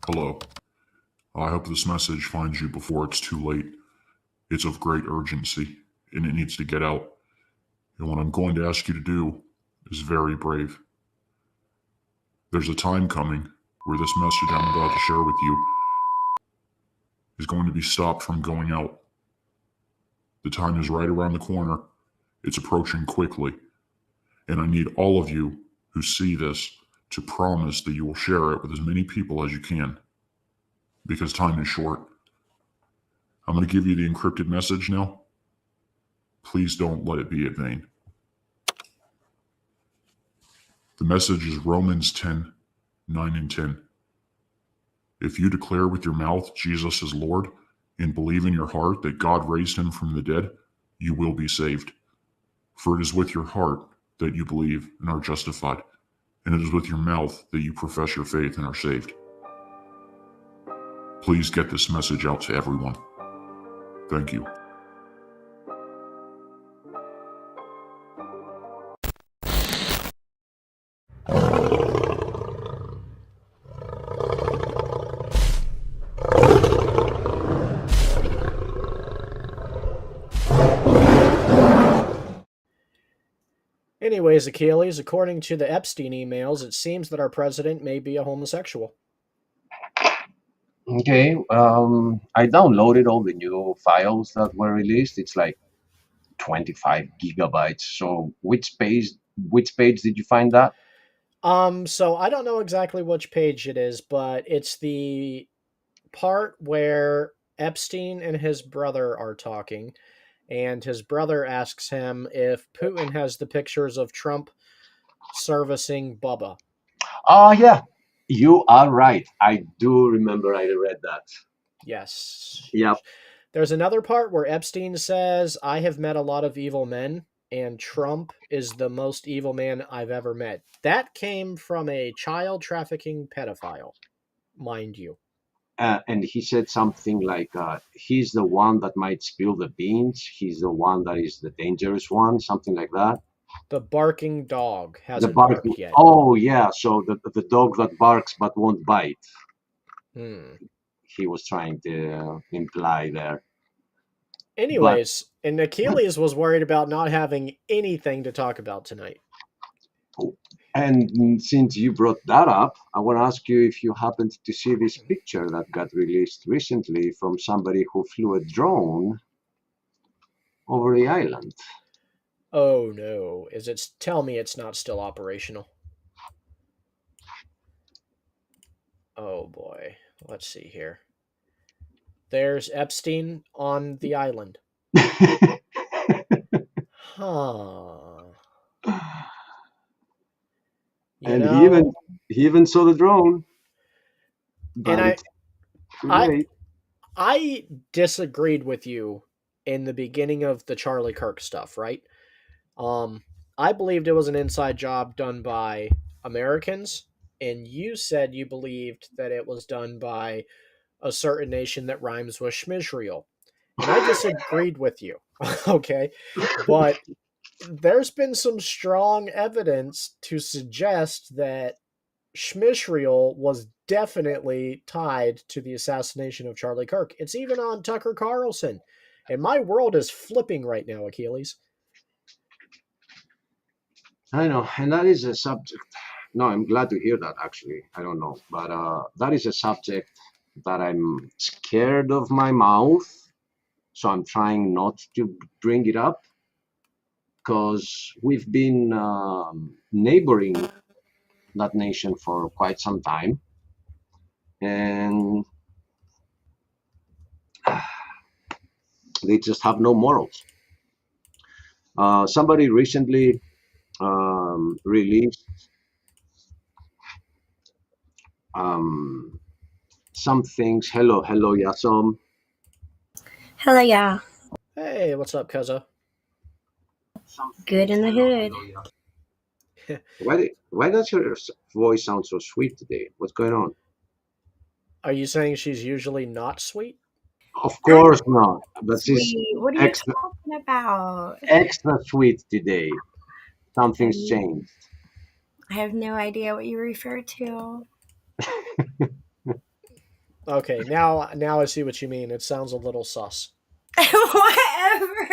Hello. I hope this message finds you before it's too late. It's of great urgency, and it needs to get out. And what I'm going to ask you to do is very brave. There's a time coming where this message I'm about to share with you is going to be stopped from going out. The time is right around the corner. It's approaching quickly. And I need all of you who see this to promise that you will share it with as many people as you can, because time is short. I'm going to give you the encrypted message now. Please don't let it be in vain. The message is Romans 10, 9 and 10. If you declare with your mouth Jesus is Lord and believe in your heart that God raised him from the dead, you will be saved. For it is with your heart that you believe and are justified, and it is with your mouth that you profess your faith and are saved. Please get this message out to everyone. Thank you. Anyways, Achilles, according to the Epstein emails, it seems that our president may be a homosexual. Okay, I downloaded all the new files that were released. It's like 25 gigabytes. So which page did you find that? So I don't know exactly which page it is, but it's the part where Epstein and his brother are talking, and his brother asks him if Putin has the pictures of Trump servicing Bubba. Oh yeah, you are right. I do remember I read that. Yes. Yep. There's another part where Epstein says, I have met a lot of evil men, and Trump is the most evil man I've ever met. That came from a child trafficking pedophile, mind you. And he said something like, he's the one that might spill the beans. He's the one that is the dangerous one, something like that. The barking dog The hasn't bark. barked yet. Oh yeah, so the dog that barks but won't bite. Hmm. He was trying to imply there. But Anyways, and Achilles was worried about not having anything to talk about tonight. and since you brought that up, I want to ask you if you happened to see this picture that got released recently from somebody who flew a drone over the island. Oh no. Tell me it's not still operational. Oh boy. Let's see here. There's Epstein on the island. Huh. And he even saw the drone, And but I it's too I late. I disagreed with you in the beginning of the Charlie Kirk stuff, right? I believed it was an inside job done by Americans, and you said you believed that it was done by a certain nation that rhymes with Schmishriel. And I disagreed with you. Okay. But there's been some strong evidence to suggest that Schmishriel was definitely tied to the assassination of Charlie Kirk. It's even on Tucker Carlson. And my world is flipping right now, Achilles. I know, and that is a subject. No, I'm glad to hear that actually. I don't know, but that is a subject that I'm scared of my mouth, so I'm trying not to bring it up because we've been neighboring that nation for quite some time, and they just have no morals. Somebody recently released some things. Hello, Yasom. Hello, yeah. Hey, what's up, Cuzzo? Good in the hood. Why does your voice sound so sweet today? What's going on? Are you saying she's usually not sweet? Of course not. But she's Sweet. What are you extra talking about? extra sweet today. Something's Um, changed. I have no idea what you refer to. Okay, now I see what you mean. It sounds a little sus. Whatever.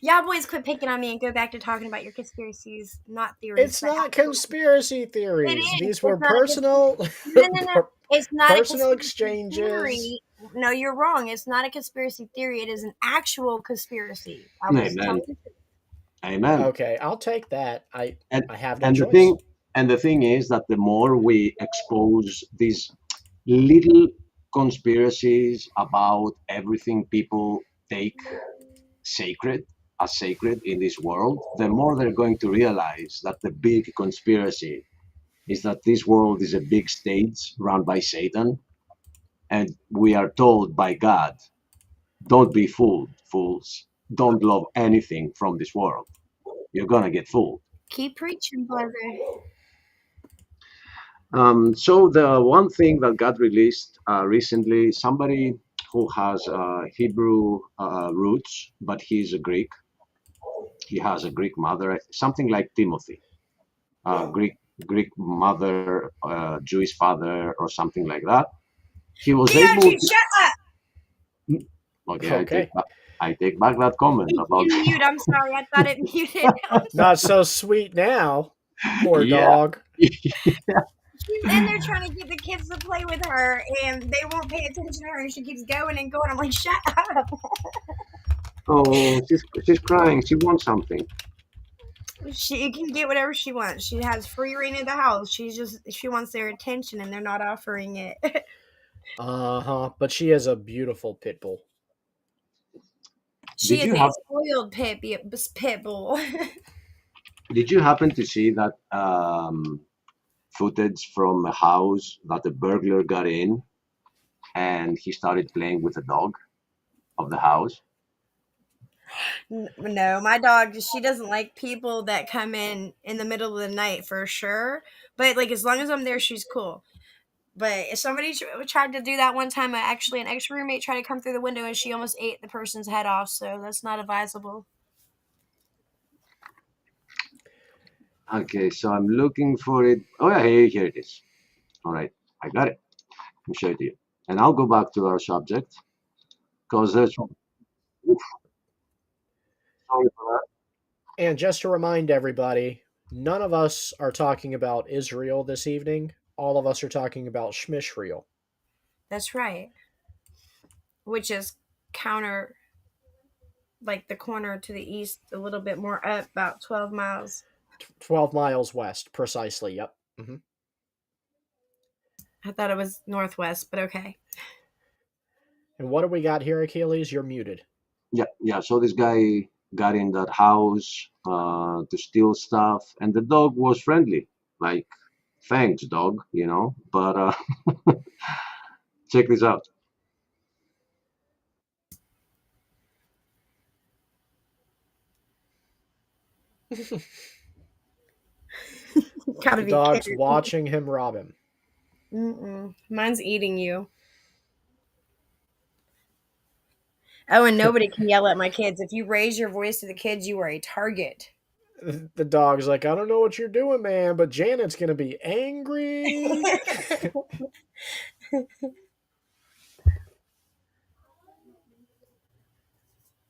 Y'all boys quit picking on me and go back to talking about your conspiracies, not theories, It's but not actual. conspiracy It theories. is. These were It's not a personal no. It's not a personal conspiracy exchanges. theory. No, you're wrong. It's not a conspiracy theory. It is an actual conspiracy. I was Amen. telling you. Amen. Okay, I'll take that. And I have no and choice. the thing is that the more we expose these little conspiracies about everything people take sacred as sacred in this world, the more they're going to realize that the big conspiracy is that this world is a big stage run by Satan, and we are told by God, don't be fooled, fools. Don't love anything from this world. You're gonna get fooled. Keep preaching, brother. So the one thing that got released recently, somebody who has Hebrew roots, but he's a Greek. He has a Greek mother, something like Timothy, Greek mother, Jewish father, or something like that. He was able Keontae, to. shut up. Okay, Okay. I take back that comment about. You mute. I'm sorry. I thought it muted. Not so sweet now. Poor Yeah. dog. She's in there trying to get the kids to play with her, and they won't pay attention to her, and she keeps going and going. I'm like, shut up. Oh, she's crying. She wants something. She can get whatever she wants. She has free reign of the house. She wants their attention, and they're not offering it. But she is a beautiful pit bull. She Did is you a have spoiled pit bull. Did you happen to see that footage from a house that a burglar got in, and he started playing with the dog of the house? No, my dog, she doesn't like people that come in the middle of the night for sure. But like as long as I'm there, she's cool. But if somebody tried to do that one time, actually an ex-roommate tried to come through the window and she almost ate the person's head off. So that's not advisable. Okay, so I'm looking for it. Oh yeah, here it is. All right, I got it. I'll show it to you, and I'll go back to our subject because there's. Oof, sorry for that. And just to remind everybody, none of us are talking about Israel this evening. All of us are talking about Shmishriel. That's right. Which is counter, like the corner to the east, a little bit more up, about 12 miles. 12 miles west, precisely. Yep. Mm-hmm. I thought it was northwest, but okay. And what do we got here, Achilles? You're muted. Yeah. So this guy got in that house to steal stuff, and the dog was friendly, like, thanks, dog, you know. But check this out. Gotta The be dog's kidding. watching him rob him. Mine's eating you. Oh, and nobody can yell at my kids. If you raise your voice to the kids, you are a target. The dog's like, I don't know what you're doing, man, but Janet's going to be angry.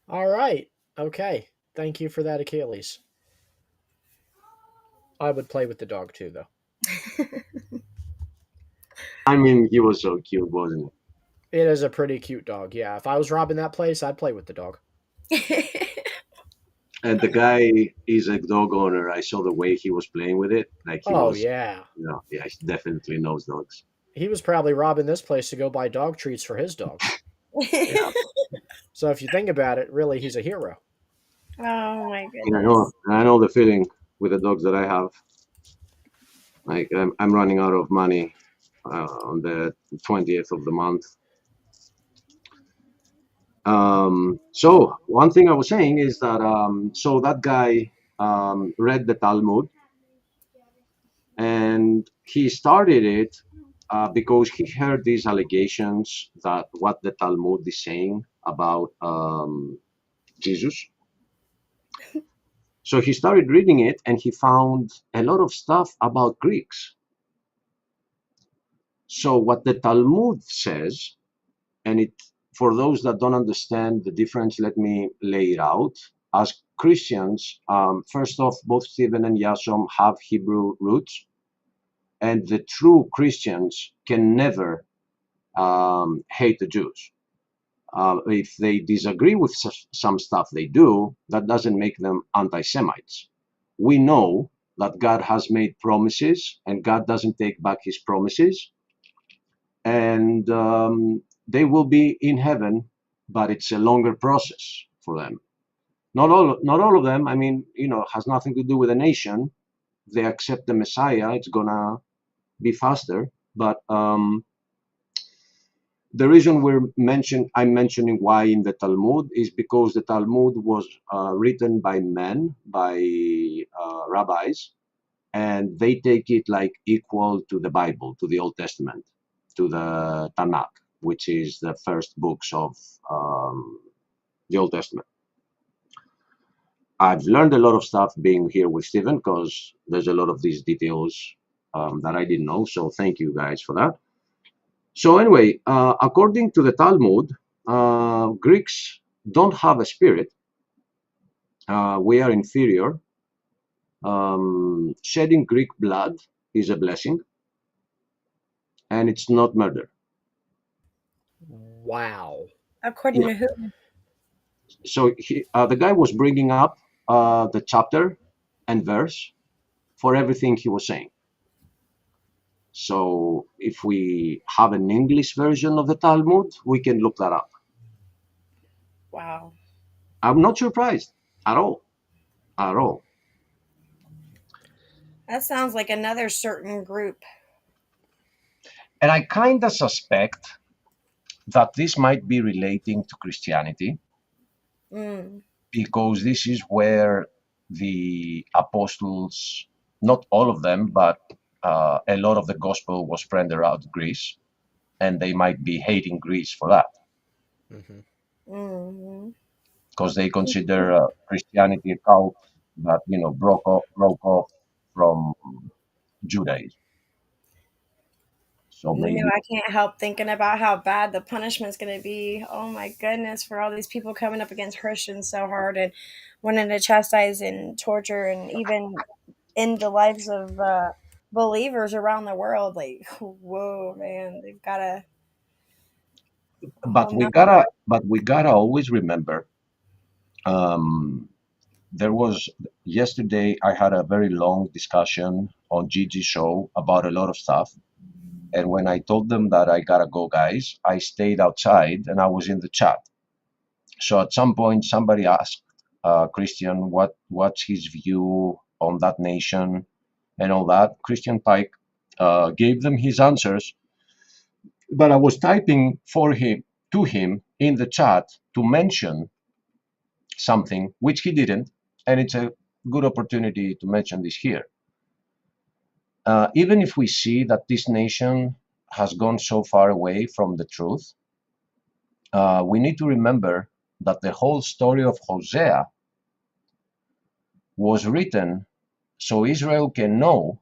All right. Okay. Thank you for that, Achilles. I would play with the dog too, though. I mean, he was so cute, wasn't he? It is a pretty cute dog. Yeah. If I was robbing that place, I'd play with the dog. And the guy is a dog owner. I saw the way he was playing with it. Like he was, Yeah. you know, yeah, he definitely knows dogs. He was probably robbing this place to go buy dog treats for his dogs. Yeah. So if you think about it, really, he's a hero. Oh my And goodness. I know the feeling with the dogs that I have. Like I'm running out of money on the 20th of the month. So one thing I was saying is that so that guy read the Talmud, and he started it because he heard these allegations that what the Talmud is saying about Jesus. So he started reading it, and he found a lot of stuff about Greeks. So what the Talmud says, and it for those that don't understand the difference, let me lay it out. As Christians, first off, both Stephen and Yasom have Hebrew roots, and the true Christians can never hate the Jews. If they disagree with some stuff they do, that doesn't make them anti-Semites. We know that God has made promises, and God doesn't take back his promises. And they will be in heaven, but it's a longer process for them. Not all of them. I mean, has nothing to do with a nation. They accept the Messiah, it's gonna be faster. But the reason I'm mentioning why in the Talmud is because the Talmud was written by men, by rabbis, and they take it like equal to the Bible, to the Old Testament, to the Tanakh, which is the first books of the Old Testament. I've learned a lot of stuff being here with Stephen, because there's a lot of these details that I didn't know. So thank you guys for that. So anyway, according to the Talmud, Greeks don't have a spirit. We are inferior. Shedding Greek blood is a blessing, and it's not murder. Wow. According Yeah. to who? So the guy was bringing up the chapter and verse for everything he was saying. So if we have an English version of the Talmud, we can look that up. Wow. I'm not surprised at all. At all. That sounds like another certain group. And I kind of suspect that this might be relating to Christianity, because this is where the apostles, not all of them, but a lot of the gospel was spread around Greece, and they might be hating Greece for that, because they consider Christianity a cult that broke off from Judaism. So maybe I can't help thinking about how bad the punishment's going to be. Oh my goodness, for all these people coming up against Christians so hard and wanting to chastise and torture and even end the lives of believers around the world. Like, whoa, man, they've got to. But we gotta always remember. There was yesterday. I had a very long discussion on Gigi's show about a lot of stuff. And when I told them that I gotta go, guys, I stayed outside and I was in the chat. So at some point, somebody asked Christian what's his view on that nation and all that. Christian Pike gave them his answers, but I was typing to him in the chat to mention something which he didn't, and it's a good opportunity to mention this here. Even if we see that this nation has gone so far away from the truth, we need to remember that the whole story of Hosea was written so Israel can know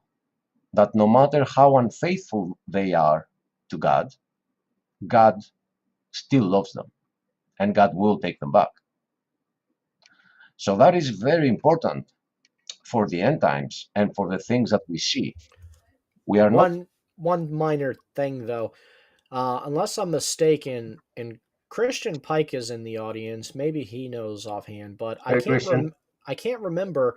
that no matter how unfaithful they are to God, God still loves them, and God will take them back. So that is very important for the end times and for the things that we see. We are one minor thing though, unless I'm mistaken, and Christian Pike is in the audience. Maybe he knows offhand, but I can't remember.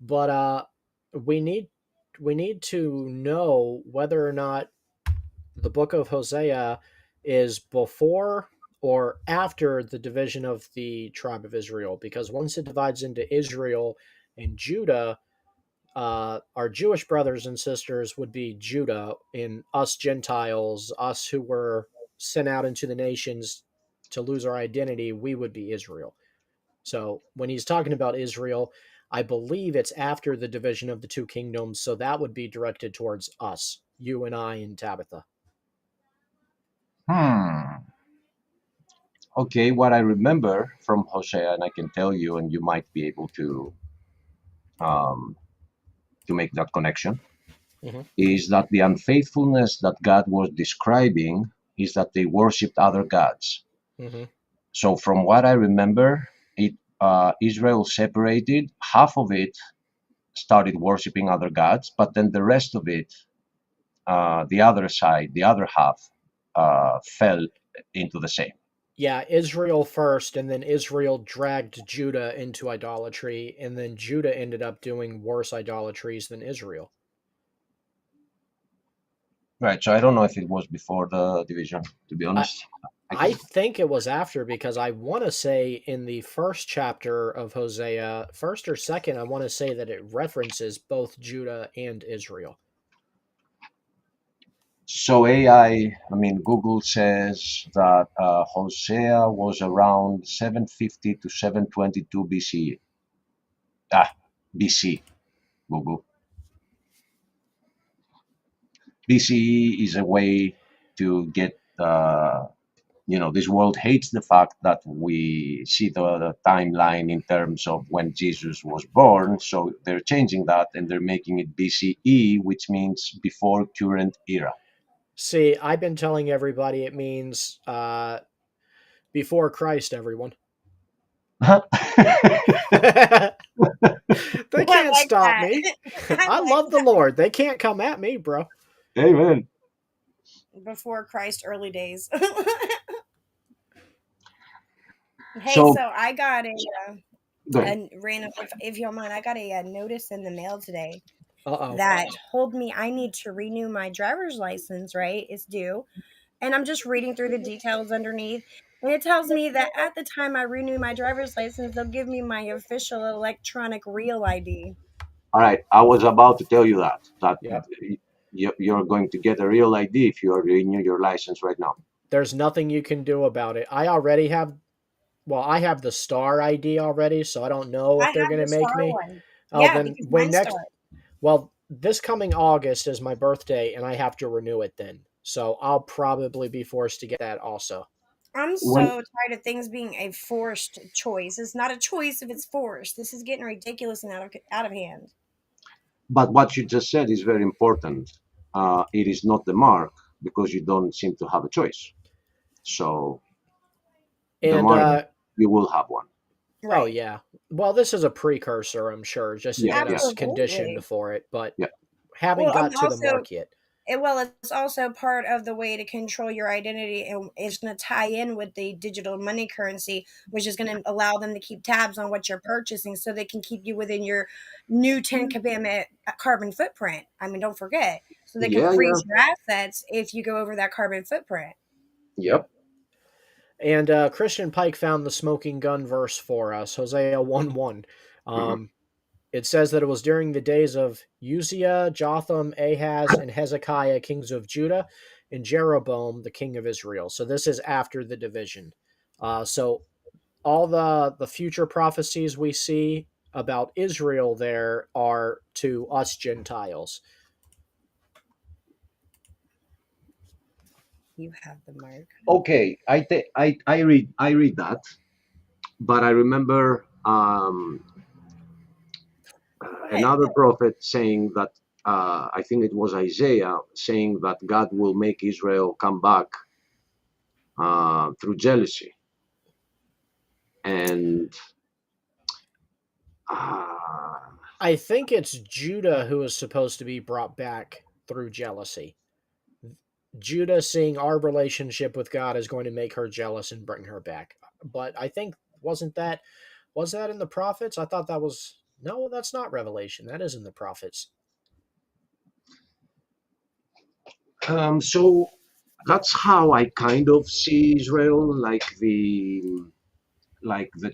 But we need to know whether or not the book of Hosea is before or after the division of the tribe of Israel, because once it divides into Israel and Judah, our Jewish brothers and sisters would be Judah, and us Gentiles, us who were sent out into the nations to lose our identity, we would be Israel. So when he's talking about Israel, I believe it's after the division of the two kingdoms, so that would be directed towards us, you and I and Tabitha. Okay, what I remember from Hosea, and I can tell you, and you might be able to make that connection. Mhm. is that the unfaithfulness that God was describing is that they worshipped other gods. Mhm. So from what I remember, Israel separated. Half of it started worshiping other gods, but then the rest of it, the other side, the other half, fell into the same. Yeah, Israel first, and then Israel dragged Judah into idolatry, and then Judah ended up doing worse idolatries than Israel. Right. So I don't know if it was before the division, to be honest. I think it was after, because I want to say in the first chapter of Hosea, first or second, I want to say that it references both Judah and Israel. So AI, I mean, Google says that Hosea was around 750 to 722 BCE. BC, Google. BCE is a way to get, this world hates the fact that we see the timeline in terms of when Jesus was born. So they're changing that and they're making it BCE, which means before current era. See, I've been telling everybody it means before Christ, everyone. They can't like stop that. me. I I like love the Lord. They can't come at me, bro. Amen. Before Christ, early days. Hey, So- so I got Go ahead. a random, if you don't mind, I got a notice in the mail today Uh-oh. that told me I need to renew my driver's license, right? It's due. And I'm just reading through the details underneath. And it tells me that at the time I renew my driver's license, they'll give me my official electronic real ID. All right, I was about to tell you that Yep. you're going to get a real ID if you renew your license right now. There's nothing you can do about it. I already have, well, I have the Star ID already, so I don't know I if they're have going the to make Star me. one. Oh, Yeah, then because when mine's next, Star. well, this coming August is my birthday, and I have to renew it then. So I'll probably be forced to get that also. I'm so When- tired of things being a forced choice. It's not a choice if it's forced. This is getting ridiculous and out of hand. But what you just said is very important. It is not the mark because you don't seem to have a choice. So the And mark, you will have one. Right. oh yeah, well, this is a precursor, I'm sure, just to Yeah, get us Absolutely. conditioned for it, but Yeah. haven't Well, got I'm to the also- mark yet. It's also part of the way to control your identity, and it's going to tie in with the digital money currency, which is going to allow them to keep tabs on what you're purchasing, so they can keep you within your new 10 commandment carbon footprint. I mean, don't forget, so they can Yeah, freeze your assets if you go over that carbon footprint. Yep. And Christian Pike found the smoking gun verse for us, Hosea 1:1. It says that it was during the days of Uzziah, Jotham, Ahaz, and Hezekiah, kings of Judah, and Jeroboam, the king of Israel. So this is after the division. So all the future prophecies we see about Israel there are to us Gentiles. You have the mark. Okay, I read that, but I remember another prophet saying that I think it was Isaiah saying that God will make Israel come back through jealousy, and I think it's Judah who is supposed to be brought back through jealousy. Judah seeing our relationship with God is going to make her jealous and bring her back. But I think was that in the prophets? I thought that was no, that's not Revelation. That is in the prophets. so that's how I kind of see Israel, like the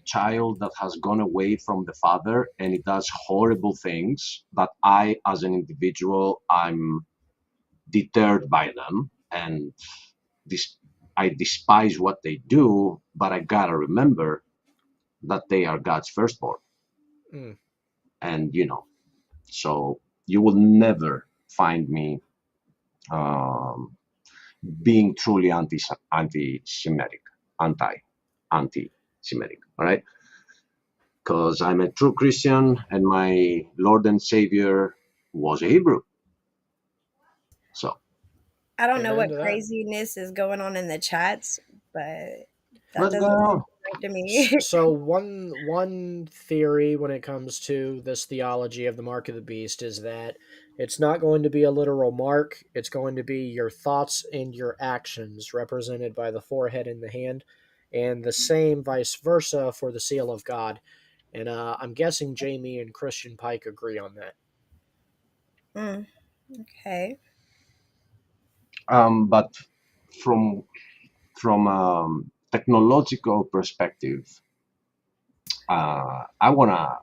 child that has gone away from the father and it does horrible things that I, as an individual, I'm deterred by them, and I despise what they do, but I gotta remember that they are God's firstborn. Mm. And so you will never find me being truly anti-Semitic, anti-Semitic, all right? Because I'm a true Christian and my Lord and Savior was a Hebrew. So I don't know Amen what to that. craziness is going on in the chats, but that what's doesn't going on? sound right to me. So one theory when it comes to this theology of the mark of the beast is that it's not going to be a literal mark. It's going to be your thoughts and your actions represented by the forehead and the hand, and the same vice versa for the seal of God. And I'm guessing Jamie and Christian Pike agree on that. Mm, okay. But from technological perspective, I wanna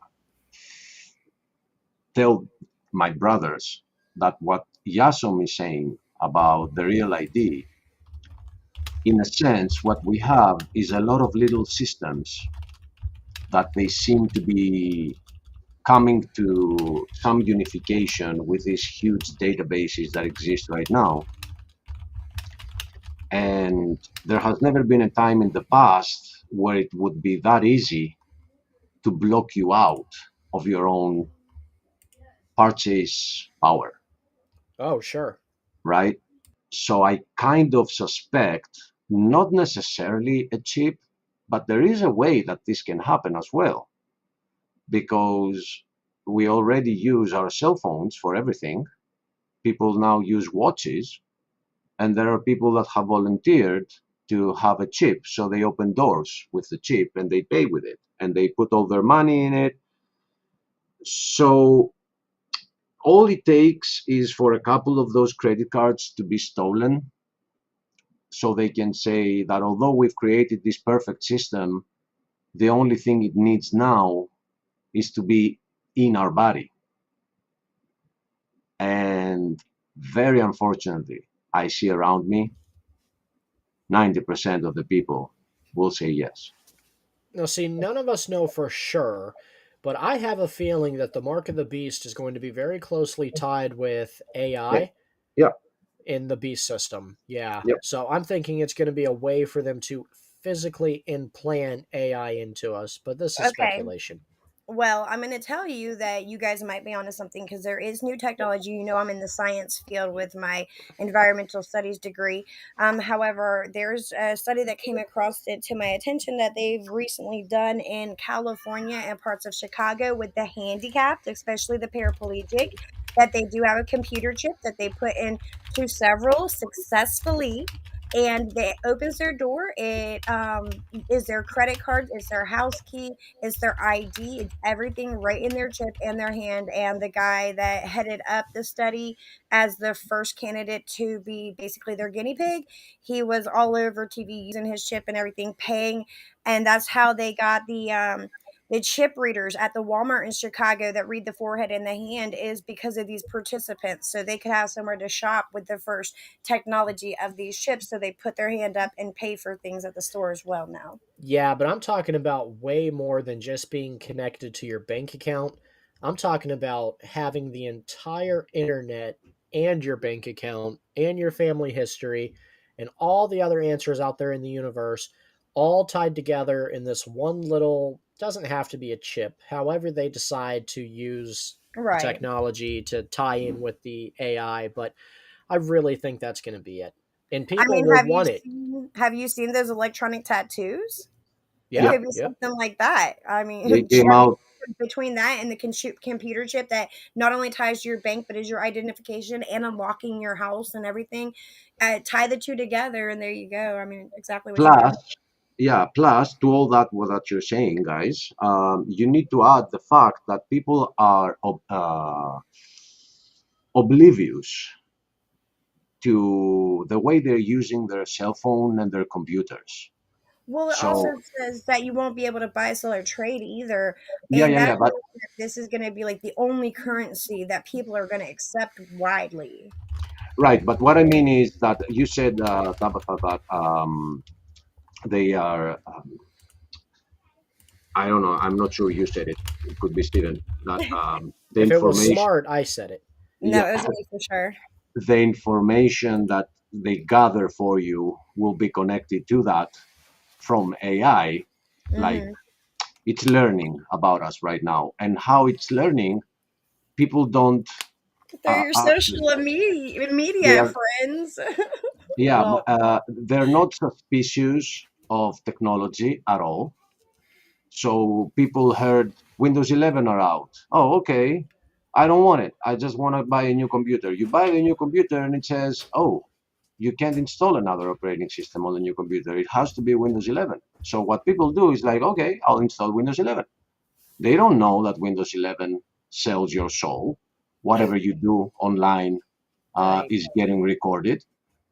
tell my brothers that what Yasom is saying about the real ID, in a sense, what we have is a lot of little systems that they seem to be coming to some unification with these huge databases that exist right now. And there has never been a time in the past where it would be that easy to block you out of your own purchase power, Oh, sure. right? So I kind of suspect, not necessarily a chip, but there is a way that this can happen as well, because we already use our cell phones for everything. People now use watches, and there are people that have volunteered to have a chip, so they open doors with the chip and they pay with it and they put all their money in it. So all it takes is for a couple of those credit cards to be stolen, so they can say that although we've created this perfect system, the only thing it needs now is to be in our body. And very unfortunately, I see around me 90% of the people will say yes. Now, see, none of us know for sure, but I have a feeling that the mark of the beast is going to be very closely tied with AI Yeah, in the beast system. Yeah. yeah. So I'm thinking it's going to be a way for them to physically implant AI into us, but this is Okay. speculation. Well, I'm going to tell you that you guys might be onto something because there is new technology. You know, I'm in the science field with my environmental studies degree. However, there's a study that came across it to my attention that they've recently done in California and parts of Chicago with the handicapped, especially the paraplegic, that they do have a computer chip that they put into several successfully. And it opens their door. It is their credit card, it's their house key, it's their ID, it's everything right in their chip and their hand. And the guy that headed up the study as the first candidate to be basically their guinea pig, he was all over TV using his chip and everything, paying. And that's how they got the chip readers at the Walmart in Chicago that read the forehead and the hand, is because of these participants. So they could have somewhere to shop with the first technology of these chips. So they put their hand up and pay for things at the store as well now. Yeah, but I'm talking about way more than just being connected to your bank account. I'm talking about having the entire internet and your bank account and your family history and all the other answers out there in the universe all tied together in this one little, doesn't have to be a chip, however they decide to use the Right. technology to tie in with the AI, but I really think that's going to be it. And I people mean, will want it. have you seen those electronic tattoos? It Yeah, Yeah, could be yeah. something like that. I they mean, came out. between that and the computer chip that not only ties to your bank but is your identification and unlocking your house and everything, tie the two together, and there you go. I mean, exactly what you said. Plus, yeah, plus to all that what that you're saying, guys, you need to add the fact that people are oblivious to the way they're using their cell phone and their computers. Well, it also So says that you won't be able to buy, sell, or trade either, yeah, and yeah, that yeah. But means that this is going to be like the only currency that people are going to accept widely. right. But what I mean is that you said, Tabitha, that they are. I don't know. I'm not sure you said it. It could be Stephen. That the If it was information. smart, I said it. No, Yeah, it was me for sure. the information that they gather for you will be connected to that from AI. Like Hmm. it's learning about us right now, and how it's learning, people don't They're your Actually, social they media are. friends. Yeah, Well, they're not suspicious of technology at all. So people heard Windows 11 are out. Oh, okay. I don't want it. I just want to buy a new computer. You buy a new computer and it says, oh, you can't install another operating system on the new computer. It has to be Windows 11. So what people do is like, okay, I'll install Windows 11. They don't know that Windows 11 sells your soul. Whatever you do online right. is getting recorded.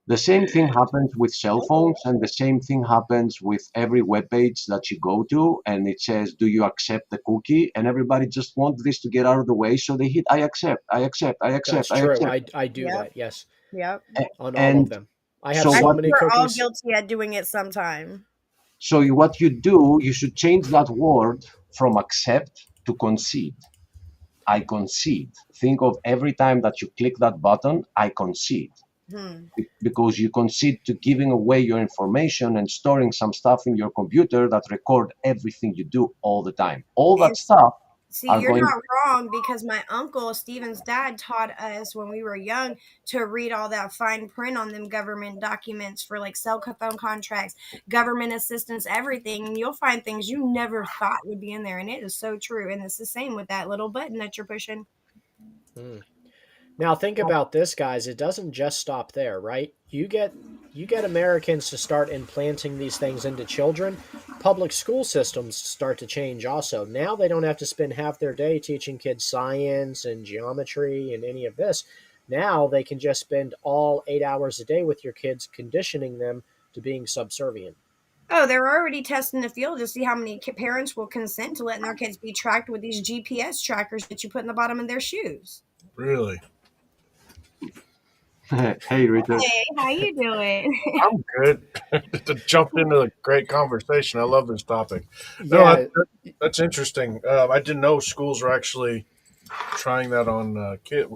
The same thing happens with cell phones, and the same thing happens with every web page that you go to, and it says, "Do you accept the cookie?" And everybody just wants this to get out of the way, so they hit, "I accept, I accept, I That's accept, I true. accept." I do Yep. that. Yes, Yep. on all of And them. I have so I so what? think many we're all cookies. guilty at doing it sometime. So what you do, you should change that word from accept to concede. I concede. Think of every time that you click that button, I concede. Hmm. Because you concede to giving away your information and storing some stuff in your computer that record everything you do all the time. All that It's stuff See, are you're going. not wrong because my uncle, Steven's dad, taught us when we were young to read all that fine print on them government documents for like cell phone contracts, government assistance, everything. And you'll find things you never thought would be in there. And it is so true. And it's the same with that little button that you're pushing. Hmm. Now think about this, guys. It doesn't just stop there, right? You get Americans to start implanting these things into children. Public school systems start to change also. Now they don't have to spend half their day teaching kids science and geometry and any of this. Now they can just spend all 8 hours a day with your kids, conditioning them to being subservient. Oh, they're already testing the field to see how many parents will consent to letting their kids be tracked with these GPS trackers that you put in the bottom of their shoes. Really? Hey, Richard. Hey, how you doing? I'm good. To jump into a great conversation. I love this topic. No, Yeah, that's interesting. I didn't know schools were actually trying that on kids.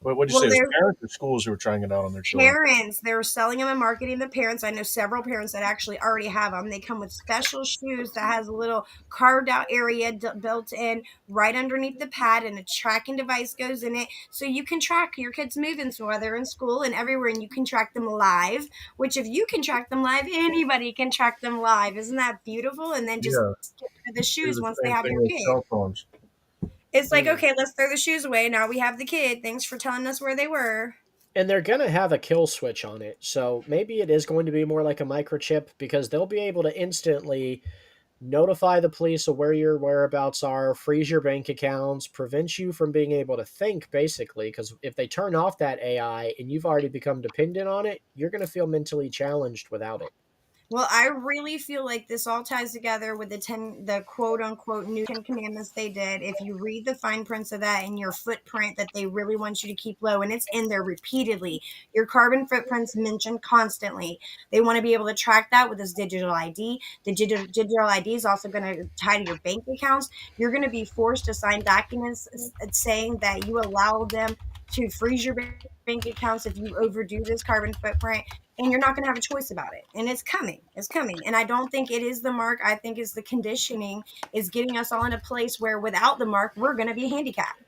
What did you Well, say? It was there's parents or schools who were trying it out on their children? parents, they're selling them and marketing the parents. I know several parents that actually already have them. They come with special shoes that has a little carved out area built in right underneath the pad, and a tracking device goes in it, so you can track your kids' movements while they're in school and everywhere, and you can track them live. Which, if you can track them live, anybody can track them live. Isn't that beautiful? And then just Yeah, get rid of the do shoes the once they same have thing your with kid. cell phones. It's like, mm. okay, let's throw the shoes away. Now we have the kid. Thanks for telling us where they were. And they're going to have a kill switch on it. So maybe it is going to be more like a microchip because they'll be able to instantly notify the police of where your whereabouts are, freeze your bank accounts, prevent you from being able to think, basically. Because if they turn off that AI and you've already become dependent on it, you're going to feel mentally challenged without it. Well, I really feel like this all ties together with the quote unquote new 10 commandments they did. If you read the fine prints of that in your footprint that they really want you to keep low, and it's in there repeatedly, your carbon footprint's mentioned constantly. They want to be able to track that with this digital ID. The digital ID is also going to tie to your bank accounts. You're going to be forced to sign documents saying that you allow them to freeze your bank accounts if you overdo this carbon footprint, and you're not going to have a choice about it. And it's coming, and I don't think it is the mark. I think it's the conditioning is getting us all in a place where without the mark we're going to be handicapped.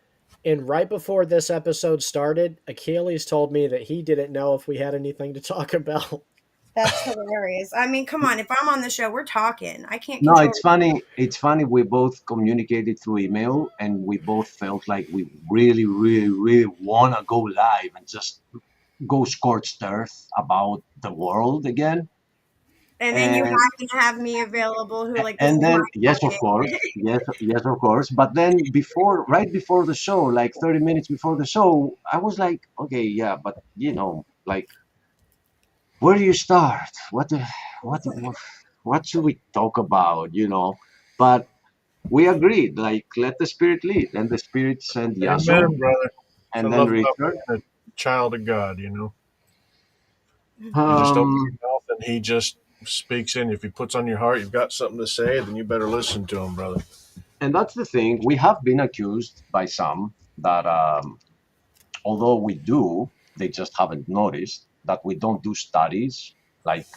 And right before this episode started, Achilles told me that he didn't know if we had anything to talk about. That's hilarious. I mean, come on, if I'm on the show, we're talking. I can't No, control it's funny. It's funny. We both communicated through email, and we both felt like we really, really, really want to go live and just go scorched earth about the world again. and then you And happen to have me available who like this and is my then, yes, of topic. course, yes, of course. But then right before the show, like 30 minutes before the show, I was like, okay, yeah, but like, where do you start? What, what should we talk about? But we agreed, like, let the spirit lead, and the spirit sent Yasu, Amen, brother. I and then love about Richard. being a child of God. You just open Um, your mouth and He just speaks in. If He puts on your heart, you've got something to say, then you better listen to Him, brother. and that's the thing. We have been accused by some that, although we do, they just haven't noticed that we don't do studies. Like,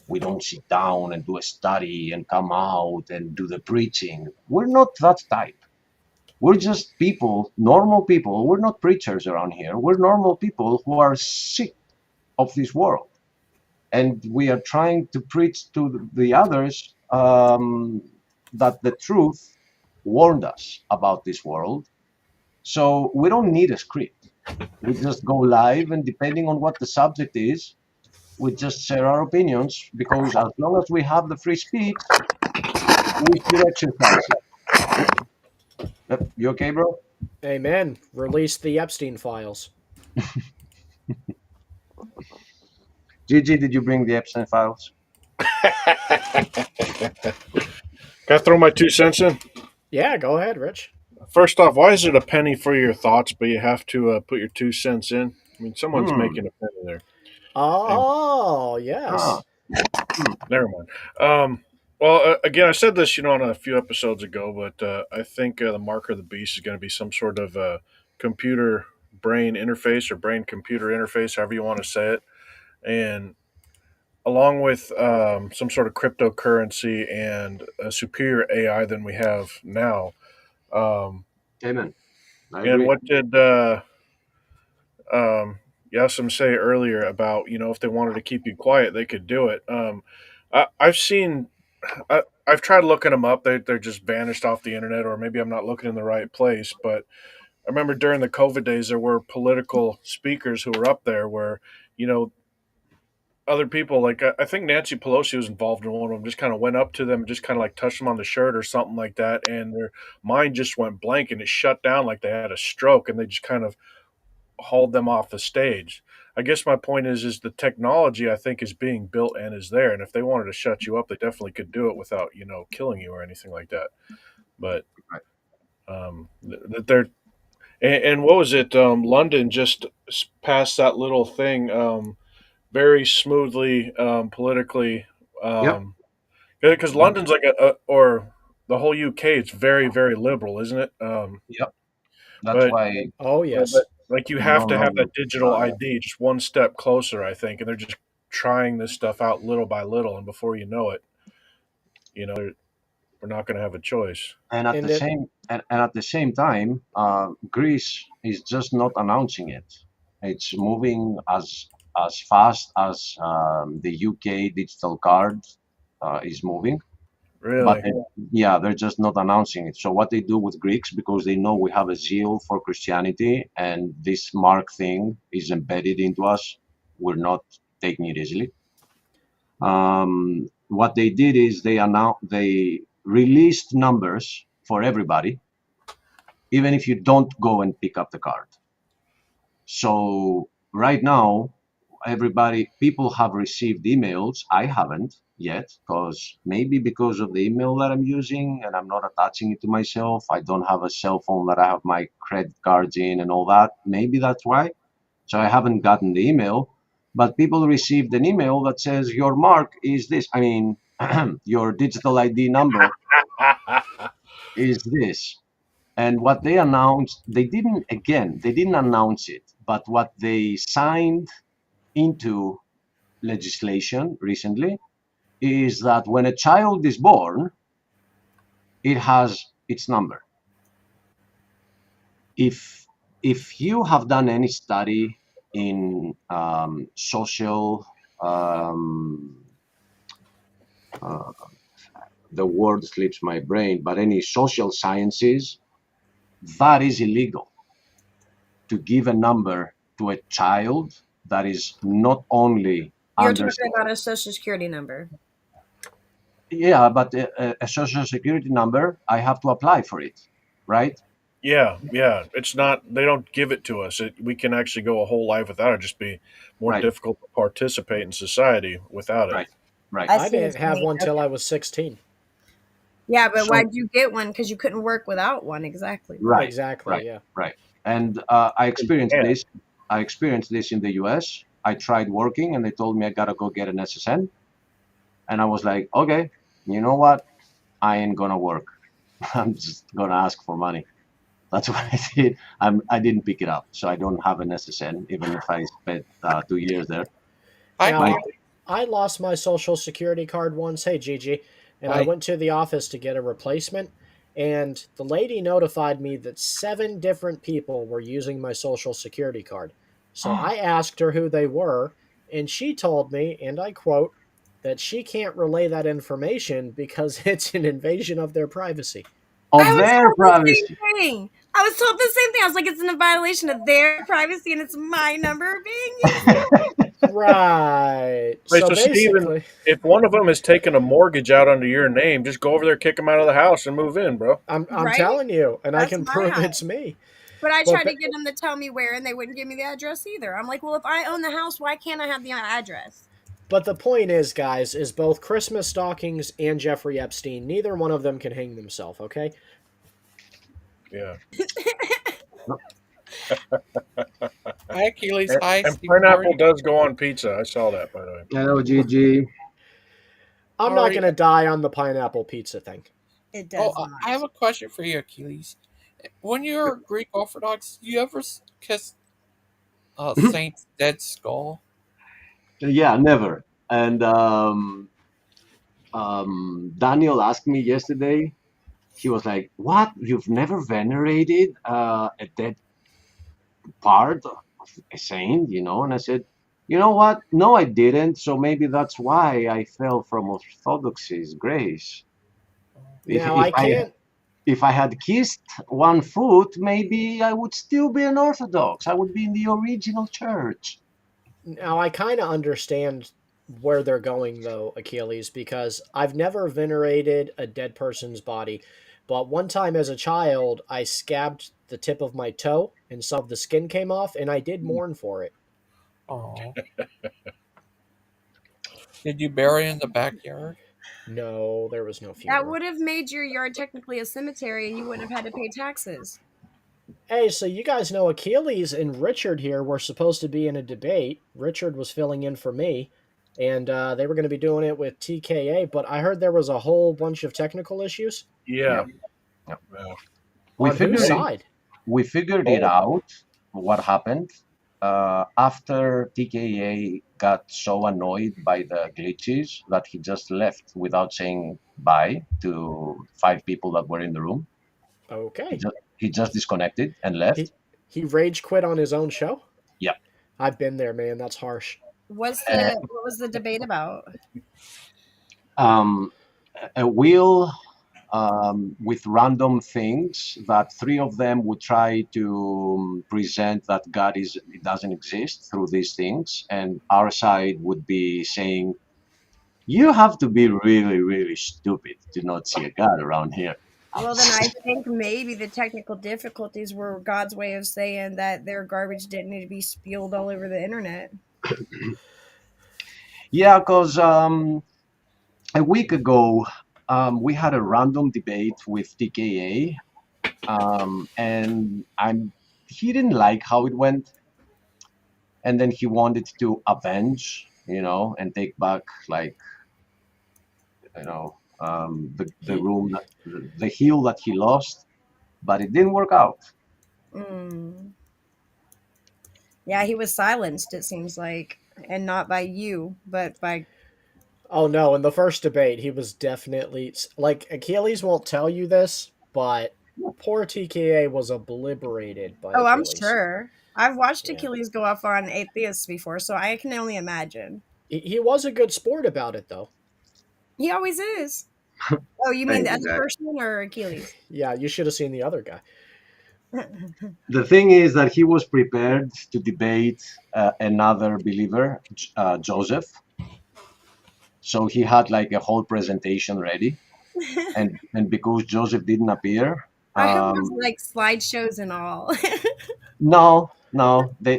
we don't sit down and do a study and come out and do the preaching. We're not that type. We're just people, normal people. We're not preachers around here. We're normal people who are sick of this world. And we are trying to preach to the others that the truth warned us about this world. So we don't need a script. We just go live, and depending on what the subject is, we just share our opinions, because as long as we have the free speech, we should exercise it. You okay, bro? Amen. Release the Epstein files. Gigi, did you bring the Epstein files? Can I throw my 2 cents in? Yeah, go ahead, Rich. First off, why is it a penny for your thoughts, but you have to put your 2 cents in? I mean, someone's making a penny there. Oh, yes. Ah, Never mind. Well, again, I said this, on a few episodes ago, but I think the mark of the beast is going to be some sort of computer brain interface or brain computer interface, however you want to say it, and along with some sort of cryptocurrency and a superior AI than we have now. Um, amen. I and agree. what did Yasim say earlier about if they wanted to keep you quiet, they could do it. I've seen. I've tried looking them up. They're just vanished off the internet, or maybe I'm not looking in the right place. But I remember during the COVID days, there were political speakers who were up there where, you know, other people, like I think Nancy Pelosi was involved in one of them, just kind of went up to them, just kind of like touched them on the shirt or something like that. And their mind just went blank and it shut down like they had a stroke, and they just kind of hauled them off the stage. I guess my point is the technology I think is being built and is there, and if they wanted to shut you up, they definitely could do it without killing you or anything like that. But Right. they're and what was it? London just passed that little thing very smoothly politically. Yep. Because London's like or the whole UK, it's very very liberal, isn't it? Yep. That's But why Oh, But, yes. but like you you have don't to have know. that digital ID just one step closer, I think, and they're just trying this stuff out little by little, and before you know it, we're not going to have a choice. And at And the it, same and at the same time, Greece is just not announcing it. It's moving as fast as the UK digital card is moving. But Really? yeah, they're just not announcing it. So what they do with Greeks, because they know we have a zeal for Christianity and this mark thing is embedded into us, we're not taking it easily. What they did is they released numbers for everybody, even if you don't go and pick up the card. So right now, people have received emails. I haven't yet, because of the email that I'm using and I'm not attaching it to myself. I don't have a cell phone that I have my credit cards in and all that. Maybe that's why. So I haven't gotten the email, but people received an email that says your mark is this. I mean, your digital ID number is this. And what they announced, they didn't announce it, but what they signed into legislation recently is that when a child is born, it has its number. If you have done any study in social, the word slips my brain, but any social sciences, that is illegal to give a number to a child that is not only You're under. talking about a social security number. Yeah, but a social security number, I have to apply for it, right? Yeah, yeah. It's not. They don't give it to us. We can actually go a whole life without it. Just be more Right, difficult to participate in society without it. right, right. I I see what didn't you have mean. one till Okay. I was 16. Yeah, but So, why'd you get one? Because you couldn't work without one. Exactly. right, Exactly, right, yeah. right. And I experienced Yeah. this. I experienced this in the US. I tried working and they told me I gotta go get an SSN. And I was like, okay, you know what? I ain't gonna work. I'm just gonna ask for money. That's what I did. I didn't pick it up. So I don't have an SSN, even if I spent 2 years there. Now, My, I lost my social security card once. Hey, Gigi. And I went to the office to get a replacement. And the lady notified me that 7 different people were using my social security card. So I asked her who they were, and she told me, and I quote, that she can't relay that information because it's an invasion of their privacy. I Of was their told the privacy. same thing. I was told the same thing. I was like, it's in a violation of their privacy, and it's my number being used. Right. Wait, So so Steven, basically, if one of them is taking a mortgage out under your name, just go over there, kick them out of the house, and move in, bro. I'm Right? telling you, and I That's can my prove house. it's me. But I But tried ba- to get them to tell me where, and they wouldn't give me the address either. I'm like, well, if I own the house, why can't I have the address? But the point is, guys, is both Christmas stockings and Jeffrey Epstein, neither one of them can hang themselves, okay? Yeah. Hi, Achilles. Hi, And Steve. How are pineapple you? does go on pizza. I saw that, by the way. Hello, Gigi. I'm How not are going you? to die on the pineapple pizza thing. It Oh, does not. I have a question for you, Achilles. When you're Greek Orthodox, do you ever kiss Saint's dead skull? Yeah, never. And Daniel asked me yesterday. He was like, "What? You've never venerated a dead part of a saint, you know?" And I said, "You know what? No, I didn't. So maybe that's why I fell from Orthodoxy's grace. If Now, if I I can't. if I had kissed one foot, maybe I would still be an Orthodox. I would be in the original church." Now, I kind of understand where they're going, though, Achilles, because I've never venerated a dead person's body. But one time as a child, I scabbed the tip of my toe, and some of the skin came off, and I did mourn for it. Oh. Did you bury in the backyard? No, there was no That funeral. would have made your yard technically a cemetery, and you wouldn't have had to pay taxes. Hey, so you guys know Achilles and Richard here were supposed to be in a debate. Richard was filling in for me, and they were going to be doing it with TKA, but I heard there was a whole bunch of technical issues. Yeah. Yep. Yeah. We On whose figured side? we figured it out what happened after TKA got so annoyed by the glitches that he just left without saying bye to 5 people that were in the room. Okay. He just disconnected and left. He rage quit on his own show? Yep. I've been there, man. That's harsh. What was the debate about? A wheel with random things that 3 of them would try to present that God doesn't exist through these things, and our side would be saying, "You have to be really, really stupid to not see a God around here." Well, then I think maybe the technical difficulties were God's way of saying that their garbage didn't need to be spilled all over the internet. Yeah, because a week ago we had a random debate with TKA, and he didn't like how it went, and then he wanted to avenge, and take back, like, the room, the hill that he lost, but it didn't work out. Yeah, he was silenced, it seems like, and not by you, but by. Oh no, in the first debate, he was definitely like Achilles won't tell you this, but poor TKA was obliterated by Oh, I'm Achilles. sure. I've watched Yeah. Achilles go off on atheists before, so I can only imagine. He was a good sport about it, though. He always is. Oh, you mean the Thank you, other guys. person or Achilles? Yeah, you should have seen the other guy. The thing is that he was prepared to debate another believer, Joseph. So he had like a whole presentation ready, and because Joseph didn't appear, I hope it was like slideshows and all. no,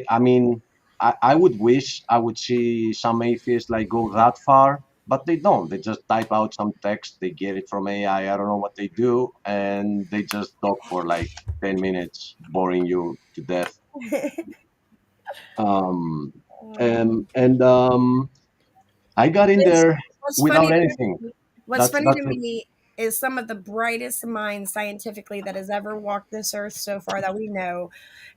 I mean, I would wish I would see some atheists like go that far, but they don't. They just type out some text, they get it from AI. I don't know what they do, and they just talk for like 10 minutes, boring you to death. I got in there What's without funny to anything. me- What's That's funny to it. me is some of the brightest minds scientifically that has ever walked this earth so far that we know,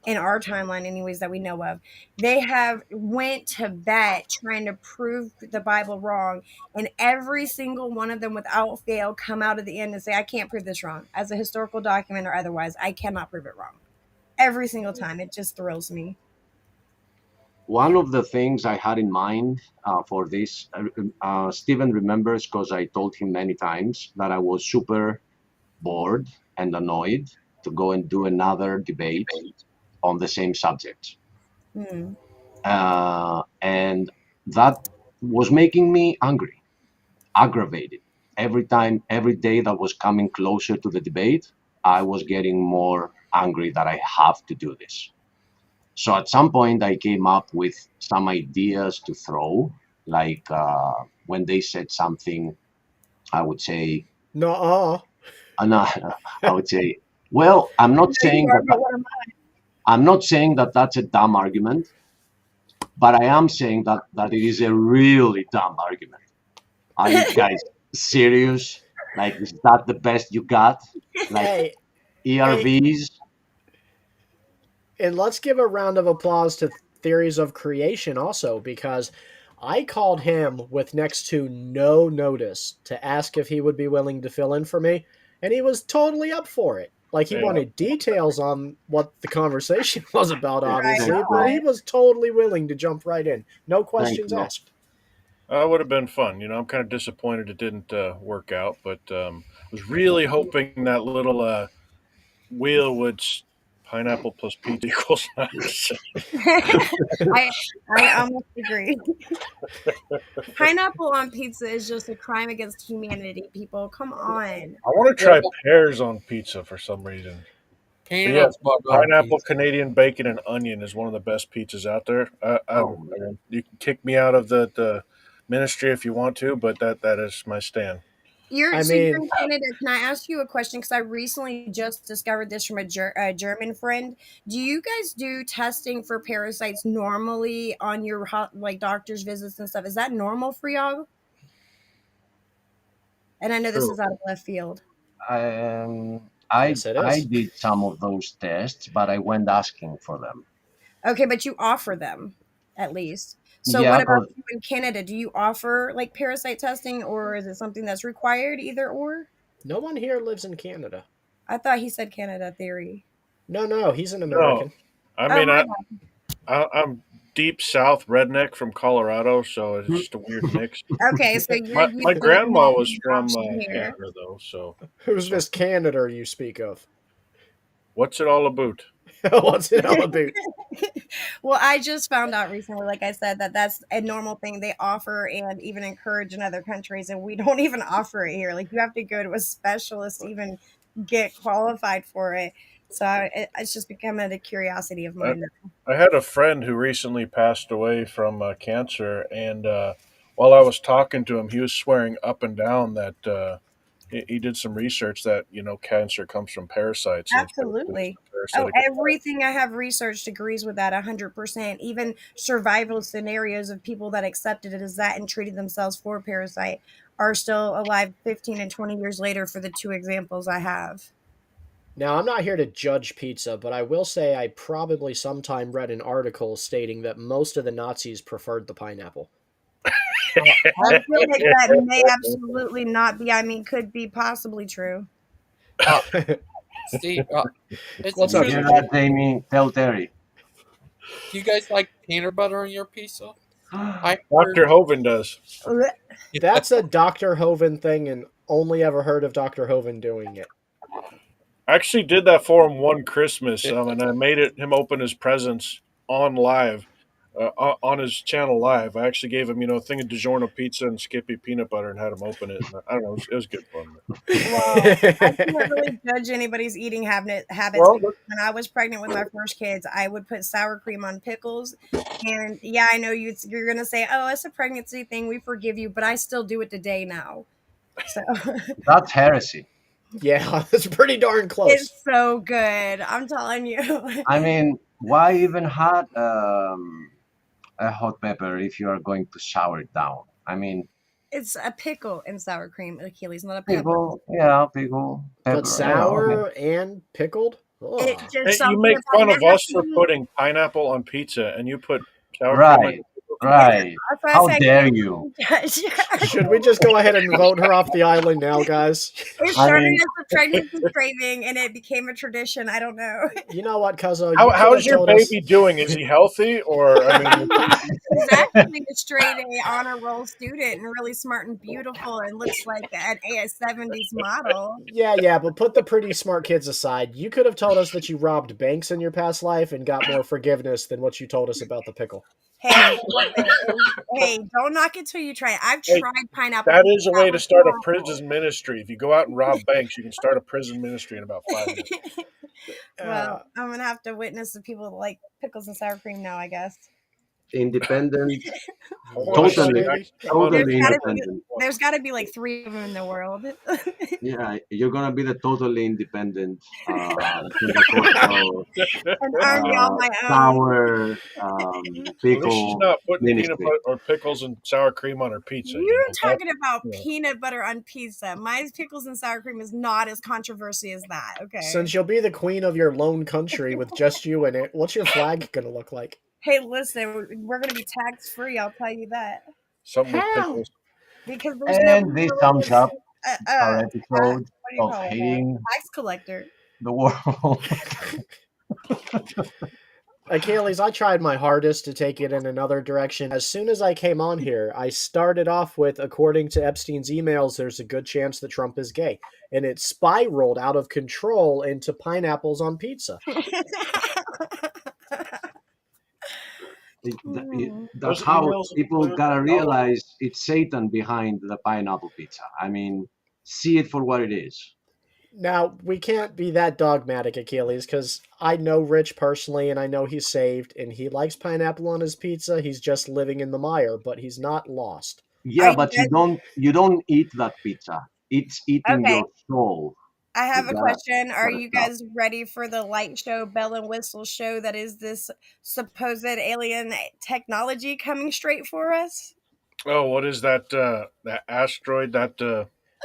in our timeline anyways, that we know of. They have went to bat trying to prove the Bible wrong, and every single one of them without fail come out at the end and say, I can't prove this wrong as a historical document or otherwise. I cannot prove it wrong. Every single time. It just thrills me. One of the things I had in mind for this, Stephen remembers because I told him many times that I was super bored and annoyed to go and do another debate on the same subject. Hmm. And that was making me angry, aggravated. Every day that was coming closer to the debate, I was getting more angry that I have to do this. So at some point, I came up with some ideas to throw, like when they said something, I would say, No. no, I would say, well, I'm not saying that that's a dumb argument, but I am saying that it is a really dumb argument. Are you guys serious? Like, is that the best you got? Like Hey, ERVs? and let's give a round of applause to Theories of Creation also, because I called him with next to no notice to ask if he would be willing to fill in for me, and he was totally up for it. Like, he Yeah. wanted details on what the conversation was about, obviously, Right. but he was totally willing to jump right in. No questions you. asked. It would have been fun. I'm kind of disappointed it didn't work out, but was really hoping that little wheel would pineapple plus pizza equals 9%. I almost agree. Pineapple on pizza is just a crime against humanity, people. Come on. I want to try pears on pizza for some reason. Peanuts butter on Pineapple, pizza. Canadian bacon, and onion is one of the best pizzas out there. You can kick me out of the ministry if you want to, but that is my stand. You're I in mean- Canada. Can I ask you a question? Because I recently just discovered this from a German friend. Do you guys do testing for parasites normally on your like doctor's visits and stuff? Is that normal for y'all? And I know this True. is out of left field. Yes, it I is. did some of those tests, but I went asking for them. Okay, but you offer them at least. So Yeah, what about but- you in Canada? Do you offer like parasite testing, or is it something that's required, either or? No one here lives in Canada. I thought he said Canada Theory. No, he's an American. I mean, my I'm deep south redneck from Colorado, so it's just a weird mix. Okay, so you're My using grandma the was from option here. Canada, though. So Who's this Canada you speak of? what's it all about? What's it all about? Well, I just found out recently, like I said, that that's a normal thing they offer and even encourage in other countries, and we don't even offer it here. Like, you have to go to a specialist to even get qualified for it. So it's just become a curiosity of mine. I had a friend who recently passed away from cancer, and while I was talking to him, he was swearing up and down that he did some research that cancer comes from parasites. and it's Absolutely. parasitic Everything I have researched agrees with that 100%. Even survival scenarios of people that accepted it as that and treated themselves for parasite are still alive 15 and 20 years later for the two examples I have. Now, I'm not here to judge pizza, but I will say I probably sometime read an article stating that most of the Nazis preferred the pineapple. I feel like that may absolutely not be. I mean, could be possibly true. Steve, is What's it up, true Hear that that, Jamie? Tell Terry. you guys like peanut butter on your pizza? I Dr. Hoven does. That's a Dr. Hoven thing, and only ever heard of Dr. Hoven doing it. I actually did that for him one Christmas, and I made him open his presents on live, on his channel live. I actually gave him, a thing of DiGiorno pizza and Skippy peanut butter and had him open it. And I don't know, it was good fun. Well, I can't really judge anybody's eating habits. Well, Because when I was pregnant with my first kids, I would put sour cream on pickles. And yeah, I know you're going to say, oh, it's a pregnancy thing. We forgive you. But I still do it today now. So That's heresy. Yeah, that's pretty darn close. it's so good. I'm telling you. I mean, why even add a hot pepper if you are going to shower it down? I mean, It's a pickle and sour cream, Achilles, not a pepper. Pickle, yeah, pickle, pepper. But Yeah, okay. sour and pickled? It's Ugh. just Hey, you something make about fun it of has us to for be- putting pineapple on pizza, and you put sour cream on Right, your right. That's why I How said dare you? Should we just go ahead and vote her off the island now, guys? It I started mean, as a pregnancy craving and it became a tradition. I don't know. You know what, Cuzzo? How, You could how's have your told us. baby doing? Is he healthy, or I mean, He's actually a straight A honor roll student and really smart and beautiful and looks like an A70s model. Yeah, but put the pretty smart kids aside. You could have told us that you robbed banks in your past life and got more forgiveness than what you told us about the pickle. Hey, hey, don't knock it till you try it. I've Hey, tried pineapple. that is a way to was start a horrible. prison ministry. If you go out and rob banks, you can start a prison ministry in about 5 minutes. Well, I'm gonna have to witness the people that like pickles and sour cream now, I guess. independent, Russia, totally, baby. totally There's independent. There's got to be like 3 of them in the world. Yeah, you're gonna be the totally independent, Pentecostal, An army on my own. sour, At least she's pickle not putting peanut ministry. butter or pickles and sour cream on her pizza. You're know? talking about yeah. peanut butter on pizza. My pickles and sour cream is not as controversy as that. Okay. Since you'll be the queen of your lone country with just you in it, what's your flag gonna look like? Hey, listen, we're gonna be tax free. I'll tell you that. Something with How? pickles. Because there's And no this sums up our what episode do you of call it? hating Tax collector. the world. Achilles, I tried my hardest to take it in another direction. As soon as I came on here, I started off with, according to Epstein's emails, there's a good chance that Trump is gay. And it spiraled out of control into pineapples on pizza. That's Those how emails people include gotta acknowledgement. realize it's Satan behind the pineapple pizza. I mean, see it for what it is. Now, we can't be that dogmatic, Achilles, because I know Rich personally, and I know he's saved, and he likes pineapple on his pizza. He's just living in the mire, but he's not lost. Yeah, you but you don't eat that pizza. It's eating Okay. your soul. I have a Yeah, question. Are gotta you stop. guys ready for the light show, bell and whistle show that is this supposed alien technology coming straight for us? Oh, what is that? That asteroid? That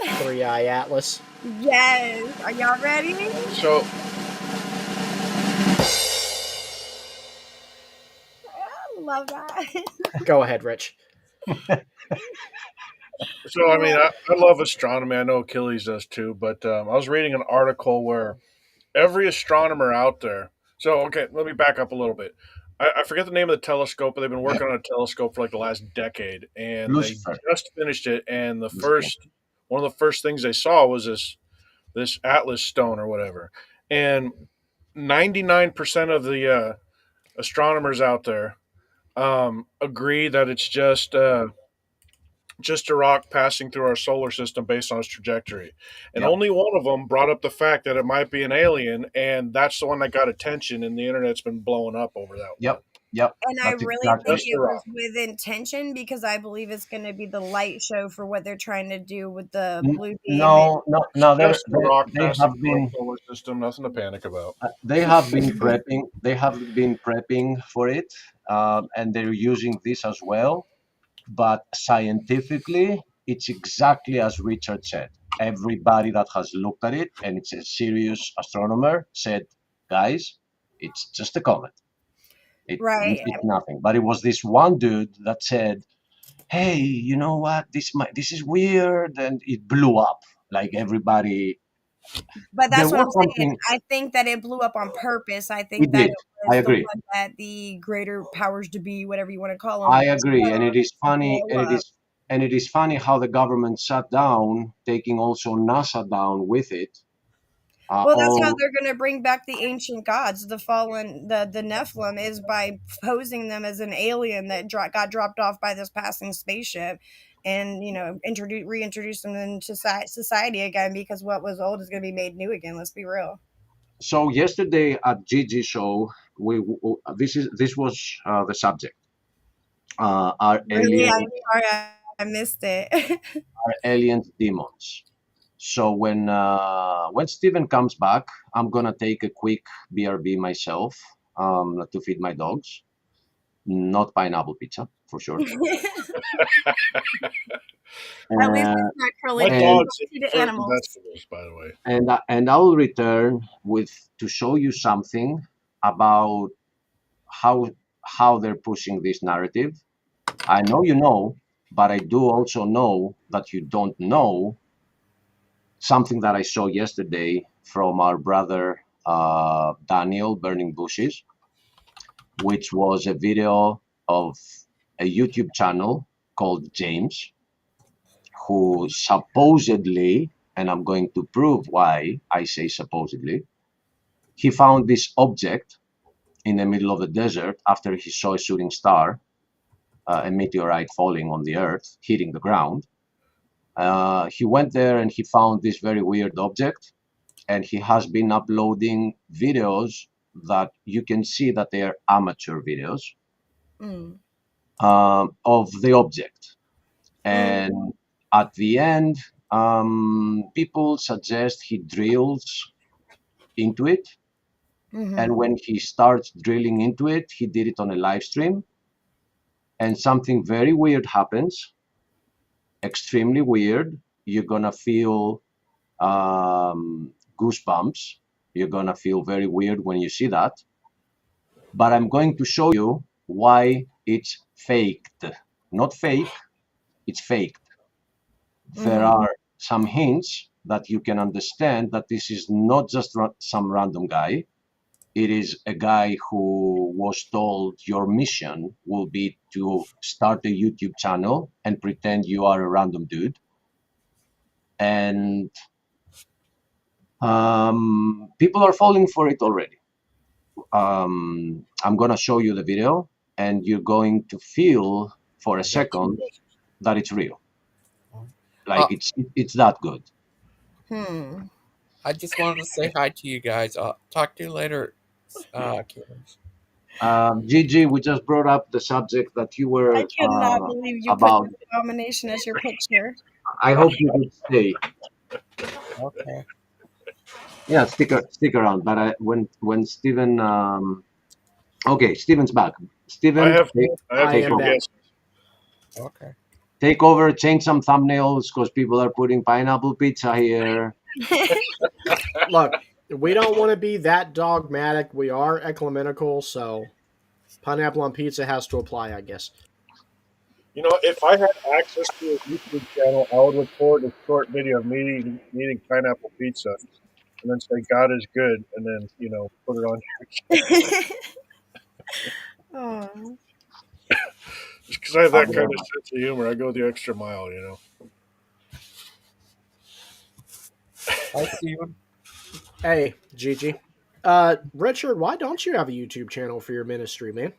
3-Eye Atlas. Yes. Are y'all ready? so I love that. Go ahead, Rich. I mean, I love astronomy. I know Achilles does too. But I was reading an article where every astronomer out there. So okay, let me back up a little bit. I forget the name of the telescope, but they've been working on a telescope for like the last decade, and Lucifer. they just finished it. And Lucifer. one of the first things they saw was this Atlas stone or whatever, and 99% of the astronomers out there agree that it's just a rock passing through our solar system based on its trajectory. And Yep. only one of them brought up the fact that it might be an alien, and that's the one that got attention, and the internet's been blowing up over that Yep. one. Yep. And I That's really exactly. think Just it a was rock. with intention because I believe it's going to be the light show for what they're trying to do with the N- blue beam. No, Just a rock they passing have through our been solar system, nothing to panic about. they have been prepping. They have been prepping for it, and they're using this as well. But scientifically, it's exactly as Richard said. Everybody that has looked at it, and it's a serious astronomer, said, "Guys, it's just a comet. Right. It's nothing." But it was this one dude that said, "Hey, you know what? This is weird," and it blew up. Like everybody, But there that's what I'm was saying. something. I think that it blew up on purpose. I think It that did. it I was the agree. one that the greater powers to be, whatever you want to call them, I agree, and it is funny, blow up. and it is funny how the government sat down, taking also NASA down with it. Well, that's how all they're going to bring back the ancient gods, the fallen, the Nephilim, is by posing them as an alien that got dropped off by this passing spaceship, and reintroduce them into society again because what was old is going to be made new again. Let's be real. So yesterday at Gigi show, this was the subject. Are Really, I'm aliens sorry I missed it. are aliens demons? So when Steven comes back, I'm gonna take a quick BRB myself to feed my dogs. Not pineapple pizza. for sure. At least Uh, it's not My curling. dogs To eat the fruit and animals. vegetables, by the way. and I will return to show you something about how they're pushing this narrative. I know you know, but I do also know that you don't know something that I saw yesterday from our brother Daniel Burning Bushes, which was a video of a YouTube channel called James, who supposedly, and I'm going to prove why I say supposedly, he found this object in the middle of the desert after he saw a shooting star, a meteorite falling on the earth, hitting the ground. He went there and he found this very weird object, and he has been uploading videos that you can see that they are amateur videos Mm. of the object. Mm. And at the end, people suggest he drills into it. Mhm. And when he starts drilling into it, he did it on a live stream. And something very weird happens, extremely weird. You're going to feel goosebumps. You're going to feel very weird when you see that. But I'm going to show you why it's faked. Not fake, it's faked. There Mhm. are some hints that you can understand that this is not just some random guy. It is a guy who was told your mission will be to start a YouTube channel and pretend you are a random dude. And people are falling for it already. I'm going to show you the video, and you're going to feel for a second that it's real. Like it's that good. Hmm. I just wanted to say hi to you guys. Talk to you later, Killers. Gigi, we just brought up the subject that you were I cannot believe you about. put this abomination as your picture. I hope you did stay. Okay. Yeah, stick around. But when Steven, okay, Steven's back. Steven, I have I take am over. back. Okay. Take over. Change some thumbnails because people are putting pineapple pizza here. Look, we don't want to be that dogmatic. We are ecumenical, so pineapple on pizza has to apply, I guess. You know, if I had access to a YouTube channel, I would record a short video of me eating pineapple pizza, and then say God is good, and then put it on Oh. just because I have that kind of sense of humor. I go the extra mile, Hi, Steven. Hey, Gigi. Richard, why don't you have a YouTube channel for your ministry, man?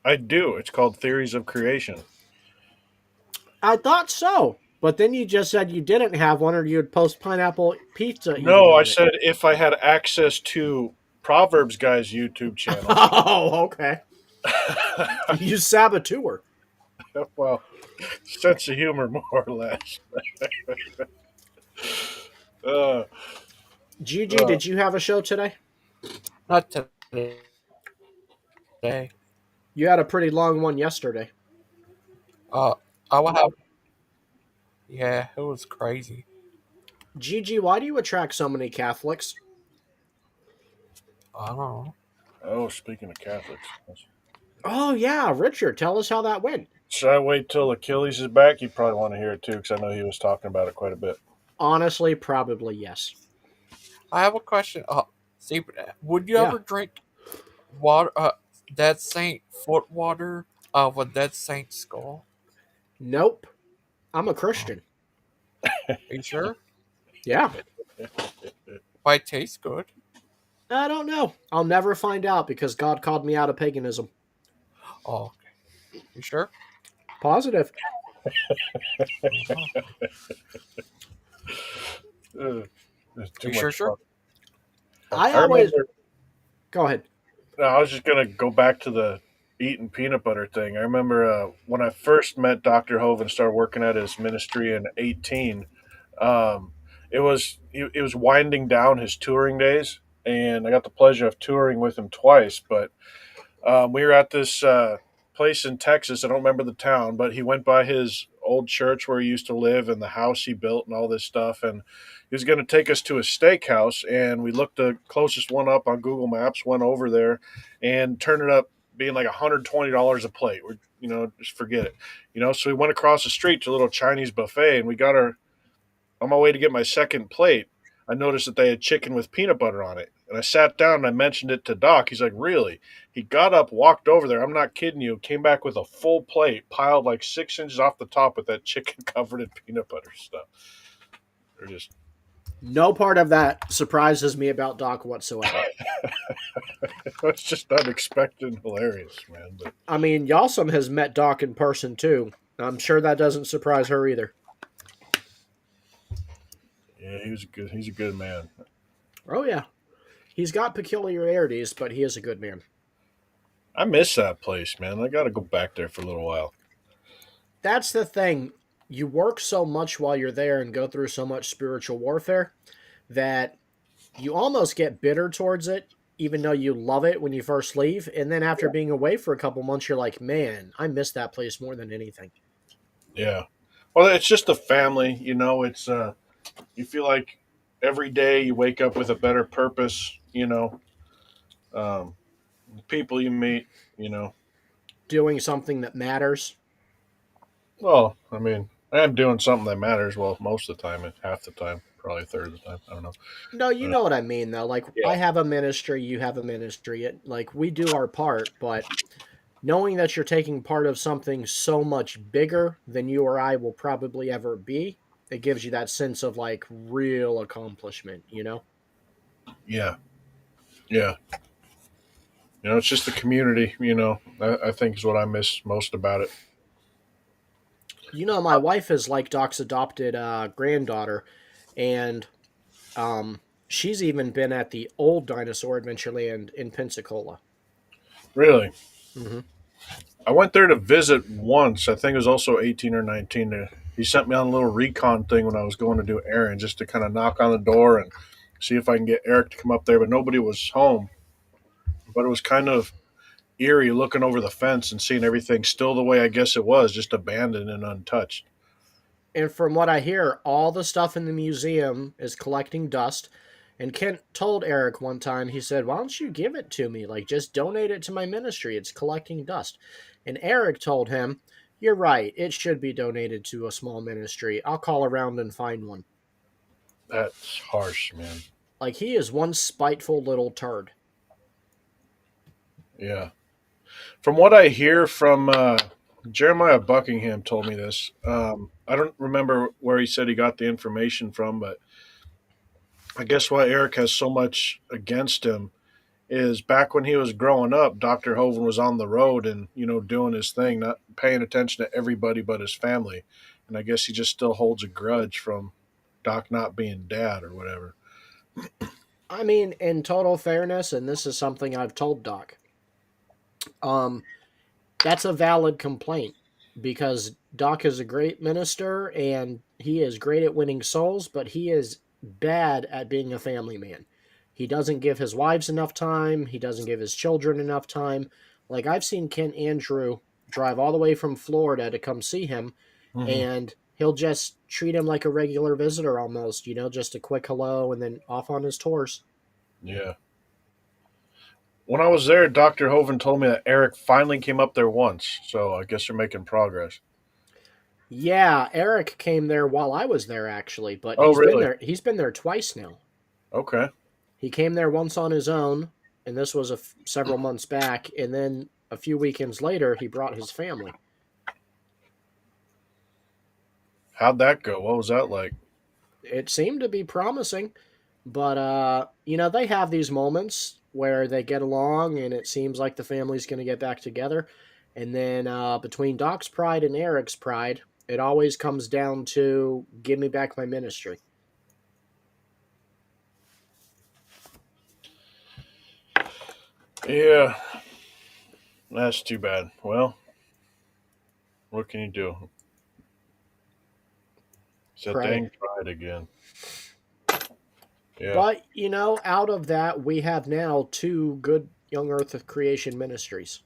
I do. It's called Theories of Creation. I thought so, but then you just said you didn't have one, or you'd post pineapple pizza. No, I said if I had access to Proverbs Guy's YouTube channel. Oh, okay. You saboteur. Well, sense of humor, more or less. Gigi, did you have a show today? Not today. You had a pretty long one yesterday. I will have. Yeah, it was crazy. Gigi, why do you attract so many Catholics? I don't know. Oh, speaking of Catholics. Oh, yeah, Richard, tell us how that went. Should I wait till Achilles is back? You probably want to hear it too, because I know he was talking about it quite a bit. Honestly, probably yes. I have a question. Steve, would you ever drink water, Dead Saint foot water of a Dead Saint skull? Nope. I'm a Christian. Are you sure? Yeah. Might taste good. I don't know. I'll never find out because God called me out of paganism. Oh, okay. You sure? Positive. Too You sure, much sure? fun. I I always. remember. Go ahead. No, I was just gonna go back to the eating peanut butter thing. I remember when I first met Dr. Hove and started working at his ministry in 18. It was winding down his touring days, and I got the pleasure of touring with him twice. But we were at this place in Texas. I don't remember the town, but he went by his old church where he used to live and the house he built and all this stuff. And he was going to take us to a steakhouse. And we looked the closest one up on Google Maps, went over there, and turned it up being like $120 a plate. We're, just forget it. So we went across the street to a little Chinese buffet, and we got our on my way to get my second plate. I noticed that they had chicken with peanut butter on it. And I sat down and I mentioned it to Doc. He's like, really? He got up, walked over there. I'm not kidding you. Came back with a full plate, piled like 6 inches off the top with that chicken covered in peanut butter stuff. They're just. No part of that surprises me about Doc whatsoever. It's just unexpected and hilarious, man. But I mean, Yawsum has met Doc in person too. I'm sure that doesn't surprise her either. yeah, he's a good man. Oh yeah, he's got peculiarities, but he is a good man. I miss that place, man. I got to go back there for a little while. That's the thing. You work so much while you're there and go through so much spiritual warfare that you almost get bitter towards it, even though you love it when you first leave. And then after being away for a couple months, you're like, man, I miss that place more than anything. Yeah. Well, it's just a family, it's you feel like every day you wake up with a better purpose, the people you meet, Doing something that matters. well, I mean, I am doing something that matters. Well, most of the time, and half the time, probably a third of the time. I don't know. No, you know what I mean, though. Like, Yeah. I have a ministry, you have a ministry. Like, we do our part, but knowing that you're taking part of something so much bigger than you or I will probably ever be, it gives you that sense of, like, real accomplishment, Yeah. Yeah. It's just the community, I think is what I miss most about it. My wife is like Doc's adopted granddaughter, and she's even been at the old Dinosaur Adventureland in Pensacola. Really. Mm-hmm. I went there to visit once. I think it was also 18 or 19. He sent me on a little recon thing when I was going to do errands just to kind of knock on the door and see if I can get Eric to come up there, but nobody was home. But it was kind of eerie looking over the fence and seeing everything still the way I guess it was, just abandoned and untouched. And from what I hear, all the stuff in the museum is collecting dust. And Kent told Eric one time, he said, why don't you give it to me? Like, just donate it to my ministry. It's collecting dust. And Eric told him, you're right. It should be donated to a small ministry. I'll call around and find one. That's harsh, man. Like, he is one spiteful little turd. Yeah. From what I hear from Jeremiah Buckingham told me this. I don't remember where he said he got the information from, but I guess why Eric has so much against him is back when he was growing up, Dr. Hoven was on the road and, doing his thing, not paying attention to everybody but his family. And I guess he just still holds a grudge from Doc not being dad or whatever. I mean, in total fairness, and this is something I've told Doc, that's a valid complaint because Doc is a great minister and he is great at winning souls, but he is bad at being a family man. He doesn't give his wives enough time. He doesn't give his children enough time. Like, I've seen Kent Andrew drive all the way from Florida to come see him, and he'll just treat him like a regular visitor almost, just a quick hello and then off on his tours. Yeah. When I was there, Dr. Hoven told me that Eric finally came up there once, so I guess they're making progress. Yeah, Eric came there while I was there, actually, but really? He's been there twice now. Okay. He came there once on his own, and this was several months back, and then a few weekends later, he brought his family. How'd that go? What was that like? It seemed to be promising, but, they have these moments where they get along, and it seems like the family's going to get back together, and then between Doc's pride and Eric's pride, it always comes down to give me back my ministry. Yeah, that's too bad. Well, what can you do? It's that dang pride again. Yeah. But, out of that, we have now 2 good Young Earth of Creation ministries.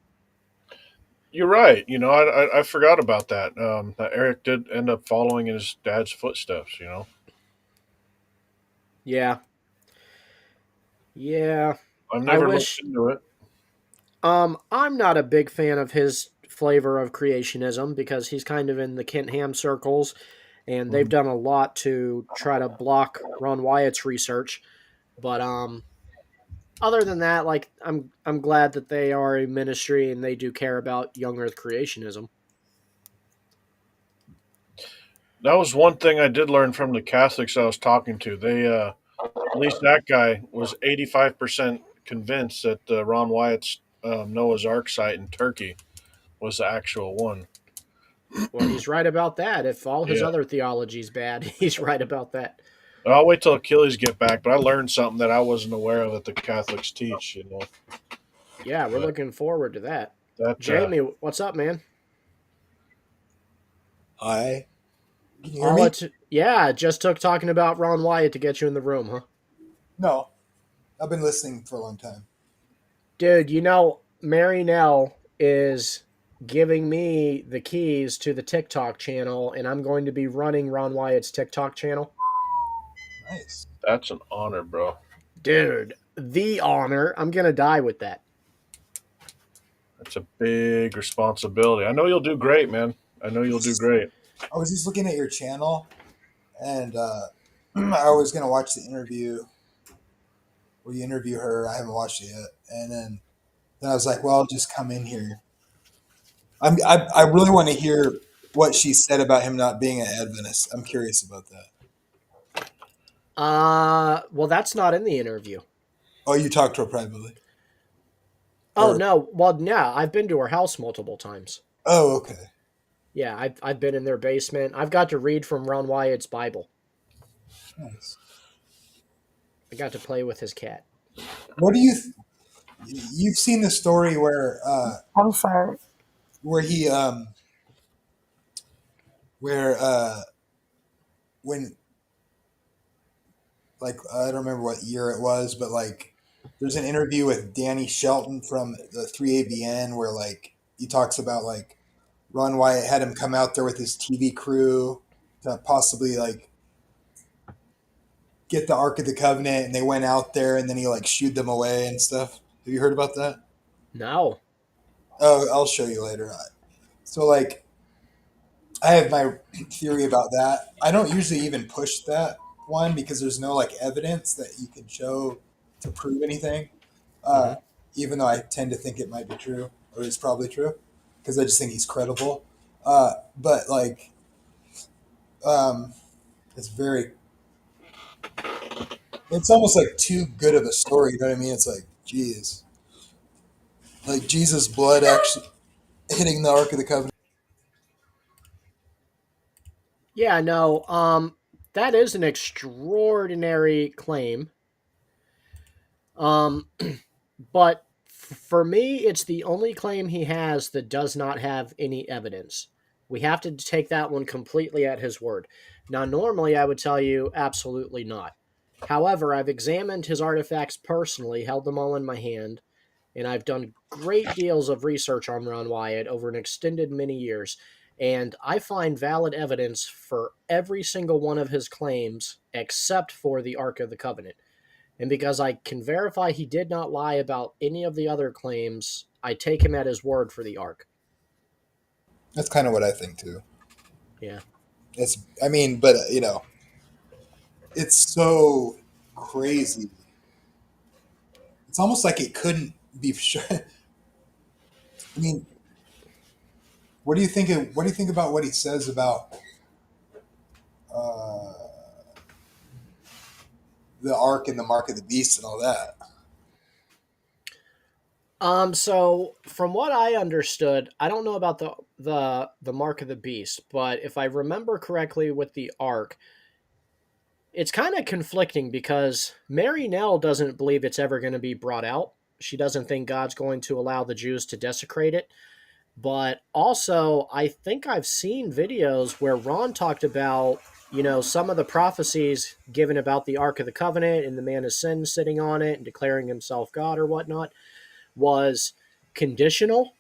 You're right. I forgot about that. That Eric did end up following in his dad's footsteps. Yeah. Yeah. I've I never looked wish into it. I'm not a big fan of his flavor of creationism because he's kind of in the Kent Ham circles and they've Mhm. done a lot to try to block Ron Wyatt's research. But other than that, like I'm glad that they are a ministry and they do care about young earth creationism. That was one thing I did learn from the Catholics I was talking to. They, at least that guy, was 85% convinced that Ron Wyatt's Noah's Ark site in Turkey was the actual one. Well, he's right about that. If all his Yeah. other theology's bad, he's right about that. I'll wait till Achilles get back, but I learned something that I wasn't aware of that the Catholics teach. Yeah, we're But looking forward to that. that Jamie, what's up, man? Hi. Can you hear All me? it yeah, it just took talking about Ron Wyatt to get you in the room, huh? No. I've been listening for a long time. Dude, Mary Nell is giving me the keys to the TikTok channel, and I'm going to be running Ron Wyatt's TikTok channel. Nice. that's an honor, bro. Dude, the honor. I'm going to die with that. That's a big responsibility. I know you'll do great, man. I know you'll do great. I was just looking at your channel, and I was going to watch the interview where you interview her. I haven't watched it yet. And then I was like, well, I'll just come in here. I really want to hear what she said about him not being an Adventist. I'm curious about that. Well, that's not in the interview. Oh, you talked to her privately? Oh, Or- no. Well, yeah, I've been to her house multiple times. Oh, okay. Yeah, I've been in their basement. I've got to read from Ron Wyatt's Bible. Nice. I got to play with his cat. What do you? You've seen the story where I'm sorry. where he where when, like, I don't remember what year it was, but like there's an interview with Danny Shelton from the 3ABN where like he talks about like Ron Wyatt had him come out there with his TV crew to possibly like get the Ark of the Covenant, and they went out there and then he like shooed them away and stuff. Have you heard about that? No. Oh, I'll show you later on. So like I have my theory about that. I don't usually even push that one because there's no like evidence that you can show to prove anything. Uh, Even though I tend to think it might be true or is probably true because I just think he's credible. But like, it's very, it's almost like too good of a story. You know what I mean? It's like, geez, like Jesus' blood actually hitting the Ark of the Covenant. Yeah, no. That is an extraordinary claim. But for me, it's the only claim he has that does not have any evidence. We have to take that one completely at his word. Now, normally I would tell you absolutely not. However, I've examined his artifacts personally, held them all in my hand, and I've done great deals of research on Ron Wyatt over an extended many years, and I find valid evidence for every single one of his claims except for the Ark of the Covenant. And because I can verify he did not lie about any of the other claims, I take him at his word for the Ark. That's kind of what I think too. Yeah. It's, I mean, but you know, it's so crazy. It's almost like it couldn't be sure. I mean, what do you think? What do you think about what he says about uh, the Ark and the Mark of the Beast and all that? So from what I understood, I don't know about the Mark of the Beast, but if I remember correctly with the Ark, it's kind of conflicting because Mary Nell doesn't believe it's ever going to be brought out. She doesn't think God's going to allow the Jews to desecrate it. But also, I think I've seen videos where Ron talked about, some of the prophecies given about the Ark of the Covenant and the man of sin sitting on it and declaring himself God or whatnot was conditional.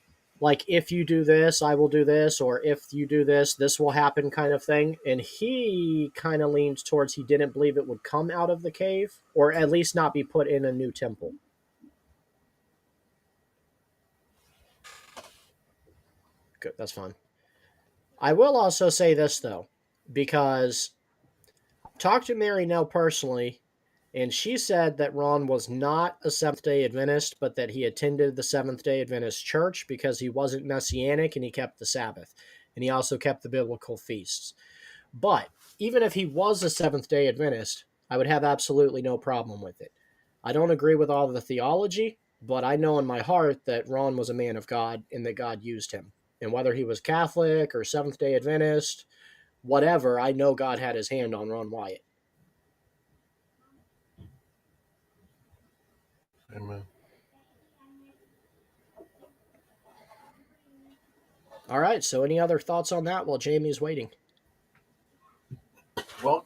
like, if you do this, I will do this, or if you do this, this will happen, kind of thing. And he kind of leans towards he didn't believe it would come out of the cave, or at least not be put in a new temple. Good, that's fine. I will also say this, though, because talked to Mary Nell personally, and she said that Ron was not a Seventh day Adventist, but that he attended the Seventh day Adventist church because he wasn't messianic and he kept the Sabbath. And he also kept the biblical feasts. But even if he was a Seventh day Adventist, I would have absolutely no problem with it. I don't agree with all of the theology, but I know in my heart that Ron was a man of God and that God used him. And whether he was Catholic or Seventh day Adventist, whatever, I know God had his hand on Ron Wyatt. Amen. All right, so any other thoughts on that while Jamie's waiting? Well,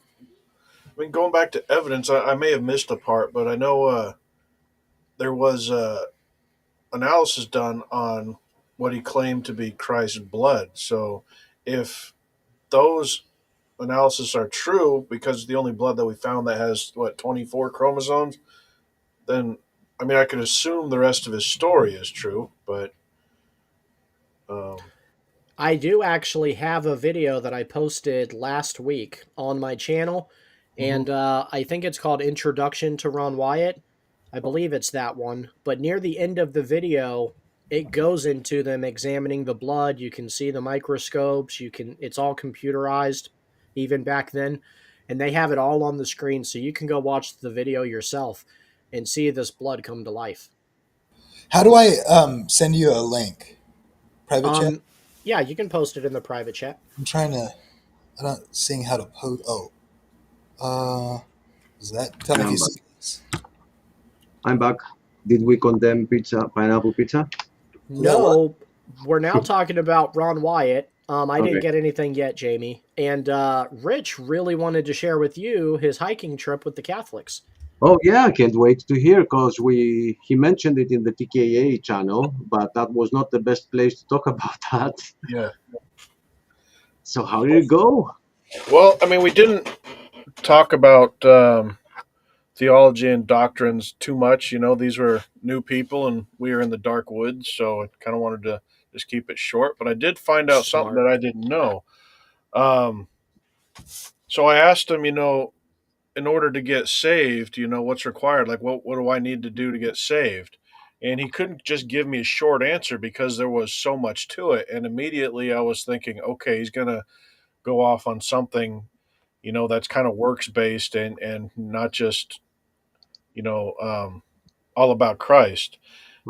I mean, going back to evidence, I may have missed a part, but I know there was analysis done on what he claimed to be Christ's blood. So if those analysis are true, because it's the only blood that we found that has, 24 chromosomes, then, I mean, I could assume the rest of his story is true, but I do actually have a video that I posted last week on my channel, and I think it's called Introduction to Ron Wyatt. I believe it's that one. But near the end of the video, it goes into them examining the blood. You can see the microscopes. It's all computerized, even back then, and they have it all on the screen, so you can go watch the video yourself and see this blood come to life. How do I send you a link? Private chat? Yeah, you can post it in the private chat. I'm trying to. I'm not seeing how to post. Is that? Tell me if you see this. I'm back. Did we condemn pizza, pineapple pizza? No, we're now talking about Ron Wyatt. I Okay. didn't get anything yet, Jamie. And Rich really wanted to share with you his hiking trip with the Catholics. Oh yeah, I can't wait to hear because he mentioned it in the TKA channel, but that was not the best place to talk about that. yeah. So how did it go? Well, I mean, we didn't talk about theology and doctrines too much. You know, these were new people and we were in the dark woods, so I kind of wanted to just keep it short. But I did find out something that I didn't know. So I asked him, in order to get saved, what's required? Like, what do I need to do to get saved? And he couldn't just give me a short answer because there was so much to it. And immediately I was thinking, okay, he's going to go off on something, that's kind of works based and not just, all about Christ.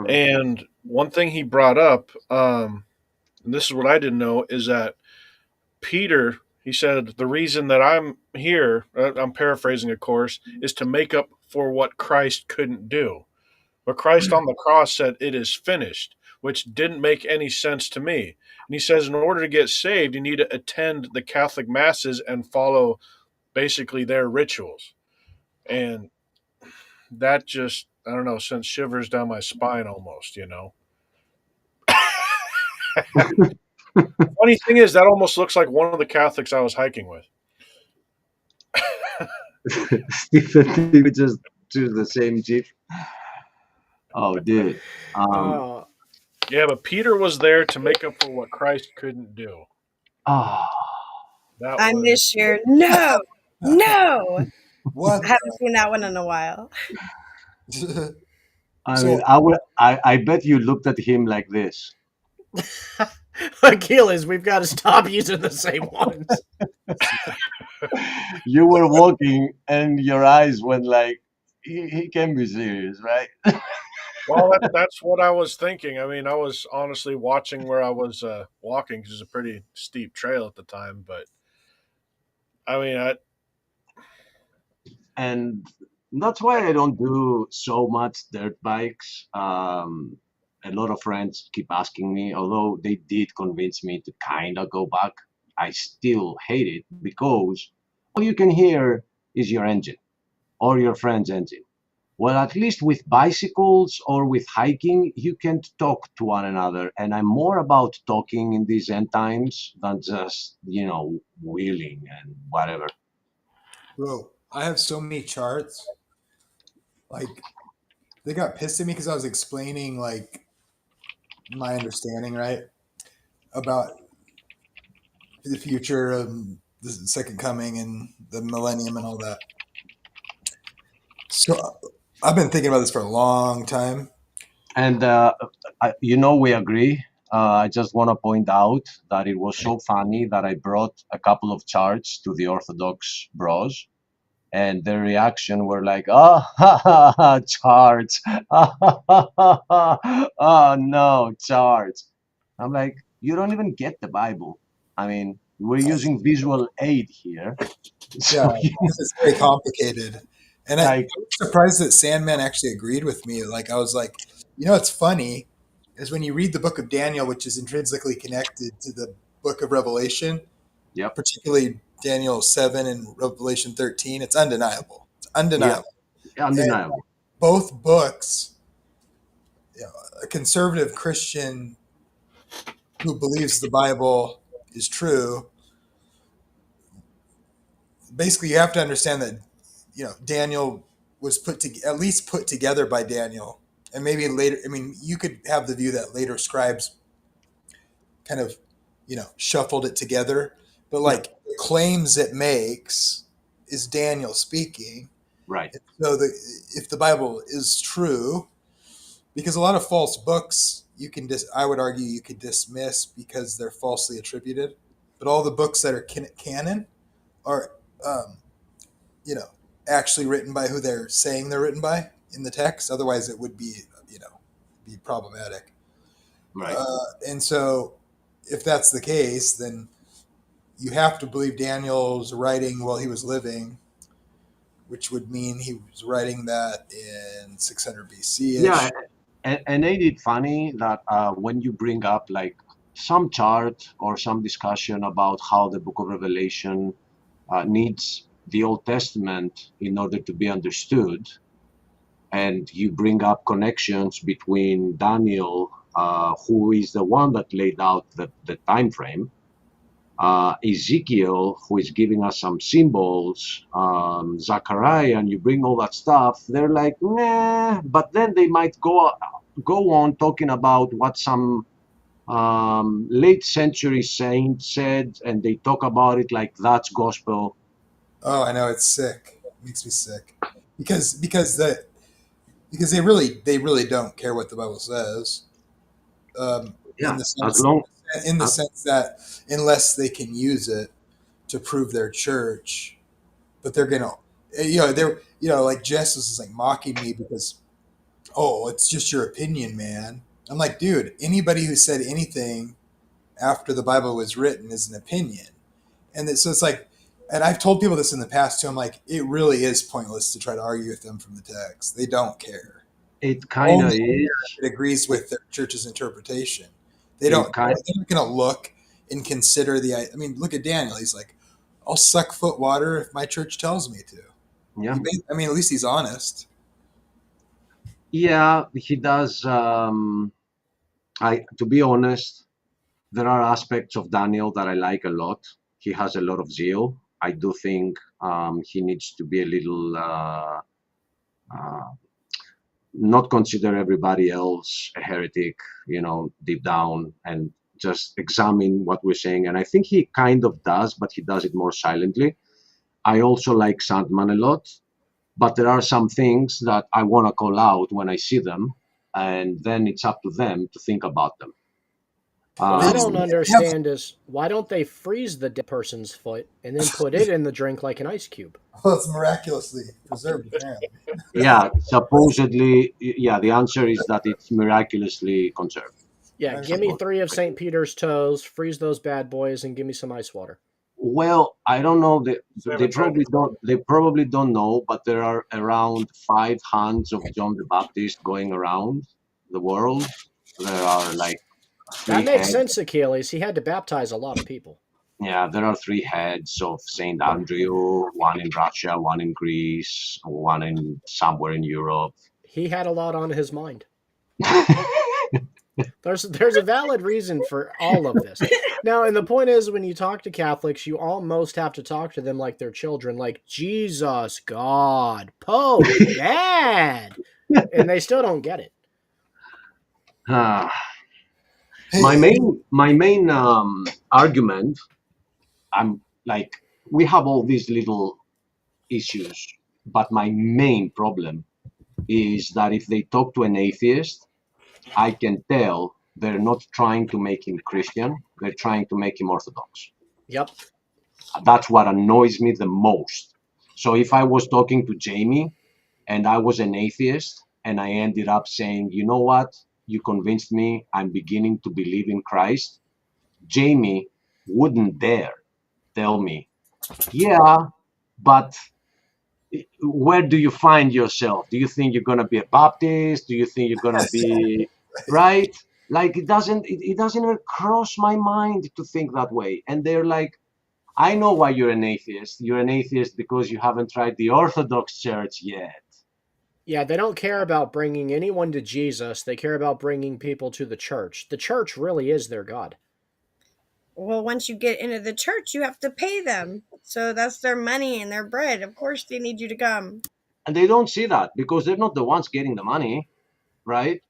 And one thing he brought up, and this is what I didn't know, is that Peter, he said, the reason that I'm here, I'm paraphrasing, of course, is to make up for what Christ couldn't do. But Christ on the cross said, it is finished, which didn't make any sense to me. And he says, in order to get saved, you need to attend the Catholic masses and follow basically their rituals. And that just, I don't know, sent shivers down my spine almost, Funny thing is, that almost looks like one of the Catholics I was hiking with. Stephen, we just choose the same jeep. Oh, dude. Yeah, but Peter was there to make up for what Christ couldn't do. I miss your no. What? I haven't seen that one in a while. I bet you looked at him like this. Achilles, we've got to stop using the same ones. You were walking and your eyes went like, he can be serious, right? Well, that's what I was thinking. I mean, I was honestly watching where I was walking because it's a pretty steep trail at the time. But, I mean, And that's why I don't do so much dirt bikes. A lot of friends keep asking me, although they did convince me to kind of go back, I still hate it because all you can hear is your engine or your friend's engine. Well, at least with bicycles or with hiking, you can talk to one another. And I'm more about talking in these end times than just, wheeling and whatever. Bro, I have so many charts. Like, they got pissed at me because I was explaining, like, my understanding, right? About the future of the second coming and the millennium and all that. So I've been thinking about this for a long time. And, we agree. I just want to point out that it was so funny that I brought a couple of charts to the Orthodox bros, and their reaction were like, "Oh, ha, ha, ha, charts! Oh no, charts!" I'm like, you don't even get the Bible. I mean, we're using visual aid here. Yeah, So, it's very complicated. And I like, was surprised that Sandman actually agreed with me. Like, I was like, it's funny is when you read the book of Daniel, which is intrinsically connected to the book of Revelation, yep, particularly Daniel 7 and Revelation 13, it's undeniable. It's undeniable. yeah, undeniable. Both books, a conservative Christian who believes the Bible is true, basically you have to understand that Daniel was at least put together by Daniel, and maybe later. I mean, you could have the view that later scribes kind of shuffled it together, but like the claims it makes is Daniel speaking. Right. So if the Bible is true, because a lot of false books I would argue you could dismiss because they're falsely attributed, but all the books that are canon are actually written by who they're saying they're written by in the text. Otherwise, it would be be problematic. Right. And so, if that's the case, then you have to believe Daniel's writing while he was living, which would mean he was writing that in 600 BC. Yeah, and ain't it funny that when you bring up like some chart or some discussion about how the Book of Revelation needs the Old Testament in order to be understood, and you bring up connections between Daniel, who is the one that laid out the time frame, Ezekiel, who is giving us some symbols, Zechariah, and you bring all that stuff, they're like, nah, but then they might go on talking about what some late century saint said, and they talk about it like that's gospel. Oh, I know, it's sick. It makes me sick because they really don't care what the Bible says. Yeah, in the as sense that unless they can use it to prove their church, but they're gonna, like Jesus is like mocking me because, oh, it's just your opinion, man. I'm like, dude, anybody who said anything after the Bible was written is an opinion, so it's like. And I've told people this in the past too. I'm like, it really is pointless to try to argue with them from the text. They don't care. It kind of Only is. it agrees with their church's interpretation. They're not going to look and consider I mean, look at Daniel. He's like, I'll suck foot water if my church tells me to. Yeah. I mean, at least he's honest. Yeah, he does. To be honest, there are aspects of Daniel that I like a lot. He has a lot of zeal. I do think he needs to be a little not consider everybody else a heretic, deep down, and just examine what we're saying. And I think he kind of does, but he does it more silently. I also like Sandman a lot, but there are some things that I want to call out when I see them, and then it's up to them to think about them. What I don't understand is why don't they freeze the dead person's foot and then put it in the drink like an ice cube? Well, it's miraculously preserved, apparently. Yeah, supposedly, the answer is that it's miraculously conserved. Yeah, give me 3 of St. Peter's toes, freeze those bad boys, and give me some ice water. Well, I don't know. They probably don't know, but there are around 5 hands of John the Baptist going around the world. There are like. That makes sense, Achilles. He had to baptize a lot of people. Yeah, there are three heads of Saint Andrew, one in Russia, one in Greece, one in somewhere in Europe. He had a lot on his mind. There's a valid reason for all of this. Now, and the point is, when you talk to Catholics, you almost have to talk to them like they're children, like Jesus, God, Pope, Dad, and they still don't get it. Ah, Hey, my main argument, I'm like, we have all these little issues, but my main problem is that if they talk to an atheist, I can tell they're not trying to make him Christian, they're trying to make him Orthodox. Yep. That's what annoys me the most. So if I was talking to Jamie and I was an atheist and I ended up saying, you know what, you convinced me, I'm beginning to believe in Christ, Jamie wouldn't dare tell me, yeah, but where do you find yourself? Do you think you're going to be a Baptist? Do you think you're going to be right? Like it doesn't even cross my mind to think that way. And they're like, I know why you're an atheist. You're an atheist because you haven't tried the Orthodox Church yet. Yeah, they don't care about bringing anyone to Jesus. They care about bringing people to the church. The church really is their God. Well, once you get into the church, you have to pay them. So that's their money and their bread. Of course, they need you to come. And they don't see that because they're not the ones getting the money, right?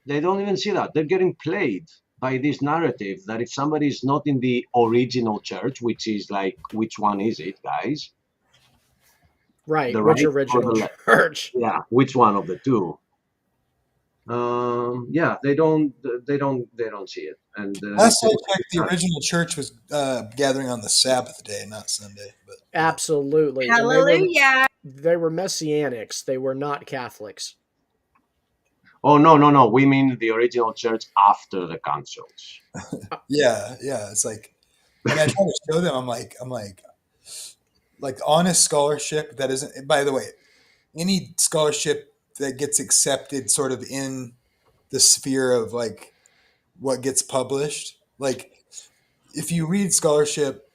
They don't even see that. They're getting played by this narrative that if somebody is not in the original church, which is like, which one is it, guys? Right, The which right or original the left? church? Yeah, which one of the two? Yeah, they don't see it. And last I checked, the original church was gathering on the Sabbath day, not Sunday. But Absolutely. And Hallelujah. they were Messianics. They were not Catholics. oh no, we mean the original church after the councils. yeah, it's like, and I try to show them. I'm like, honest scholarship that isn't. By the way, any scholarship that gets accepted, sort of in the sphere of like what gets published, like if you read scholarship,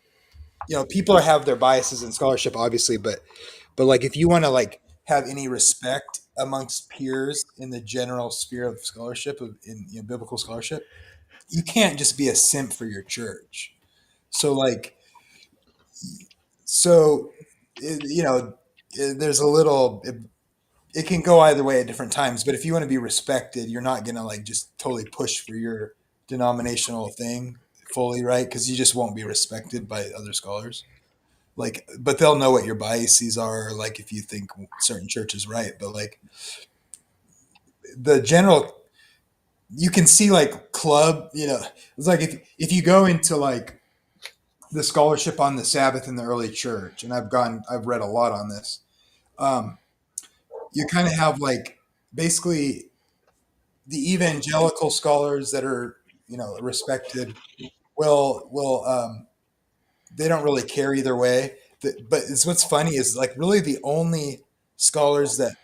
people have their biases in scholarship, obviously, but like if you want to like have any respect amongst peers in the general sphere of scholarship, in biblical scholarship, you can't just be a simp for your church. So like, there's a little. It can go either way at different times, but if you want to be respected, you're not gonna like just totally push for your denominational thing fully, right? Because you just won't be respected by other scholars. Like, but they'll know what your biases are, like if you think certain church is right. But like the general, you can see like club, it's like if you go into like the scholarship on the Sabbath in the early church, and I've read a lot on this. You kind of have like basically the evangelical scholars that are respected will they don't really care either way. But it's what's funny is like really the only scholars that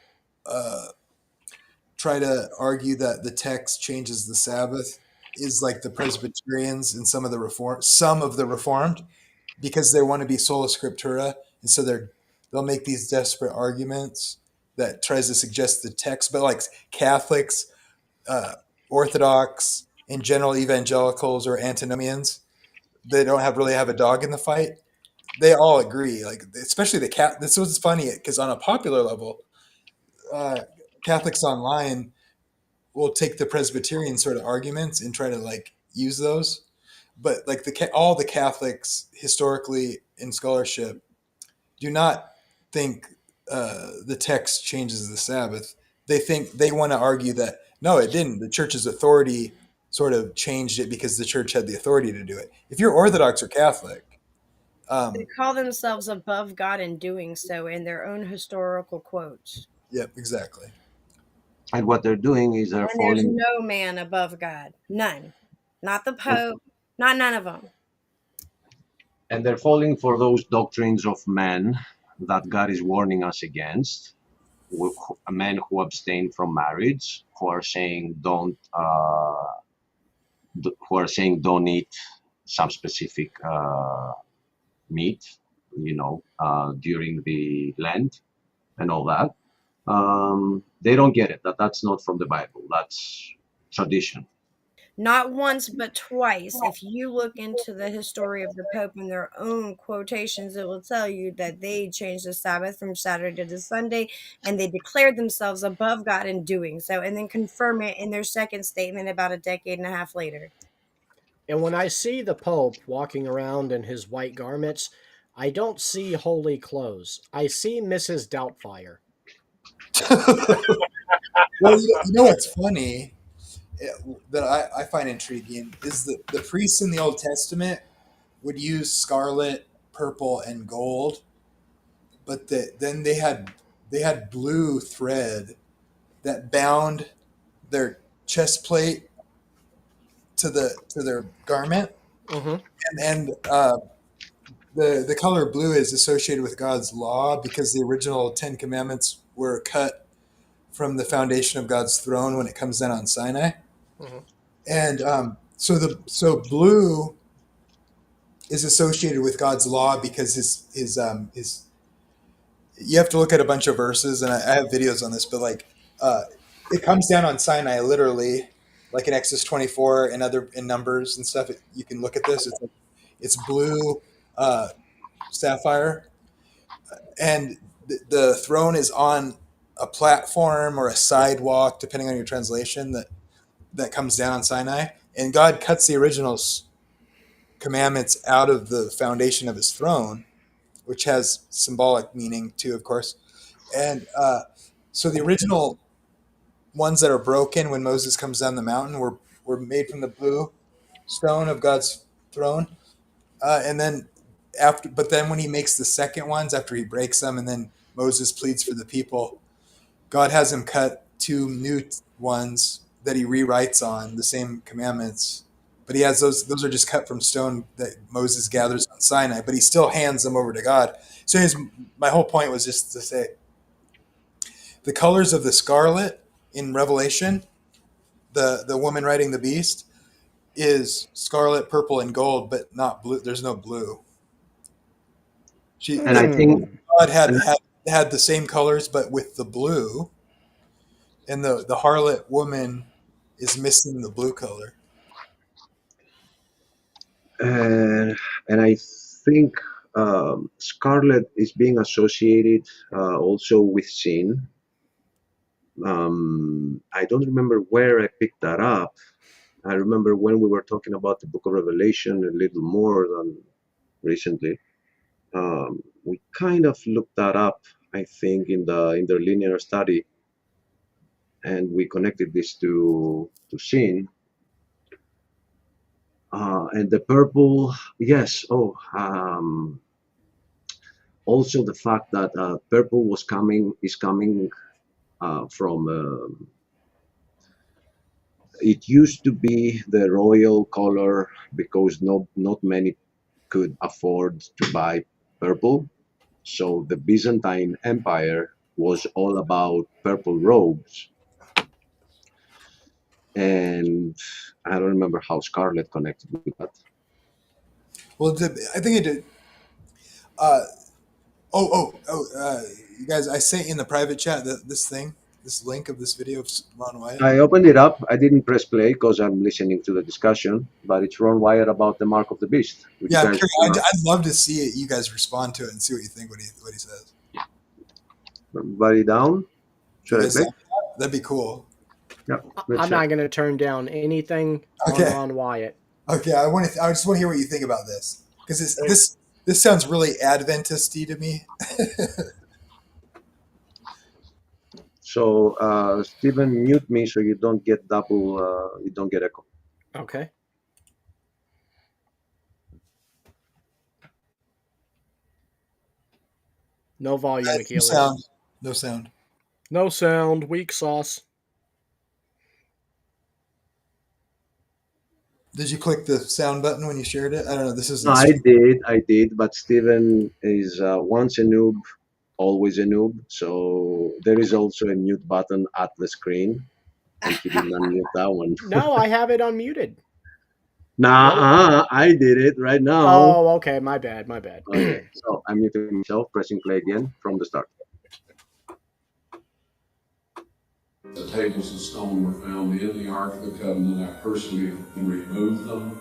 try to argue that the text changes the Sabbath is like the Presbyterians and some of the Reformed, because they want to be sola scriptura, and so they'll make these desperate arguments that tries to suggest the text. But like Catholics, Orthodox, in general evangelicals or antinomians, they don't really have a dog in the fight. They all agree, like especially the cat. This was funny because on a popular level, Catholics online will take the Presbyterian sort of arguments and try to like use those. But like all the Catholics historically in scholarship do not think the text changes the Sabbath. They think they want to argue that no, it didn't. The church's authority sort of changed it because the church had the authority to do it. If you're Orthodox or Catholic, they call themselves above God in doing so in their own historical quotes. Yep, exactly. And what they're doing is they're There's falling. no man above God. None. Not the Pope. Not none of them. And they're falling for those doctrines of men that God is warning us against. Men who abstain from marriage, who are saying don't eat some specific meat, during the Lent and all that. They don't get it. That's not from the Bible. That's tradition. Not once, but twice. If you look into the history of the Pope in their own quotations, it will tell you that they changed the Sabbath from Saturday to Sunday, and they declared themselves above God in doing so, and then confirm it in their second statement about a decade and a half later. And when I see the Pope walking around in his white garments, I don't see holy clothes. I see Mrs. Doubtfire. Well, you know what's funny that I find intriguing is that the priests in the Old Testament would use scarlet, purple, and gold, but then they had blue thread that bound their chest plate to their garment, Mm-hmm. and the color blue is associated with God's law because the original Ten Commandments were cut from the foundation of God's throne when it comes down on Sinai. Mm-hmm. And so blue is associated with God's law because his you have to look at a bunch of verses, and I have videos on this, but like it comes down on Sinai literally, like in Exodus 24 and other in Numbers and stuff. You can look at this. It's blue sapphire, and the throne is on a platform or a sidewalk, depending on your translation. That comes down on Sinai, and God cuts the original commandments out of the foundation of his throne, which has symbolic meaning too, of course. And so the original ones that are broken when Moses comes down the mountain were made from the blue stone of God's throne. And then but then when he makes the second ones after he breaks them, and then Moses pleads for the people, God has him cut 2 new ones that he rewrites on the same commandments, but he has those are just cut from stone that Moses gathers on Sinai, but he still hands them over to God. So my whole point was just to say the colors of the scarlet in Revelation, the woman riding the beast, is scarlet, purple, and gold, but not blue. There's no blue. And I think God had the same colors, but with the blue, and the harlot woman is missing the blue color. and I think scarlet is being associated also with sin. I don't remember where I picked that up. I remember when we were talking about the book of Revelation a little more than recently. We kind of looked that up, I think, in the interlinear study, and we connected this to sin. And the purple, yes. Also the fact that purple is coming from. It used to be the royal color because not many could afford to buy purple. So the Byzantine Empire was all about purple robes. And I don't remember how scarlet connected with that. Well, I think it did. You guys, I sent you in the private chat this link of this video of Ron Wyatt. I opened it up. I didn't press play because I'm listening to the discussion, but it's Ron Wyatt about the mark of the beast. Yeah, I'm curious. I'd love to see it. You guys respond to it and see what you think. What he says. Everybody down? Should I play? That'd be cool. Yeah. I'm not going to turn down anything on Ron Wyatt. Okay, I just want to hear what you think about this because this sounds really Adventist-y to me. So, Stephen, mute me so you don't get you don't get echo. Okay. No volume, Achilles. No sound. No sound. Weak sauce. Did you click the sound button when you shared it? I don't know. This is. No, I did. But Stephen is once a noob, always a noob. So there is also a mute button at the screen, and he didn't unmute that one. No, I have it unmuted. Nah, I did it right now. Oh, okay. My bad. My bad. Okay, so I'm muting myself, pressing play again from the start. The tables of stone were found in the Ark of the Covenant. I personally removed them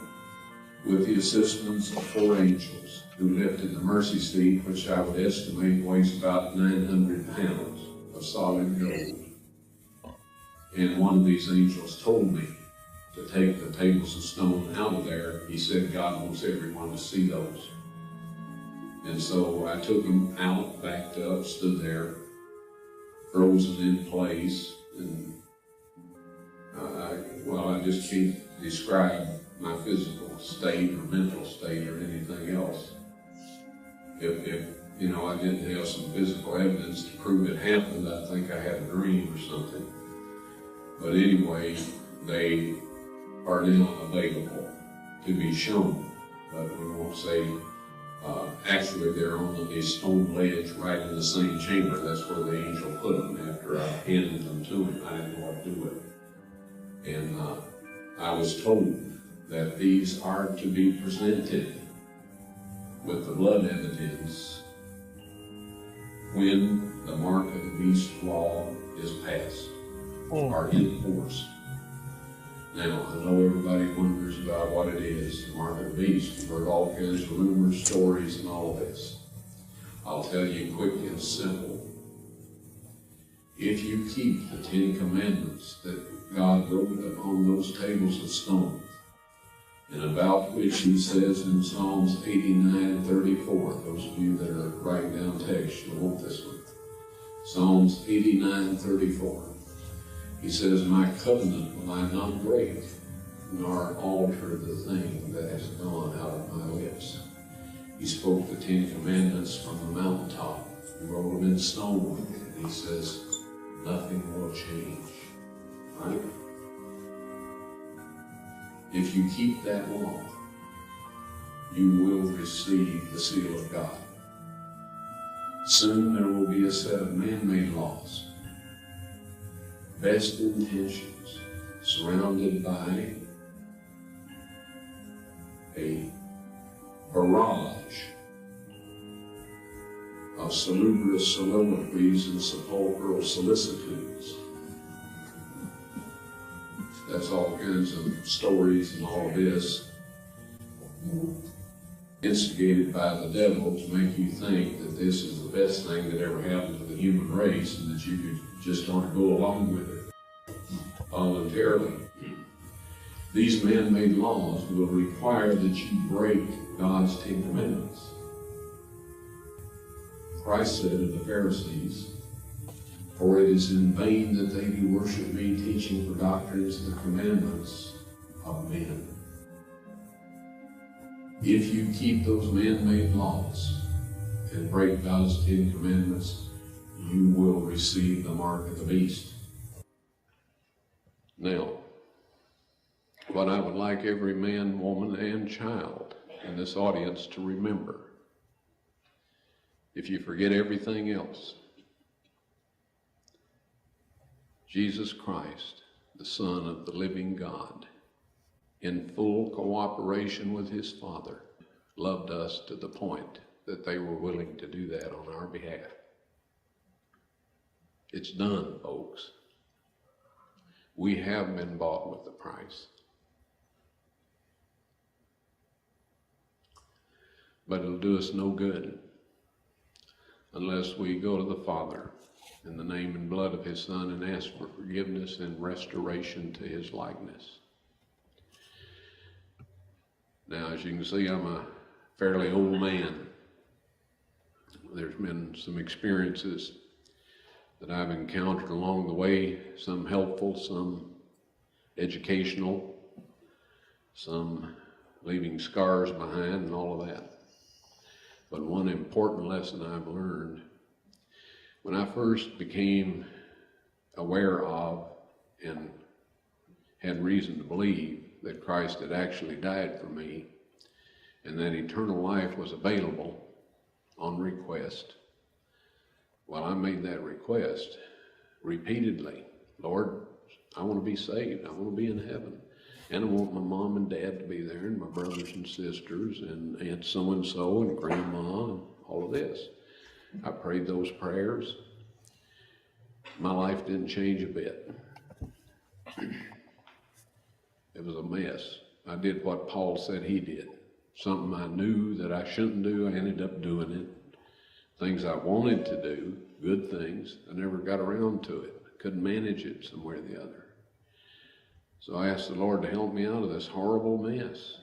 with the assistance of 4 angels who lifted the mercy seat, which I would estimate weighs about 900 pounds of solid gold. And one of these angels told me to take the tables of stone out of there. He said God wants everyone to see those. And so I took them out, backed up, stood there, frozen in place, and I just can't describe my physical state or mental state or anything else. If I didn't have some physical evidence to prove it happened, I think I had a dream or something. But anyway, they are now available to be shown, but we won't say. Actually, they're on a stone ledge right in the same chamber. That's where the angel put them after I handed them to him. I didn't know what to do with them. And I was told that these are to be presented with the blood evidence when the mark of the beast law is passed or enforced. Now, I know everybody wonders about what it is, the mark of the beast. You've heard all kinds of rumors, stories, and all of this. I'll tell you quick and simple. If you keep the 10 Commandments that God wrote upon those tables of stone, and about which he says in Psalms 89:34, those of you that are writing down text, you'll want this one. Psalms 89:34. He says, my covenant will I not break, nor alter the thing that has gone out of my lips. He spoke the 10 Commandments from the mountaintop. He wrote them in stone, and he says, nothing will change. Right? If you keep that law, you will receive the seal of God. Soon there will be a set of man-made laws. Best intentions, surrounded by a barrage of salubrious soliloquies and sepulchral solicitudes. That's all kinds of stories and all of this instigated by the devil to make you think that this is the best thing that ever happened to the human race and that you could just want to go along with it voluntarily. These man-made laws will require that you break God's 10 Commandments. Christ said to the Pharisees, for it is in vain that they do worship me, teaching for doctrines the commandments of men. If you keep those man-made laws and break God's 10 Commandments, you will receive the mark of the beast. Now, what I would like every man, woman, and child in this audience to remember, if you forget everything else, Jesus Christ, the Son of the living God, in full cooperation with his Father, loved us to the point that they were willing to do that on our behalf. It's done, folks. We have been bought with a price. But it'll do us no good unless we go to the Father in the name and blood of his Son and ask for forgiveness and restoration to his likeness. Now, as you can see, I'm a fairly old man. There's been some experiences that I've encountered along the way, some helpful, some educational, some leaving scars behind and all of that. But one important lesson I've learned, when I first became aware of and had reason to believe that Christ had actually died for me and that eternal life was available on request, well, I made that request repeatedly. Lord, I want to be saved. I want to be in heaven. And I want my mom and dad to be there, and my brothers and sisters, and Aunt so-and-so, and Grandma, and all of this. I prayed those prayers. My life didn't change a bit. It was a mess. I did what Paul said he did. Something I knew that I shouldn't do, I ended up doing it. Things I wanted to do, good things, I never got around to it. I couldn't manage it somewhere or the other. So I asked the Lord to help me out of this horrible mess.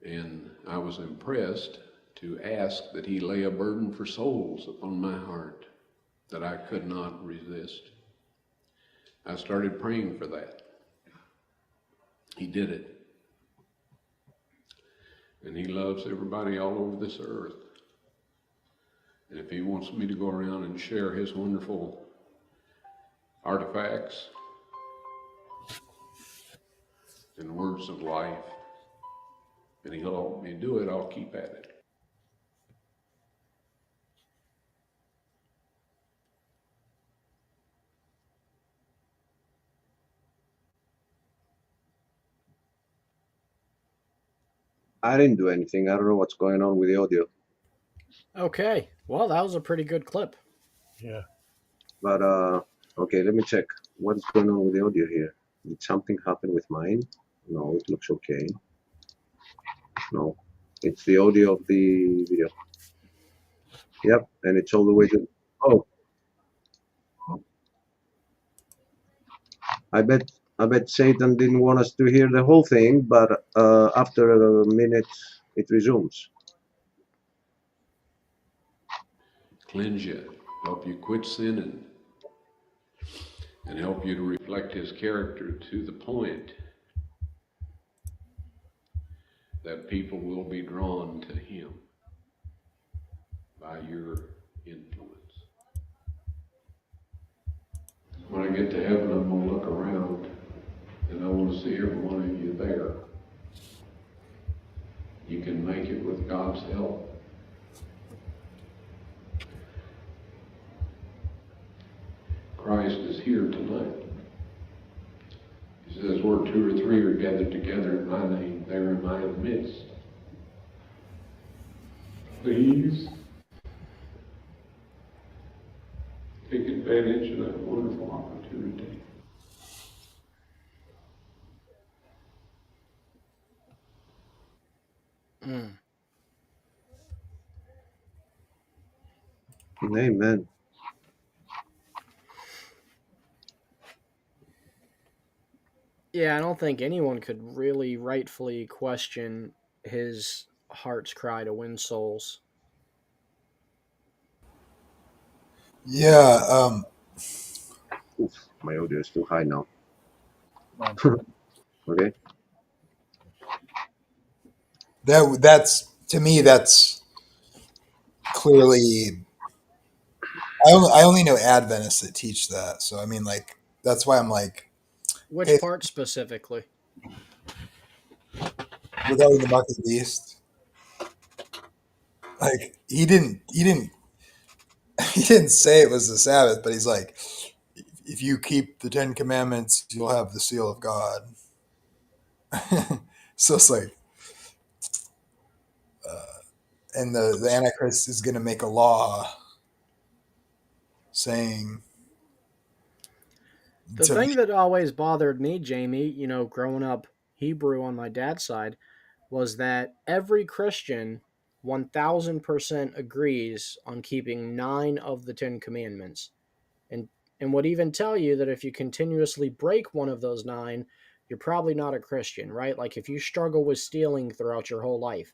And I was impressed to ask that he lay a burden for souls upon my heart that I could not resist. I started praying for that. He did it. And he loves everybody all over this earth. And if he wants me to go around and share his wonderful artifacts and words of life, and he'll help me do it, I'll keep at it. I didn't do anything. I don't know what's going on with the audio. Okay. Well, that was a pretty good clip. Yeah. But okay, let me check. What's going on with the audio here? Did something happen with mine? No, it looks okay. No, it's the audio of the video. Yep, and it's all the way to. Oh, I bet Satan didn't want us to hear the whole thing, but after a minute, it resumes. Cleanse you, help you quit sinning, and help you to reflect his character to the point that people will be drawn to him by your influence. When I get to heaven, I'm going to look around, and I want to see every one of you there. You can make it with God's help. Christ is here tonight. He says, where 2 or 3 are gathered together in my name, there am I in the midst. Please take advantage of that wonderful opportunity. Amen. Yeah, I don't think anyone could really rightfully question his heart's cry to win souls. Yeah. Oof, my audio is too high now. Okay. That's to me. That's clearly. I only know Adventists that teach that. So I mean, like, that's why I'm like, Which hey, part specifically? regarding the mark of the beast, like he didn't he didn't say it was the Sabbath, but he's like, if you keep the 10 Commandments, you'll have the seal of God. So it's like, and the Antichrist is going to make a law saying. The thing that always bothered me, Jamie, you know, growing up Hebrew on my dad's side, was that every Christian 1000% agrees on keeping 9 of the 10 commandments. And would even tell you that if you continuously break one of those 9, you're probably not a Christian, right? Like if you struggle with stealing throughout your whole life,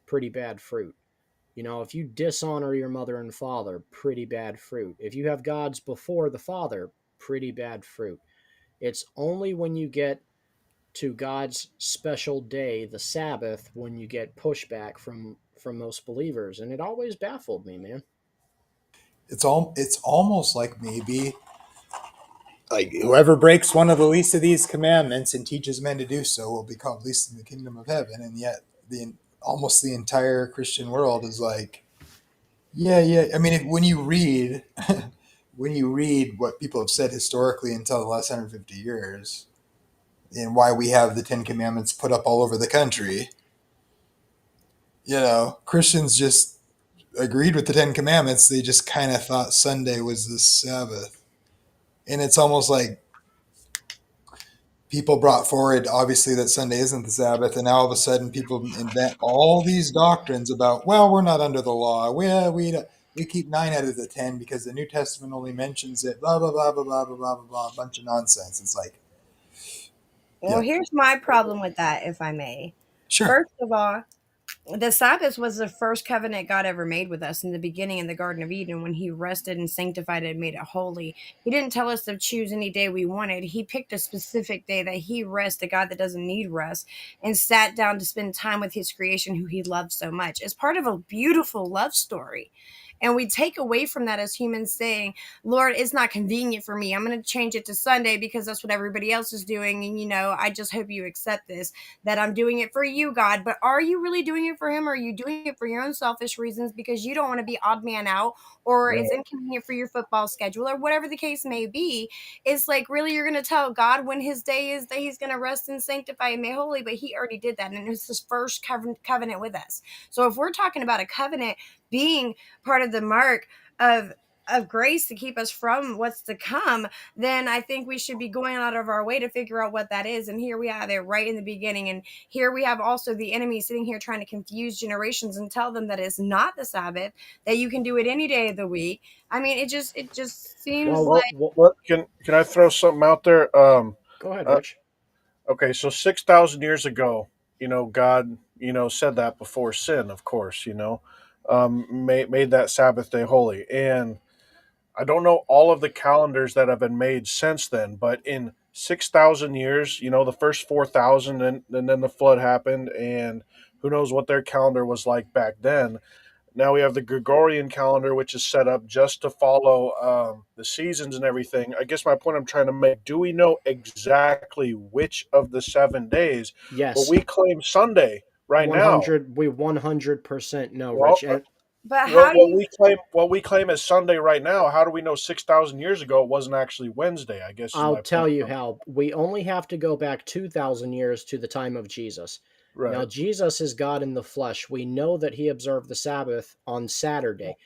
pretty bad fruit. You know, if you dishonor your mother and father, pretty bad fruit. If you have gods before the Father, pretty bad fruit. It's only when you get to God's special day, the Sabbath, when you get pushback from most believers, and it always baffled me, man. It's almost like maybe like whoever breaks one of the least of these commandments and teaches men to do so will be called least in the kingdom of heaven, and yet almost the entire Christian world is like, yeah. I mean, when you read what people have said historically until the last 150 years, and why we have the Ten Commandments put up all over the country. Christians just agreed with the Ten Commandments. They just kind of thought Sunday was the Sabbath. And it's almost like people brought forward, obviously, that Sunday isn't the Sabbath. And now all of a sudden people invent all these doctrines about, well, we're not under the law. We keep 9 out of the 10 because the New Testament only mentions it, blah, blah, blah, blah, blah, blah, blah, blah, blah, a bunch of nonsense. It's like, Well, here's my problem with that, if I may. sure. First of all, the Sabbath was the first covenant God ever made with us in the beginning in the Garden of Eden when he rested and sanctified it and made it holy. He didn't tell us to choose any day we wanted. He picked a specific day that he rested, a God that doesn't need rest, and sat down to spend time with his creation who he loved so much. It's part of a beautiful love story. And we take away from that as humans saying, Lord, it's not convenient for me. I'm going to change it to Sunday because that's what everybody else is doing. And, I just hope you accept this, that I'm doing it for you, God. But are you really doing it for him? Or are you doing it for your own selfish reasons because you don't want to be odd man out, or it's inconvenient for your football schedule, or whatever the case may be? It's like, really, you're going to tell God when his day is that he's going to rest and sanctify and make holy, but he already did that. And it's his first covenant with us. So if we're talking about a covenant being part of the mark of grace to keep us from what's to come, then I think we should be going out of our way to figure out what that is. And here we have it right in the beginning. And here we have also the enemy sitting here trying to confuse generations and tell them that it's not the Sabbath, that you can do it any day of the week. I mean, it just seems like. Can I throw something out there? Go ahead, Rich. Okay, so 6,000 years ago, God, said that before sin, of course, made that Sabbath day holy. And I don't know all of the calendars that have been made since then, but in 6,000 years, the first 4,000, and then the flood happened, and who knows what their calendar was like back then. Now we have the Gregorian calendar, which is set up just to follow the seasons and everything. I guess my point I'm trying to make, do we know exactly which of the 7 days? Yes. But we claim Sunday right now. We 100% know, Well, Rich. But how what we claim as Sunday right now, how do we know 6,000 years ago it wasn't actually Wednesday? I guess I'll tell you how. We only have to go back 2,000 years to the time of Jesus. Right. Now, Jesus is God in the flesh. We know that he observed the Sabbath on Saturday,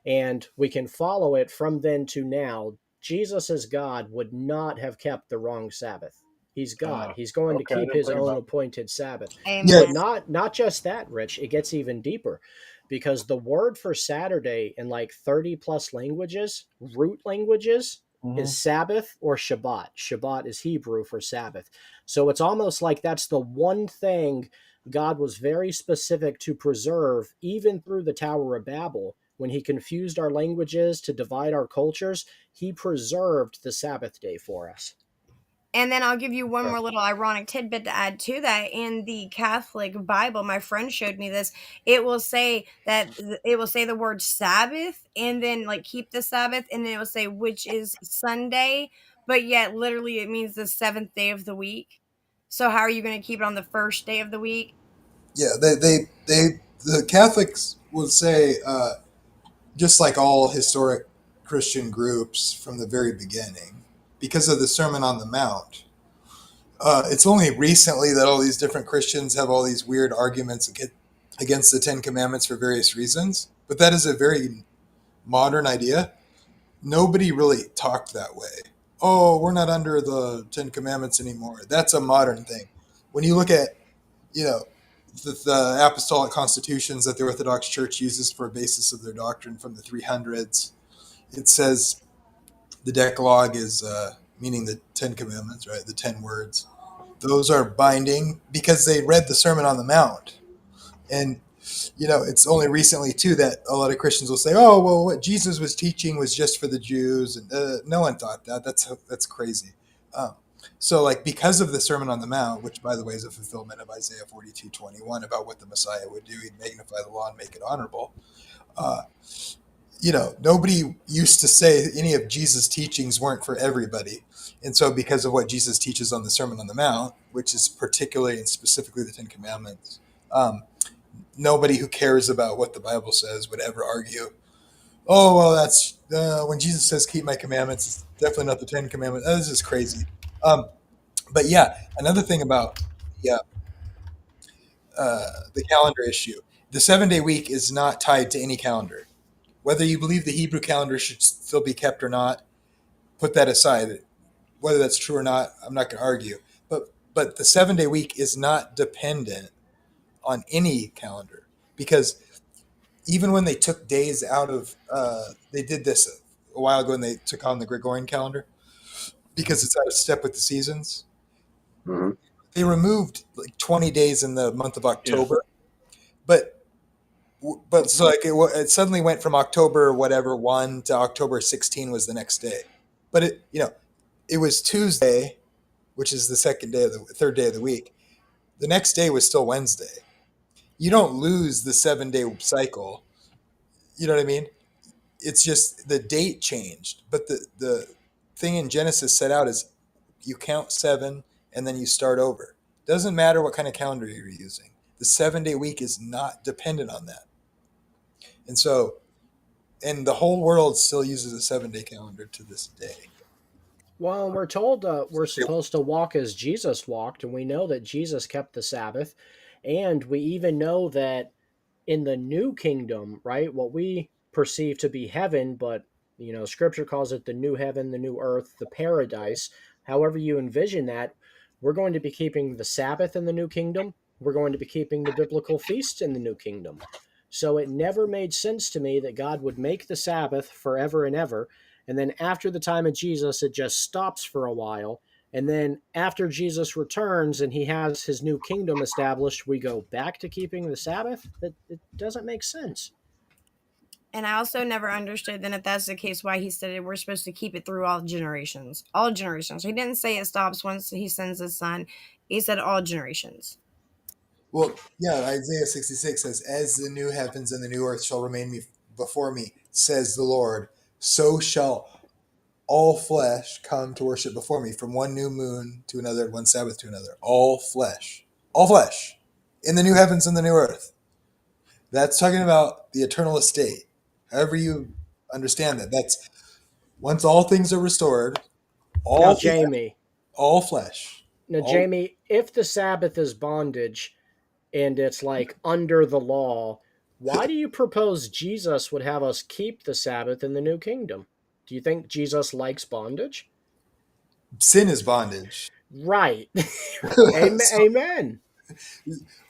and we can follow it from then to now. Jesus as God would not have kept the wrong Sabbath. He's God. He's going to keep his own appointed Sabbath. Amen. But not just that, Rich. It gets even deeper, because the word for Saturday in like 30 plus languages, root languages, is Sabbath or Shabbat. Shabbat is Hebrew for Sabbath. So it's almost like that's the one thing God was very specific to preserve, even through the Tower of Babel. When he confused our languages to divide our cultures, he preserved the Sabbath day for us. And then I'll give you one more little ironic tidbit to add to that. In the Catholic Bible, my friend showed me this. It will say the word Sabbath, and then like keep the Sabbath, and then it will say which is Sunday, but yet literally it means the 7th day of the week. So how are you going to keep it on the first day of the week? Yeah, the Catholics would say, just like all historic Christian groups from the very beginning, because of the Sermon on the Mount. It's only recently that all these different Christians have all these weird arguments against the Ten Commandments for various reasons. But that is a very modern idea. Nobody really talked that way. Oh, we're not under the Ten Commandments anymore. That's a modern thing. When you look at, the apostolic constitutions that the Orthodox Church uses for a basis of their doctrine from the 300s, it says the Decalogue is meaning the 10 Commandments, right? The 10 words. Those are binding because they read the Sermon on the Mount. And, it's only recently, too, that a lot of Christians will say, oh, well, what Jesus was teaching was just for the Jews. And no one thought that. That's crazy. So, because of the Sermon on the Mount, which, by the way, is a fulfillment of Isaiah 42:21 about what the Messiah would do, he'd magnify the law and make it honorable. Nobody used to say any of Jesus' teachings weren't for everybody. And so because of what Jesus teaches on the Sermon on the Mount, which is particularly and specifically the Ten Commandments, nobody who cares about what the Bible says would ever argue, oh, well, that's when Jesus says, keep my commandments, it's definitely not the Ten Commandments. This is crazy. But yeah, another thing about the calendar issue, the 7-day week is not tied to any calendar. Whether you believe the Hebrew calendar should still be kept or not, put that aside. Whether that's true or not, I'm not going to argue. But the 7-day week is not dependent on any calendar, because even when they took days out of, they did this a while ago, and they took on the Gregorian calendar because it's out of step with the seasons. Mhm. They removed like 20 days in the month of October, but so like it suddenly went from October whatever 1 to October 16 was the next day. But it was Tuesday, which is the third day of the week. The next day was still Wednesday. You don't lose the 7-day cycle. You know what I mean? It's just the date changed. But the thing in Genesis set out is you count 7 and then you start over. Doesn't matter what kind of calendar you're using. The 7-day week is not dependent on that. And so, and the whole world still uses a 7-day calendar to this day. Well, we're told we're supposed to walk as Jesus walked, and we know that Jesus kept the Sabbath. And we even know that in the new kingdom, right, what we perceive to be heaven, but, Scripture calls it the new heaven, the new earth, the paradise. However you envision that, we're going to be keeping the Sabbath in the new kingdom. We're going to be keeping the biblical feasts in the new kingdom. So it never made sense to me that God would make the Sabbath forever and ever, and then after the time of Jesus, it just stops for a while. And then after Jesus returns and he has his new kingdom established, we go back to keeping the Sabbath? It doesn't make sense. And I also never understood then, if that's the case, why he said we're supposed to keep it through all generations. All generations. He didn't say it stops once he sends his son. He said all generations. Well, yeah, Isaiah 66 says, "As the new heavens and the new earth shall remain before me, says the Lord, so shall all flesh come to worship before me, from one new moon to another, one Sabbath to another. All flesh, in the new heavens and the new earth." That's talking about the eternal estate. However you understand that. That's once all things are restored, Now, Jamie. all flesh. Now, Jamie, if the Sabbath is bondage and it's like under the law, why do you propose Jesus would have us keep the Sabbath in the new kingdom? Do you think Jesus likes bondage? Sin is bondage. Right. Amen.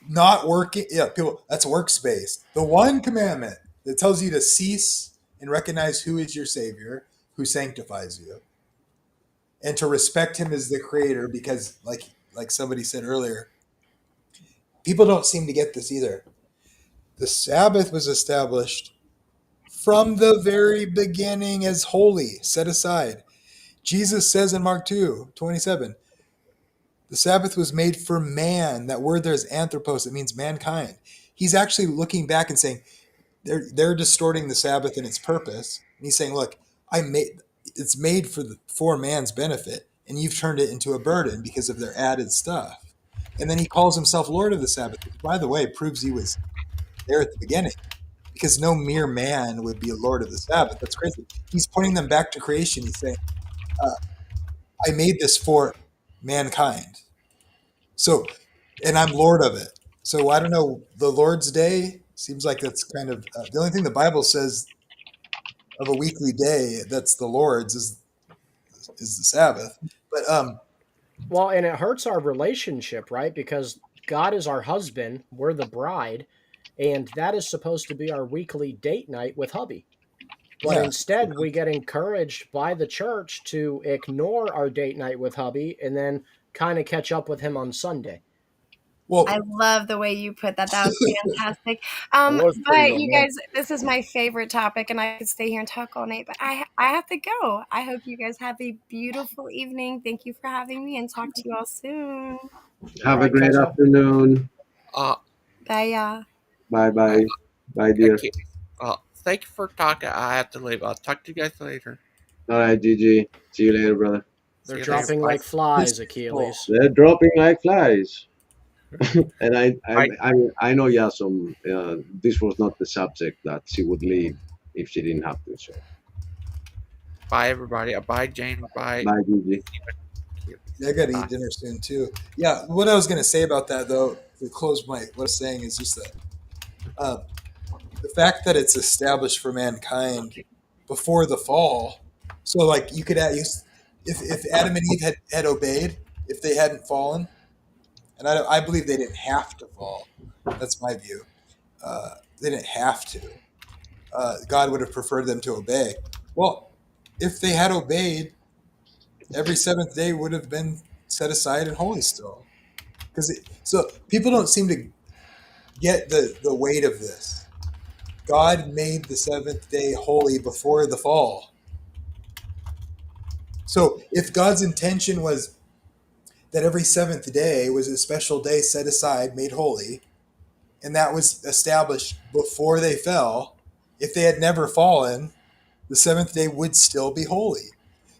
Not working. Yeah, people. That's works-based. The one commandment that tells you to cease and recognize who is your Savior, who sanctifies you, and to respect Him as the Creator, because, like somebody said earlier, people don't seem to get this either. The Sabbath was established from the very beginning as holy, set aside. Jesus says in Mark 2:27, the Sabbath was made for man. That word there is anthropos. It means mankind. He's actually looking back and saying, they're distorting the Sabbath and its purpose. And he's saying, look, it's made for man's benefit, and you've turned it into a burden because of their added stuff. And then he calls himself Lord of the Sabbath, which, by the way, proves he was there at the beginning, because no mere man would be a Lord of the Sabbath. That's crazy. He's pointing them back to creation. He's saying, I made this for mankind. So, and I'm Lord of it. So I don't know, the Lord's Day seems like that's kind of the only thing the Bible says of a weekly day that's the Lord's is the Sabbath. But well, and it hurts our relationship, right? Because God is our husband, we're the bride, and that is supposed to be our weekly date night with hubby. But instead, we get encouraged by the church to ignore our date night with hubby and then kind of catch up with him on Sunday. Well, I love the way you put that. That was fantastic. But you guys, this is my favorite topic, and I could stay here and talk all night, but I have to go. I hope you guys have a beautiful evening. Thank you for having me, and talk to you all soon. Have a great afternoon. Bye. Bye, dear. Thank you for talking. I have to leave. I'll talk to you guys later. All right, GG. See you later, brother. They're dropping like flies, Achilles. They're dropping like flies. And I know Yasom, this was not the subject that she would leave if she didn't have to. So. Bye, everybody. Bye, Jane. Bye. Bye, Gigi. Yeah, I got to eat dinner soon too. Yeah, what I was going to say about that though, to close what I was saying is just that the fact that it's established for mankind before the fall. So like you could if Adam and Eve had obeyed, if they hadn't fallen, and I believe they didn't have to fall. That's my view. They didn't have to. God would have preferred them to obey. Well, if they had obeyed, every seventh day would have been set aside and holy still. So people don't seem to get the weight of this. God made the seventh day holy before the fall. So if God's intention was that every seventh day was a special day set aside, made holy, and that was established before they fell, if they had never fallen, the seventh day would still be holy.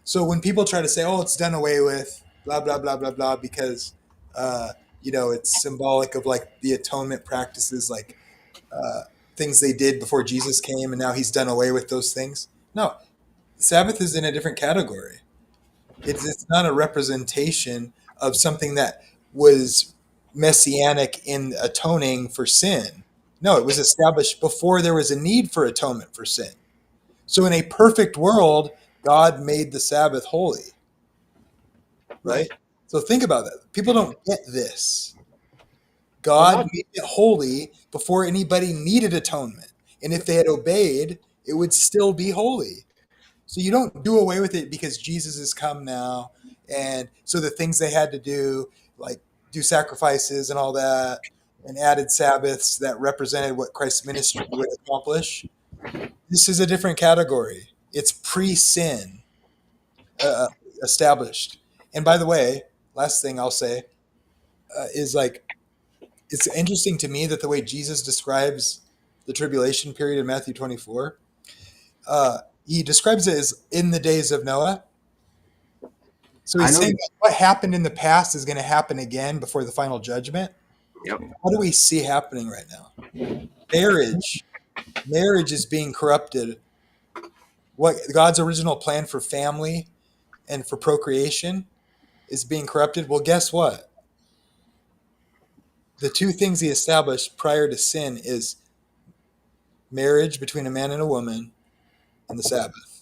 So when people try to say, oh, it's done away with, blah, blah, blah, blah, blah, because, it's symbolic of like the atonement practices, like things they did before Jesus came, and now he's done away with those things. No, Sabbath is in a different category. It's not a representation of something that was messianic in atoning for sin. No, it was established before there was a need for atonement for sin. So in a perfect world, God made the Sabbath holy. Right? So think about that. People don't get this. God made it holy before anybody needed atonement. And if they had obeyed, it would still be holy. So you don't do away with it because Jesus has come now. And so the things they had to do, like do sacrifices and all that, and added Sabbaths that represented what Christ's ministry would accomplish. This is a different category. It's pre-sin established. And by the way, last thing I'll say is like, it's interesting to me that the way Jesus describes the tribulation period in Matthew 24, he describes it as in the days of Noah. So he's saying that what happened in the past is going to happen again before the final judgment. Yep. What do we see happening right now? Marriage is being corrupted. What God's original plan for family and for procreation is being corrupted. Well, guess what? The two things he established prior to sin is marriage between a man and a woman and the Sabbath.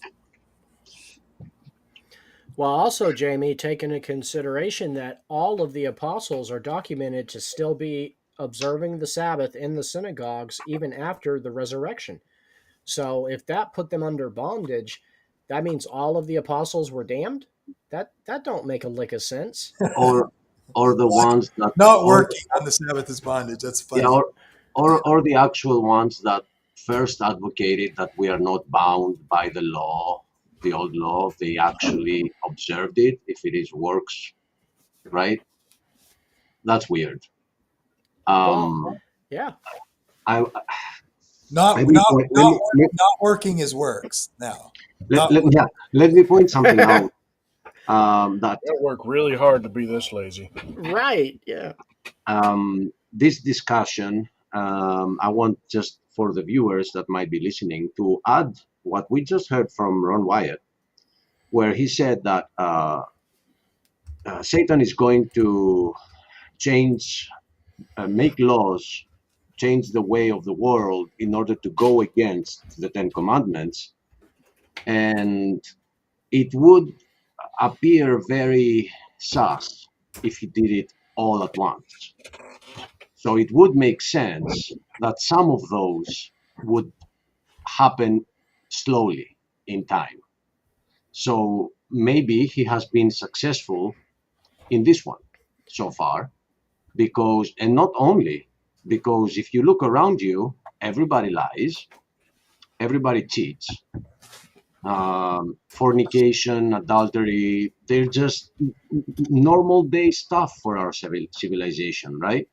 Well, also, Jamie, take into consideration that all of the apostles are documented to still be observing the Sabbath in the synagogues even after the resurrection. So if that put them under bondage, that means all of the apostles were damned? That don't make a lick of sense. Or the ones that not working on the Sabbath is bondage. That's funny. Yeah, or the actual ones that first advocated that we are not bound by the law, the old law. They actually observed it if it is works, right? That's weird. Yeah. Not working is works now. Let me point something out. That they work really hard to be this lazy. Right. Yeah. This discussion, I want just for the viewers that might be listening to add what we just heard from Ron Wyatt, where he said that Satan is going to make laws, change the way of the world in order to go against the Ten Commandments, and it would appear very sus if he did it all at once. So it would make sense that some of those would happen slowly in time. So maybe he has been successful in this one so far, and not only because if you look around you, everybody lies, everybody cheats. Fornication, adultery, they're just normal day stuff for our civilization, right?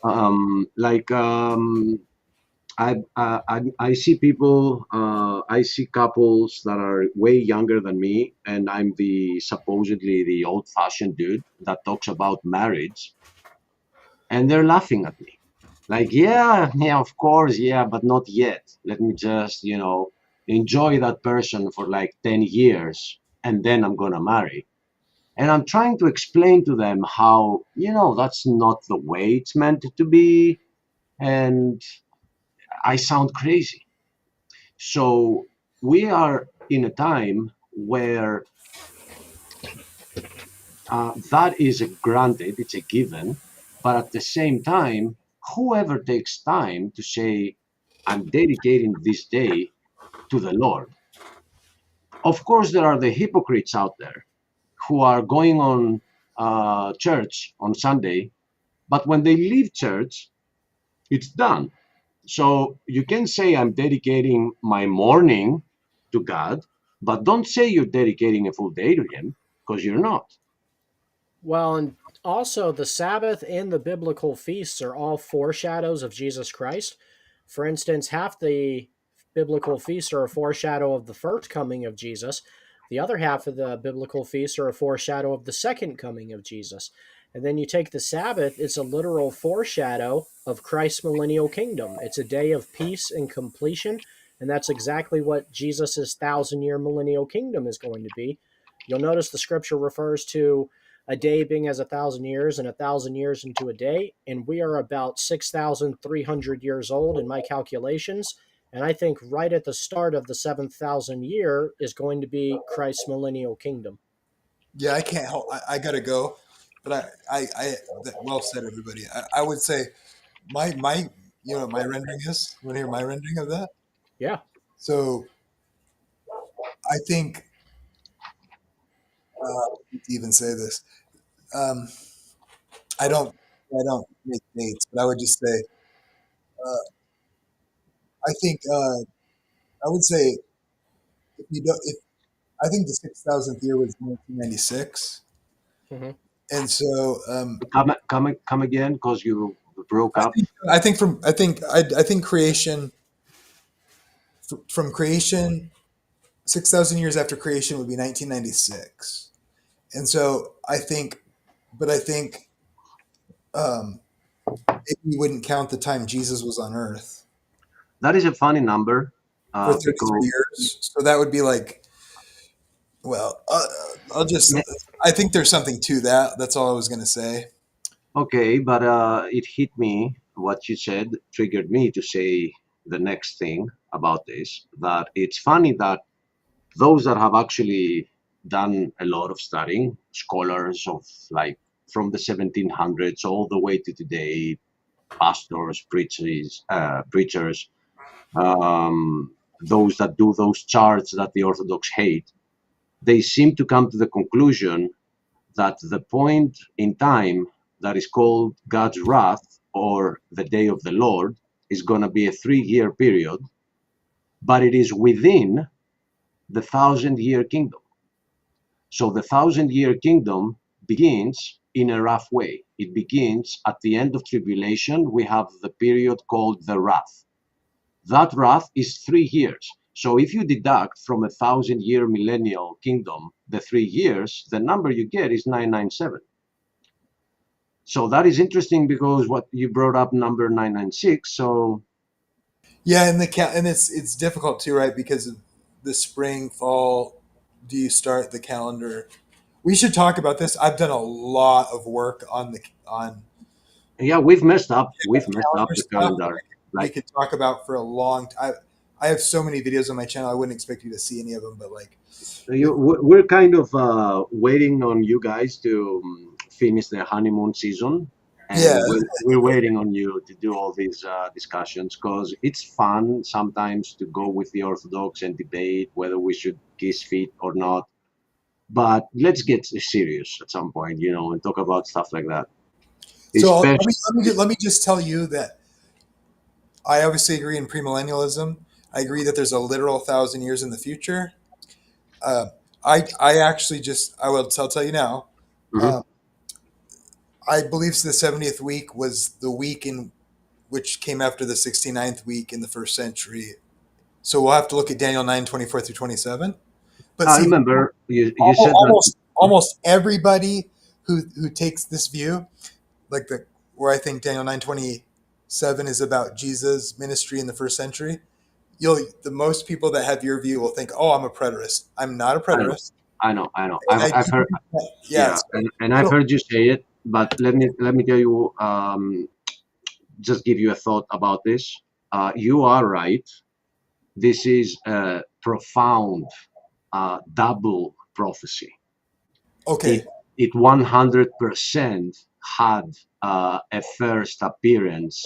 I see people, I see couples that are way younger than me, and I'm supposedly the old-fashioned dude that talks about marriage, and they're laughing at me. Like, yeah, of course, yeah, but not yet. Let me just, enjoy that person for like 10 years, and then I'm gonna marry. And I'm trying to explain to them how, that's not the way it's meant to be. And I sound crazy. So we are in a time where that is a granted, it's a given. But at the same time, whoever takes time to say, I'm dedicating this day to the Lord. Of course, there are the hypocrites out there who are going on church on Sunday, but when they leave church, it's done. So you can say, I'm dedicating my morning to God, but don't say you're dedicating a full day to Him, because you're not. Well, and also the Sabbath and the biblical feasts are all foreshadows of Jesus Christ. For instance, half the biblical feasts are a foreshadow of the first coming of Jesus. The other half of the biblical feasts are a foreshadow of the second coming of Jesus. And then you take the Sabbath, it's a literal foreshadow of Christ's millennial kingdom. It's a day of peace and completion, and that's exactly what Jesus' 1,000-year millennial kingdom is going to be. You'll notice the scripture refers to a day being as 1,000 years and 1,000 years into a day. And we are about 6,300 years old in my calculations. And I think right at the start of the 7,000 year is going to be Christ's millennial kingdom. Yeah, I can't help. I gotta go, but well said, everybody. I would say my my rendering is. You want to hear my rendering of that? Yeah. So I think to even say this, I don't make dates, but I would just say I think I would say if you don't if I think the 6,000th year was 1996, Mm-hmm. and so Come again, because you broke up. I think creation from creation 6,000 years after creation would be 1996, and so I think maybe we wouldn't count the time Jesus was on Earth That is a funny number. for 33 Because years, so that would be like, well, I think there's something to that. That's all I was going to say. Okay, but it hit me. What you said triggered me to say the next thing about this. That it's funny that those that have actually done a lot of studying, scholars of like from the 1700s all the way to today, pastors, preachers, those that do those charts that the Orthodox hate, they seem to come to the conclusion that the point in time that is called God's wrath or the day of the Lord is going to be a 3-year period, but it is within the 1,000-year kingdom. So the 1,000-year kingdom begins in a rough way. It begins at the end of tribulation. We have the period called the wrath. That wrath is 3 years. So if you deduct from a 1,000-year millennial kingdom the 3 years, the number you get is 997. So that is interesting because what you brought up number 996. So yeah, and it's difficult too, right? Because of the spring, fall. Do you start the calendar? We should talk about this. I've done a lot of work on yeah, we've messed up. We've messed up the calendar. We could talk about for a long time. I have so many videos on my channel. I wouldn't expect you to see any of them, but like we're kind of waiting on you guys to finish the honeymoon season. And yeah, we're waiting on you to do all these discussions because it's fun sometimes to go with the Orthodox and debate whether we should kiss feet or not. But let's get serious at some point, and talk about stuff like that. So let me just tell you that I obviously agree in premillennialism. I agree that there's a literal 1,000 years in the future. I actually I'll tell you now. Mhm. I believe the 70th week was the week in which came after the 69th week in the first century. So we'll have to look at Daniel 9:24 through 27. But I remember you said almost everybody who takes this view, like where I think Daniel 9:27 is about Jesus' ministry in the first century. The most people that have your view will think, "Oh, I'm a preterist." I'm not a preterist. I know. I I've heard. yeah. Yeah, So and I I've don't. heard you say it, but let me tell you, just give you a thought about this. You are right. This is a profound double prophecy. Okay. It 100% had a first appearance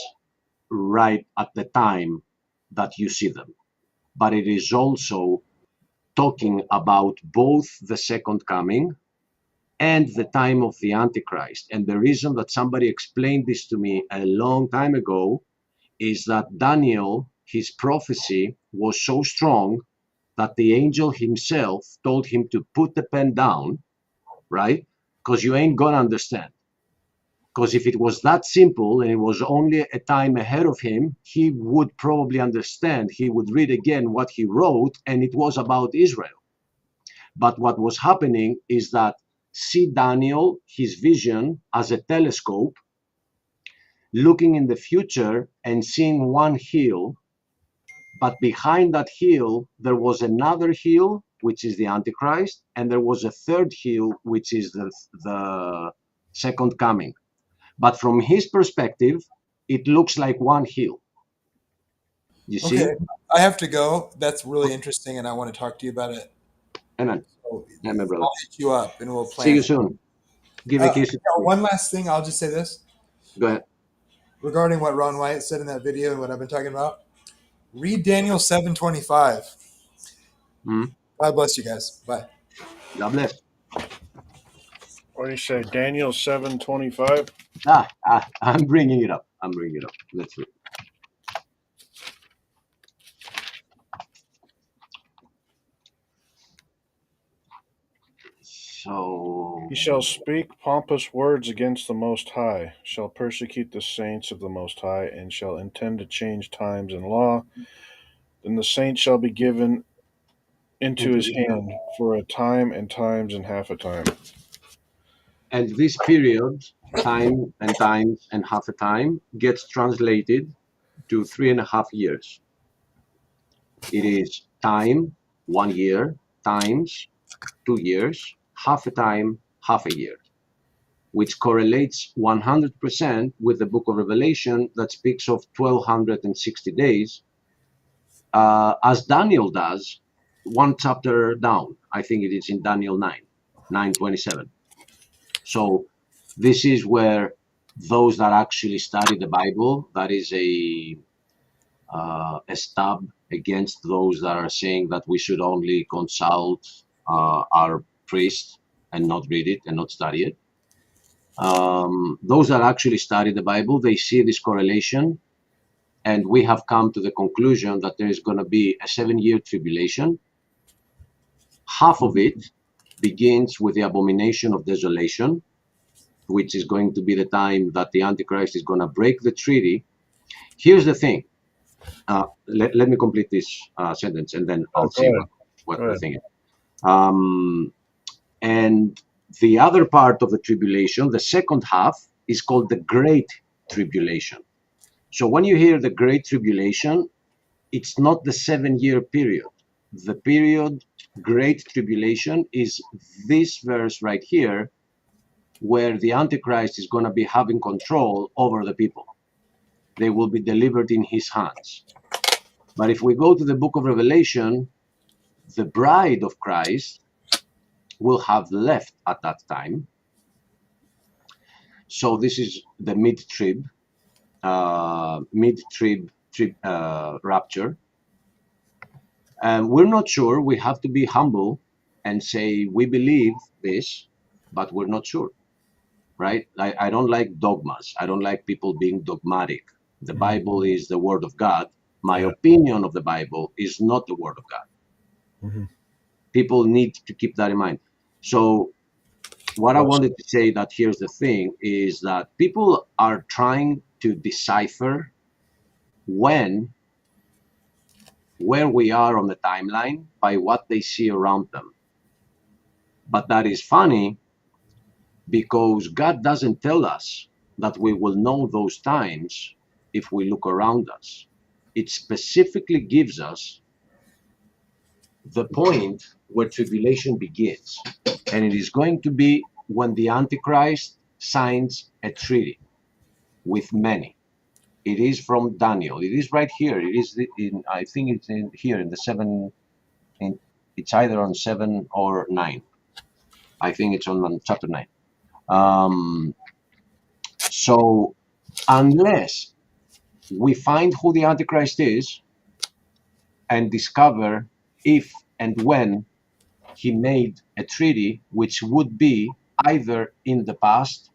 right at the time that you see them, but it is also talking about both the second coming and the time of the Antichrist. And the reason that somebody explained this to me a long time ago is that Daniel, his prophecy was so strong that the angel himself told him to put the pen down, right? Because you ain't gonna understand. Because if it was that simple and it was only a time ahead of him, he would probably understand. He would read again what he wrote, and it was about Israel. But what was happening is that see Daniel, his vision as a telescope, looking in the future and seeing one hill, but behind that hill, there was another hill, which is the Antichrist, and there was a third hill, which is the second coming. But from his perspective, it looks like one hill. You see? Okay. I have to go. That's really interesting, and I want to talk to you about it. Amen. So Amen, brother. I'll hit you up, and we'll plan. See you soon. Give a kiss. One last thing. I'll just say this Go ahead. regarding what Ron White said in that video and what I've been talking about. Read Daniel 7:25. God bless you guys. Bye. God bless. What do you say, Daniel 7:25? I'm bringing it up. Let's read. So He shall speak pompous words against the Most High, shall persecute the saints of the Most High, and shall intend to change times and law. Then the saints shall be given into his hand for a time and times and half a time. And this period, time and times and half a time, gets translated to 3.5 years. It is time, 1 year, times 2 years, half a time, half a year, which correlates 100% with the book of Revelation that speaks of 1260 days, as Daniel does, one chapter down. I think it is in Daniel 9:27. So this is where those that actually study the Bible, that is a stab against those that are saying that we should only consult our priest and not read it and not study it. Those that actually study the Bible, they see this correlation, and we have come to the conclusion that there is going to be a 7-year tribulation. Half of it begins with the abomination of desolation, which is going to be the time that the Antichrist is going to break the treaty. Were's the thing. Let me complete this sentence, and then I'll see what the thing is. And the other part of the tribulation, the second half, is called the Great Tribulation. So when you hear the Great Tribulation, it's not the 7-year period. The period Great Tribulation is this verse right here, where the Antichrist is going to be having control over the people. They will be delivered in his hands. But if we go to the book of Revelation, the bride of Christ will have left at that time. So this is the mid-trib rapture. And we're not sure. We have to be humble and say we believe this, but we're not sure, right? I don't like dogmas. I don't like people being dogmatic. The Bible is the word of God. My opinion of the Bible is not the word of God. People need to keep that in mind. So what I wanted to say, that here's the thing, is that people are trying to decipher where we are on the timeline by what they see around them. But that is funny, because God doesn't tell us that we will know those times if we look around us. It specifically gives us the point where tribulation begins. And it is going to be when the Antichrist signs a treaty with many. It is from Daniel. It is right here. It is in, I think it's in here in the 7, it's either on 7 or 9. I think it's on chapter 9. So unless we find who the Antichrist is and discover if and when he made a treaty, which would be either in the past,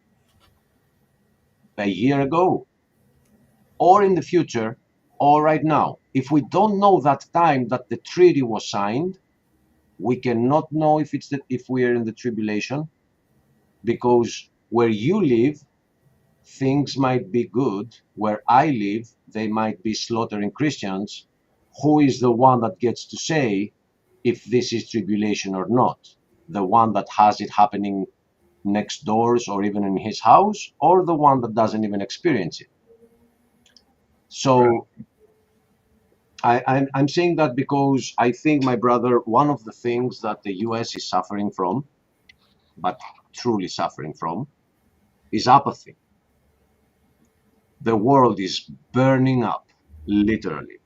a year ago, or in the future, or right now. If we don't know that time that the treaty was signed, we cannot know if we are in the tribulation, because where you live, things might be good. Where I live, they might be slaughtering Christians. Who is the one that gets to say if this is tribulation or not? The one that has it happening next doors or even in his house, or the one that doesn't even experience it? So I'm saying that because I think, my brother, one of the things that the US is suffering from, but truly suffering from, is apathy. The world is burning up, literally.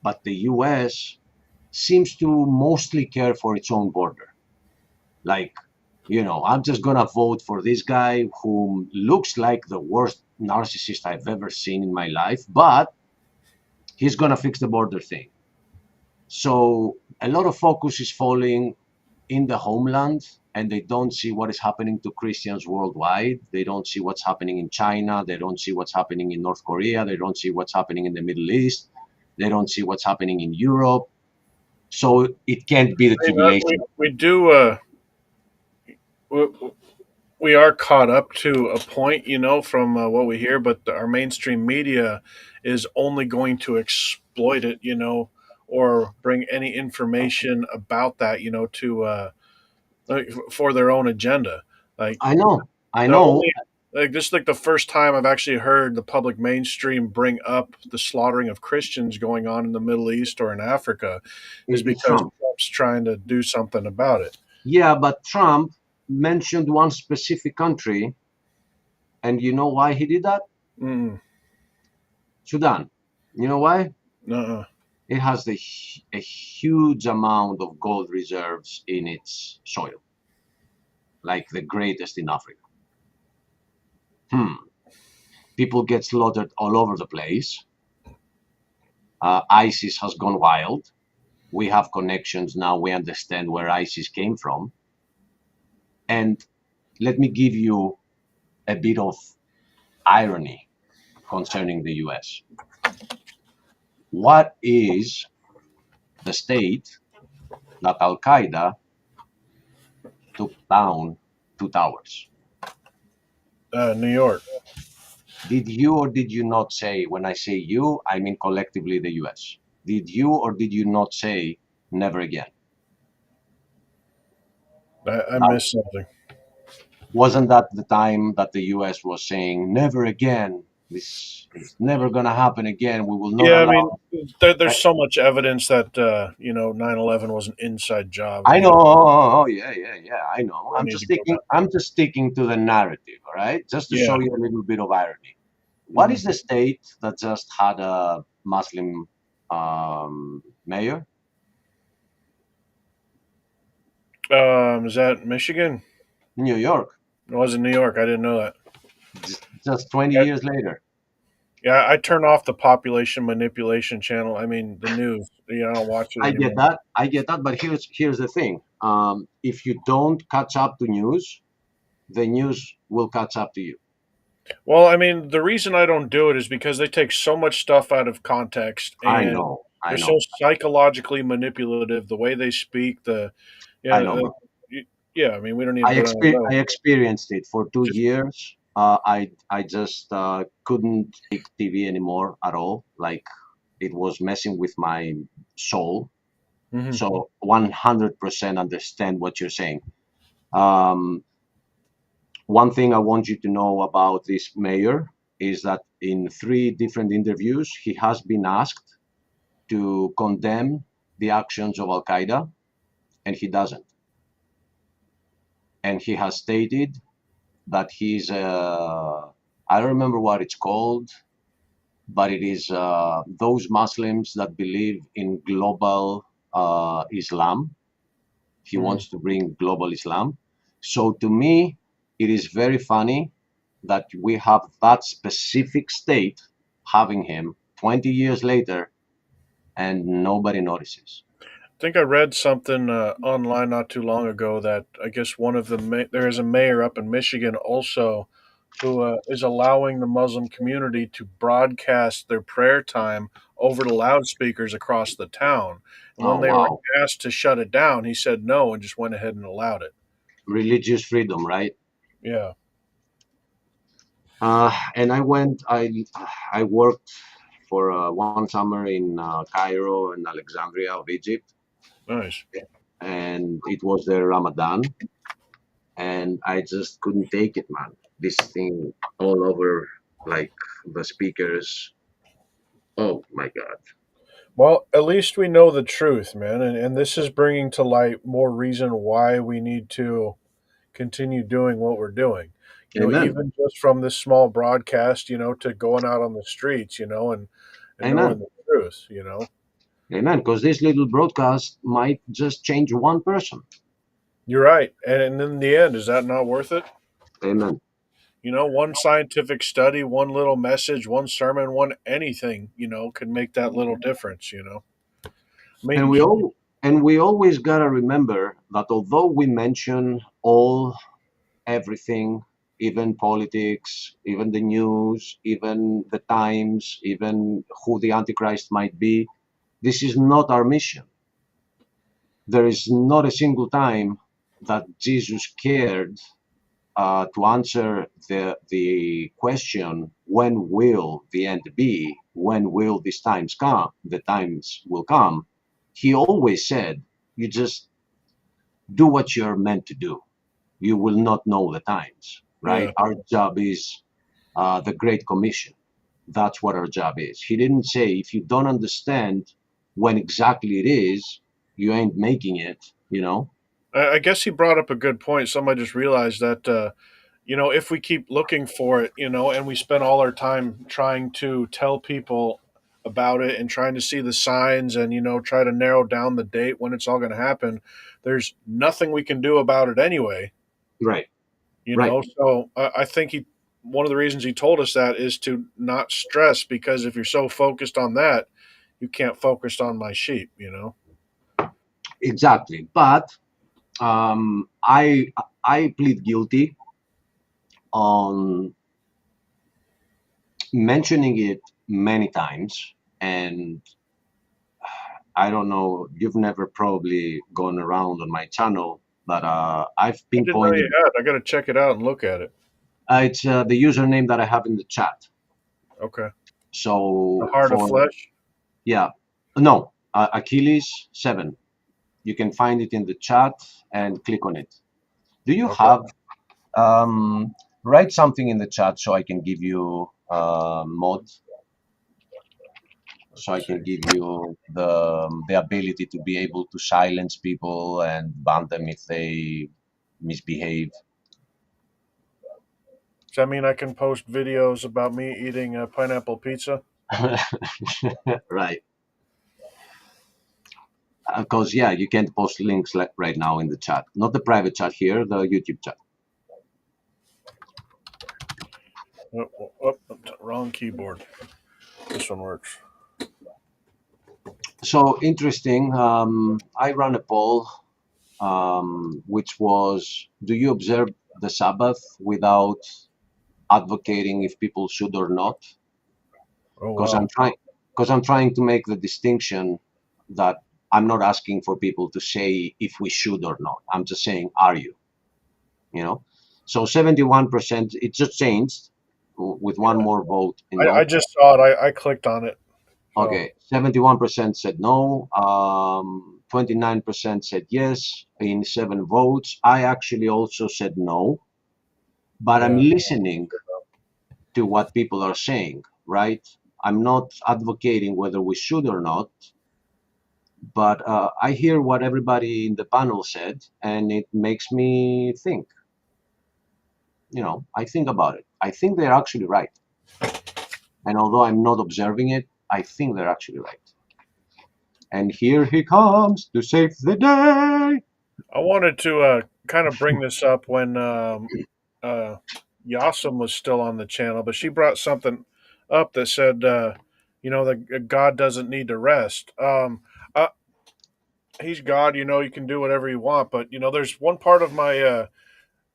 But the US seems to mostly care for its own border. Like, I'm just going to vote for this guy who looks like the worst narcissist I've ever seen in my life, but he's going to fix the border thing. So a lot of focus is falling in the homeland, and they don't see what is happening to Christians worldwide. They don't see what's happening in China. They don't see what's happening in North Korea. They don't see what's happening in the Middle East. They don't see what's happening in Europe. So it can't be the tribulation. We do. We are caught up to a point, from what we hear, but our mainstream media is only going to exploit it, or bring any information about that, to for their own agenda. Like, I know. This is like the first time I've actually heard the public mainstream bring up the slaughtering of Christians going on in the Middle East or in Africa, is because Trump's trying to do something about it. Yeah, but Trump mentioned one specific country, and you know why he did that? Sudan. You know why? It has a huge amount of gold reserves in its soil, like the greatest in Africa. People get slaughtered all over the place. ISIS has gone wild. We have connections now. We understand where ISIS came from. And let me give you a bit of irony concerning the US. What is the state that Al-Qaeda took down 2 towers? New York. Did you or did you not say, when I say you, I mean collectively the US, did you or did you not say never again? I missed something. Wasn't that the time that the US was saying, never again, this is never going to happen again, we will not allow... There's so much evidence that 9/11 was an inside job. I know. Yeah, I know. I'm just sticking to the narrative, all right? Just to show you a little bit of irony. What is the state that just had a Muslim mayor? Is that Michigan? New York. It wasn't New York. I didn't know that. Just 20 years later. Yeah, I turn off the population manipulation channel. I mean, the news. I don't watch it anymore. I get that. But here's the thing. If you don't catch up to news, the news will catch up to you. Well, I mean, the reason I don't do it is because they take so much stuff out of context. And I know. They're so psychologically manipulative. The way they speak. I know. I mean, we don't need. I experienced it for 2 years. I just couldn't take TV anymore at all. Like, it was messing with my soul. Mm-hmm. So 100% understand what you're saying. One thing I want you to know about this mayor is that in 3 different interviews, he has been asked to condemn the actions of Al-Qaeda and he doesn't. And he has stated that he's, I don't remember what it's called, but it is those Muslims that believe in global Islam. He wants to bring global Islam. So to me, it is very funny that we have that specific state having him 20 years later and nobody notices. I think I read something online not too long ago that I guess one of the there is a mayor up in Michigan also who is allowing the Muslim community to broadcast their prayer time over the loudspeakers across the town. And when Oh, they were wow. asked to shut it down, he said no and just went ahead and allowed it. Religious freedom, right? Yeah. And I worked for one summer in Cairo and Alexandria of Egypt, Nice. and it was their Ramadan, and I just couldn't take it, man. This thing all over, like the speakers. Oh my God. Well, at least we know the truth, man. And this is bringing to light more reason why we need to continue doing what we're doing. Amen. Even just from this small broadcast, to going out on the streets, and knowing Amen. the truth. Amen. Because this little broadcast might just change one person. You're right. And in the end, is that not worth it? Amen. One scientific study, one little message, one sermon, one anything, can make that little difference. I mean, And we always gotta remember that although we mention everything, even politics, even the news, even the times, even who the Antichrist might be, this is not our mission. There is not a single time that Jesus cared to answer the question, when will the end be? When will these times come? The times will come. He always said, you just do what you're meant to do. You will not know the times, right? Yeah. Our job is the Great Commission. That's what our job is. He didn't say, if you don't understand when exactly it is, you ain't making it. I guess he brought up a good point. Somebody just realized that, if we keep looking for it, and we spend all our time trying to tell people about it and trying to see the signs and, try to narrow down the date when it's all going to happen, there's nothing we can do about it anyway. Right. So I think one of the reasons he told us that is to not stress, because if you're so focused on that, you can't focus on my sheep. Exactly. But I plead guilty on mentioning it many times, and I don't know, you've never probably gone around on my channel, but I've I didn't know pinpointed. you had. I got to check it out and look at it. It's the username that I have in the chat. Okay. So The Heart of Flesh. Yeah, no, Achilles 7. You can find it in the chat and click on it. Do you have write something in the chat so I can give you mod, so I can give you the ability to be able to silence people and ban them if they misbehave. Does that mean I can post videos about me eating a pineapple pizza? Right. Because you can't post links like right now in the chat, not the private chat here, the YouTube chat. Wrong keyboard. This one works. So interesting. I ran a poll, which was, do you observe the Sabbath without advocating if people should or not? Because I'm trying to make the distinction that I'm not asking for people to say if we should or not. I'm just saying, are you? So 71%, it just changed with one more vote. I just saw it. I clicked on it. Okay, 71% said no, 29% said yes in 7 votes. I actually also said no, but I'm listening to what people are saying, right? I'm not advocating whether we should or not, But I hear what everybody in the panel said, and it makes me think. I think about it. I think they're actually right. And although I'm not observing it, I think they're actually right. And here he comes to save the day. I wanted to kind of bring this up when Yasum was still on the channel, but she brought something up that said, that God doesn't need to rest. Uh, he's God, you can do whatever you want, but there's one part of my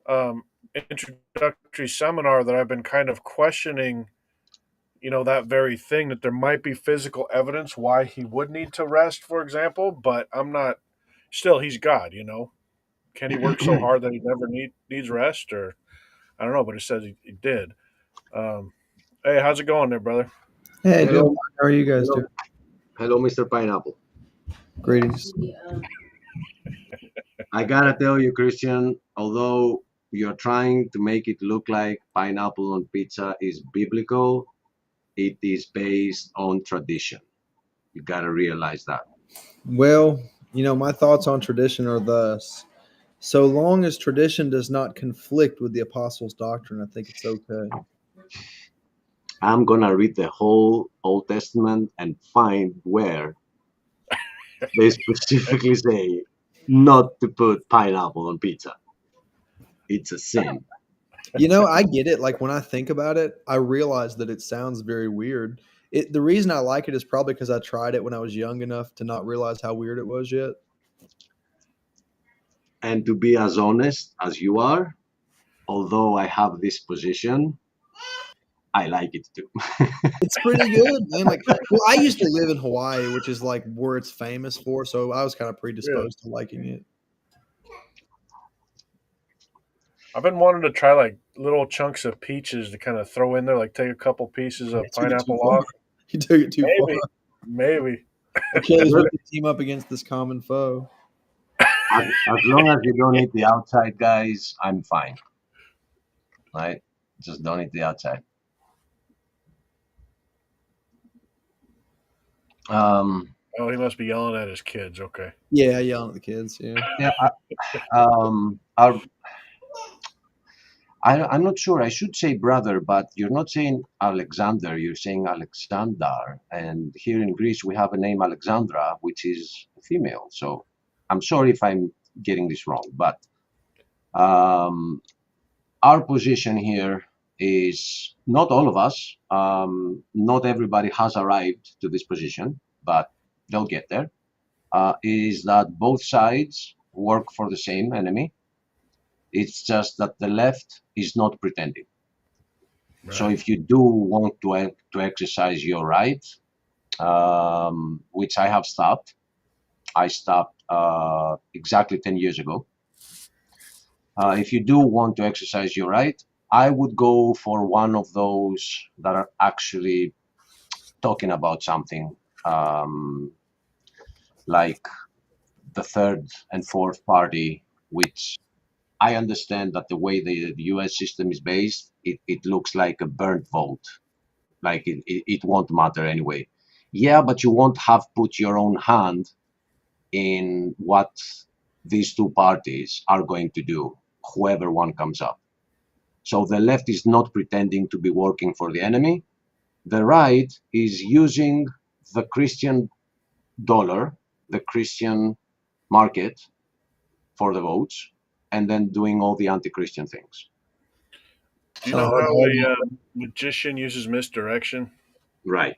um, introductory seminar that I've been kind of questioning. That very thing, that there might be physical evidence why he would need to rest, for example, but I'm not. Still, he's God. Can he work so hard that he never needs rest, or I don't know, but it says he did. Um, hey, how's it going there, brother? Hey, Hello. doing fine. How are you guys Hello, doing? hello, Mr. Pineapple. Greetings. I gotta tell you, Christian, although you're trying to make it look like pineapple on pizza is biblical, it is based on tradition. You gotta realize that. Well, my thoughts on tradition are thus. So long as tradition does not conflict with the apostles' doctrine, I think it's okay. I'm gonna read the whole Old Testament and find where they specifically say not to put pineapple on pizza. It's a sin. I get it. Like when I think about it, I realize that it sounds very weird. The reason I like it is probably because I tried it when I was young enough to not realize how weird it was yet. And to be as honest as you are, although I have this position, I like it too. It's pretty good, man. Like, well, I used to live in Hawaii, which is like where it's famous for, so I was kind of predisposed to liking it. I've been wanting to try like little chunks of peaches to kind of throw in there, like take a couple pieces of pineapple off. You took it too far. Maybe. Achilles, we can team up against this common foe. As long as you don't eat the outside, guys, I'm fine. Right? Just don't eat the outside. Oh, he must be yelling at his kids. Okay. Yeah, yelling at the kids. Yeah. Yeah. I'm not sure. I should say brother, but you're not saying Alexander. You're saying Alexander. And here in Greece, we have a name Alexandra, which is female. So I'm sorry if I'm getting this wrong, but our position here is not all of us. Not everybody has arrived to this position, but they'll get there. Is that both sides work for the same enemy? It's just that the left is not pretending. Right. So if you do want to exercise your right, which I have stopped, I stopped exactly 10 years ago. If you do want to exercise your right, I would go for one of those that are actually talking about something like the third and fourth party, which I understand that the way the US system is based, it looks like a burnt vote. Like it won't matter anyway. Yeah, but you won't have put your own hand in what these two parties are going to do, whoever one comes up. So the left is not pretending to be working for the enemy. The right is using the Christian dollar, the Christian market for the votes, and then doing all the anti-Christian things. Do you know how a magician uses misdirection? Right.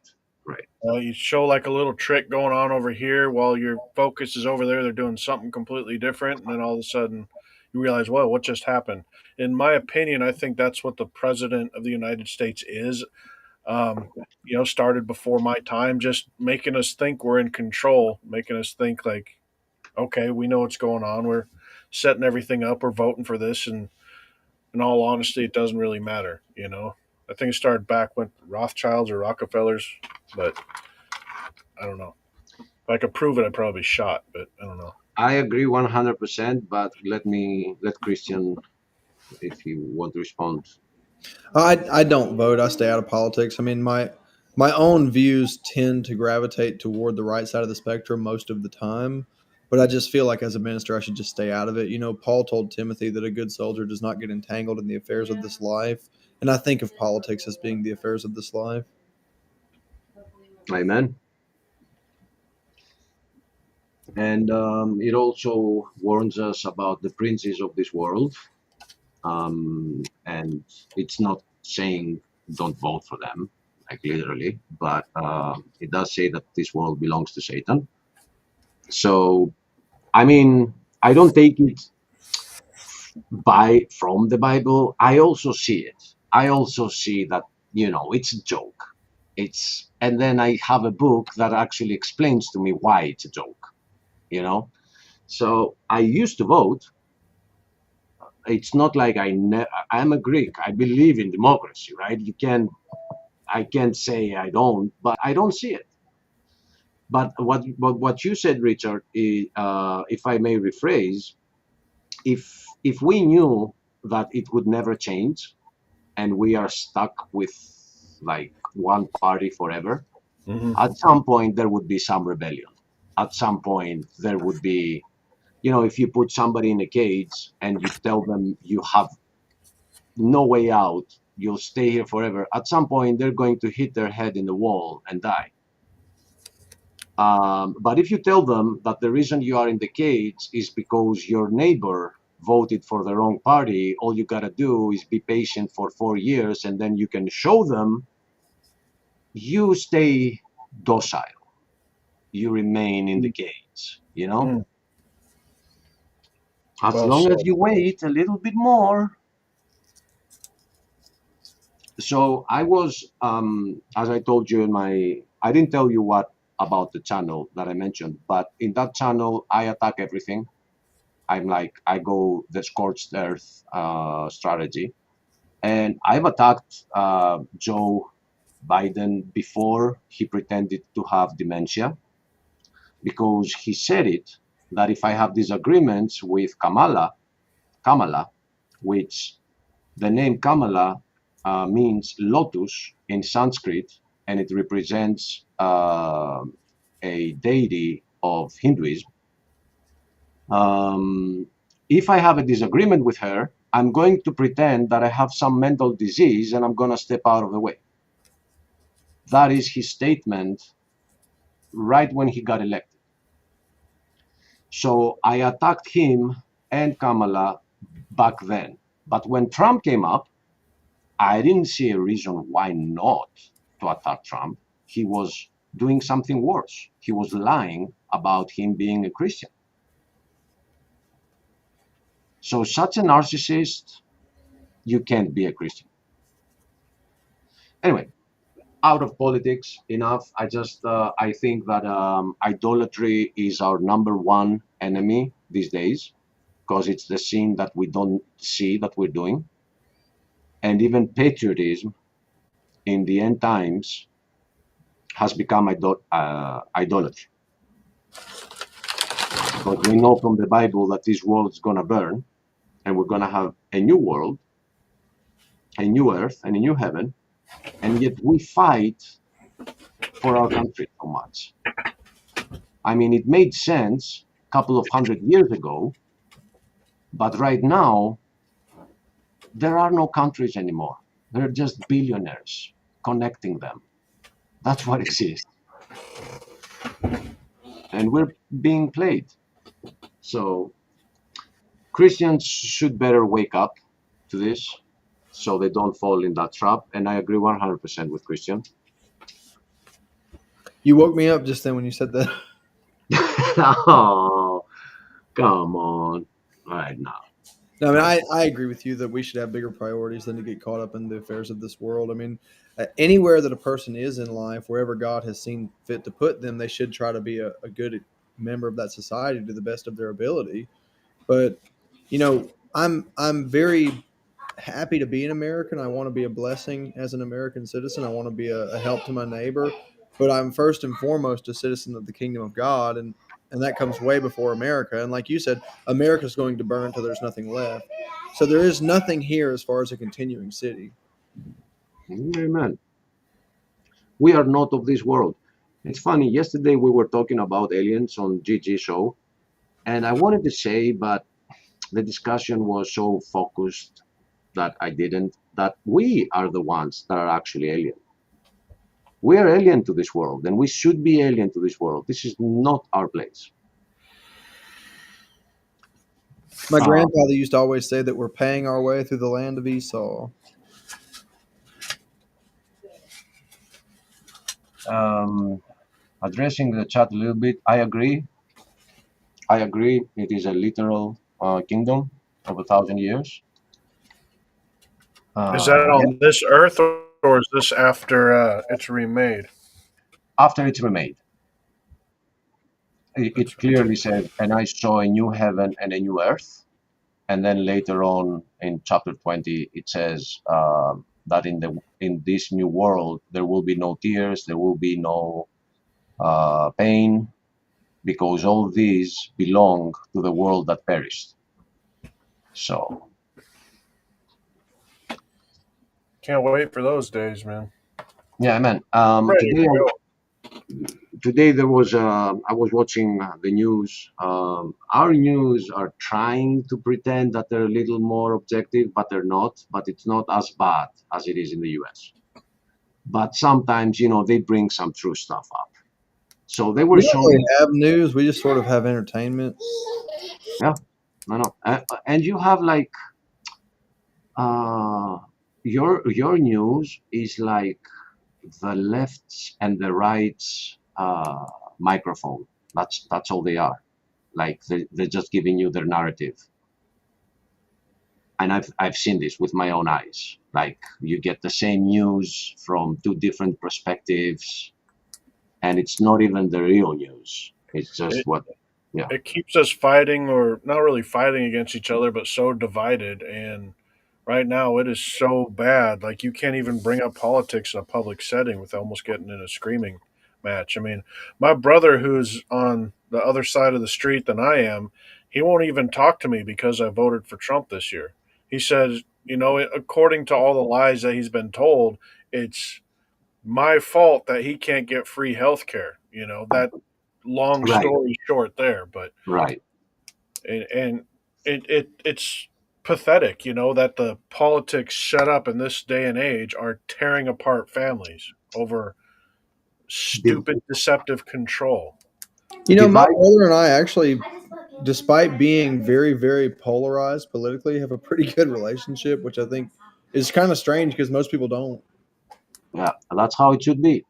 You show like a little trick going on over here while your focus is over there. They're doing something completely different, and then all of a sudden you realize, well, what just happened? In my opinion, I think that's what the president of the United States is. Started before my time, just making us think we're in control, making us think like, okay, we know what's going on. We're setting everything up. We're voting for this, and in all honesty, it doesn't really matter. I think it started back with Rothschilds or Rockefellers, but I don't know. If I could prove it, I'd probably be shot, but I don't know. I agree 100%, but let Christian, if you want to respond. I don't vote. I stay out of politics. I mean, my My own views tend to gravitate toward the right side of the spectrum most of the time, but I just feel like as a minister, I should just stay out of it. You know, Paul told Timothy that a good soldier does not get entangled in the affairs of this life. And I think of politics as being the affairs of this life. Amen. And it also warns us about the princes of this world. And it's not saying don't vote for them, like literally, but it does say that this world belongs to Satan. So, I mean, I don't take it from the Bible. I also see it. I also see that, you know, it's a joke. And then I have a book that actually explains to me why it's a joke, you know? So I used to vote. It's not like I'm a Greek. I believe in democracy, right? I can't say I don't, but I don't see it. But what you said, Richard, is, if I may rephrase, if we knew that it would never change, and we are stuck with like one party forever, at some point there would be some rebellion. At some point there would be, you know, if you put somebody in a cage and you tell them you have no way out, you'll stay here forever. At some point they're going to hit their head in the wall and die. But if you tell them that the reason you are in the cage is because your neighbor voted for the wrong party, all you gotta do is be patient for 4 years, and then you can show them, you stay docile, you remain in the cage, you know? As Well long as said. you wait a little bit more. So I was, as I told you I didn't tell you what about the channel that I mentioned, but in that channel, I attack everything. I go the scorched earth strategy. And I've attacked Joe Biden before he pretended to have dementia, because he said it, that if I have disagreements with Kamala, which the name Kamala means lotus in Sanskrit, and it represents a deity of Hinduism. If I have a disagreement with her, I'm going to pretend that I have some mental disease and I'm going to step out of the way. That is his statement right when he got elected. So I attacked him and Kamala back then. But when Trump came up, I didn't see a reason why not to attack Trump. He was doing something worse. He was lying about him being a Christian. So such a narcissist, you can't be a Christian. Anyway, out of politics, enough. I think that idolatry is our #1 enemy these days, because it's the sin that we don't see that we're doing. And even patriotism in the end times has become idolatry. Because we know from the Bible that this world is going to burn, and we're going to have a new world, a new earth, and a new heaven. And yet we fight for our country so much. I mean, it made sense a couple of 100 years ago, but right now, there are no countries anymore. They're just billionaires connecting them. That's what exists. And we're being played. So Christians should better wake up to this so they don't fall in that trap. And I agree 100% with Christian. You woke me up just then when you said that. Oh, come on. Right now. No, I mean, I agree with you that we should have bigger priorities than to get caught up in the affairs of this world. I mean, anywhere that a person is in life, wherever God has seen fit to put them, they should try to be a good member of that society to the best of their ability. But, you know, I'm very happy to be an American. I want to be a blessing as an American citizen. I want to be a help to my neighbor. But I'm first and foremost a citizen of the kingdom of God, and that comes way before America. And like you said, America's going to burn until there's nothing left. So there is nothing here as far as a continuing city. Amen. We are not of this world. It's funny. Yesterday we were talking about aliens on GG show, and I wanted to say, but the discussion was so focused that I didn't. That we are the ones that are actually alien. We are alien to this world, and we should be alien to this world. This is not our place. My grandfather used to always say that we're paying our way through the land of Esau. Addressing the chat a little bit, I agree. I agree. It is a literal kingdom of 1,000 years. Is that on this earth, or is this after it's remade? After it's remade. It clearly says, and I saw a new heaven and a new earth. And then later on in chapter 20, it says that in this new world, there will be no tears, there will be no pain, because all these belong to the world that perished. So. Can't wait for those days, man. Yeah, man. Today there was I was watching the news. Our news are trying to pretend that they're a little more objective, but they're not. But it's not as bad as it is in the US. But sometimes, they bring some true stuff up. So they were We don't showing. really have news. We just sort of have entertainment. Yeah, no. And you have like your news is like the left's and the right's microphone. That's all they are. Like they're just giving you their narrative. And I've seen this with my own eyes. Like you get the same news from two different perspectives, and it's not even the real news. It's just It keeps us fighting, or not really fighting against each other, but so divided. And right now, it is so bad. Like you can't even bring up politics in a public setting without almost getting in a screaming match. I mean, my brother, who's on the other side of the street than I am, he won't even talk to me because I voted for Trump this year. He says, according to all the lies that he's been told, it's my fault that he can't get free health care. That long Right. story short there, but right. and it's pathetic, that the politics set up in this day and age are tearing apart families over stupid, deceptive control. My brother and I actually, despite being very, very polarized politically, have a pretty good relationship, which I think is kind of strange because most people don't. Yeah, that's how it should be.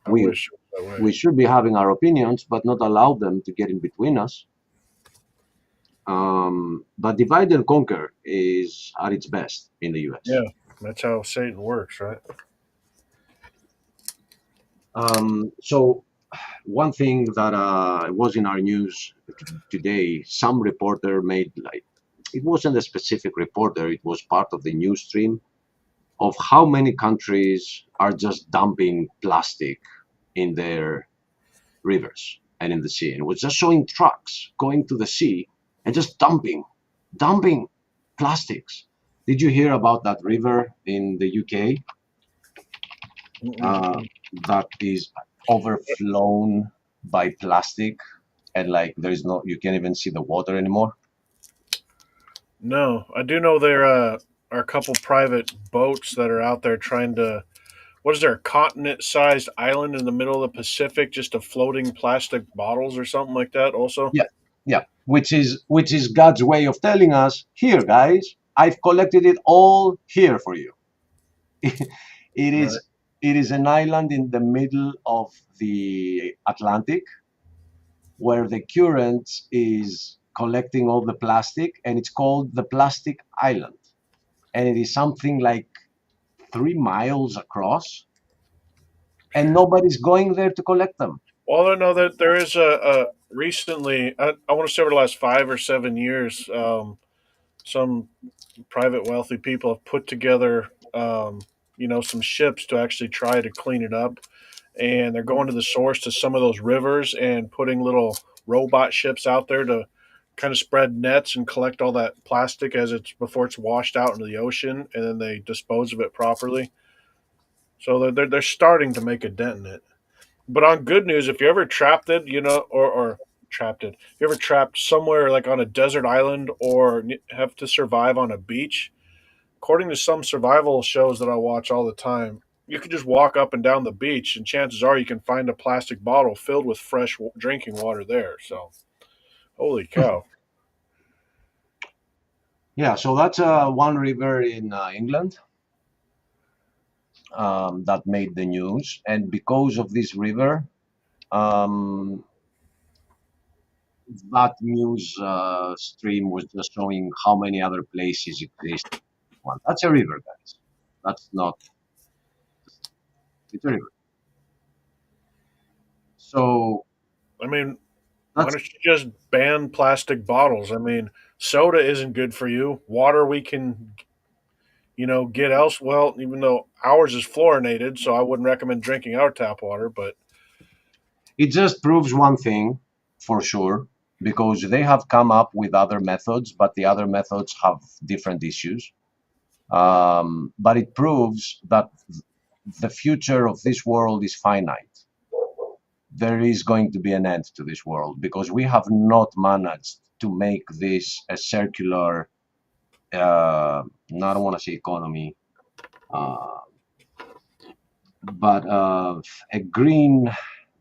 We should be having our opinions, but not allow them to get in between us. But divide and conquer is at its best in the US. Yeah, that's how Satan works, right? So one thing that was in our news today, some reporter made it wasn't a specific reporter, it was part of the news stream of how many countries are just dumping plastic in their rivers and in the sea. And it was just showing trucks going to the sea and just dumping plastics. Did you hear about that river in the UK that is overflown by plastic, and you can't even see the water anymore? No, I do know there are a couple private boats that are out there trying to. What is there, a continent-sized island in the middle of the Pacific, just of floating plastic bottles or something like that? Also, yeah, which is God's way of telling us, here, guys, I've collected it all here for you. It is an island in the middle of the Atlantic, where the current is collecting all the plastic, and it's called the Plastic Island, and it is something like 3 miles across, and nobody's going there to collect them. Well, I know that there is a recently, I want to say over the last 5 or 7 years, some private wealthy people have put together, some ships to actually try to clean it up. And they're going to the source to some of those rivers and putting little robot ships out there to kind of spread nets and collect all that plastic before it's washed out into the ocean, and then they dispose of it properly. So they're starting to make a dent in it. But on good news, if you ever trapped it, or trapped it, if you ever trapped somewhere like on a desert island or have to survive on a beach, according to some survival shows that I watch all the time, you could just walk up and down the beach, and chances are you can find a plastic bottle filled with fresh drinking water there. So, holy cow! Yeah, so that's one river in England that made the news, and because of this river, um, that news stream was just showing how many other places it exist. One, that's a river, guys. That's not. It's a river. So I mean, why that's don't you just ban plastic bottles? I mean, soda isn't good for you. Water we can, get else. Well, even though ours is fluorinated, so I wouldn't recommend drinking our tap water. But it just proves one thing for sure, because they have come up with other methods, but the other methods have different issues. But it proves that the future of this world is finite. There is going to be an end to this world because we have not managed to make this a circular, I don't want to say economy, uh, but a green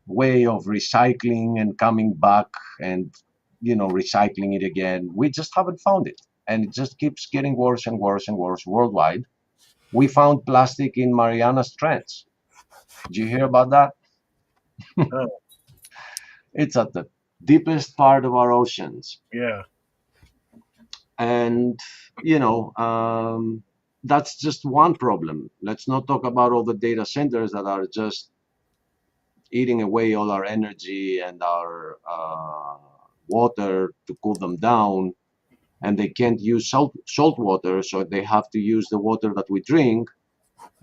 way of recycling and coming back and recycling it again. We just haven't found it, and it just keeps getting worse and worse and worse worldwide. We found plastic in Marianas Trench. Did you hear about that? no, It's at the deepest part of our oceans, yeah, and that's just one problem. Let's not talk about all the data centers that are just eating away all our energy and our water to cool them down, and they can't use salt water, so they have to use the water that we drink,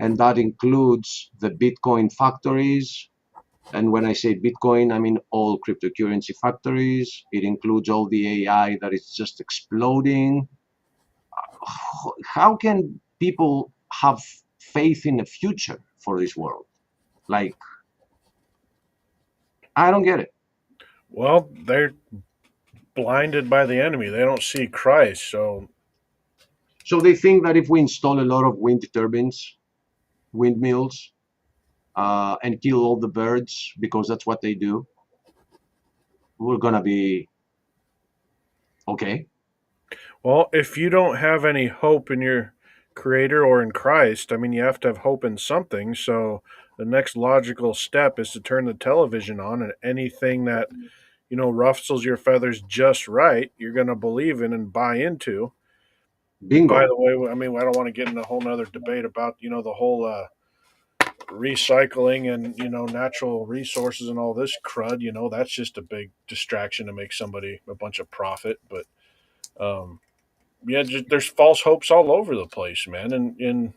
and that includes the Bitcoin factories. And when I say Bitcoin, I mean all cryptocurrency factories. It includes all the AI that is just exploding. How can people have faith in the future for this world? Like, I don't get it. well, they're blinded by the enemy. They don't see Christ. So, So they think that if we install a lot of wind turbines, windmills, and kill all the birds because that's what they do, we're gonna be okay. well, if you don't have any hope in your creator or in Christ, I mean, you have to have hope in something. So, the next logical step is to turn the television on, and anything that, ruffles your feathers just right, you're going to believe in and buy into. By Bingo. the way, I mean, I don't want to get into a whole nother debate about, the whole recycling and, natural resources and all this crud. That's just a big distraction to make somebody a bunch of profit. But, yeah, just, there's false hopes all over the place, man. And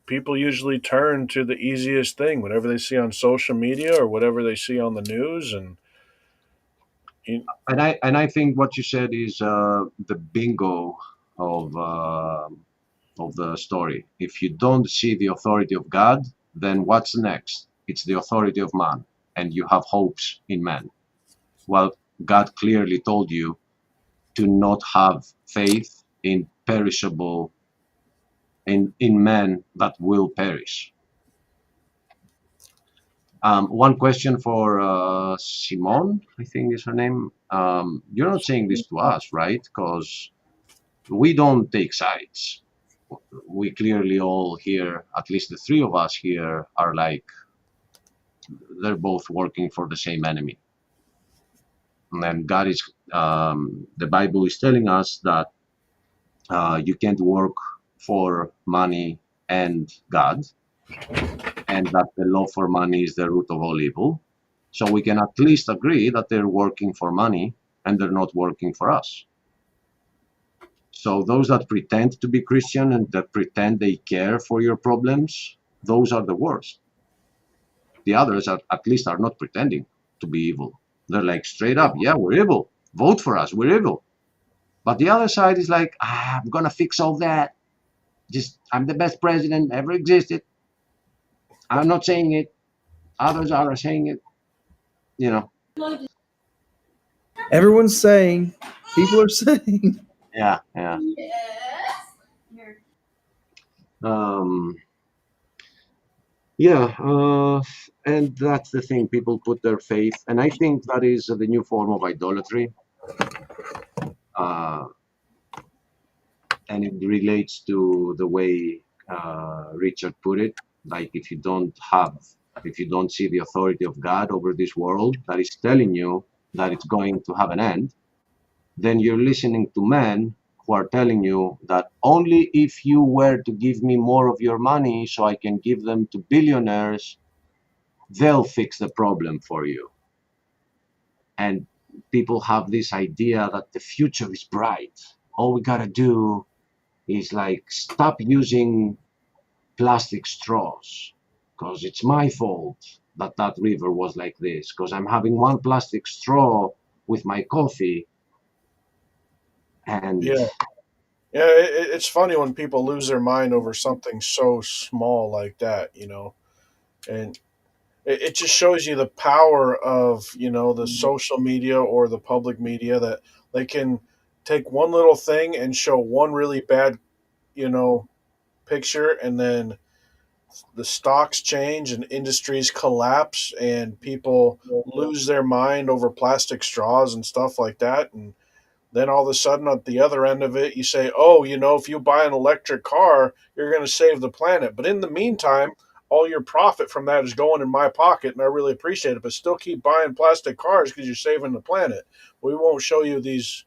people usually turn to the easiest thing, whatever they see on social media or whatever they see on the news. And, And I think what you said is the bingo of the story. If you don't see the authority of God, then what's next? It's the authority of man, and you have hopes in man. Well, God clearly told you to not have faith in perishable, in men that will perish. One question for Simone, I think is her name. You're not saying this to us, right? Because we don't take sides. We clearly all here, at least the three of us here, are like, they're both working for the same enemy. And God is, the Bible is telling us that you can't work for money and God, and that the love for money is the root of all evil. So we can at least agree that they're working for money and they're not working for us. So those that pretend to be Christian and that pretend they care for your problems, those are the worst. The others are, at least, are not pretending to be evil. They're like straight up, yeah, we're evil. Vote for us, we're evil. But the other side is like, I'm gonna fix all that. I'm the best president ever existed. I'm not saying it. Others are saying it. You know. Everyone's saying, people are saying. Yeah. Um, yeah, and that's the thing. People put their faith, and I think that is the new form of idolatry. And it relates to the way Richard put it. Like if you don't see the authority of God over this world that is telling you that it's going to have an end, then you're listening to men who are telling you that only if you were to give me more of your money so I can give them to billionaires, they'll fix the problem for you. And people have this idea that the future is bright. All we gotta do is like stop using plastic straws because it's my fault that that river was like this because I'm having one plastic straw with my coffee. And Yeah. It's funny when people lose their mind over something so small like that, and it just shows you the power of the social media or the public media that they can take one little thing and show one really bad you know picture, and then the stocks change and industries collapse and people lose their mind over plastic straws and stuff like that. And then all of a sudden at the other end of it you say, oh, if you buy an electric car you're going to save the planet, but in the meantime all your profit from that is going in my pocket, and I really appreciate it, but still keep buying plastic cars because you're saving the planet. We won't show you these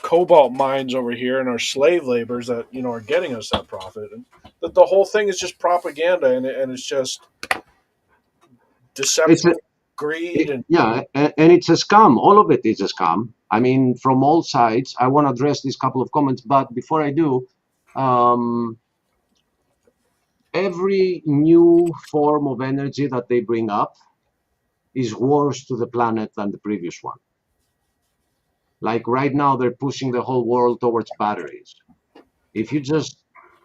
cobalt mines over here and our slave laborers that are getting us that profit. And the whole thing is just propaganda, and it's just it's deception, greed, and and it's a scam. All of it is a scam. I mean, from all sides. I want to address these couple of comments, but before I do, every new form of energy that they bring up is worse to the planet than the previous one. Like right now, they're pushing the whole world towards batteries. If you just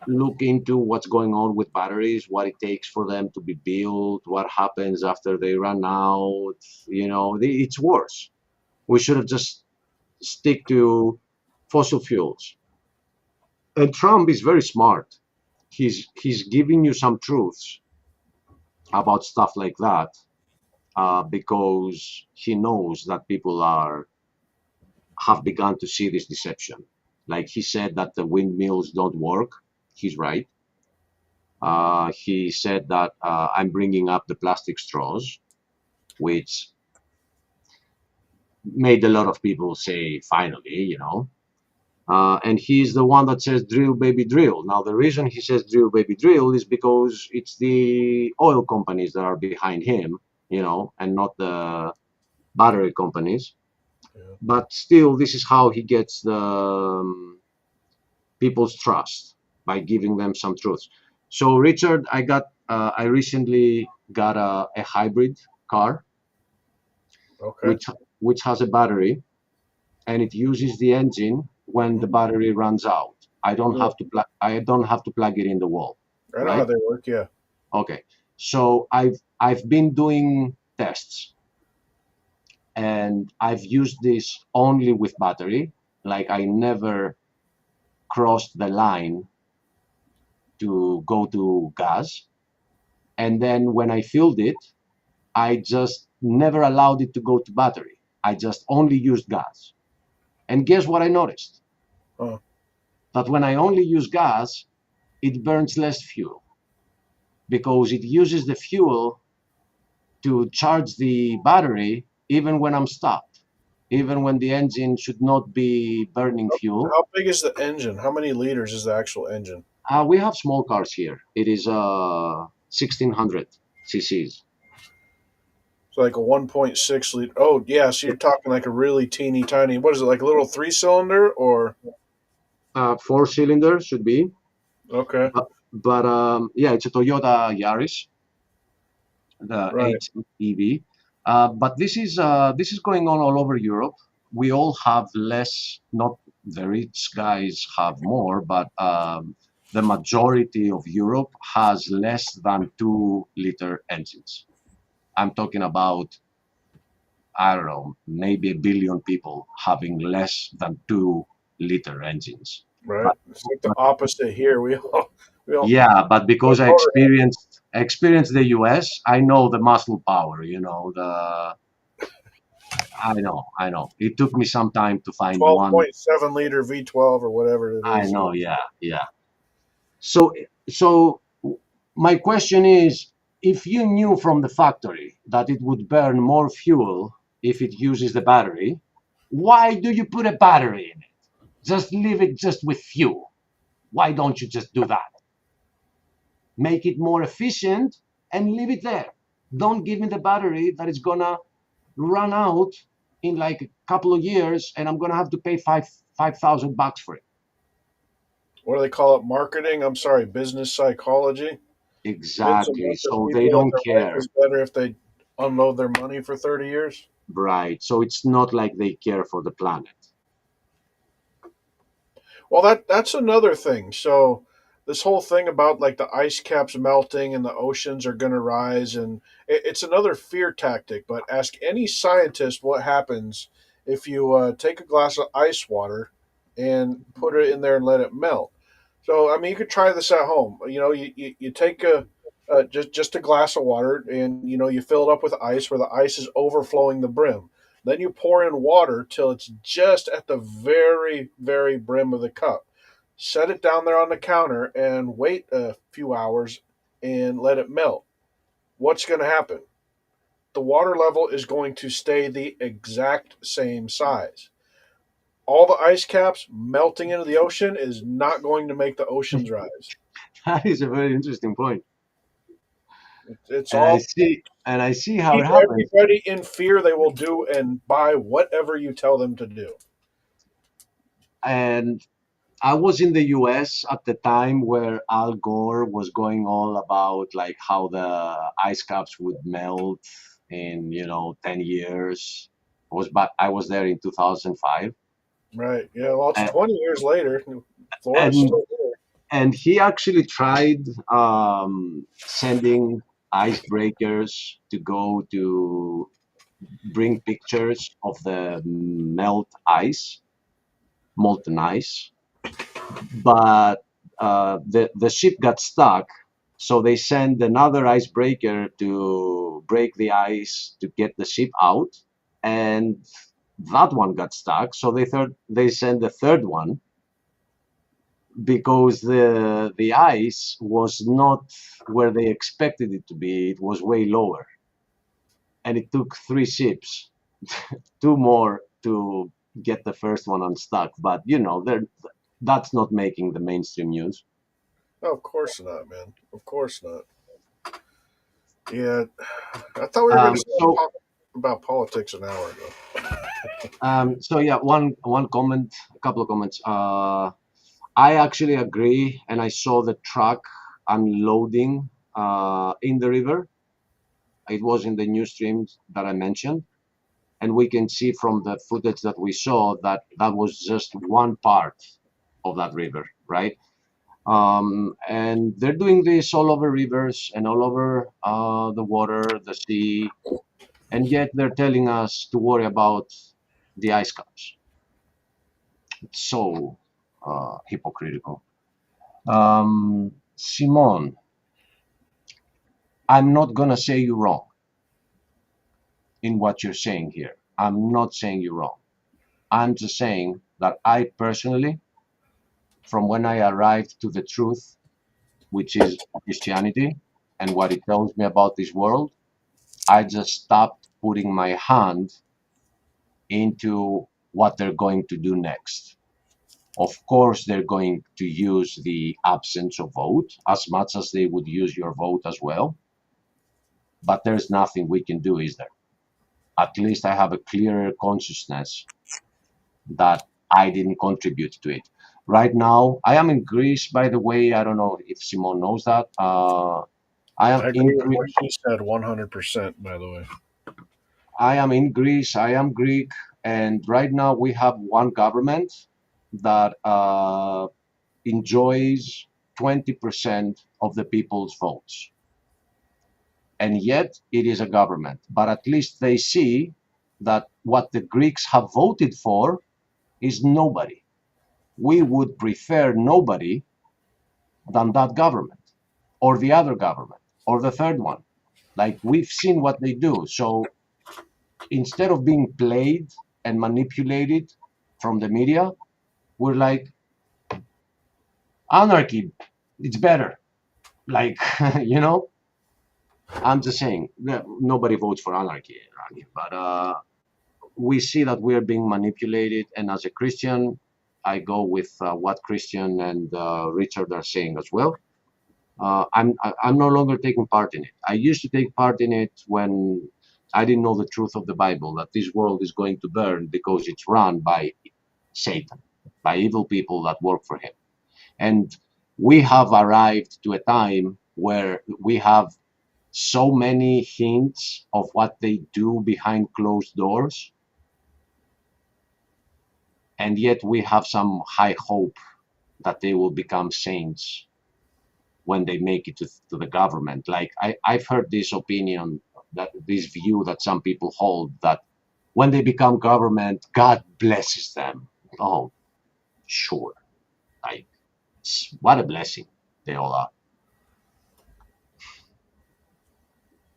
look into what's going on with batteries, what it takes for them to be built, what happens after they run out, it's worse. We should have just stick to fossil fuels. And Trump is very smart. He's giving you some truths about stuff like that because he knows that people have begun to see this deception. Like he said that the windmills don't work. He's right. He said that I'm bringing up the plastic straws, which made a lot of people say, finally, and he's the one that says drill, baby, drill. Now, the reason he says drill, baby, drill is because it's the oil companies that are behind him, and not the battery companies. Yeah. But still, this is how he gets the people's trust, by giving them some truths. So, Richard, I recently got a hybrid car, okay. which has a battery, and it uses the engine when the battery runs out. I don't have to plug it in the wall. I know how they work. Yeah. Okay. So I've been doing tests, and I've used this only with battery. Like I never crossed the line to go to gas. And then when I filled it, I just never allowed it to go to battery. I just only used gas. And guess what I noticed? Oh. That when I only use gas, it burns less fuel because it uses the fuel to charge the battery even when I'm stopped, even when the engine should not be burning fuel. How big is the engine? How many liters is the actual engine? We have small cars here. It is 1600 cc's. So like a 1.6 liter. Oh, yeah. So you're talking like a really teeny tiny. What is it, like a little 3-cylinder or? 4-cylinder should be. Okay. But yeah, it's a Toyota Yaris, the Right. 8 EV. But this is going on all over Europe. We all have less. Not the rich guys have more, but the majority of Europe has less than 2-liter engines. I'm talking about, I don't know, maybe 1 billion people having less than 2-liter engines. Right. But, It's like the but opposite here. We all yeah, but because I motor experienced the US, I know the muscle power, you know, I know. It took me some time to find one. 12.7 liter V12 or whatever it I is. know, yeah. So my question is, if you knew from the factory that it would burn more fuel if it uses the battery, why do you put a battery in it? Just leave it just with fuel. Why don't you just do that? Make it more efficient and leave it there. Don't give me the battery that is gonna run out in like a couple of years and I'm gonna have to pay $5,000 for it. What do they call it? Marketing? I'm sorry, business psychology. Convince a Exactly. bunch of So they people that don't their life care. is better if they unload their money for 30 years. Right. So it's not like they care for the planet. Well, that's another thing. So this whole thing about like the ice caps melting and the oceans are going to rise, and it's another fear tactic. But ask any scientist what happens if you take a glass of ice water and put it in there and let it melt. So I mean, you could try this at home. You know, you take a just a glass of water, and you know you fill it up with ice where the ice is overflowing the brim. Then you pour in water till it's just at the very, very brim of the cup. Set it down there on the counter and wait a few hours and let it melt. What's going to happen? The water level is going to stay the exact same size. All the ice caps melting into the ocean is not going to make the oceans rise. That is a very interesting point. It's And I all see and I see how keep it happens. everybody in fear. They will do and buy whatever you tell them to do. And I was in the US at the time where Al Gore was going all about like how the ice caps would melt in, 10 years. I was there in 2005. Right. Yeah. Well, it's And 20 years later. Florida's and, still there. and he actually tried sending icebreakers to go to bring pictures of the molten ice, but the ship got stuck, so they sent another icebreaker to break the ice to get the ship out, and that one got stuck. So they sent the third one because the ice was not where they expected it to be. It was way lower, and it took 3 ships, two more to get the first one unstuck. But that's not making the mainstream news. Oh, of course not, man. Of course not. Yeah. I thought we were going to So talk about politics an hour ago. so yeah, one comment, a couple of comments. I actually agree, and I saw the truck unloading in the river. It was in the news streams that I mentioned, and we can see from the footage that we saw that that was just one part of that river, right? And they're doing this all over rivers and all over the water, the sea, and yet they're telling us to worry about the ice caps. It's so hypocritical. Simon, I'm not gonna say you wrong in what you're saying here. I'm not saying you wrong. I'm just saying that I personally, from when I arrived to the truth, which is Christianity, and what it tells me about this world, I just stopped putting my hand into what they're going to do next. Of course, they're going to use the absence of vote as much as they would use your vote as well. But there's nothing we can do, is there? At least I have a clearer consciousness that I didn't contribute to it. Right now, I am in Greece, by the way. I don't know if Simon knows that. I am I in agree with Greece. what she said 100%, by the way. I am in Greece. I am Greek, and right now we have one government that enjoys 20% of the people's votes. And yet it is a government. But at least they see that what the Greeks have voted for is nobody. We would prefer nobody than that government, or the other government, or the third one. Like, we've seen what they do. So instead of being played and manipulated from the media, we're like, anarchy, it's better. Like, you know, I'm just saying, nobody votes for anarchy, but we see that we're being manipulated. And as a Christian, I go with what Christian and Richard are saying as well. I'm no longer taking part in it. I used to take part in it when I didn't know the truth of the Bible, that this world is going to burn because it's run by Satan, by evil people that work for him. And we have arrived to a time where we have so many hints of what they do behind closed doors. And yet we have some high hope that they will become saints when they make it to the government. Like, I've heard this opinion, that this view that some people hold, that when they become government, God blesses them. Oh, sure. Like, what a blessing they all are.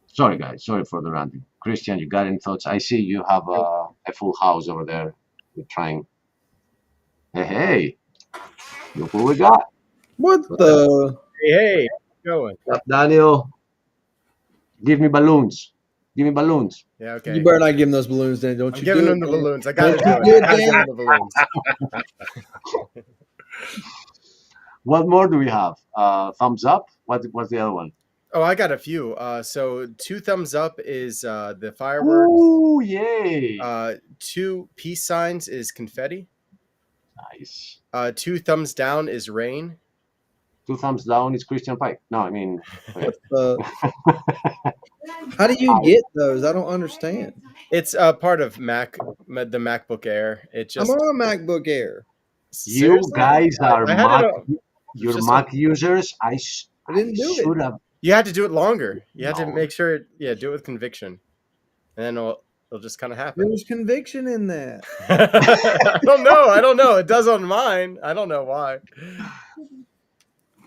Sorry, guys. Sorry for the ranting. Christian, you got any thoughts? I see you have a full house over there. You're trying. Hey, look what we got. What the? Hey, going? What's up, Daniel? Give me balloons. Give me balloons. Yeah, okay. You better not give him those balloons, Dan. Don't I'm you giving do him the it. balloons. I gotta do Don't it. you do I gotta it, give Dan. him the balloons. What more do we have? Thumbs up? What's the other one? Oh, I got a few. So 2 thumbs up is the fireworks. Ooh, yay. 2 peace signs is confetti. Nice. 2 thumbs down is rain. 2 thumbs down is Christian Pike. No, I mean, wait. How do you get those? I don't understand. It's part of the MacBook Air. It just I'm on a MacBook Air. You seriously? guys are I had it Mac. on- You're just Mac users. I didn't do it. should have. You had to do it longer. You had to No. make sure, do it with conviction, and then it'll just kind of There happen. was conviction in that. I don't know. It does on mine. I don't know why.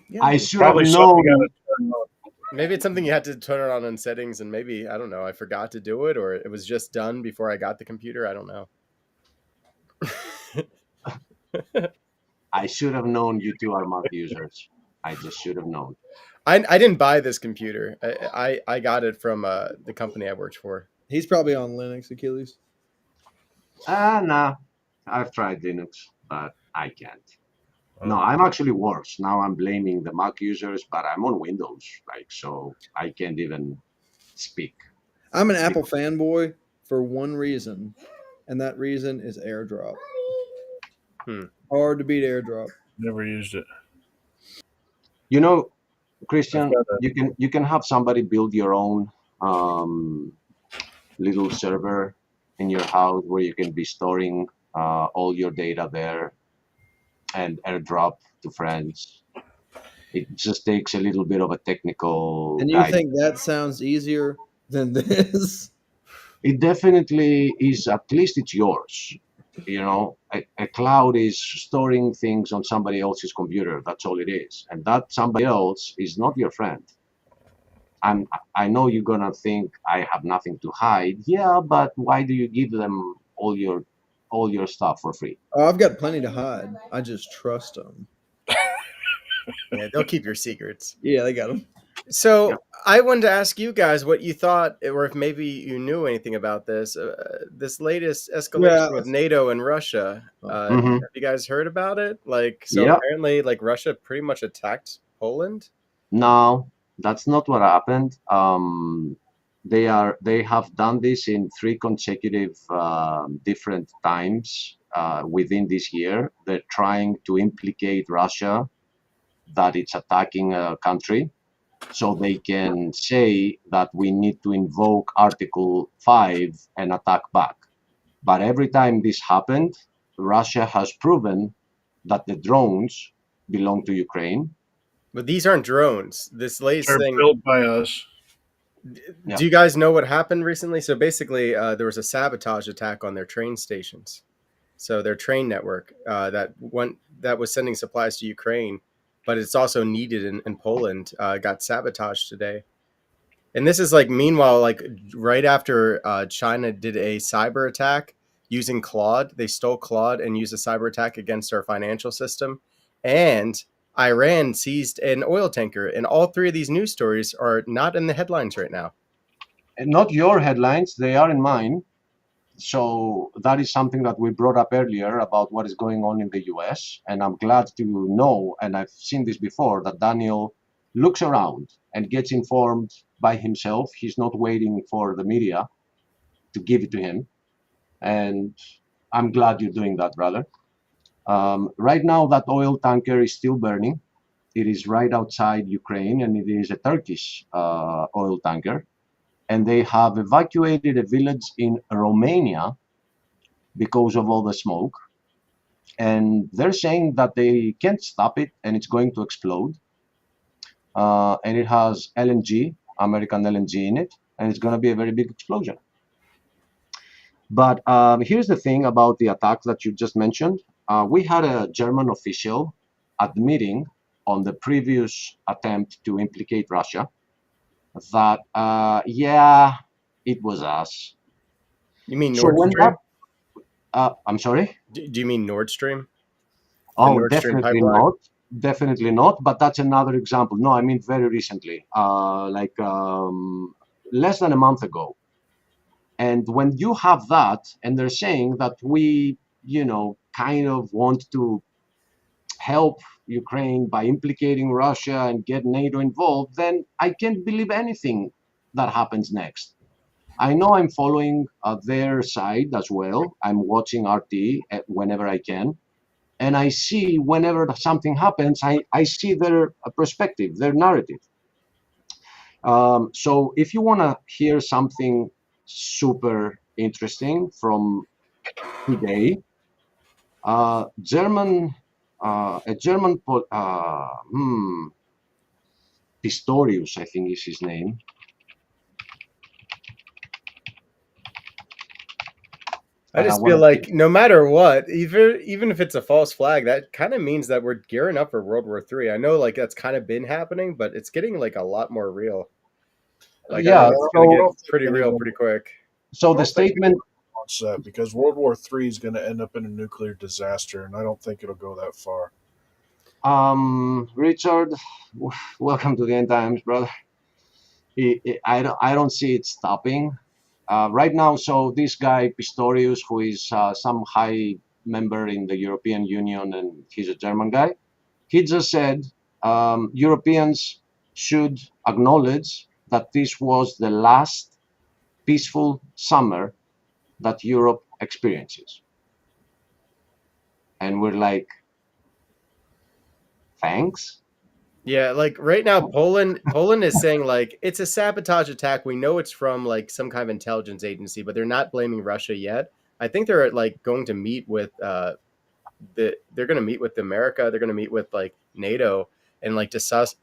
Yeah. I should have Probably known. something you gotta turn on. Maybe it's something you had to turn it on in settings, and maybe I don't know. I forgot to do it, or it was just done before I got the computer. I don't know. I should have known you two are Mac users. I just should have known. I didn't buy this computer. I got it from the company I worked for. He's probably on Linux, Achilles. Nah. I've tried Linux, but I can't. No, I'm actually worse. Now I'm blaming the Mac users, but I'm on Windows, like, so I can't even speak. I'm an Apple fanboy for one reason, and that reason is AirDrop. Hard to beat AirDrop. Never used it. You know, Christian, I've got you can have somebody build your own little server in your house where you can be storing all your data there and AirDrop to friends. It just takes a little bit of a technical And you guide. think that sounds easier than this? It definitely is. At least it's yours. You know, a cloud is storing things on somebody else's computer. That's all it is. And that somebody else is not your friend. I know you're gonna think I have nothing to hide. Yeah, but why do you give them all your stuff for free? Oh, I've got plenty to hide. I just trust them. Yeah, they'll keep your secrets. Yeah, they got them. So Yeah. I wanted to ask you guys what you thought, or if maybe you knew anything about this. This latest escalation with NATO and Russia. Mhm. Have you guys heard about it? Like, so Yeah. apparently, like Russia pretty much attacked Poland. No, that's not what happened. They have done this in 3 consecutive different times within this year. They're trying to implicate Russia that it's attacking a country, so they can say that we need to invoke Article 5 and attack back. But every time this happened, Russia has proven that the drones belong to Ukraine, But these aren't drones. This latest They're thing. built by us. Yeah. Do you guys know what happened recently? So basically, there was a sabotage attack on their train stations. So their train network that was sending supplies to Ukraine, but it's also needed in Poland, got sabotaged today. And this is like, meanwhile, like right after China did a cyber attack using Claude, they stole Claude and used a cyber attack against our financial system. And Iran seized an oil tanker. And all three of these news stories are not in the headlines right now. And not your headlines, they are in mine. So that is something that we brought up earlier about what is going on in the US. And I'm glad to know, and I've seen this before, that Daniel looks around and gets informed by himself. He's not waiting for the media to give it to him. And I'm glad you're doing that, brother. Right now, that oil tanker is still burning. It is right outside Ukraine, and it is a Turkish oil tanker. And they have evacuated a village in Romania because of all the smoke. And they're saying that they can't stop it and it's going to explode. And it has LNG, American LNG in it, and it's going to be a very big explosion. But here's the thing about the attack that you just mentioned. We had a German official admitting on the previous attempt to implicate Russia that, yeah, it was us. You mean So Nord when Stream? I'm sorry? Do you mean Nord Stream? Oh, Nord Stream definitely pipeline? not. Definitely not. But that's another example. No, I mean very recently, less than a month ago. And when you have that, and they're saying that we, kind of want to help Ukraine by implicating Russia and get NATO involved, then I can't believe anything that happens next. I know I'm following their side as well. I'm watching RT whenever I can. And I see whenever something happens, I see their perspective, their narrative. So if you want to hear something super interesting from today, a German Pistorius, I think is his name. I just feel like no matter what, even if it's a false flag, that kind of means that we're gearing up for World War III. I know like that's kind of been happening, but it's getting like a lot more real. Like, yeah, it's going to get pretty real pretty quick. So the statement wants that because World War III is going to end up in a nuclear disaster, and I don't think it'll go that far. Richard, welcome to the end times, brother. I don't see it stopping right now. So this guy Pistorius, who is some high member in the European Union, and he's a German guy, he just said Europeans should acknowledge that this was the last peaceful summer that Europe experiences. And we're like, thanks. Yeah, like right now, Poland is saying like it's a sabotage attack. We know it's from like some kind of intelligence agency, but they're not blaming Russia yet. I think they're like going to meet with they're going to meet with America. They're going to meet with like NATO and like discuss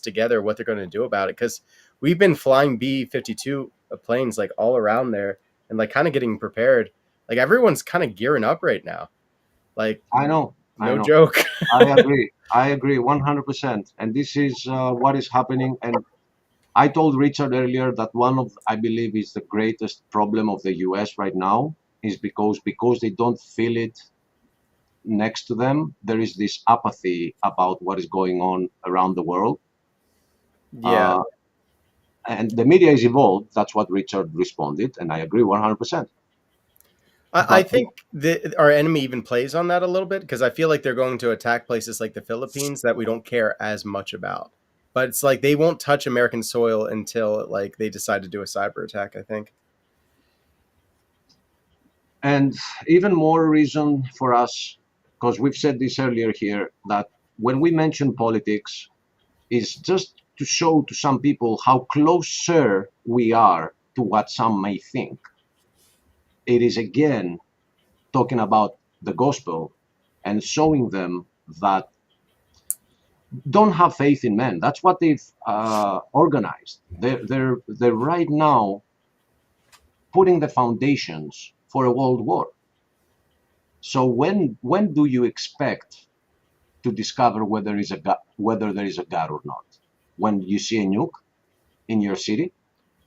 together what they're going to do about it, because we've been flying B-52 planes like all around there and like kind of getting prepared. Like everyone's kind of gearing up right now. Like I know. Joke. I agree 100%. And this is what is happening. And I told Richard earlier that I believe is the greatest problem of the US right now is because they don't feel it next to them. There is this apathy about what is going on around the world. Yeah. And the media is evolved. That's what Richard responded. And I agree 100%. I think our enemy even plays on that a little bit, because I feel like they're going to attack places like the Philippines that we don't care as much about. But it's like they won't touch American soil until like they decide to do a cyber attack, I think. And even more reason for us, because we've said this earlier here, that when we mention politics, is just to show to some people how closer we are to what some may think. It is again talking about the gospel and showing them that don't have faith in men. That's what they've organized. They're right now putting the foundations for a world war. So when do you expect to discover whether there is a God or not? When you see a nuke in your city?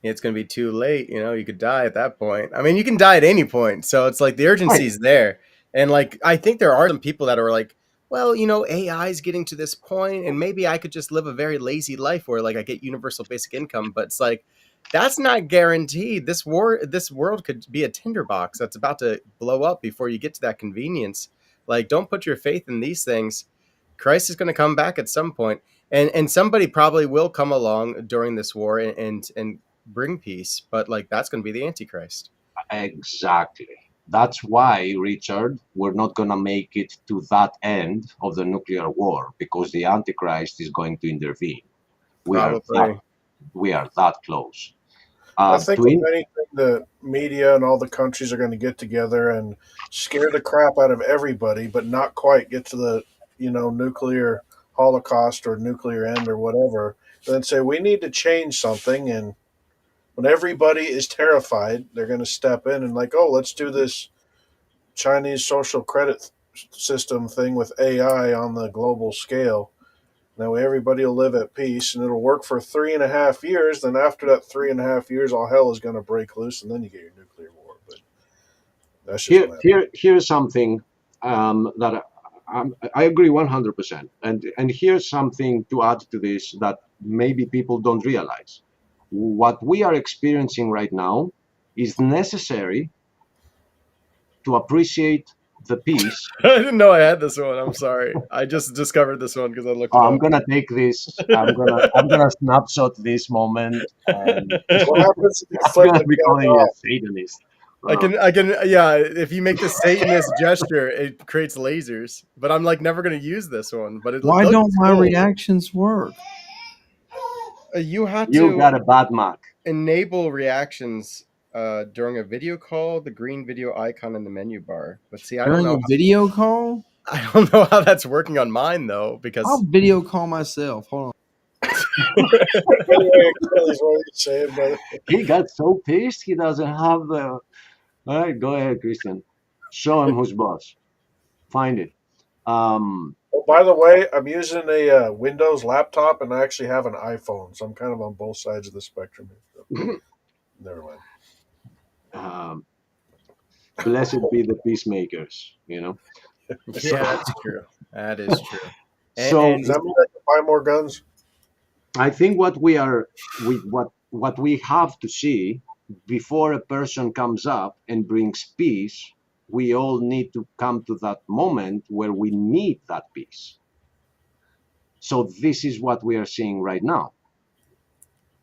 It's going to be too late. You could die at that point. I mean, you can die at any point. So it's like the urgency is there. And like, I think there are some people that are like, well, AI is getting to this point, and maybe I could just live a very lazy life where like I get universal basic income. But it's like, that's not guaranteed. This world could be a tinderbox that's about to blow up before you get to that convenience. Like, don't put your faith in these things. Christ is going to come back at some point, and somebody probably will come along during this war and bring peace, but like that's going to be the Antichrist. Exactly. That's why, Richard, we're not going to make it to that end of the nuclear war, because the Antichrist is going to intervene. We are that close. I think if anything, the media and all the countries are going to get together and scare the crap out of everybody, but not quite get to the nuclear holocaust or nuclear end or whatever. Then say we need to change something, and when everybody is terrified, they're going to step in and like, oh, let's do this Chinese social credit system thing with AI on the global scale. That way everybody will live at peace, and it'll work for 3.5 years. Then after that 3.5 years, all hell is going to break loose, and then you get your nuclear war. But that's just here's something that I agree 100%. And here's something to add to this that maybe people don't realize. What we are experiencing right now is necessary to appreciate the peace. I didn't know I had this one. I'm sorry. I just discovered this one because I looked. I'm gonna take this. I'm gonna snapshot this moment. And what happens if I'm gonna be calling you a Satanist. I can. Yeah, if you make the Satanist gesture, it creates lasers. But I'm like never gonna use this one. But why don't my reactions work? You got a bad Mac. Enable reactions during a video call, the green video icon in the menu bar. But see, I don't know. During a video call? I don't know how that's working on mine though, because I'll video call myself. Hold on. He got so pissed he doesn't have the. All right, go ahead, Christian. Show him who's boss. Find it. Oh, by the way, I'm using a Windows laptop, and I actually have an iPhone, so I'm kind of on both sides of the spectrum. Never mind. Blessed be the peacemakers. Yeah, that's true. That is true. So does that mean I can buy more guns? I think what we have to see before a person comes up and brings peace, we all need to come to that moment where we need that peace. So this is what we are seeing right now.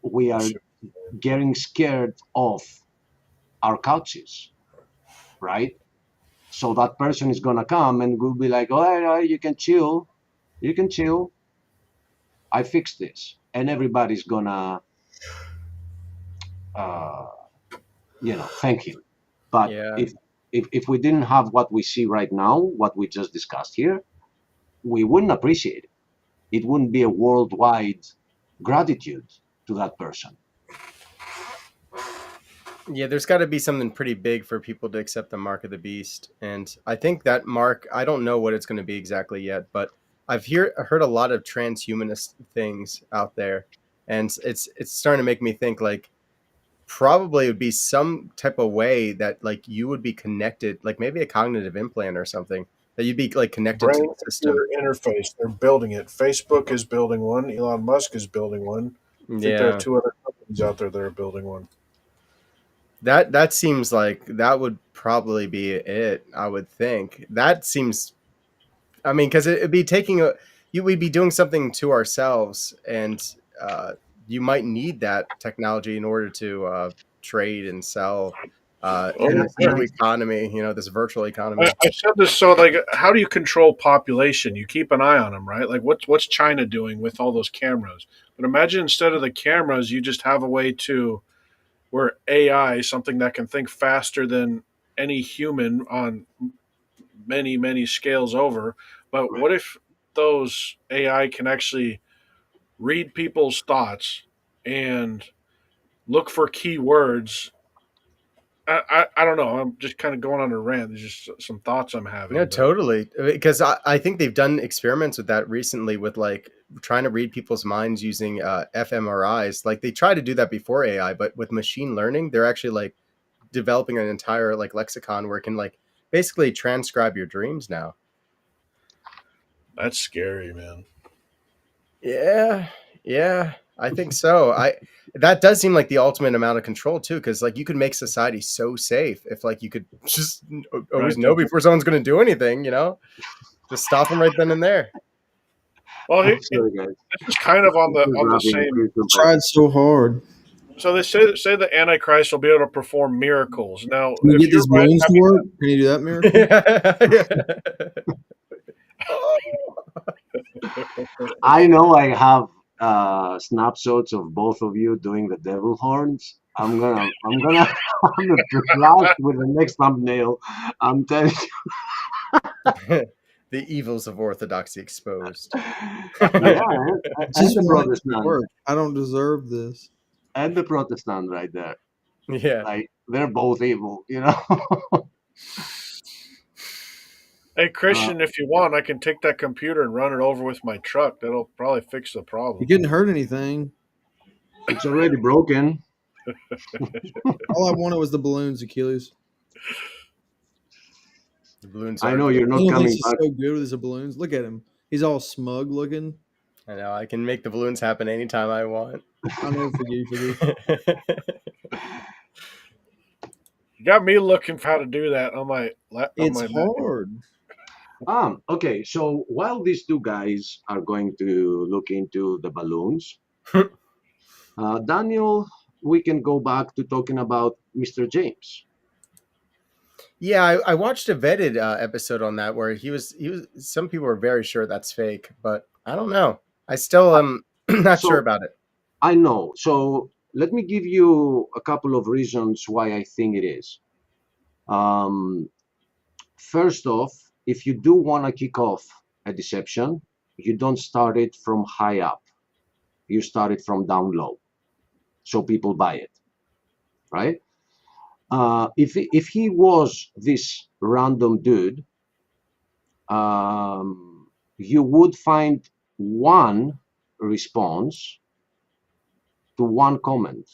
We are getting scared of our couches, right? So that person is gonna come and will be like, "Oh, you can chill. You can chill. I fixed this," and everybody's gonna, thank him. But if we didn't have what we see right now, what we just discussed here, we wouldn't appreciate it. It wouldn't be a worldwide gratitude to that person. Yeah, there's got to be something pretty big for people to accept the mark of the beast. And I think that mark, I don't know what it's going to be exactly yet, but I've heard a lot of transhumanist things out there. And it's starting to make me think like probably it would be some type of way that like you would be connected, like maybe a cognitive implant or something, that you'd be like connected to the system. Interface. They're building it. Facebook is building one. Elon Musk is building one. I think there are 2 other companies out there that are building one. That seems like that would probably be it. I would think that seems. I mean, because it'd be we'd be doing something to ourselves, and you might need that technology in order to trade and sell in this new economy. This virtual economy. I said this. So, like, how do you control population? You keep an eye on them, right? Like, what's China doing with all those cameras? But imagine instead of the cameras, you just have a way to. Where AI, something that can think faster than any human on many, many scales over. But what if those AI can actually read people's thoughts and look for keywords. I don't know. I'm just kind of going on a rant. There's just some thoughts I'm having. No, but- totally. Because I think they've done experiments with that recently with like trying to read people's minds using fMRIs. Like they tried to do that before AI, but with machine learning, they're actually like developing an entire like lexicon where it can like basically transcribe your dreams now. That's scary, man. Yeah, I think so. That does seem like the ultimate amount of control too, because like you could make society so safe if like you could just always Right. know before someone's going to do anything, you know, just stop them right then and there. Well, I'm sorry, guys. it's kind of on the Wrapping same. Christmas Tried so hard. So they say the Antichrist will be able to perform miracles. Now, Can you if get you're these right, balloons I to mean, work? Can you do that, Miracle? I know I have snapshots of both of you doing the devil horns. I'm gonna flash with the next thumbnail. I'm telling you. The evils of orthodoxy exposed. Yeah, and Just the want it to Protestant, work. I don't deserve this. and the Protestant right there. Yeah. Like they're both evil, you know. Hey, Christian, if you want, I can take that computer and run it over with my truck. That'll probably fix the problem. You couldn't hurt anything. It's already broken. All I wanted was the balloons, Achilles. The balloons I are know you're He not thinks coming he's back. so good with his balloons. Look at him. He's all smug looking. I know. I can make the balloons happen anytime I want. I know for you for this. You got me looking for how to do that on my It's Mac. hard. Okay, so while these two guys are going to look into the balloons, Daniel, we can go back to talking about Mr. James. Yeah, I watched a vetted episode on that where he was. Some people are very sure that's fake, but I don't know. I still am not So- sure about it. I know. So let me give you a couple of reasons why I think it is. First off, if you do want to kick off a deception, you don't start it from high up. You start it from down low, so people buy it, right? If he was this random dude, you would find one response to one comment.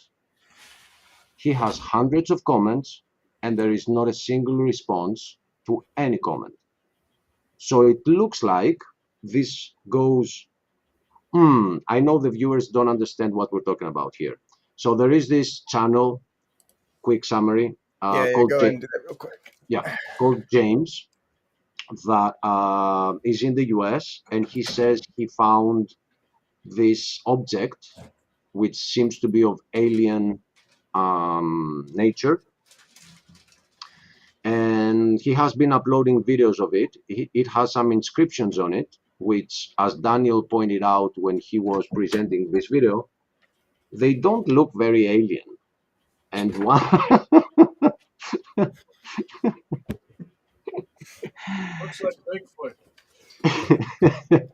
He has hundreds of comments, and there is not a single response to any comment. So it looks like this goes, I know the viewers don't understand what we're talking about here. So there is this channel, quick summary, called, go ahead and do that real quick. called James, that is in the US, and he says he found this object which seems to be of alien nature, and he has been uploading videos of it. It has some inscriptions on it, which, as Daniel pointed out when he was presenting this video, they don't look very alien. And one Looks like Bigfoot.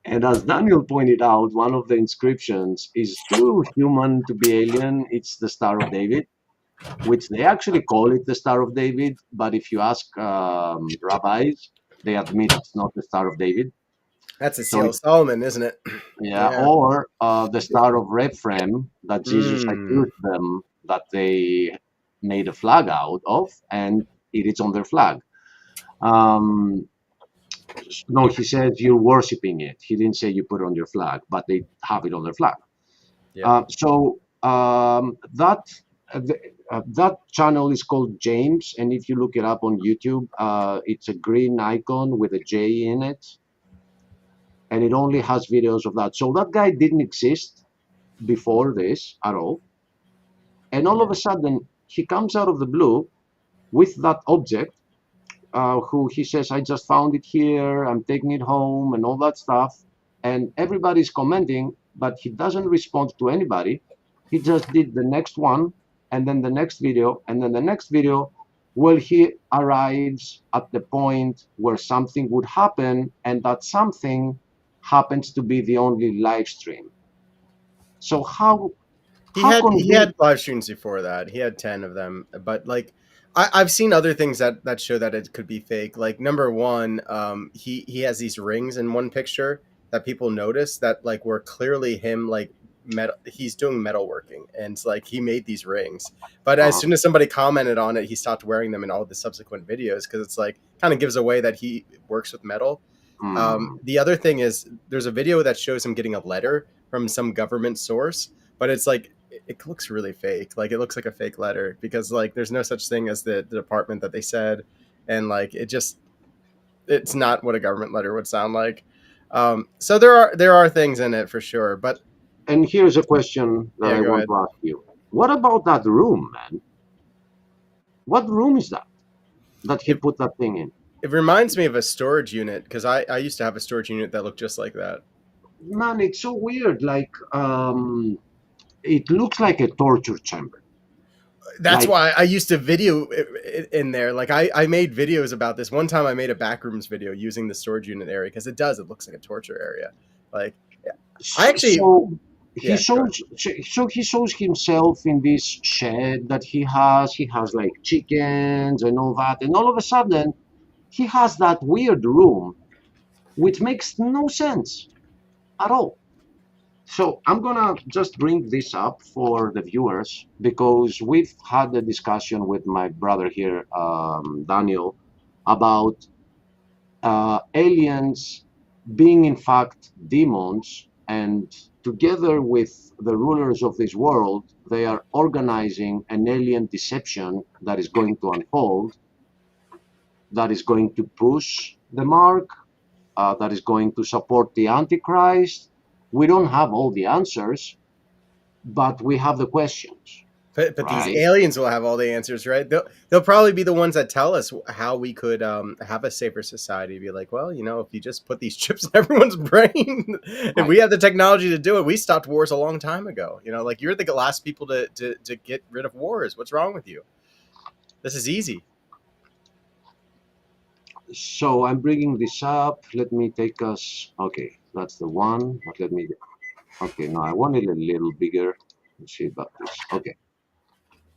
and as Daniel pointed out, one of the inscriptions is too human to be alien. It's the Star of David, which they actually call it the Star of David. But if you ask rabbis, they admit it's not the Star of David. That's a So Seal of Solomon, isn't it? Yeah, or the Star of Rephaim that Jesus accused them that they made a flag out of, and it is on their flag. No, he says you're worshiping it. He didn't say you put it on your flag, but they have it on their flag. Yeah. That channel is called James, and if you look it up on YouTube, it's a green icon with a J in it, and it only has videos of that. So that guy didn't exist before this at all, and all of a sudden he comes out of the blue with that object, who he says, I just found it here, I'm taking it home, and all that stuff, and everybody's commenting, but he doesn't respond to anybody. He just did the next one, and then the next video, and then the next video Well, he arrives at the point where something would happen, and that something happens to be the only live stream. So how He how had can he we? had live streams before that. He had 10 of them, but like I've seen other things that show that it could be fake. Like number one, he has these rings in one picture that people notice that like were clearly him like metal. He's doing metalworking, and it's like he made these rings. But as soon as somebody commented on it, he stopped wearing them in all the subsequent videos because it's like kind of gives away that he works with metal. The other thing is there's a video that shows him getting a letter from some government source, but it's like it looks really fake. Like it looks like a fake letter because like there's no such thing as the department that they said, and like it's not what a government letter would sound like. So there are things in it for sure, but And here's a question that I go want ahead. to ask you. What about that room, man? What room is that he put that thing in? It reminds me of a storage unit because I used to have a storage unit that looked just like that. Man, it's so weird. Like, it looks like a torture chamber. That's Like- why I used to video it in there. Like I made videos about this. One time I made a backrooms video using the storage unit area because it looks like a torture area. Like I actually So he Yeah, shows. So he shows himself in this shed that he has. He has like chickens and all that, and all of a sudden, he has that weird room, which makes no sense at all. So I'm gonna just bring this up for the viewers because we've had a discussion with my brother here, Daniel, about aliens being in fact demons, and together with the rulers of this world, they are organizing an alien deception that is going to unfold, that is going to push the mark, that is going to support the Antichrist. We don't have all the answers, but we have the questions. But Right. these aliens will have all the answers, right? They'll probably be the ones that tell us how we could have a safer society. Be like, well, if you just put these chips in everyone's brain, if we have the technology to do it, we stopped wars a long time ago. Like you're the last people to get rid of wars. What's wrong with you? This is easy. So I'm bringing this up. Let me take us. Okay, that's the one. But let me. Okay, no, I want it a little bigger. Let's see about this. Okay.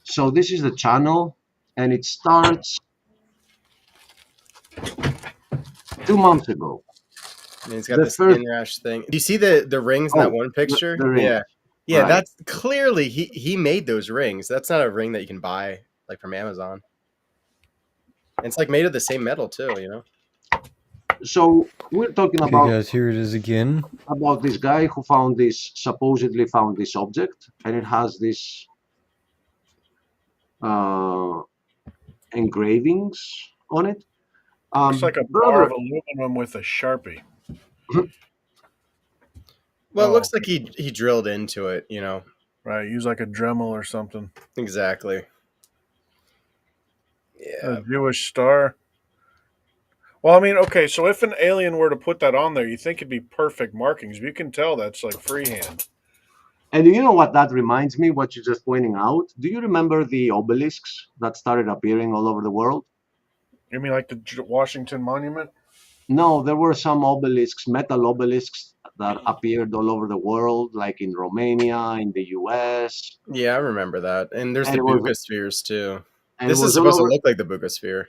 So this is the channel, and it starts 2 months ago. And it's got The this first- inrush thing. Do you see the rings in that Oh, one picture? the rings. Yeah. Right. That's clearly he made those rings. That's not a ring that you can buy like from Amazon. And it's like made of the same metal too. So we're talking Okay, about guys, here it is again. this guy who supposedly found this object, and it has this engravings on it. Looks like a bar brother, of aluminum with a Sharpie. Well, it Oh. looks like he drilled into it, Right, use like a Dremel or something. Exactly. Yeah. A Jewish star. Well, I mean, okay, so if an alien were to put that on there, you think it'd be perfect markings. But you can tell that's like freehand. and you know what that reminds me, what you're just pointing out? Do you remember the obelisks that started appearing all over the world? You mean like the Washington Monument? No, there were some obelisks, metal obelisks that appeared all over the world, like in Romania, in the US. Yeah, I remember that. And there's And the it was- bucospheres too. And This it is was all supposed to over- look like the bucosphere.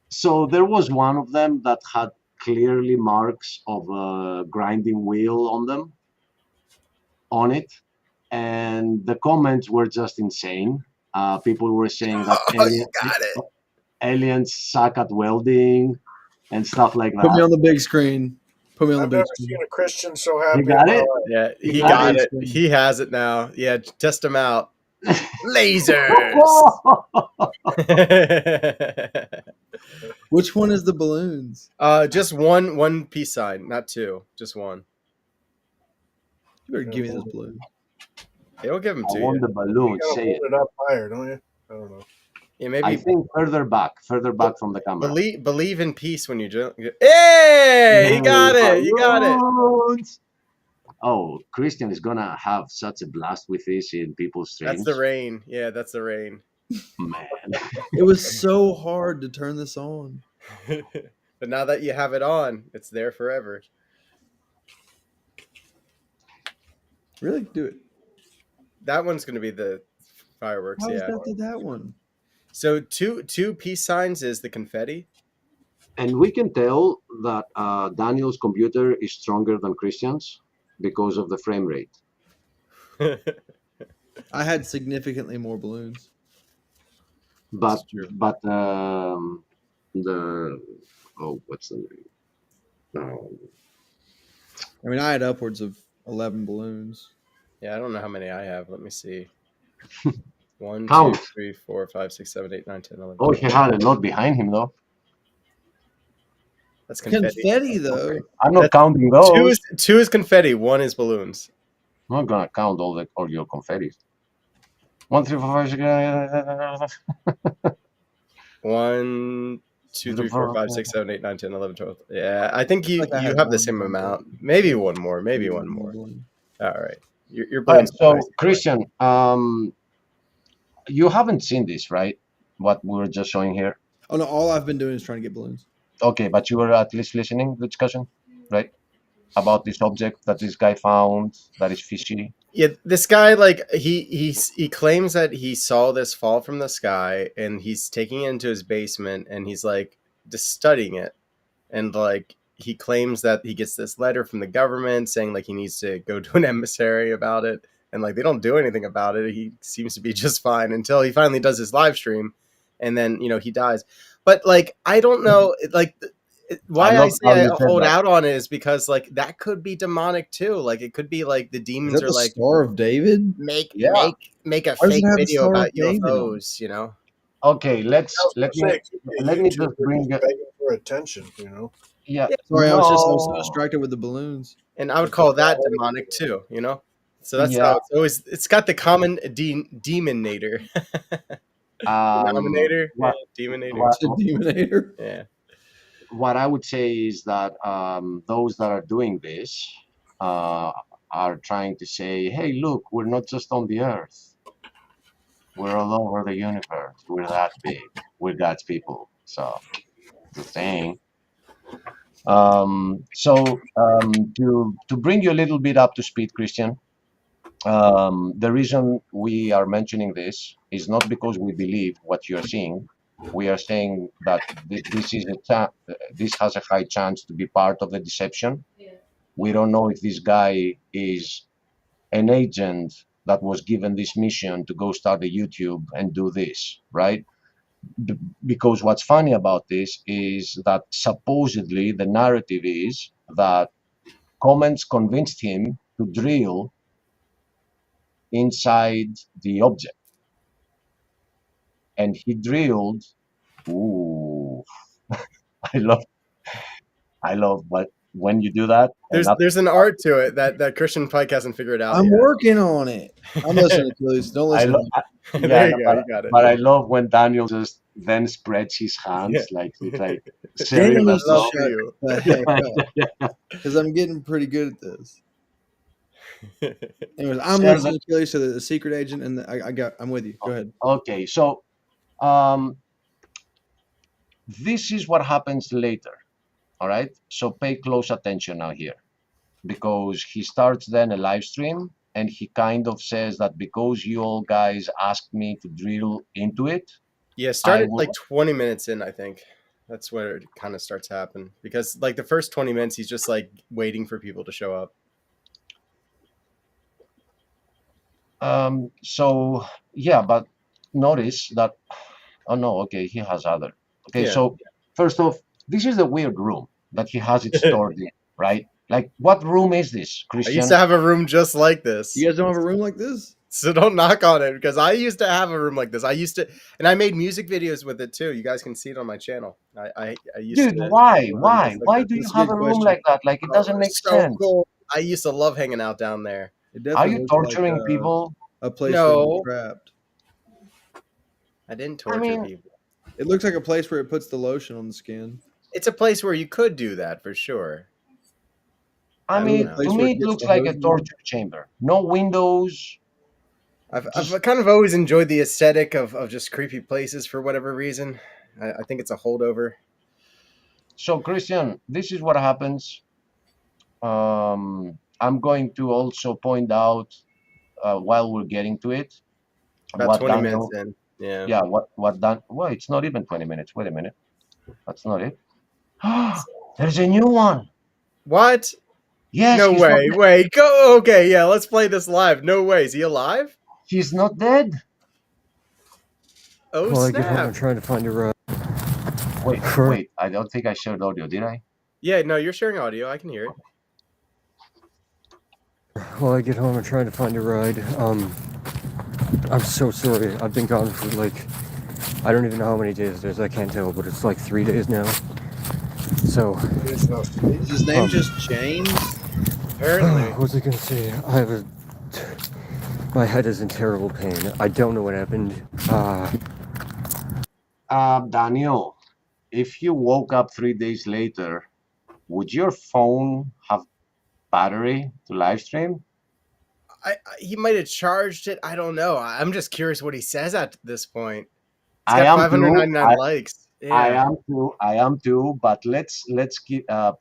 So there was one of them that had clearly marks of a grinding wheel on it, and the comments were just insane. People were saying that aliens suck at welding and stuff like Put me that. on the big screen. Put me on I've the never big screen. seen a Christian so happy. You got in my it? life. Yeah, he got got it. it. He has it now. Yeah, test him out. Lasers. Which one is the balloons? Just one peace sign, not two. Just one. You better give me those balloons. They will give them I to want you. the balloon. You gotta Say hold it. it up higher, don't you? I don't know. Yeah, I maybe think further back from the camera. believe in peace when you do. Hey, you got it. You got it. Balloons. Oh, Christian is gonna have such a blast with this in people's streams. That's the rain. Yeah, that's the rain. Man. It was so hard to turn this on. But now that you have it on, it's there forever. Really? Do it. That one's going to be the fireworks. How is Yeah. that one? So two peace signs is the confetti. And we can tell that Daniel's computer is stronger than Christian's because of the frame rate. I had significantly more balloons. But That's true. What's the name? I mean, I had upwards of 11 balloons. Yeah, I don't know how many I have. Let me see. 1, Count. 2, 3, 4, 5, 6, 7, 8, 9, 10, 11. Oh, he had a lot behind him though. That's confetti. Confetti, though. I'm not That's- counting those. Two is confetti. One is balloons. I'm not gonna count all your confetti. 1, 3, 4, 5, 6. 1, 2, 3, 4, 5, 6, 7, 8, 9, 10, 11, 12. Yeah, I think you Like I you had have the one same balloon. amount. Maybe one more. Maybe one more. Balloon. All right. Your All right, balloons. so Christian, you haven't seen this, right? What we were just showing here. Oh, no, all I've been doing is trying to get balloons. Okay, but you were at least listening to the discussion, right? About this object that this guy found that is fishy. Yeah, this guy like he claims that he saw this fall from the sky, and he's taking it into his basement, and he's like just studying it, and like he claims that he gets this letter from the government saying like he needs to go to an emissary about it, and like they don't do anything about it. He seems to be just fine until he finally does his live stream, and then he dies. But like I don't know, like why I love say how I you said hold that. out on it is because like that could be demonic too. Like it could be like the Is demons that are the like Star of David? make Yeah. make a Why does it fake have the video Star of about David on it? UFOs. Okay, let me Let me just just bring it. begging for attention. Yeah. Sorry, I was so No. distracted with the balloons. And I would call that demonic too. So that's Yeah. how it's always. It's got the common demonator, denominator, What, demonator. what, The Demonator. Yeah. what I would say is that those that are doing this are trying to say, hey, look, we're not just on the earth. We're all over the universe. We're that big. We're God's people. So, the thing. To bring you a little bit up to speed, Christian, the reason we are mentioning this is not because we believe what you're seeing. We are saying that this has a high chance to be part of the deception. We don't know if this guy is an agent that was given this mission to go start a YouTube and do this, right? Because what's funny about this is that supposedly the narrative is that comments convinced him to drill inside the object. And he drilled. Ooh, I love when you do that. There's an art to it that Christian Pike hasn't figured out I'm yet. working on it. I'm listening to this. Don't listen to me. There you go. You got it. But I love when Daniel just then spreads his hands like he's like Daniel serious. needs to love shut you. the heck up. Because I'm getting pretty good at this. Anyways, I'm Share listening to you, so the secret agent, and I'm with you. Go ahead. Okay, so this is what happens later. All right, so pay close attention now here, because he starts then a live stream, and he kind of says that because you all guys asked me to drill into it. Yeah, started will- like 20 minutes in, I think. That's where it kind of starts to happen. Because like the first 20 minutes, he's just like waiting for people to show up. So yeah, but notice that. Oh no, okay, he has other. Okay, Yeah. so first off, this is a weird room that he has it stored in, right? Like, what room is this, I Christian? used to have a room just like this. You guys don't have a room like this? So don't knock on it, because I used to have a room like this. I used to, and I made music videos with it too. You guys can see it on my channel. I used Dude, to. why? just Why like do you That's a have good a room question. like that? Like, it doesn't make so sense. cool. I used to love hanging out down there. It Are definitely you looks like, torturing people? A place No. where you're trapped. I didn't torture mean- people. It looks like a place where it puts the lotion on the skin. It's a place where you could do that for sure. I I mean, don't know. Place to where me, it it gets looks the like a hose in. torture chamber. No windows. I've kind of always enjoyed the aesthetic of just creepy places for whatever reason. I think it's a holdover. So, Christian, this is what happens. I'm going to also point out while we're getting to it, About what 20 Daniel, minutes in. Yeah. yeah, what Dan, well, it's not even 20 minutes. Wait a minute. That's not it. There's a new one. What? Yes, No he's not way. dead. Wait, go. Okay, yeah, let's play this live. No way. Is he alive? He's not dead. Oh, While I get home, snap. I'm trying to find a ride. Wait. I don't think I shared audio, did I? Yeah, no, you're sharing audio. I can hear it. While I get home, I'm trying to find a ride. I'm so sorry. I've been gone for I don't even know how many days it is. I can't tell, but it's 3 days now. So. Is his name just James? Apparently. What was I gonna say? My head is in terrible pain. I don't know what happened. Daniel, if you woke up 3 days later, would your phone have battery to live stream? He might have charged it. I don't know. I'm just curious what he says at this point. He's I got am too. 599 likes. Yeah. I am too. But let's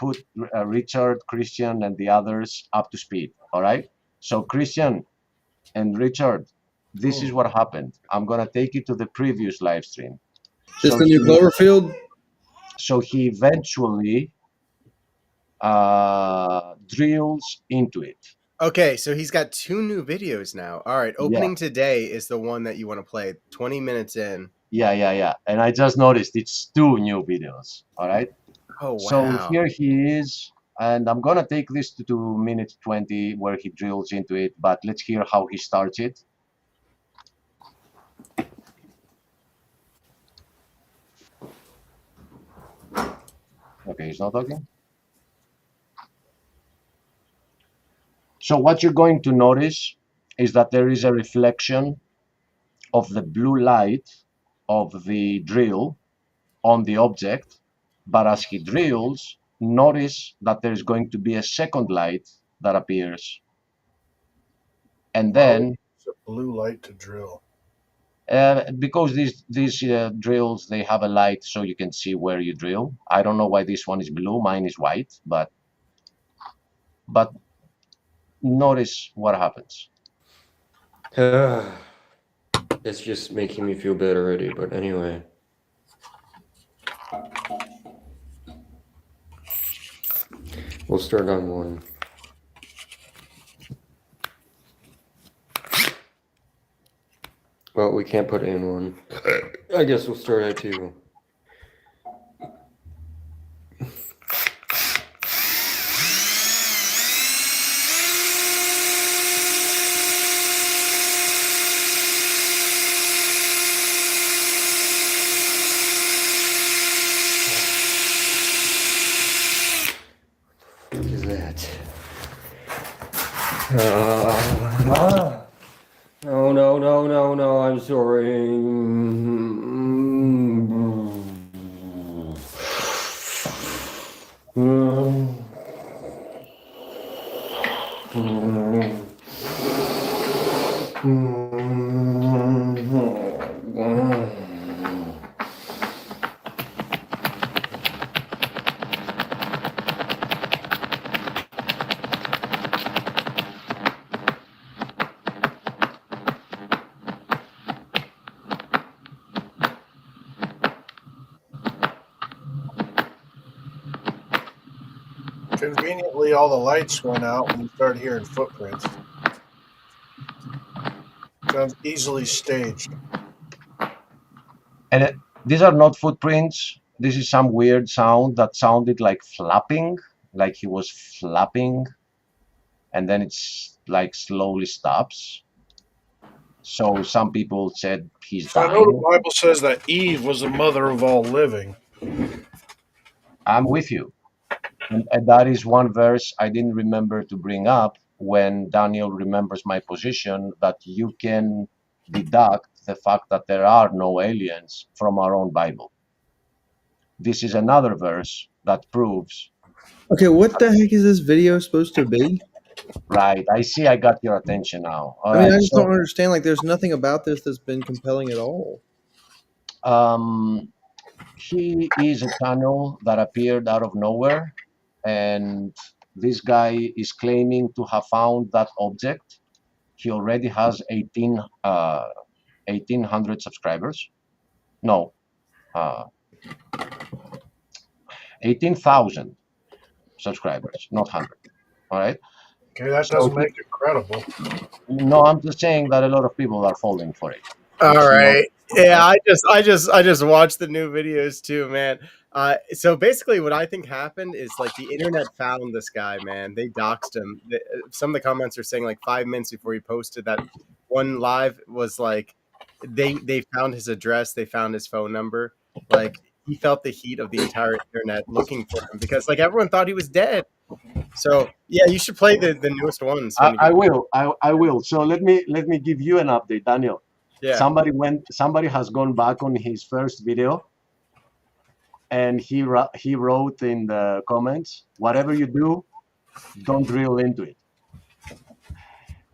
put Richard, Christian, and the others up to speed. All right. So Christian and Richard, this is what happened. I'm gonna take you to the previous live stream. Just the new Cloverfield? So he eventually drills into it. Okay, so he's got 2 new videos now. All right, opening today is the one that you want to play. 20 minutes in. Yeah. And I just noticed it's 2 new videos. All right. Oh, wow. So here he is, and I'm gonna take this to 2 minutes 20 where he drills into it. But let's hear how he starts it. Okay, he's not talking. So what you're going to notice is that there is a reflection of the blue light of the drill on the object, but as he drills, notice that there is going to be a second light that appears. And then It's a blue light to drill. because these drills, they have a light so you can see where you drill. I don't know why this one is blue, mine is white, but notice what happens. It's just making me feel bad already, but anyway. We'll start on 1. Well, we can't put in 1. I guess we'll start at 2. What is that? No, I'm sorry. Conveniently, all the lights went out when you started hearing footprints. Sounds easily staged. And these are not footprints. This is some weird sound that sounded like flapping, like he was flapping, and then it's slowly stops. So some people said he's So I dying. know the Bible says that Eve was the mother of all living. I'm with you. And that is one verse I didn't remember to bring up when Daniel remembers my position, that you can deduct the fact that there are no aliens from our own Bible. This is another verse that proves. Okay, what the heck is this video supposed to be? Right. I see. I got your attention now. All I mean, right. I just So, don't understand. Like, there's nothing about this that's been compelling at all. he is a channel that appeared out of nowhere, and this guy is claiming to have found that object. He already has 1,800 subscribers. No, 18,000 subscribers, not 100. All right. Okay, that So doesn't make it credible. no, I'm just saying that a lot of people are falling for it. All It's not- right. Yeah, I just watched the new videos too, man. So basically, what I think happened is like the internet found this guy, man. They doxed him. Some of the comments are saying like 5 minutes before he posted that one live was like they found his address, they found his phone number. Like he felt the heat of the entire internet looking for him because like everyone thought he was dead. So yeah, you should play the newest ones. when you I get- will. I will. So let me give you an update, Daniel. Yeah. Somebody has gone back on his first video, and he wrote in the comments, whatever you do, don't drill into it.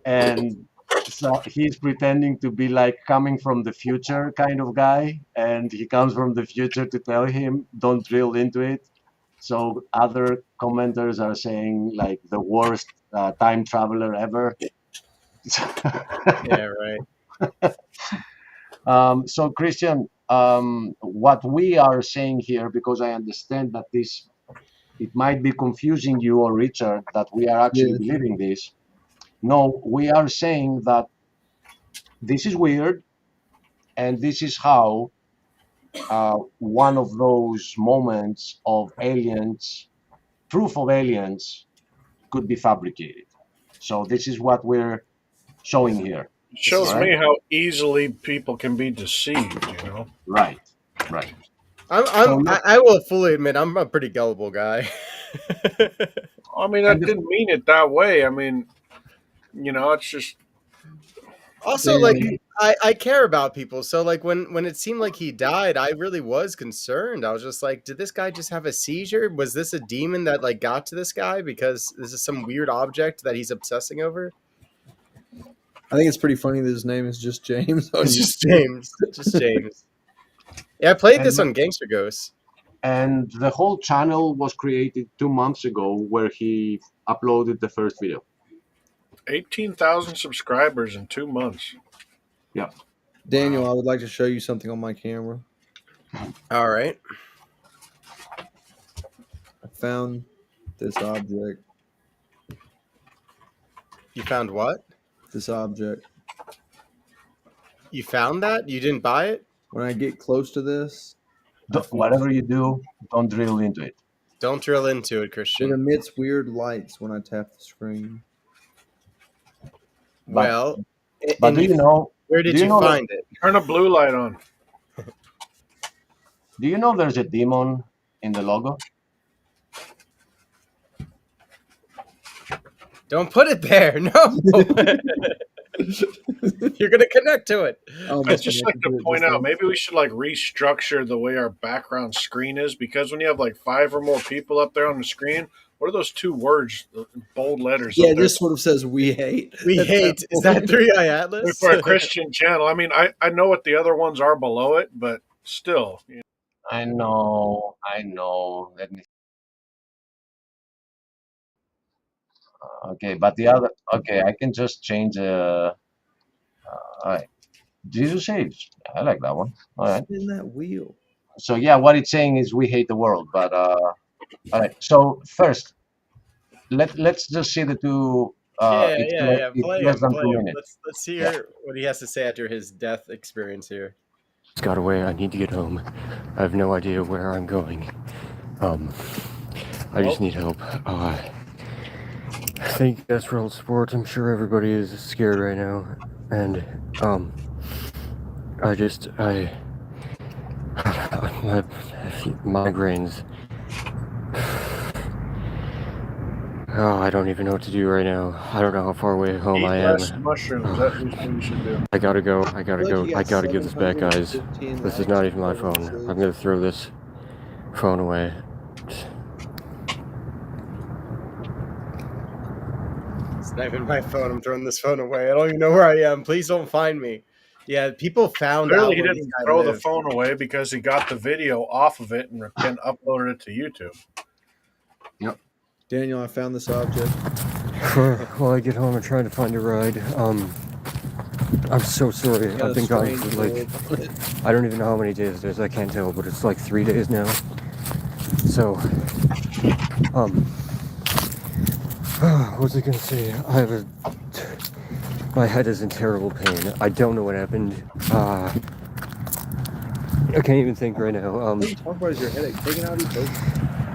And so he's pretending to be like coming from the future kind of guy, and he comes from the future to tell him don't drill into it. So other commenters are saying like the worst time traveler ever. Yeah, right. So Christian, what we are saying here, because I understand that it might be confusing you or Richard that we are actually believing this. No, we are saying that this is weird, and this is how one of those moments of aliens, proof of aliens, could be fabricated. So this is what we're showing here. It shows Right? me how easily people can be deceived, you know? Right. I will fully admit I'm a pretty gullible guy. I mean, I didn't mean it that way. I mean, you know, it's just Also, like I care about people, so like when it seemed like he died, I really was concerned. I was just like, did this guy just have a seizure? Was this a demon that like got to this guy because this is some weird object that he's obsessing over? I think it's pretty funny that his name is just James. It's just James. Just James. Yeah, I played this on Gangster Ghosts. And the whole channel was created 2 months ago, where he uploaded the first video. 18,000 subscribers in 2 months. Yeah. Daniel, I would like to show you something on my camera. All right. I found this object. You found what? This object. You found that? You didn't buy it? When I get close to this, Whatever you do, don't drill into it. Don't drill into it, it Christian. emits weird lights when I tap the screen. Well, But do you know? where did do you know that- find it? Turn a blue light on. Do you know there's a demon in the logo? Don't put it there. No. You're gonna connect to it. I'd just like to point out, maybe we should like restructure the way our background screen is, because when you have like 5 or more people up there on the screen, what are those 2 words, the bold letters? Yeah, up there? this sort of says "we hate." We hate. Is that 3i Atlas? For a Christian channel. I mean, I know what the other ones are below it, but still. You know. I know. Let me. Okay, but the other. Okay, I can just change. All right. Jesus saves. I like that one. All right. Spin that wheel. So yeah, what it's saying is we hate the world. But all right. So first, let's just see the two. Yeah. It's Play less it. than Play 2 it. minutes. Let's hear what he has to say after his death experience here. Just got away. I need to get home. I have no idea where I'm going. I just need help. Thank you guys for all the support. I'm sure everybody is scared right now, and my migraines. Oh, I don't even know what to do right now. I don't know how far away home Eat I am. less mushrooms. That's what you should do. I gotta go. I gotta Look, go. you I got gotta give this back, guys. 715 This is not even my phone. I'm gonna throw this phone away. Sniping my phone. I'm throwing this phone away. I don't even know where I am. Please don't find me. Yeah, people found Clearly, out he where this didn't guy throw the lived. phone away because he got the video off of it and uploaded it to YouTube. Yep. Daniel, I found this object. While I get home, I'm trying to find a ride. I'm so sorry. Got I've a been gone strange for like, mold on it. I don't even know how many days it is. I can't tell, but it's like 3 days now. So, what was I gonna say? My head is in terrible pain. I don't know what happened. I can't even think right now. What you talk about is your headache. Take it out of your face.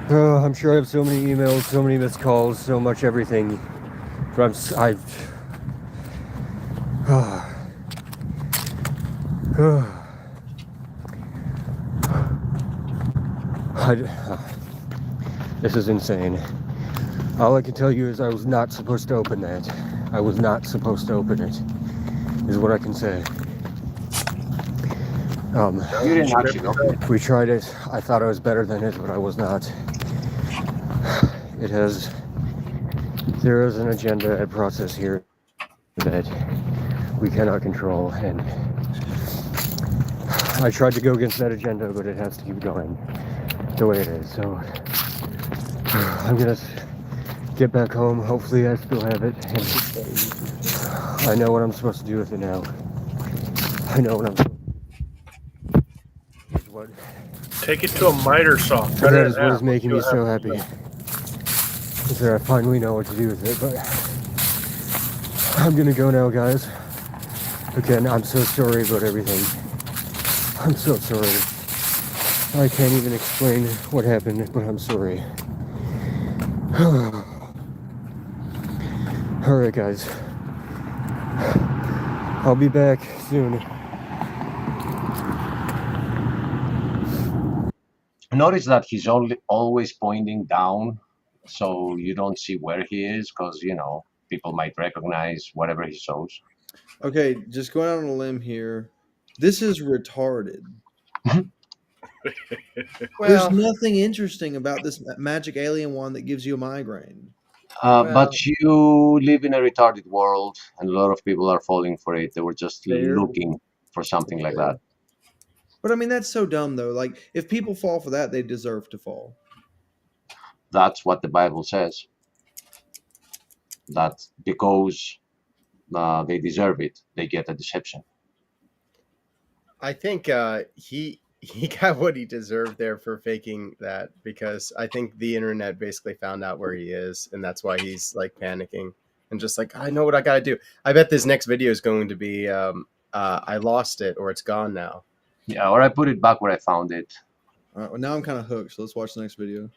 I'm sure I have so many emails, so many missed calls, so much everything. But this is insane. All I can tell you is I was not supposed to open that. I was not supposed to open it, is what I can say. You didn't actually know. We tried it. I thought I was better than it, but I was not. There is an agenda at process here that we cannot control, and I tried to go against that agenda, but it has to keep going the way it is. So I'm gonna get back home. Hopefully I still have it, and I know what I'm supposed to do with it now. I know what I'm supposed to do. What Take it to a miter saw. Cut that it is in what half. is making me Let's see so what happy. happens. Is that I finally know what to do with it, but I'm gonna go now, guys. Again, I'm so sorry about everything. I'm so sorry. I can't even explain what happened, but I'm sorry. Alright, guys. I'll be back soon. Notice that he's always pointing down, so you don't see where he is, because people might recognize whatever he shows. Okay, just going out on a limb here. This is retarded. There's nothing interesting about this magic alien wand that gives you a migraine. But you live in a retarded world, and a lot of people are falling for it. They were just Fair. looking for something like that. But I mean, that's so dumb, though. Like, if people fall for that, they deserve to fall. That's what the Bible says. That because they deserve it, they get a deception. I think he got what he deserved there for faking that, because I think the internet basically found out where he is, and that's why he's like panicking and just like, I know what I gotta do. I bet this next video is going to be I lost it, or it's gone now. Yeah, or I put it back where I found it. All right, well, now I'm kind of hooked, so let's watch the next video.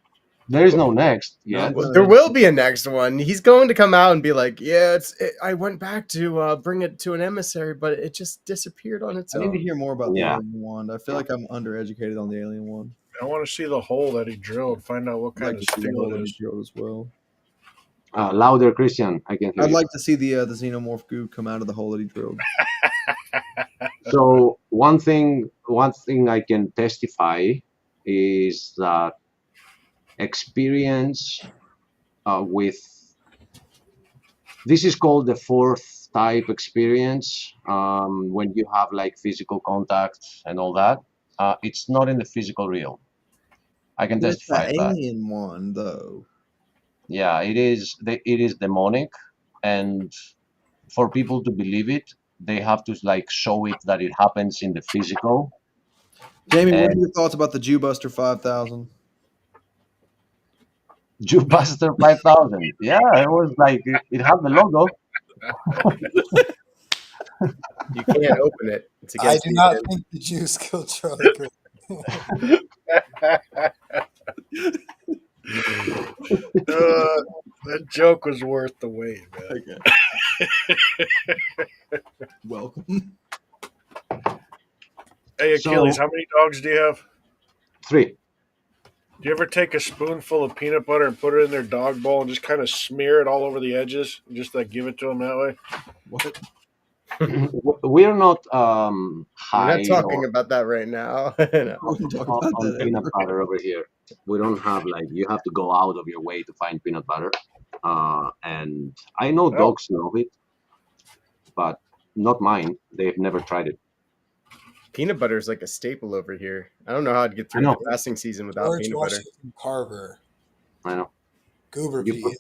There is no next. Yeah, Well, there will be a next one. He's going to come out and be like, yeah, I went back to bring it to an emissary, but it just disappeared on its I own. need to hear more about the Yeah. alien wand. I feel like I'm undereducated on the alien wand. I want to see the hole that he drilled. Find out what I'd kind like of to see the steel hole it that is. he drilled as well. Louder, Christian. I can hear I'd you. like to see the xenomorph goo come out of the hole that he drilled. So one thing I can testify is that experience with this is called the fourth type experience, when you have like physical contact and all that. It's not in the physical realm. I can It's the testify to that. alien wand, though. Yeah, it is. It is demonic, and for people to believe it, they have to like show it that it happens in the physical. Jamie, what are And your thoughts about the Jewbuster 5000? Jewbuster 5000. Yeah, it was like it had the logo. You can't open it. It's I against do the not internet. think the Jews killed Charlie Kirk. That joke was worth the wait, man. Welcome. Hey, Achilles, So- how many dogs do you have? 3. Do you ever take a spoonful of peanut butter and put it in their dog bowl and just kind of smear it all over the edges and just like give it to them that way? What? We're not We're high not talking about that right now. No. I wouldn't talk about on that peanut ever. butter over here. We don't have like you have to go out of your way to find peanut butter. And I know Oh. dogs love it, but not mine. They've never tried it. Peanut butter is like a staple over here. I don't know how I'd get through know. the fasting season without George peanut butter. Washington Carver, I know. Goober You put-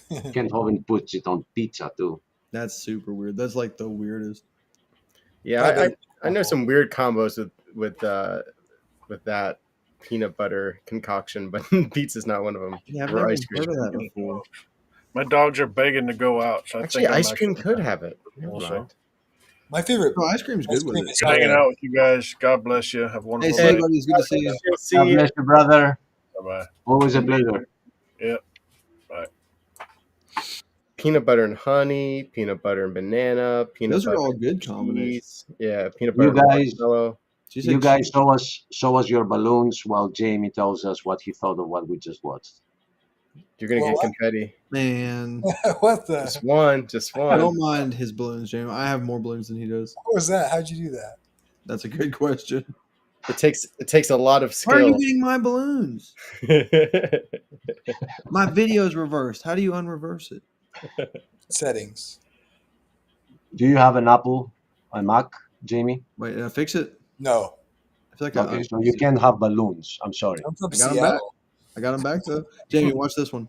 peas. Ken Hovind puts it on pizza too. That's super weird. That's like the weirdest. Yeah, I know some weird combos with that peanut butter concoction, but pizza's not one of them. Yeah, I've Or never ice even cream. heard of that before. My dogs are begging to go out. So I Actually, think I'm ice cream actually could have it. Never Also. mind. My favorite No, ice cream's good with cream it. is Good hanging out with you guys. God bless you. Have a Hey, wonderful see day. you, buddy. It's good to see you. See God you. bless you, brother. Bye-bye. Always a pleasure. Yep. Peanut butter and honey, peanut butter and banana, peanut Those are butter all and good cheese. combinations. Yeah, peanut You butter and guys- marshmallow. She said You guys cheese. show us your balloons while Jamie tells us what he thought of what we just watched. You're gonna Well, get what? confetti. Man, what the? Just one, just I one. don't mind his balloons, Jamie. I have more balloons than he does. What was that? How'd you do that? That's a good question. It takes a lot of Where are you skill. getting my balloons? My video's reversed. How do you unreverse it? Settings. Do you have an Apple, a Mac, Jamie? Wait, did I fix it? No, I feel like I Okay, so unfixed you it. can't have balloons. I'm sorry. I'm from I got 'em back. Seattle. I got them back though. Jamie, watch this one.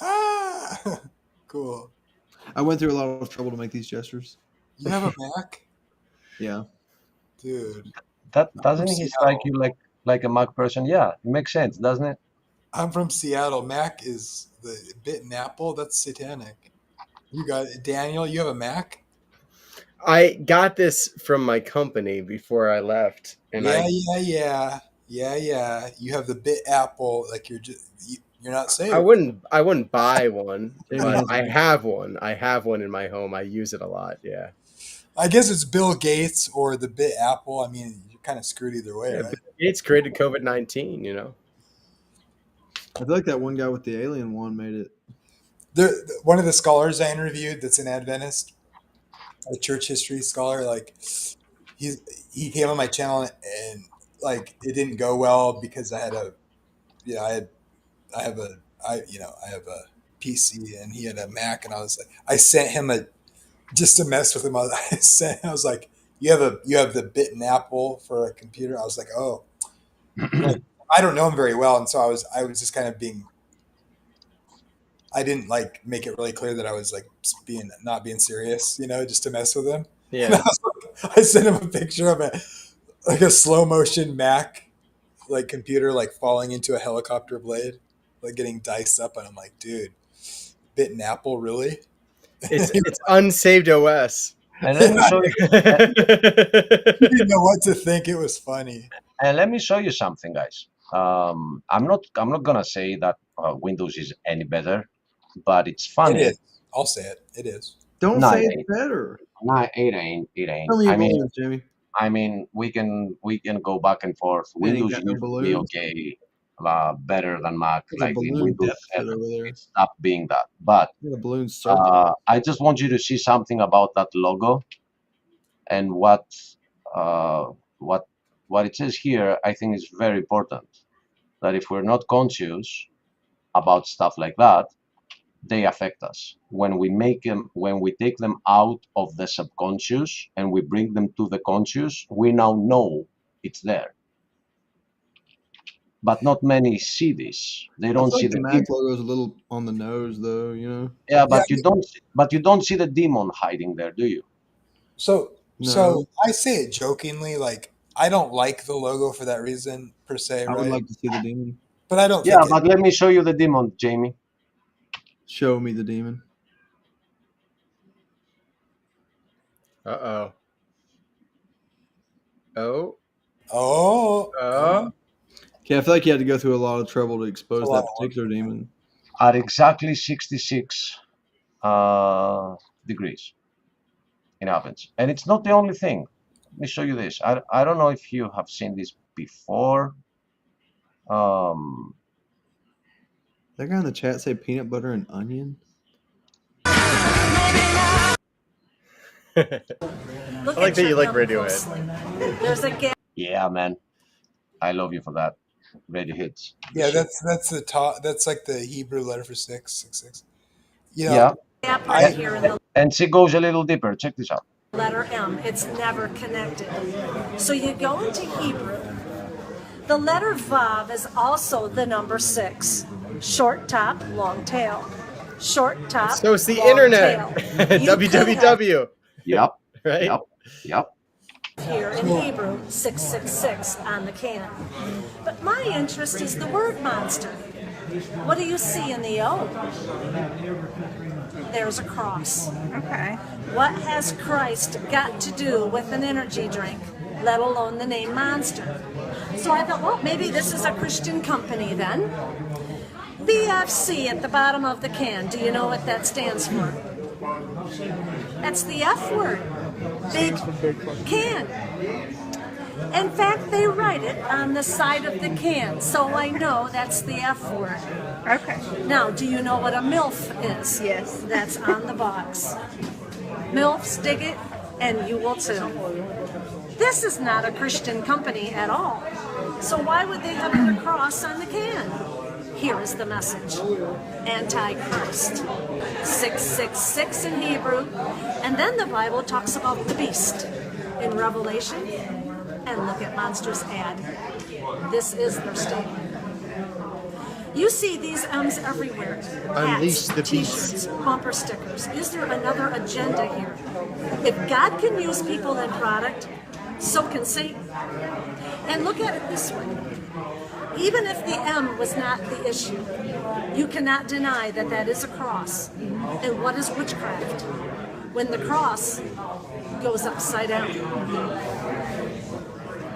Ah, cool. I went through a lot of trouble to make these gestures. You have a Mac, Yeah. dude. That I'm doesn't from he strike Seattle. you like a Mac person? Yeah, it makes sense, doesn't it? I'm from Seattle. Mac is the bitten apple. That's satanic. You got it, Daniel. You have a Mac. I got this from my company before I left, and Yeah. You have the bit apple. Like you're not safe. I wouldn't buy one, Jamie but has I one. have one. I have one in my home. I use it a lot. Yeah. I guess it's Bill Gates or the bit apple. I mean, you're kind of screwed either way, Yeah, right? Bill Gates created COVID-19. You know. I feel like that one guy with the alien one made it. One of the scholars I interviewed that's an Adventist, a church history scholar, like he came on my channel and like it didn't go well because I had I have a PC and he had a Mac, and I sent him just to mess with him. I was like, you have the bitten apple for a computer. I was like, oh, like, I don't know him very well, and so I was just kind of being. I didn't like make it really clear that I was like not being serious, just to mess with him. And Yeah. I sent him a picture of a slow motion Mac, like computer, like falling into a helicopter blade, like getting diced up, and I'm like, dude, bitten apple, really? It's unsaved OS. And let me show you. He didn't know what to think. It was funny. And let me show you something, guys. I'm not gonna say that Windows is any better, but it's funny. It is. I'll say it. It is. Don't No, say it it's ain't. better. No, it ain't. It ain't. Tell me your I mean, balloons, Jamie. we can go back and forth. Man, ain't Windows got no used to be balloons. okay, better than Mac. There's a Like in balloon Windows depth fit 7, over there. it stopped being that. But The balloon circle. I just want you to see something about that logo and what it says here. I think is very important. That if we're not conscious about stuff like that, they affect us. When we take them out of the subconscious and we bring them to the conscious, we now know it's there. But not many see this. They I don't feel see like the the Mac logo is a little on the nose, though. yeah, but you don't see the demon hiding there, do you? So No. I say it jokingly, like I don't like the logo for that reason per se, I right? would like to see the demon. But I don't Yeah, think but let me show you the demon, Jamie. Show me the demon. Uh-oh. Oh. Oh. Okay, I feel like you had to go through a lot of trouble to expose It's a lot that of particular demon. At exactly 66 degrees in Athens. And it's not the only thing. Let me show you this. I don't know if you have seen this before. That guy in the chat say peanut butter and onion. I like that you like Radiohead. There's a Yeah, man. I love you for that. radio hits. Yeah, So, that's the top. That's like the Hebrew letter for 666. You know, yeah. Gap right And, here in the and she goes a little deeper. Check this out. letter M. It's never connected. So you go into Hebrew. The letter Vav is also the number 6. Short top, long tail. Short top. So it's the long internet. tail. You could have www. Yep. Right? Yep. Yep. here in Hebrew 666 on the can. But my interest is the word monster. What do you see in the O? There's a cross. Okay. What has Christ got to do with an energy drink, let alone the name Monster? So I thought, well, maybe this is a Christian company then. BFC at the bottom of the can. Do you know what that stands for? That's the F word. Big can. In fact, they write it on the side of the can, so I know that's the F word. Okay. Now, do you know what a MILF is? Yes. That's on the box. MILFs dig it, and you will too. This is not a Christian company at all. So why would they have put a cross on the can? Here is the message. Antichrist. 666 in Hebrew. And then the Bible talks about the beast in Revelation. And look at Monster's ad. This is their statement. You see these M's everywhere. Unleash Hats, the t-shirts, beast. bumper stickers. Is there another agenda here? If God can use people and product, so can Satan. And look at it this way. Even if the M was not the issue, you cannot deny that that is a cross. And what is witchcraft? When the cross goes upside down,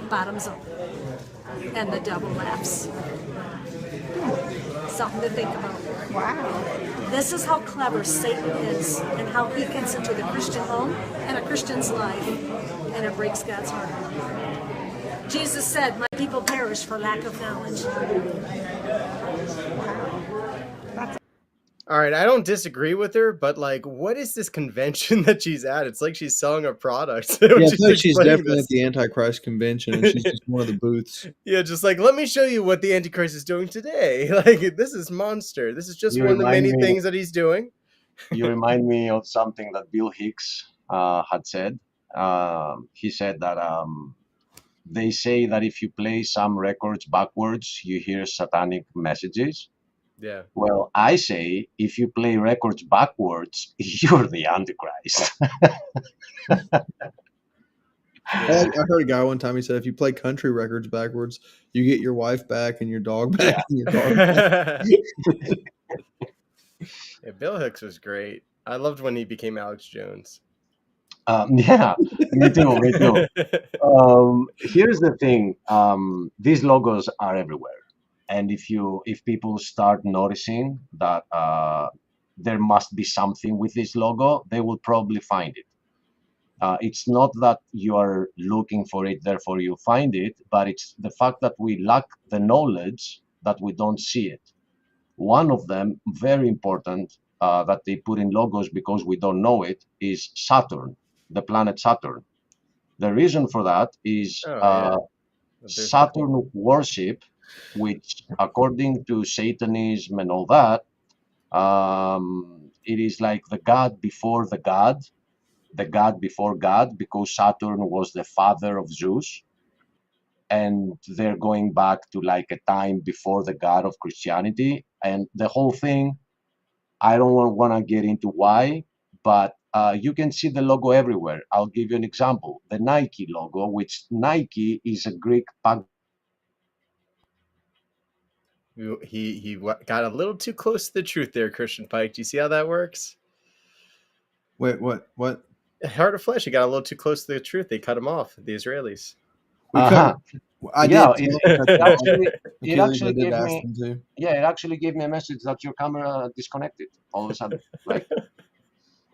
bottoms up, and the devil laughs. Something to think about. Wow. This is how clever Satan is and how he gets into the Christian home and a Christian's life, and it breaks God's heart. Jesus said, my people perish for lack of knowledge. All right, I don't disagree with her, but like, what is this convention that she's at? It's like she's selling a product. Yeah, I feel like she's definitely at the Antichrist convention, and she's just one of the booths. Yeah, just like, let me show you what the Antichrist is doing today. Like, this is Monster. This is just You one of the remind many me- things that he's doing. You remind me of something that Bill Hicks had said. He said that they say that if you play some records backwards, you hear satanic messages. Yeah. Well, I say if you play records backwards, you're the Antichrist. I heard a guy one time. He said, if you play country records backwards, you get your wife back and your dog back and your car back. Yeah, Bill Hicks was great. I loved when he became Alex Jones. Yeah, me too. Me too. Here's the thing: these logos are everywhere, and if people start noticing that there must be something with this logo, they will probably find it. It's not that you are looking for it, therefore you find it, but it's the fact that we lack the knowledge that we don't see it. One of them, very important, that they put in logos because we don't know it, is Saturn, the planet Saturn. The reason for that is Saturn worship, which according to Satanism and all that, it is like the god before the god before God, because Saturn was the father of Zeus. And they're going back to like a time before the God of Christianity. And the whole thing, I don't want to get into why, but you can see the logo everywhere. I'll give you an example. The Nike logo, which Nike is a Greek pack. He got a little too close to the truth there, Christian Pike. Do you see how that works? Wait, what? Heart of Flesh, he got a little too close to the truth. They cut him off, the Israelis. It actually did gave ask me, them to. yeah, it actually gave me a message that your camera disconnected all of a sudden. Right?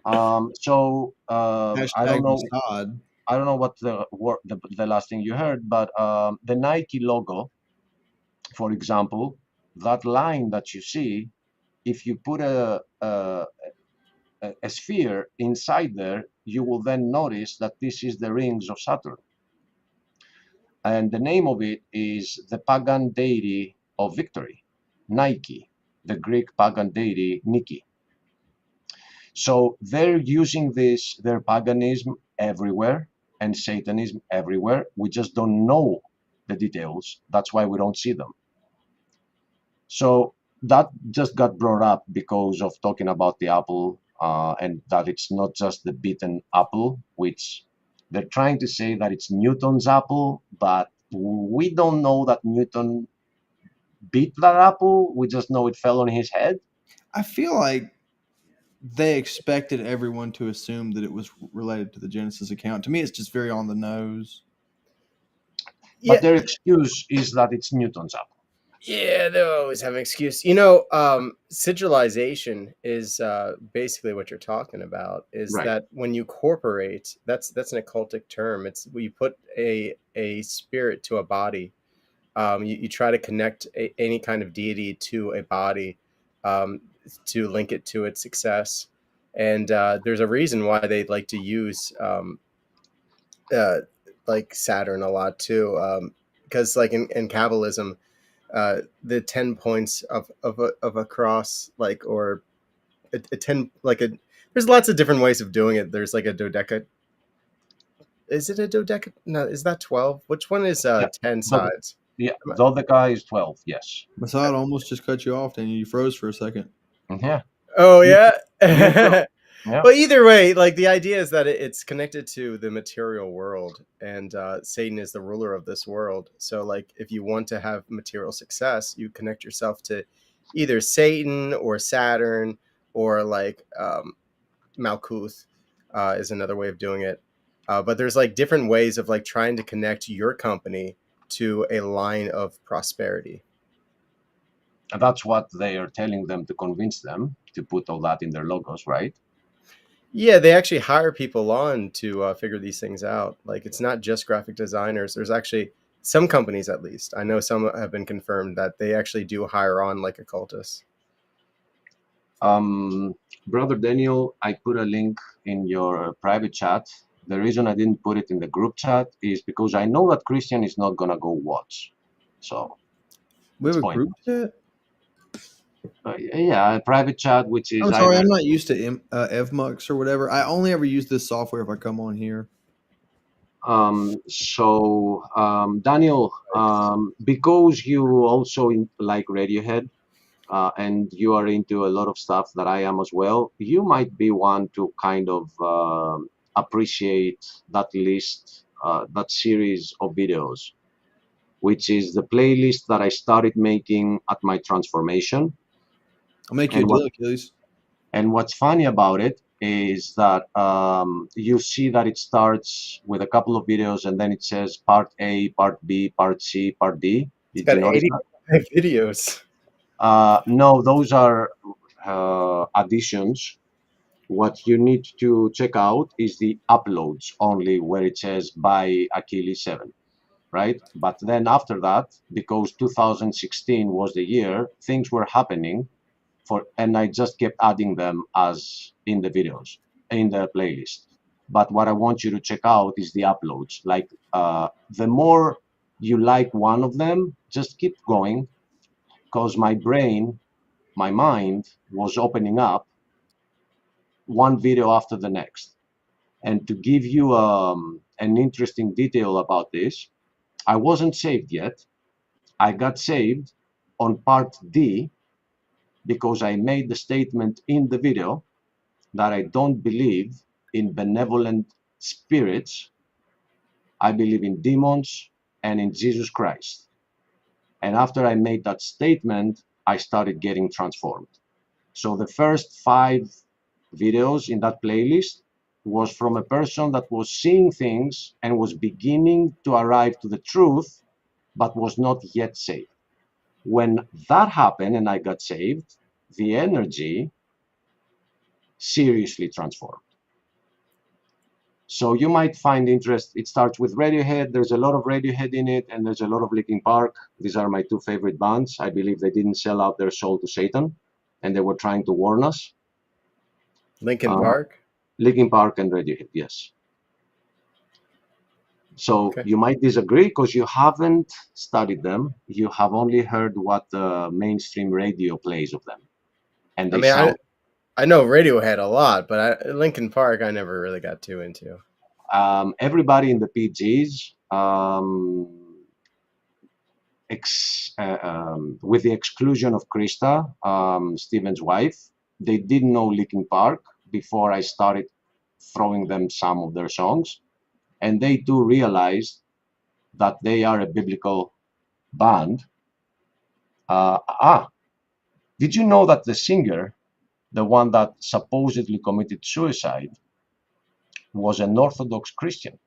I don't know. Jihad. I don't know what the last thing you heard, but the Nike logo, for example, that line that you see, if you put a sphere inside there, you will then notice that this is the rings of Saturn. And the name of it is the pagan deity of victory, Nike, the Greek pagan deity Nike. So they're using their paganism everywhere and Satanism everywhere. We just don't know the details. That's why we don't see them. So that just got brought up because of talking about the apple, and that it's not just the beaten apple, which they're trying to say that it's Newton's apple, but we don't know that Newton beat that apple. We just know it fell on his head. I feel like they expected everyone to assume that it was related to the Genesis account. To me, it's just very on the nose. But their excuse is that it's Newton's apple. Yeah, they always have an excuse. Sigilization is basically what you're talking about. Is Right. that when you corporate? That's an occultic term. It's when you put a spirit to a body. You try to connect any kind of deity to a body to link it to its success. And there's a reason why they like to use like Saturn a lot too, because like in Kabbalism, the 10 points of a cross, like, or a 10, like there's lots of different ways of doing it. There's like a dodeca. Is it a dodeca? No, is that 12? Which one is 10 sides? Yeah, dodeca is 12. Yes. Masad almost just cut you off, and you froze for a second. Yeah. Oh yeah. Yeah. But either way, like the idea is that it's connected to the material world, and Satan is the ruler of this world. So like if you want to have material success, you connect yourself to either Satan or Saturn, or like Malkuth is another way of doing it. But there's like different ways of like trying to connect your company to a line of prosperity. And that's what they are telling them to convince them to put all that in their logos, right? Yeah, they actually hire people on to figure these things out. Like, it's not just graphic designers. There's actually some companies, at least. I know some have been confirmed that they actually do hire on like occultists. Brother Daniel, I put a link in your private chat. The reason I didn't put it in the group chat is because I know that Christian is not going to go watch. So, we have it's a group chat? Yeah, a private chat, which is. I'm sorry, I'm not used to FMux or whatever. I only ever use this software if I come on here. Daniel, because you also like Radiohead, and you are into a lot of stuff that I am as well, you might be one to kind of appreciate that list, that series of videos, which is the playlist that I started making at my transformation. I'll make you a deal, Achilles. And what's funny about it is that you see that it starts with a couple of videos, and then it says part A, part B, part C, part D. It's got 85 videos. No, those are additions. What you need to check out is the uploads only, where it says by Achilles 7, right? But then after that, because 2016 was the year, things were happening. And I just kept adding them as in the videos, in the playlist. But what I want you to check out is the uploads. Like the more you like one of them, just keep going, because my brain, my mind was opening up one video after the next. And to give you an interesting detail about this, I wasn't saved yet. I got saved on part D, because I made the statement in the video that I don't believe in benevolent spirits. I believe in demons and in Jesus Christ. And after I made that statement, I started getting transformed. So the first 5 videos in that playlist was from a person that was seeing things and was beginning to arrive to the truth, but was not yet saved. When that happened and I got saved, the energy seriously transformed. So you might find interest. It starts with Radiohead. There's a lot of Radiohead in it, and there's a lot of Linkin Park. These are my 2 favorite bands. I believe they didn't sell out their soul to Satan, and they were trying to warn us. Linkin Park? Linkin Park and Radiohead, yes. So Okay. you might disagree because you haven't studied them. You have only heard what the mainstream radio plays of them, and I they mean, sound. I know Radiohead a lot, but Linkin Park I never really got too into. Everybody in the PGs, with the exclusion of Krista, Steven's wife, they didn't know Linkin Park before I started throwing them some of their songs, and they too realized that they are a biblical band. Did you know that the singer, the one that supposedly committed suicide, was an Orthodox Christian?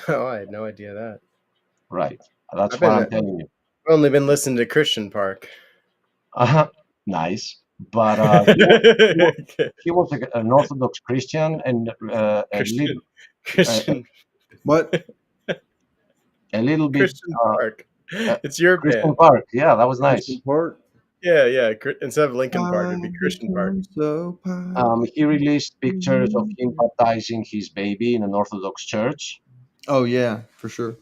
No, I had no idea that. Right. That's I've what been I'm telling you. I've only been listening to Christian Park. Nice. But he was an Orthodox Christian and a little, Christian What? a little bit Christian Park. It's your Christian band. Park. Yeah, that was nice. Christian Park. Yeah. Instead of Linkin Park, it'd be Christian Park. So He released pictures of him baptizing his baby in an Orthodox church. Oh yeah, for sure.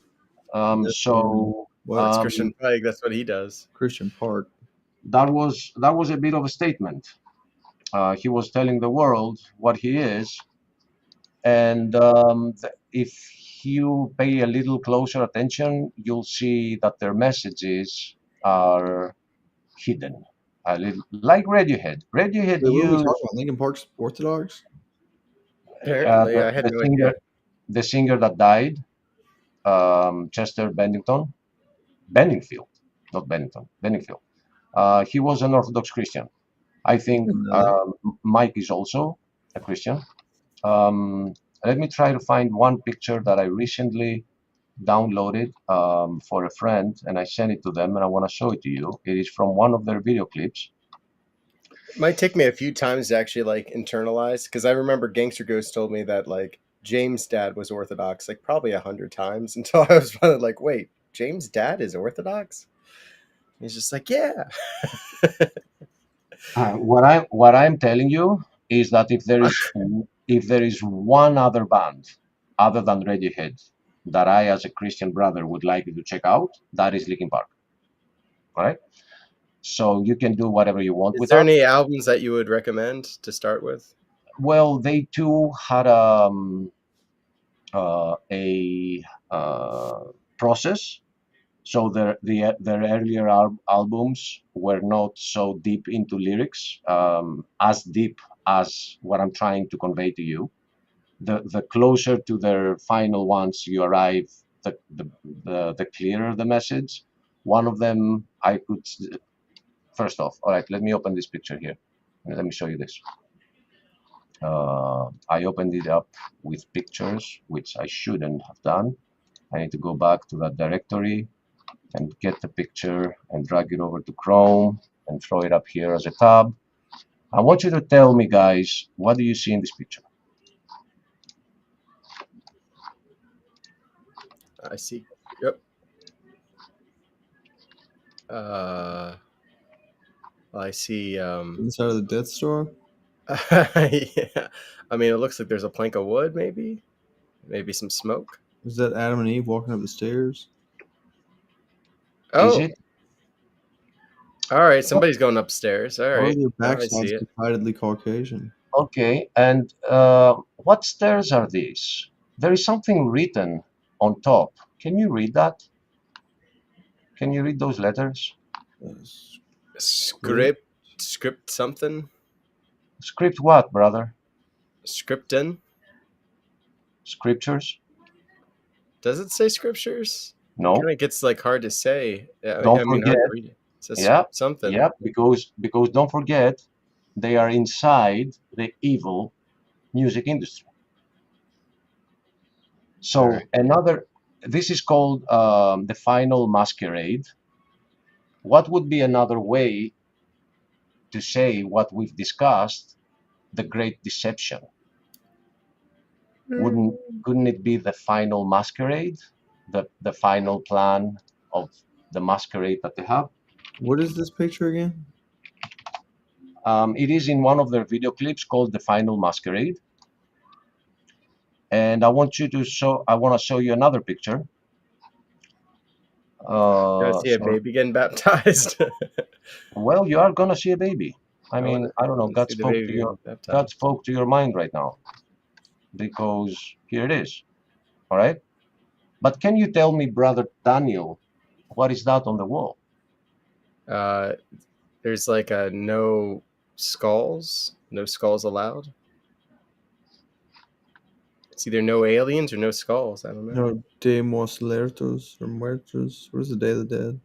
So Well, It's Christian Pike. That's what he does. Christian Park. that was a bit of a statement. He was telling the world what he is, and if you pay a little closer attention, you'll see that their messages are hidden. A little, like Radiohead. Radiohead Wait, what are we used talking about? Linkin Park's Orthodox? Apparently, I had no idea. the singer that died, Chester Bennington, Benningfield, not Bennington, Benningfield. He was an Orthodox Christian. I think Mike is also a Christian. Let me try to find one picture that I recently downloaded for a friend, and I sent it to them, and I want to show it to you. It is from one of their video clips. It might take me a few times to actually like internalize, because I remember Gangster Ghost told me that like James' dad was Orthodox like probably 100 times until I was finally like, wait, James' dad is Orthodox? He's just like, yeah. What I'm telling you is that if there is one other band other than Radiohead that I, as a Christian brother, would like you to check out, that is Linkin Park. All right. So you can do whatever you want Is with there that. any albums that you would recommend to start with? Well, they too had a process. So their earlier albums were not so deep into lyrics, as deep as what I'm trying to convey to you. The closer to their final ones you arrive, the clearer the message. One of them I could. First off, all right, let me open this picture here. Let me show you this. I opened it up with pictures, which I shouldn't have done. I need to go back to that directory and get the picture and drag it over to Chrome and throw it up here as a tab. I want you to tell me, guys, what do you see in this picture? I see. Yep. I see. Inside of the Death Star. Yeah. I mean, it looks like there's a plank of wood, maybe some smoke. Is that Adam and Eve walking up the stairs? Oh, Is it? all right. Somebody's going upstairs. All Or right. their Now I backside's see it. decidedly Caucasian. Okay, and what stairs are these? There is something written on top. Can you read that? Can you read those letters? Script something. Script what, brother? Scriptin. Scriptures? Does it say scriptures? No. Kind of gets like hard to say. Don't hard forget. to read it. It says Yeah, something. yeah, because don't forget, they are inside the evil music industry. So Right. This is called the final masquerade. What would be another way to say what we've discussed? The Great Deception. Couldn't it be the final masquerade, the final plan of the masquerade that they have? What is this picture again? It is in one of their video clips called The Final Masquerade. And I want to show you another picture. I see a So, baby getting baptized. well, you are gonna see a baby. I I mean, wanna- I don't I know. wanna see the baby getting God baptized. spoke to your mind right now, because here it is. All right. But can you tell me, brother Daniel, what is that on the wall? There's like a no skulls allowed. It's either no aliens or no skulls. I don't know. No de muertos or muertos. What is the Day of the Dead?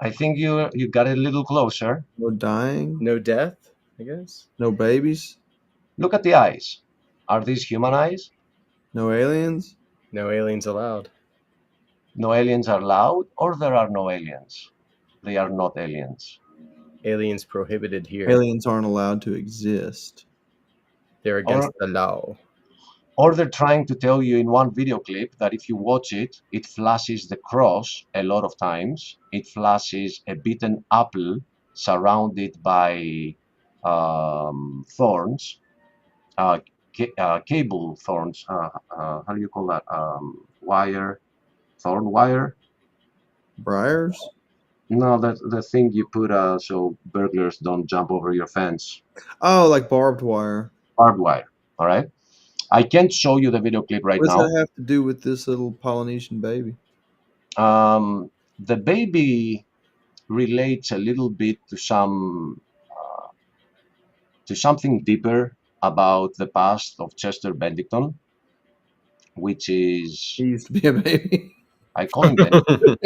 I think you got it a little closer. No dying. No death, I guess. No babies. Look at the eyes. Are these human eyes? No aliens. No aliens allowed. No aliens are allowed, or there are no aliens? They are not aliens. Aliens prohibited here. Aliens aren't allowed to exist. They're against the law. Or they're trying to tell you in one video clip that if you watch it, it flashes the cross a lot of times. It flashes a beaten apple surrounded by thorns, cable thorns. How do you call that? Thorn wire. Briars. No, that's the thing you put so burglars don't jump over your fence. Oh, like barbed wire. Barbed wire. All right. I can't show you the video clip right What does now. that have to do with this little Polynesian baby? The baby relates a little bit to something deeper about the past of Chester Bennington, which is He used to be a baby. I call him Bennington,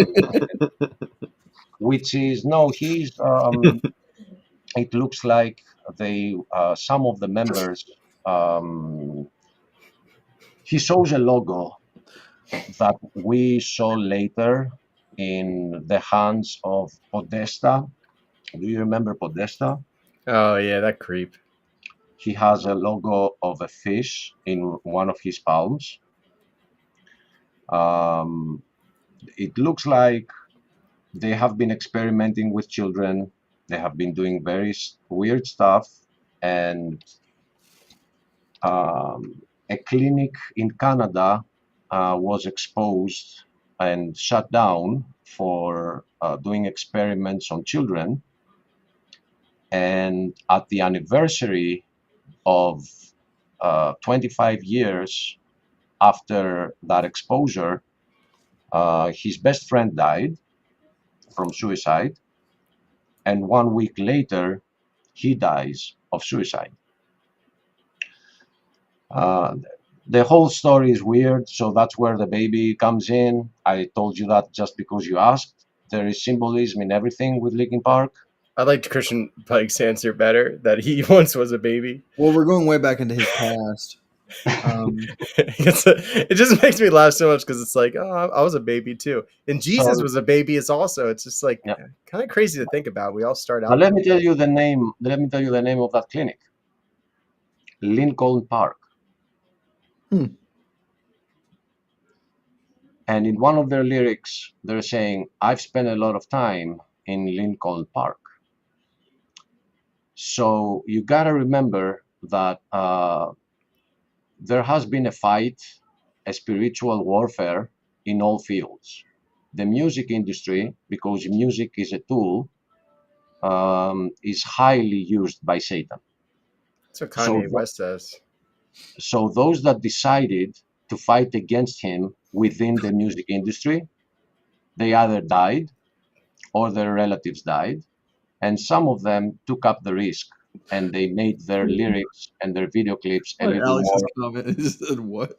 which is no, he's. It looks like some of the members. He shows a logo that we saw later in the hands of Podesta. Do you remember Podesta? Oh yeah, that creep. He has a logo of a fish in one of his palms. It looks like they have been experimenting with children. They have been doing very weird stuff, and a clinic in Canada was exposed and shut down for doing experiments on children. And at the anniversary of 25 years after that exposure, his best friend died from suicide. And 1 week later, he dies of suicide. The whole story is weird, so that's where the baby comes in. I told you that just because you asked. There is symbolism in everything with Linkin Park. I liked Christian Pike's answer better, that he once was a baby. Well, we're going way back into his past. It just makes me laugh so much because it's like, oh, I was a baby too, and Jesus was a baby. It's also, it's just like kind of crazy to think about. We all start out. But let me tell you the name. Let me tell you the name of that clinic. Lincoln Park. And in one of their lyrics, they're saying, "I've spent a lot of time in Lincoln Park." So you gotta remember that there has been a fight, a spiritual warfare in all fields. The music industry, because music is a tool, is highly used by Satan. That's what Kanye West says. So those that decided to fight against him within the music industry, they either died or their relatives died, and some of them took up the risk and they made their lyrics and their video clips a little Alex's more comment is that what?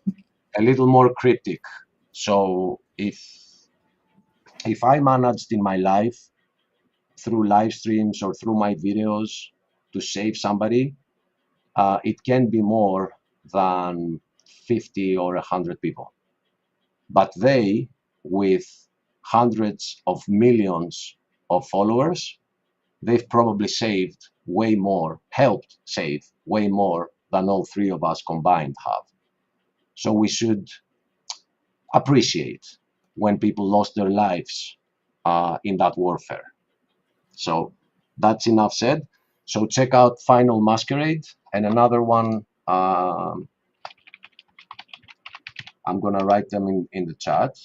a little more cryptic. So if I managed in my life through live streams or through my videos to save somebody, it can be more than 50 or 100 people. But they, with hundreds of millions of followers, they've probably saved way more, helped save way more than all three of us combined have. So we should appreciate when people lost their lives in that warfare. So that's enough said. So check out Final Masquerade, and another one I'm gonna write them in the chat.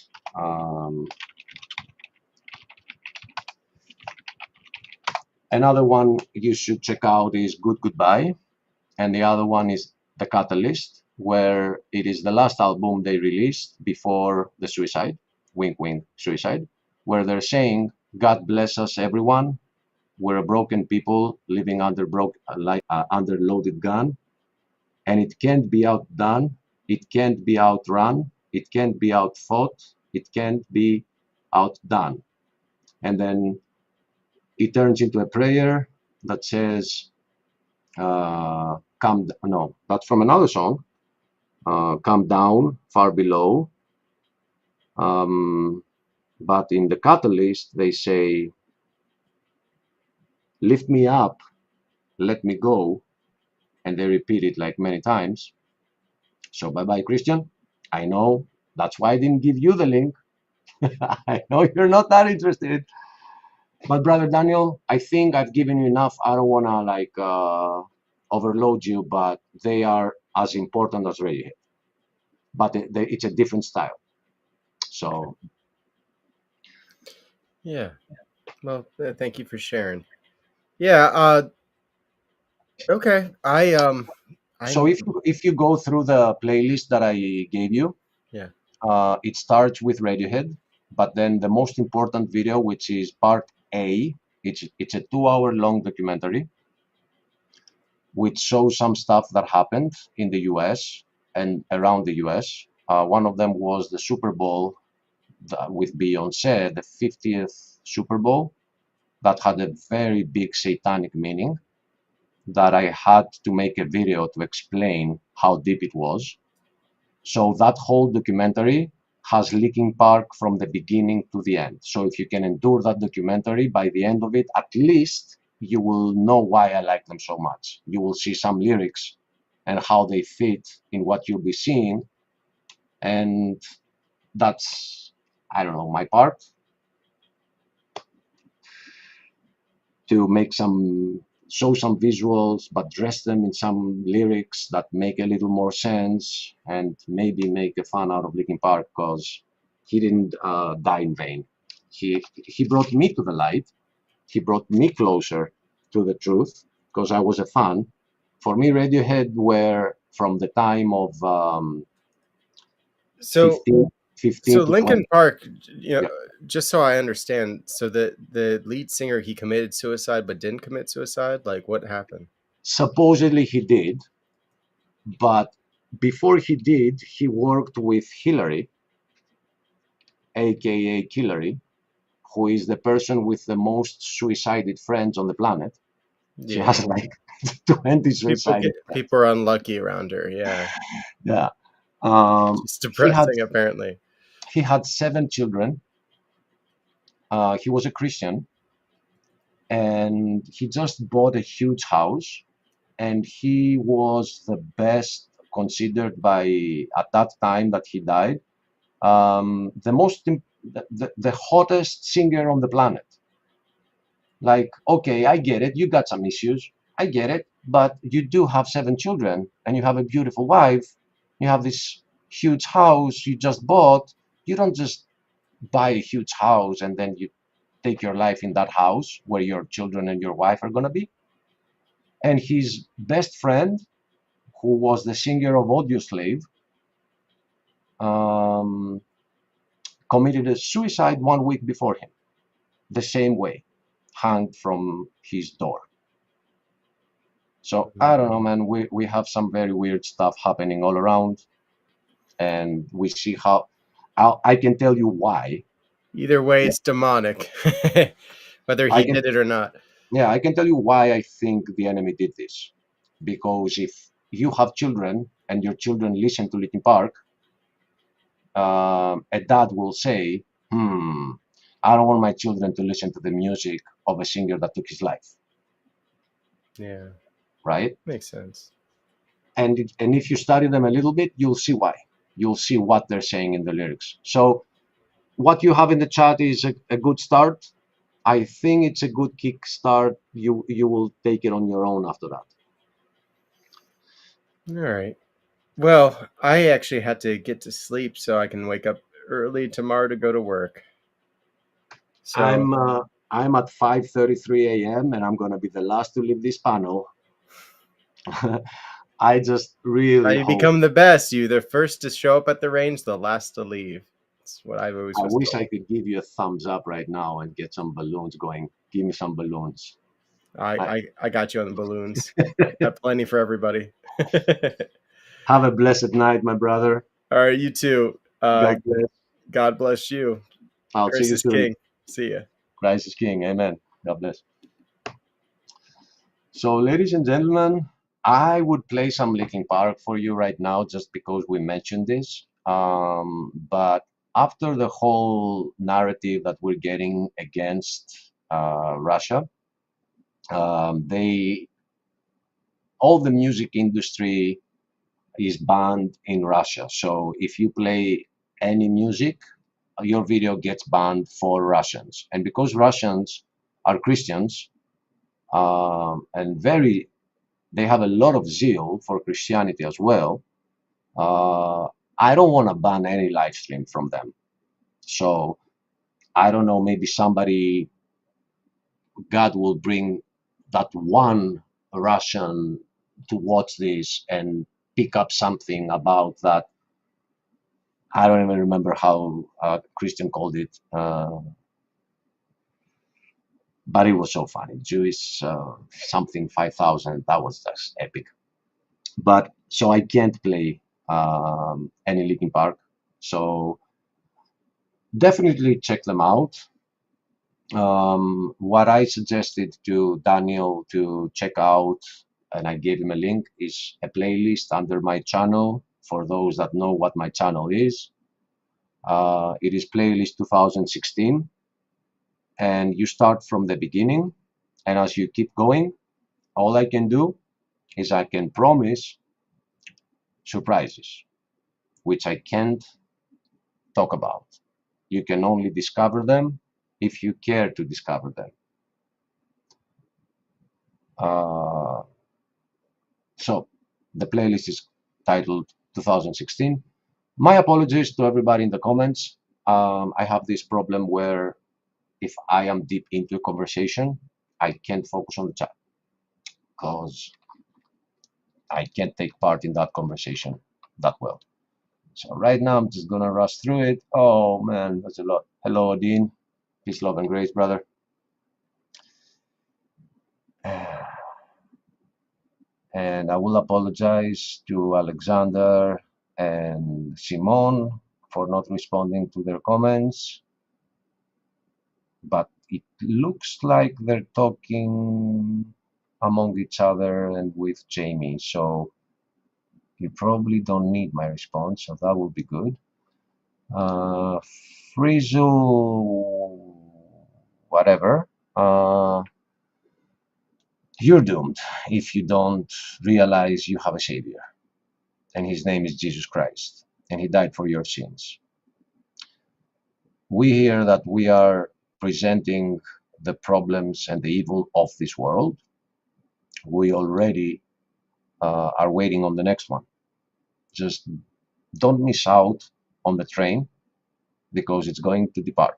Another one you should check out is Good Goodbye, and the other one is The Catalyst, where it is the last album they released before the suicide, wink wink suicide, where they're saying, God bless us everyone, we're a broken people living under under loaded gun, and it can't be outdone, it can't be outrun, it can't be outfought, it can't be outdone. And then it turns into a prayer that says, no, that's from another song, come down far below. But in the Catalyst, they say, lift me up, let me go. And they repeat it like many times. So bye-bye, Christian. I know that's why I didn't give you the link. I know you're not that interested. But Brother Daniel, I think I've given you enough. I don't want to like overload you, but they are as important as Radiohead. But it's a different style. So Yeah. Well, thank you for sharing. Yeah. Okay. So if you go through the playlist that I gave you, yeah, it starts with Radiohead, but then the most important video, which is part A, it's a 2-hour long documentary, which shows some stuff that happened in the US and around the US. One of them was the Super Bowl with Beyonce, the 50th Super Bowl, that had a very big satanic meaning that I had to make a video to explain how deep it was. So that whole documentary has Linkin Park from the beginning to the end. So if you can endure that documentary, by the end of it, at least you will know why I like them so much. You will see some lyrics and how they fit in what you'll be seeing. And that's, I don't know, my part. To make show some visuals, but dress them in some lyrics that make a little more sense, and maybe make a fun out of Linkin Park, because he didn't die in vain. He brought me to the light. He brought me closer to the truth, because I was a fan. For me, Radiohead were from the time of 15 so to Linkin 20. Park, just so I understand, so the lead singer, he committed suicide but didn't commit suicide? Like, what happened? Supposedly he did, but before he did, he worked with Hillary, aka Hillary, who is the person with the most suicided friends on the planet. She has like 20 suicided friends. People are unlucky around her. Yeah. Yeah. It's depressing, apparently. He had 7 children. He was a Christian, and he just bought a huge house, and he was the best considered by, at that time that he died, the hottest singer on the planet. Like, okay, I get it, you got some issues, I get it, but you do have 7 children, and you have a beautiful wife, you have this huge house you just bought. You don't just buy a huge house and then you take your life in that house where your children and your wife are going to be. And his best friend, who was the singer of Audioslave, committed a suicide 1 week before him, the same way, hung from his door. So I don't know, man, we have some very weird stuff happening all around, and we see how I can tell you why. Either way, it's demonic, whether he did it or not. Yeah, I can tell you why I think the enemy did this. Because if you have children and your children listen to Linkin Park, a dad will say, I don't want my children to listen to the music of a singer that took his life. Yeah. Right? Makes sense. And if you study them a little bit, you'll see why. You'll see what they're saying in the lyrics. So what you have in the chat is a good start. I think it's a good kickstart. You will take it on your own after that. All right. Well, I actually had to get to sleep so I can wake up early tomorrow to go to work. So I'm at 5:33 a.m. and I'm gonna be the last to leave this panel. I just really you hope. become the best. You the first to show up at the range, the last to leave. That's what I've always I was wish told. I could give you a thumbs up right now and get some balloons going. Give me some balloons. I got you on the balloons. Got plenty for everybody. Have a blessed night, my brother. All right, you too. God bless. God bless you. I'll see Christ you is soon. King. See ya. Christ is King. Amen. God bless. So, ladies and gentlemen, I would play some Linkin Park for you right now just because we mentioned this. But after the whole narrative that we're getting against Russia, all the music industry is banned in Russia. So if you play any music, your video gets banned for Russians. And because Russians are Christians and they have a lot of zeal for Christianity as well, I don't want to ban any live stream from them. So I don't know, maybe God will bring that one Russian to watch this and pick up something about that. I don't even remember how Christian called it, but it was so funny. Jewish something 5,000. That was just epic. But so I can't play any Linkin Park. So definitely check them out. What I suggested to Daniel to check out, and I gave him a link, is a playlist under my channel. For those that know what my channel is, it is playlist 2016, and you start from the beginning, and as you keep going, all I can do is I can promise surprises, which I can't talk about. You can only discover them if you care to discover them. So the playlist is titled 2016. My apologies to everybody in the comments. I have this problem where if I am deep into a conversation, I can't focus on the chat because I can't take part in that conversation that well. So right now I'm just gonna rush through it. Oh man, that's a lot. Hello, Dean. Peace, love, and grace, brother. And I will apologize to Alexander and Simone for not responding to their comments. But it looks like they're talking among each other and with Jamie. So you probably don't need my response, so that would be good. Frizzle, whatever. You're doomed if you don't realize you have a savior, and his name is Jesus Christ, and he died for your sins. We hear that we are presenting the problems and the evil of this world. We already are waiting on the next one. Just don't miss out on the train because it's going to depart.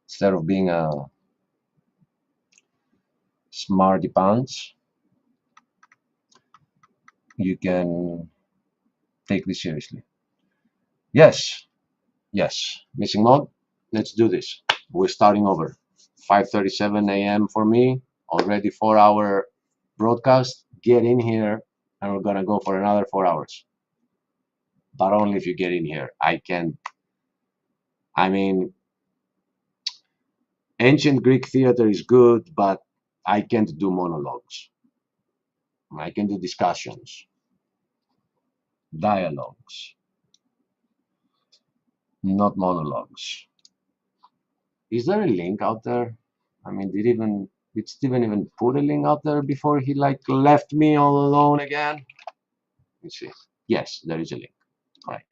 Instead of being a smarty pants, you can take this seriously. Yes, missing mode. Let's do this. We're starting over. 5:37 a.m. for me. Already 4-hour broadcast. Get in here, and we're gonna go for another 4 hours. But only if you get in here. I mean, ancient Greek theater is good, but I can't do monologues. I can do discussions, dialogues, not monologues. Is there a link out there? I mean, did Steven even put a link out there before he left me all alone again? Let's see. Yes, there is a link. All right.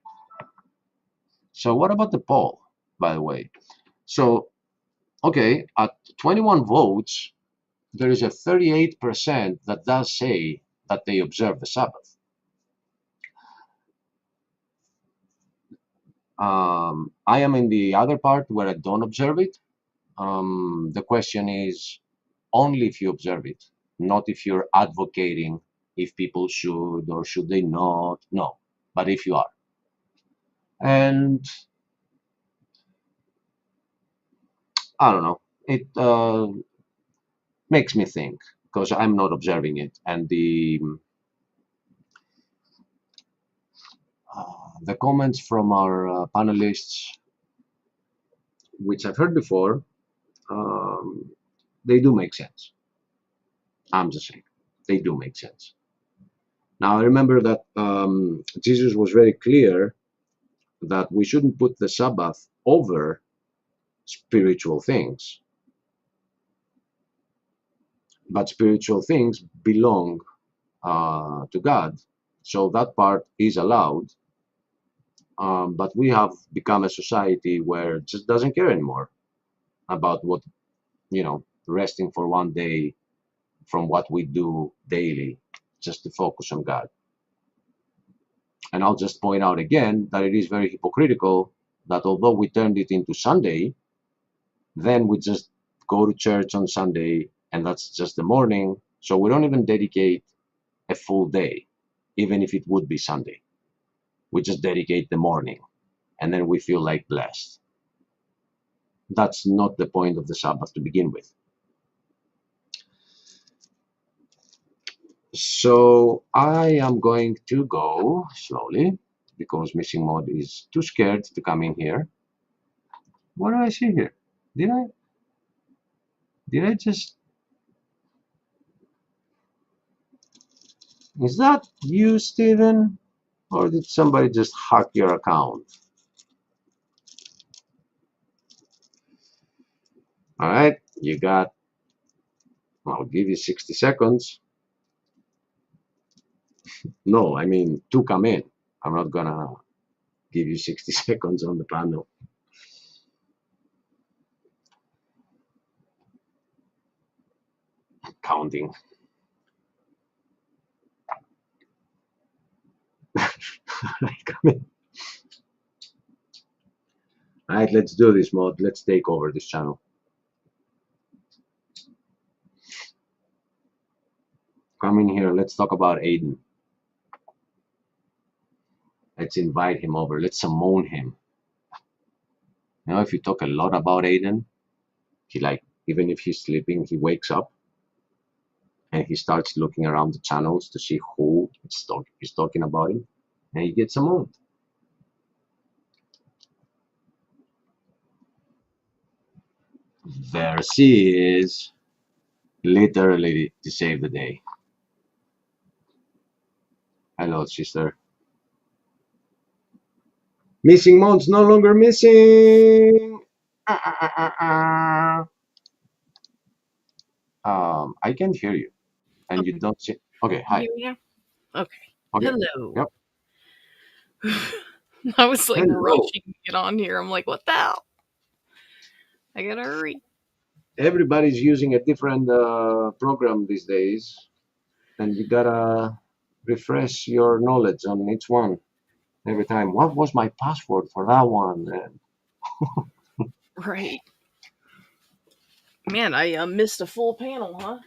So what about the poll, by the way? So, okay, at 21 votes, there is a 38% that does say that they observe the Sabbath. I am in the other part where I don't observe it. The question is only if you observe it, not if you're advocating if people should or should they not. No, but if you are. And I don't know, it makes me think because I'm not observing it. And the comments from our panelists, which I've heard before, they do make sense. I'm just saying, they do make sense. Now, I remember that Jesus was very clear that we shouldn't put the Sabbath over spiritual things. But spiritual things belong to God. So that part is allowed. But we have become a society where it just doesn't care anymore about what, resting for one day from what we do daily, just to focus on God. And I'll just point out again that it is very hypocritical that although we turned it into Sunday, then we just go to church on Sunday and that's just the morning. So we don't even dedicate a full day, even if it would be Sunday. We just dedicate the morning and then we feel like blessed. That's not the point of the Sabbath to begin with. So I am going to go slowly because Missing Mod is too scared to come in here. What do I see here? Did I just... Is that you, Steven? Or did somebody just hack your account? All right, you got... I'll give you 60 seconds. No, I mean to come in. I'm not gonna give you 60 seconds on the panel. Counting. Come in. All right, let's do this, Mod. Let's take over this channel. Come in here. Let's talk about Aiden. Let's invite him over. Let's summon him. If you talk a lot about Aiden, he even if he's sleeping, he wakes up and he starts looking around the channels to see who is talking about him, and he gets summoned. There she is, literally to save the day. Hello, sister. Missing Mod's no longer missing. I can't hear you, and you don't see. Okay, hi. Yeah. Okay. Okay. Hello. Yep. I was like Hello. rushing to get on here. I'm like, what the hell? I gotta hurry. Everybody's using a different program these days, and you gotta refresh your knowledge on each one every time. What was my password for that one? Right. Man, I missed a full panel, huh?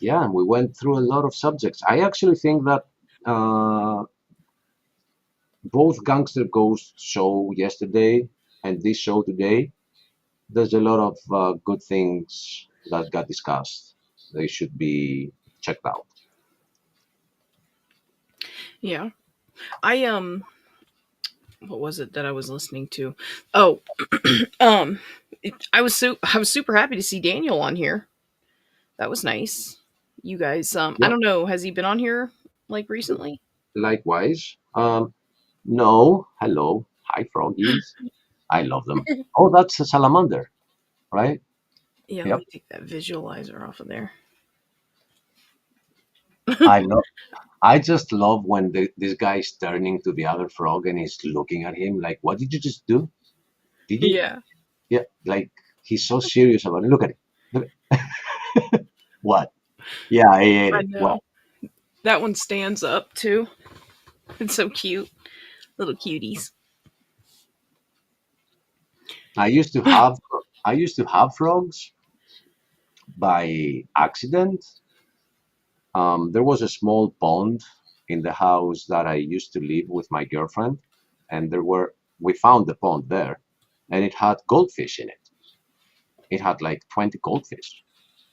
Yeah, and we went through a lot of subjects. I actually think that both Gangster Ghost show yesterday and this show today, there's a lot of good things that got discussed. They should be checked out. Yeah. I what was it that I was listening to? Oh, I was super happy to see Daniel on here. That was nice. You guys, I don't know, has he been on here like recently? Likewise. No. Hello. Hi, froggies. I love them. Oh, that's a salamander, right? Yeah, Yep. let me take that visualizer off of there. I just love when this guy is turning to the other frog and he's looking at him like, what did you just do? Did you? Yeah. Yeah, like he's so serious about it. Look at it. Look at What? Yeah, I ate I it. know. What? That one stands up too. It's so cute. Little cuties. I used to have frogs by accident. There was a small pond in the house that I used to live with my girlfriend, and we found the pond there, and it had goldfish in it. It had like 20 goldfish.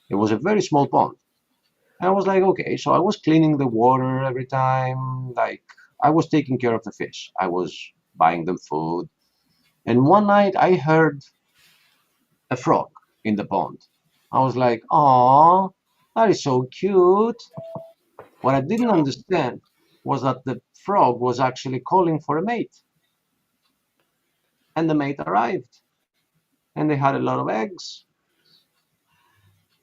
It was a very small pond. And I was like, okay, so I was cleaning the water every time, like I was taking care of the fish. I was buying them food. And one night I heard a frog in the pond. I was like, "Aw, that is so cute." What I didn't understand was that the frog was actually calling for a mate. And the mate arrived. And they had a lot of eggs.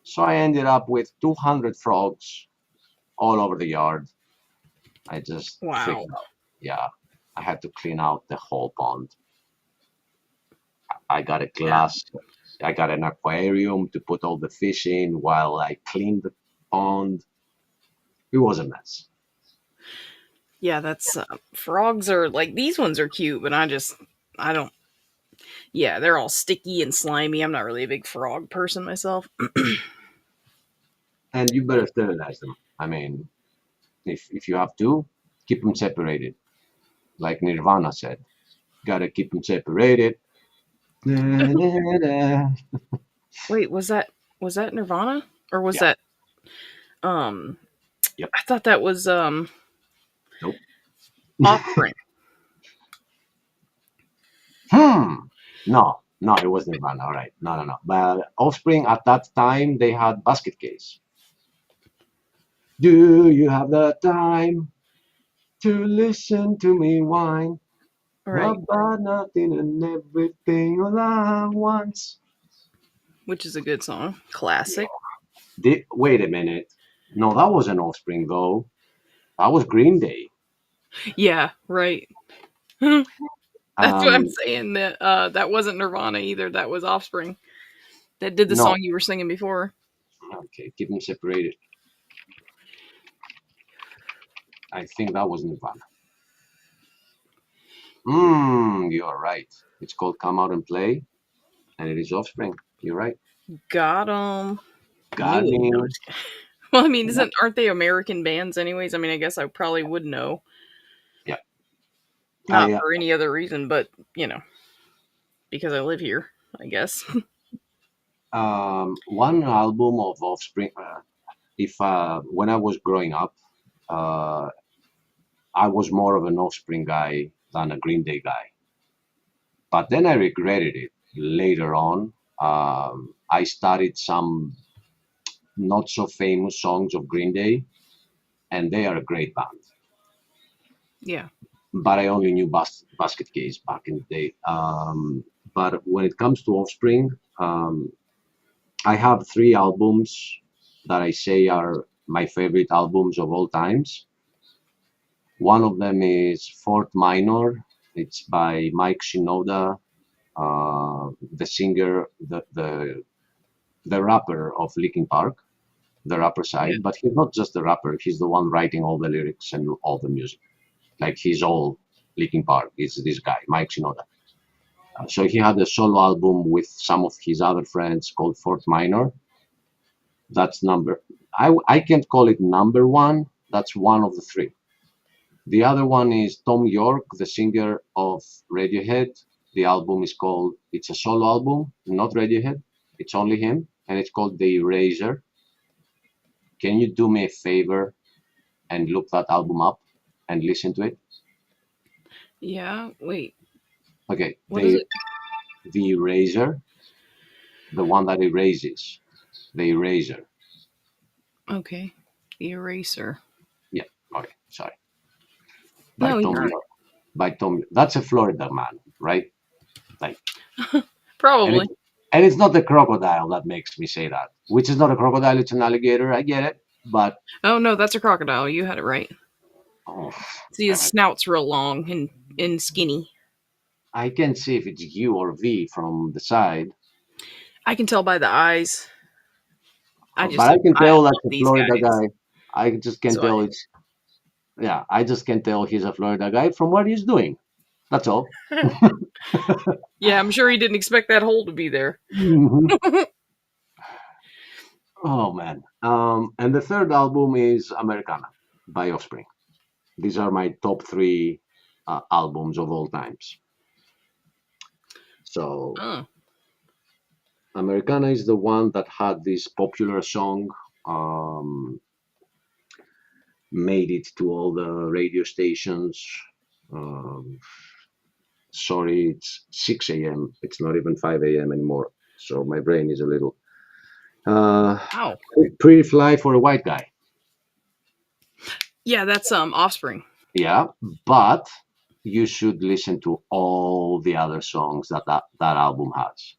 So I ended up with 200 frogs all over the yard. I just freaked out. Yeah, I had to clean out the whole pond. I got a glass. I got an aquarium to put all the fish in while I cleaned the pond. It was a mess. Yeah, that's frogs are like these ones are cute, but I don't. Yeah, they're all sticky and slimy. I'm not really a big frog person myself. And you better sterilize them. I mean, if you have to, keep them separated. Like Nirvana said, gotta keep them separated. Wait, was that Nirvana or was that Yep. I thought that was Nope. Offspring. No, it wasn't Nirvana. All right, no. But Offspring at that time they had Basket Case. Do you have the time to listen to me whine Right. about nothing and everything all at once? Which is a good song. Classic. Wait a minute. No, that wasn't Offspring though. That was Green Day. Yeah, right. That's what I'm Um, saying. That that wasn't Nirvana either. That was Offspring. That did the no. song you were singing before. Okay, keep them separated. I think that was Nirvana. You're right. It's called Come Out and Play, and it is Offspring. You're right. Got 'em. Got Knew it. me. No, I'm just kidding. Well, I mean, aren't they American bands anyways? I mean, I guess I probably would know. Yeah. Not for any other reason, but because I live here, I guess. One album of Offspring. When I was growing up, I was more of an Offspring guy than a Green Day guy. But then I regretted it later on. I studied some not so famous songs of Green Day, and they are a great band. Yeah. But I only knew Basket Case back in the day. But when it comes to Offspring, I have 3 albums that I say are my favorite albums of all times. One of them is Fort Minor. It's by Mike Shinoda, the singer, the rapper of Linkin Park, the rapper side. But he's not just the rapper; he's the one writing all the lyrics and all the music. Like he's all Linkin Park. It's this guy, Mike Shinoda. So he had a solo album with some of his other friends called Fort Minor. That's I can't call it number 1. That's one of the 3. The other one is Tom York, the singer of Radiohead. The album is called, it's a solo album, not Radiohead. It's only him, and it's called The Eraser. Can you do me a favor and look that album up and listen to it? Yeah. Wait. Okay. What is it? The Eraser, the one that erases. The Eraser. Okay. The Eraser. Yeah. Okay. Sorry. No, Tom you're York. By Tom. That's a Florida man, right? Like probably. And it's not the crocodile that makes me say that. Which is not a crocodile; it's an alligator. I get it, but Oh no, that's a crocodile. You had it right. See, his snout's real long and skinny. I can't see if it's U or V from the side. I can tell by the eyes. But I can tell love that's a these Florida guys. guy. I just can't So tell it's. Yeah, I just can't tell he's a Florida guy from what he's doing. That's all. Yeah, I'm sure he didn't expect that hole to be there. Mhm. Oh man. And the third album is Americana by Offspring. These are my top three albums of all times. So Oh. Americana is the one that had this popular song, made it to all the radio stations. Um, sorry, it's 6 a.m. It's not even 5 a.m. anymore. So my brain is a little Wow. pretty fly for a white guy. Yeah, that's Offspring. Yeah, but you should listen to all the other songs that album has.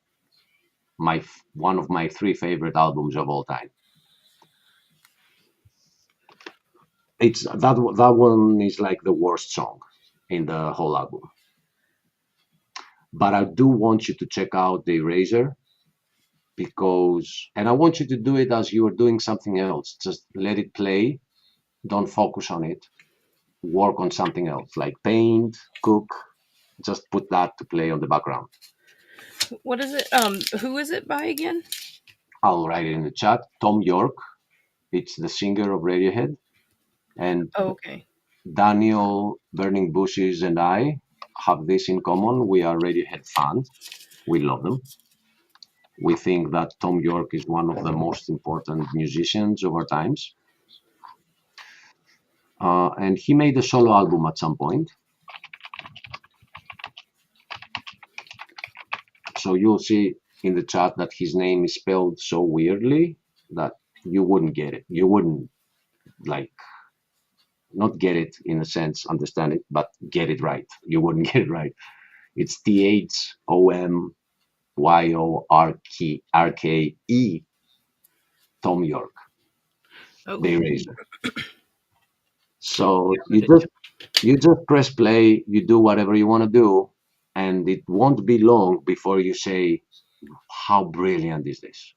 One of my three favorite albums of all time. It's that one is like the worst song in the whole album. But I do want you to check out The Eraser, and I want you to do it as you are doing something else. Just let it play. Don't focus on it. Work on something else, like paint, cook. Just put that to play on the background. What is it? Who is it by again? I'll write it in the chat. Tom York. It's the singer of Radiohead. And okay. Daniel Burning Bushes and I have this in common. We are Radiohead fans. We love them. We think that Tom York is one of the most important musicians of our times. And he made a solo album at some point. So you'll see in the chat that his name is spelled so weirdly that you wouldn't get it. You wouldn't not get it in a sense, understand it, but get it right. You wouldn't get it right. It's THOMYORKE, Tom York, The Eraser. So you just press play, you do whatever you want to do, and it won't be long before you say, how brilliant is this?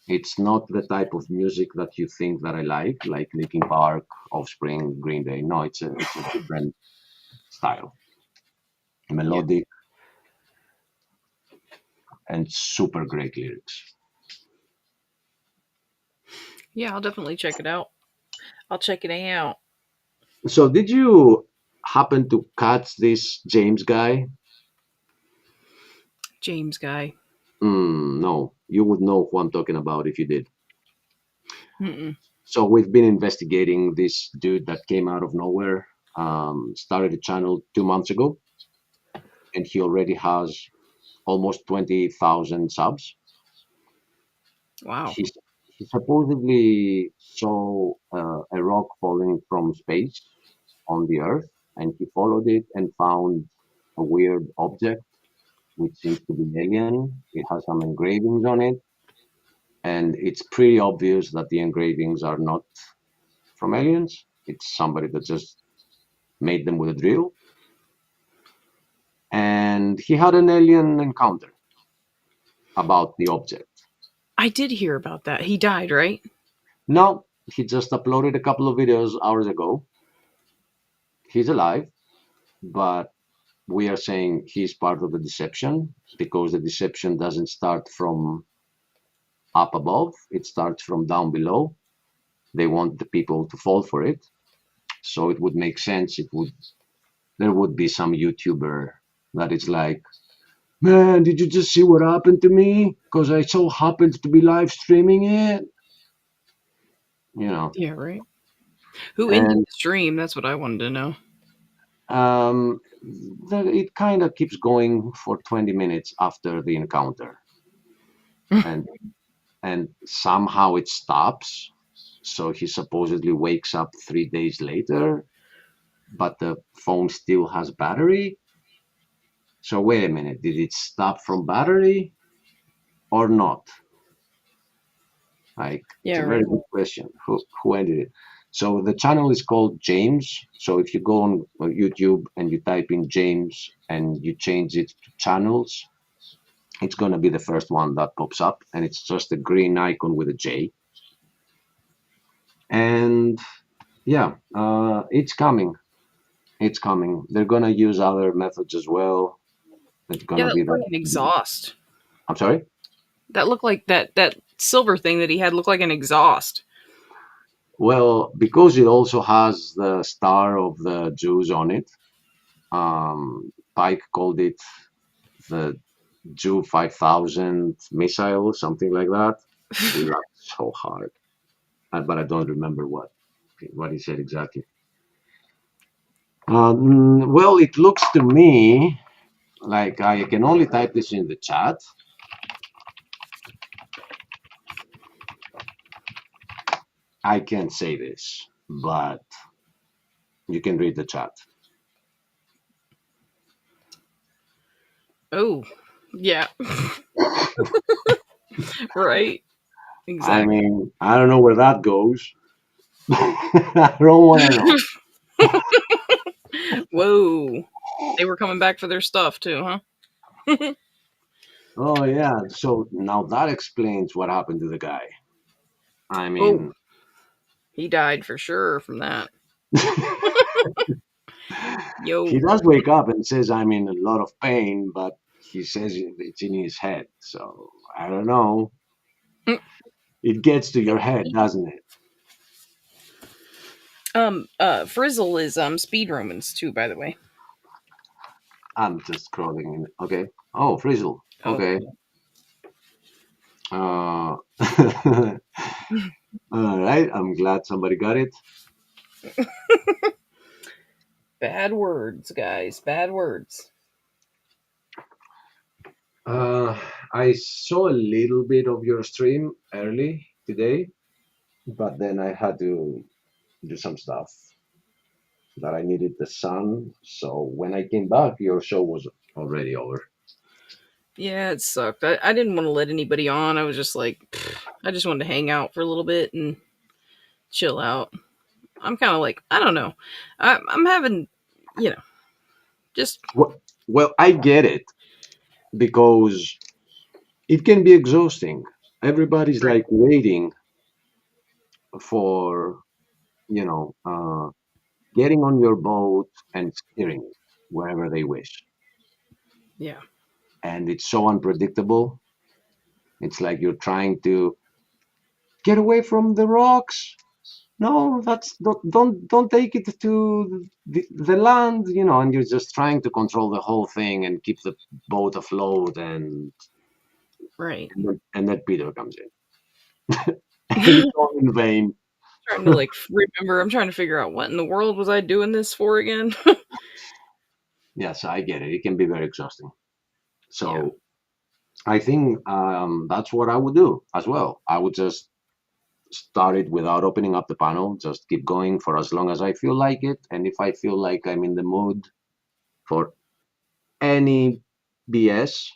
It's not the type of music that you think that I like Linkin Park, Offspring, Green Day. No, it's a different style. Melodic and super great lyrics. Yeah, I'll definitely check it out. I'll check it out. So did you happen to catch this James guy? James guy. No, you would know who I'm talking about if you did. Mm-mm. So we've been investigating this dude that came out of nowhere, started a channel 2 months ago, and he already has almost 20,000 subs. Wow. He supposedly saw a rock falling from space on the Earth, and he followed it and found a weird object, which seems to be alien. It has some engravings on it, and it's pretty obvious that the engravings are not from aliens. It's somebody that just made them with a drill. And he had an alien encounter about the object. I did hear about that. He died, right? No, he just uploaded a couple of videos hours ago. He's alive, but we are saying he's part of the deception, because the deception doesn't start from up above, it starts from down below. They want the people to fall for it. So it would make sense. There would be some YouTuber that is like, man, did you just see what happened to me? Because I so happened to be live streaming it. You know. Yeah, right. Who ended the stream? That's what I wanted to know. It kind of keeps going for 20 minutes after the encounter. and somehow it stops. So he supposedly wakes up 3 days later, but the phone still has battery. So wait a minute, did it stop from battery or not? It's a very good question. Who ended it? So the channel is called James. So if you go on YouTube and you type in James and you change it to channels, it's going to be the first one that pops up, and it's just a green icon with a J. And yeah, it's coming. It's coming. They're gonna use other methods as well. It's Yeah, gonna that be looked like the. an exhaust. I'm sorry. That looked like that silver thing that he had looked like an exhaust. Well, because it also has the star of the Jews on it, Pike called it the Jew 5000 missile, something like that. We laughed so hard, but I don't remember what he said exactly. Well, it looks to me like I can only type this in the chat. I can't say this, but you can read the chat. Oh, yeah. Right. I Exactly. mean, I don't know where that goes. I don't want to know. Whoa. They were coming back for their stuff too, huh? Oh yeah, so now that explains what happened to the guy. I Oh, mean, he died for sure from that. Yo. he does wake up and says, "I'm in a lot of pain," but he says it's in his head. So I don't know. It gets to your head, doesn't it? Frizzle is Speed Romans too, by the way. I'm just scrolling in. Okay. Oh, Frizzle. Oh. Okay. All right. I'm glad somebody got it. Bad words, guys. Bad words. I saw a little bit of your stream early today, but then I had to do some stuff that I needed the sun. So when I came back, your show was already over. Yeah, it sucked. I didn't want to let anybody on. I was just like, I just wanted to hang out for a little bit and chill out. I'm kind of like, I don't know. I'm having, just. Well, I get it because it can be exhausting. Everybody's like waiting for, getting on your boat and steering it wherever they wish. Yeah. And it's so unpredictable. It's like you're trying to get away from the rocks. No, that's don't take it to the land, and you're just trying to control the whole thing and keep the boat afloat, and Right. and then Peter comes in. It's all in vain. Trying to remember. I'm trying to figure out what in the world was I doing this for again. Yes, I get it. It can be very exhausting. So I think that's what I would do as well. I would just start it without opening up the panel, just keep going for as long as I feel like it. And if I feel like I'm in the mood for any BS,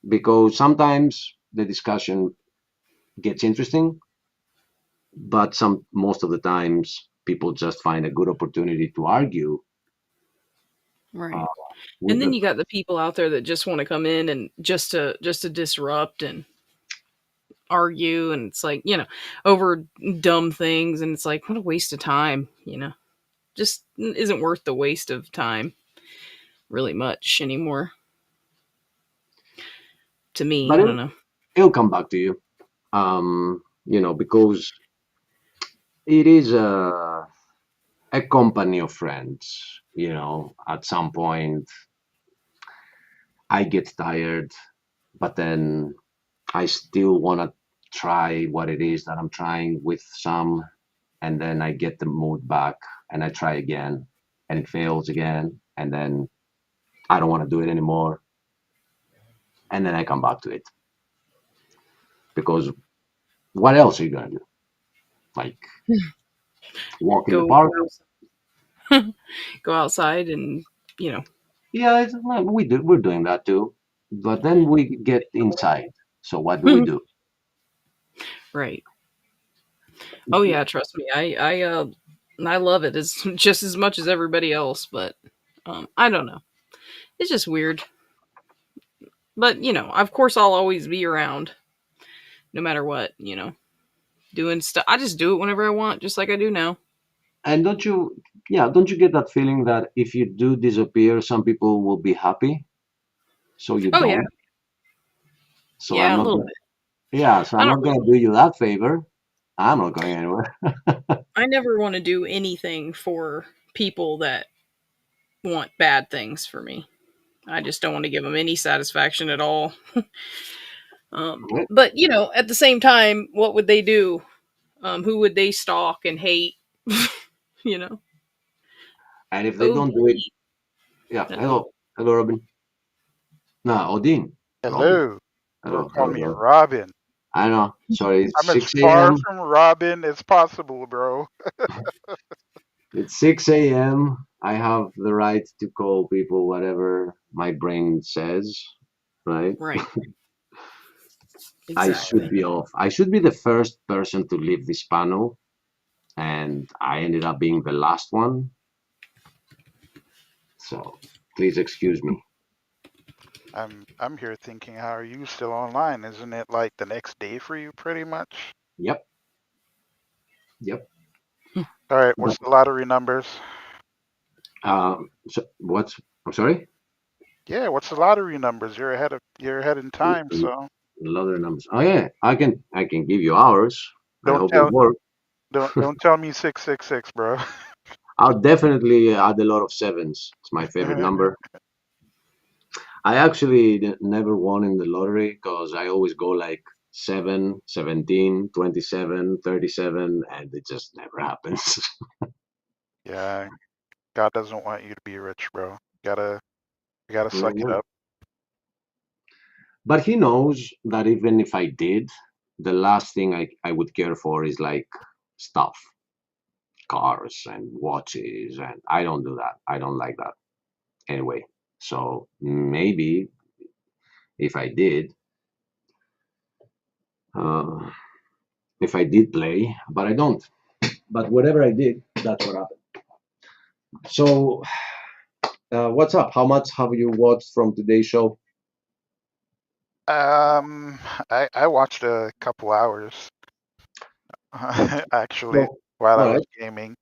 because sometimes the discussion gets interesting, but most of the times people just find a good opportunity to argue. Right. And then you got the people out there that just want to come in and just to disrupt and argue, and it's like, over dumb things, and it's like, what a waste of time, just isn't worth the waste of time really much anymore to me. But I don't know. It'll come back to you, because it is a company of friends. At some point I get tired, but then I still want to try what it is that I'm trying with some, and then I get the mood back and I try again and it fails again, and then I don't want to do it anymore, and then I come back to it, because what else are you gonna do? Like walk in the park? Go outside and Yeah, we're doing that too, but then we get inside. So what do we do? Right. Oh yeah, trust me. I love it as just as much as everybody else, but I don't know. It's just weird. But, of course I'll always be around no matter what, doing stuff. I just do it whenever I want, just like I do now. And don't you get that feeling that if you do disappear, some people will be happy, so you Oh yeah, don't? So I'm yeah, a not little gonna, bit. yeah, so I I'm don't not really. gonna do you that favor. I'm not going anywhere. I never want to do anything for people that want bad things for me. I just don't want to give them any satisfaction at all. But at the same time, what would they do? Who would they stalk and hate? you know. And if they Oh, don't do it, Blade. yeah. Hello. Hello, Robin. No, Odin. Robin. Hello. Bro, call Hello, me bro. Robin. I know. Sorry, it's I'm as 6 far a.m. from Robin as possible, bro. It's 6 a.m. I have the right to call people whatever my brain says, right? Right. I should Exactly. be off. I should be the first person to leave this panel, and I ended up being the last one. So please excuse me. I'm here thinking, how are you still online? Isn't it like the next day for you, pretty much? Yep. All right. But, What's the lottery numbers? so what's? I'm sorry. Yeah. What's the lottery numbers? You're ahead in time. So Lottery numbers. Oh yeah, I can give you ours. I don't hope it tell works. don't tell me 666, bro. I'll definitely add a lot of sevens. It's my favorite number. I actually never won in the lottery because I always go like 7, 17, 27, 37, and it just never happens. Yeah. God doesn't want you to be rich, bro. You gotta suck it up. But he knows that even if I did, the last thing I would care for is like stuff, cars and watches, and I don't do that. I don't like that anyway. So maybe if I did, uh, if I did play, but I don't. But whatever I did, that's what happened. So, what's up? How much have you watched from today's show? I watched a couple hours actually So, while I all was right. gaming.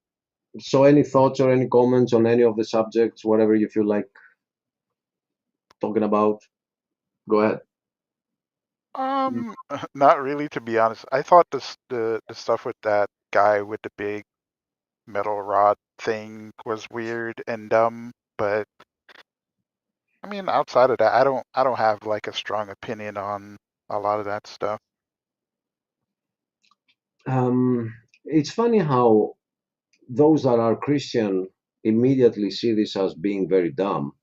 So, any thoughts or any comments on any of the subjects, whatever you feel like talking about? Go ahead. Not really, to be honest. I thought the stuff with that guy with the big metal rod thing was weird and dumb, but I mean, outside of that, I don't have like a strong opinion on a lot of that stuff. It's funny how those that are Christian immediately see this as being very dumb,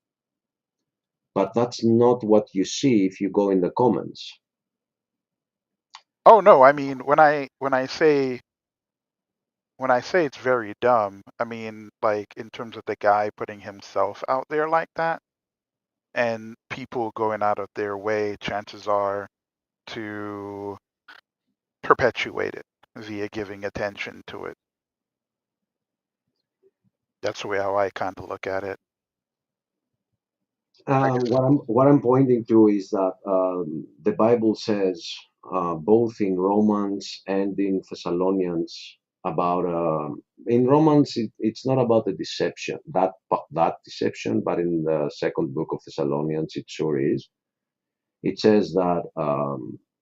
but that's not what you see if you go in the comments. Oh no, I mean when I say it's very dumb, I mean like in terms of the guy putting himself out there like that and people going out of their way, chances are, to perpetuate it via giving attention to it. That's the way how I kind of look at it. What I'm pointing to is that the Bible says both in Romans and in Thessalonians about in Romans it's not about the deception that deception, but in the second book of Thessalonians it sure is. It says that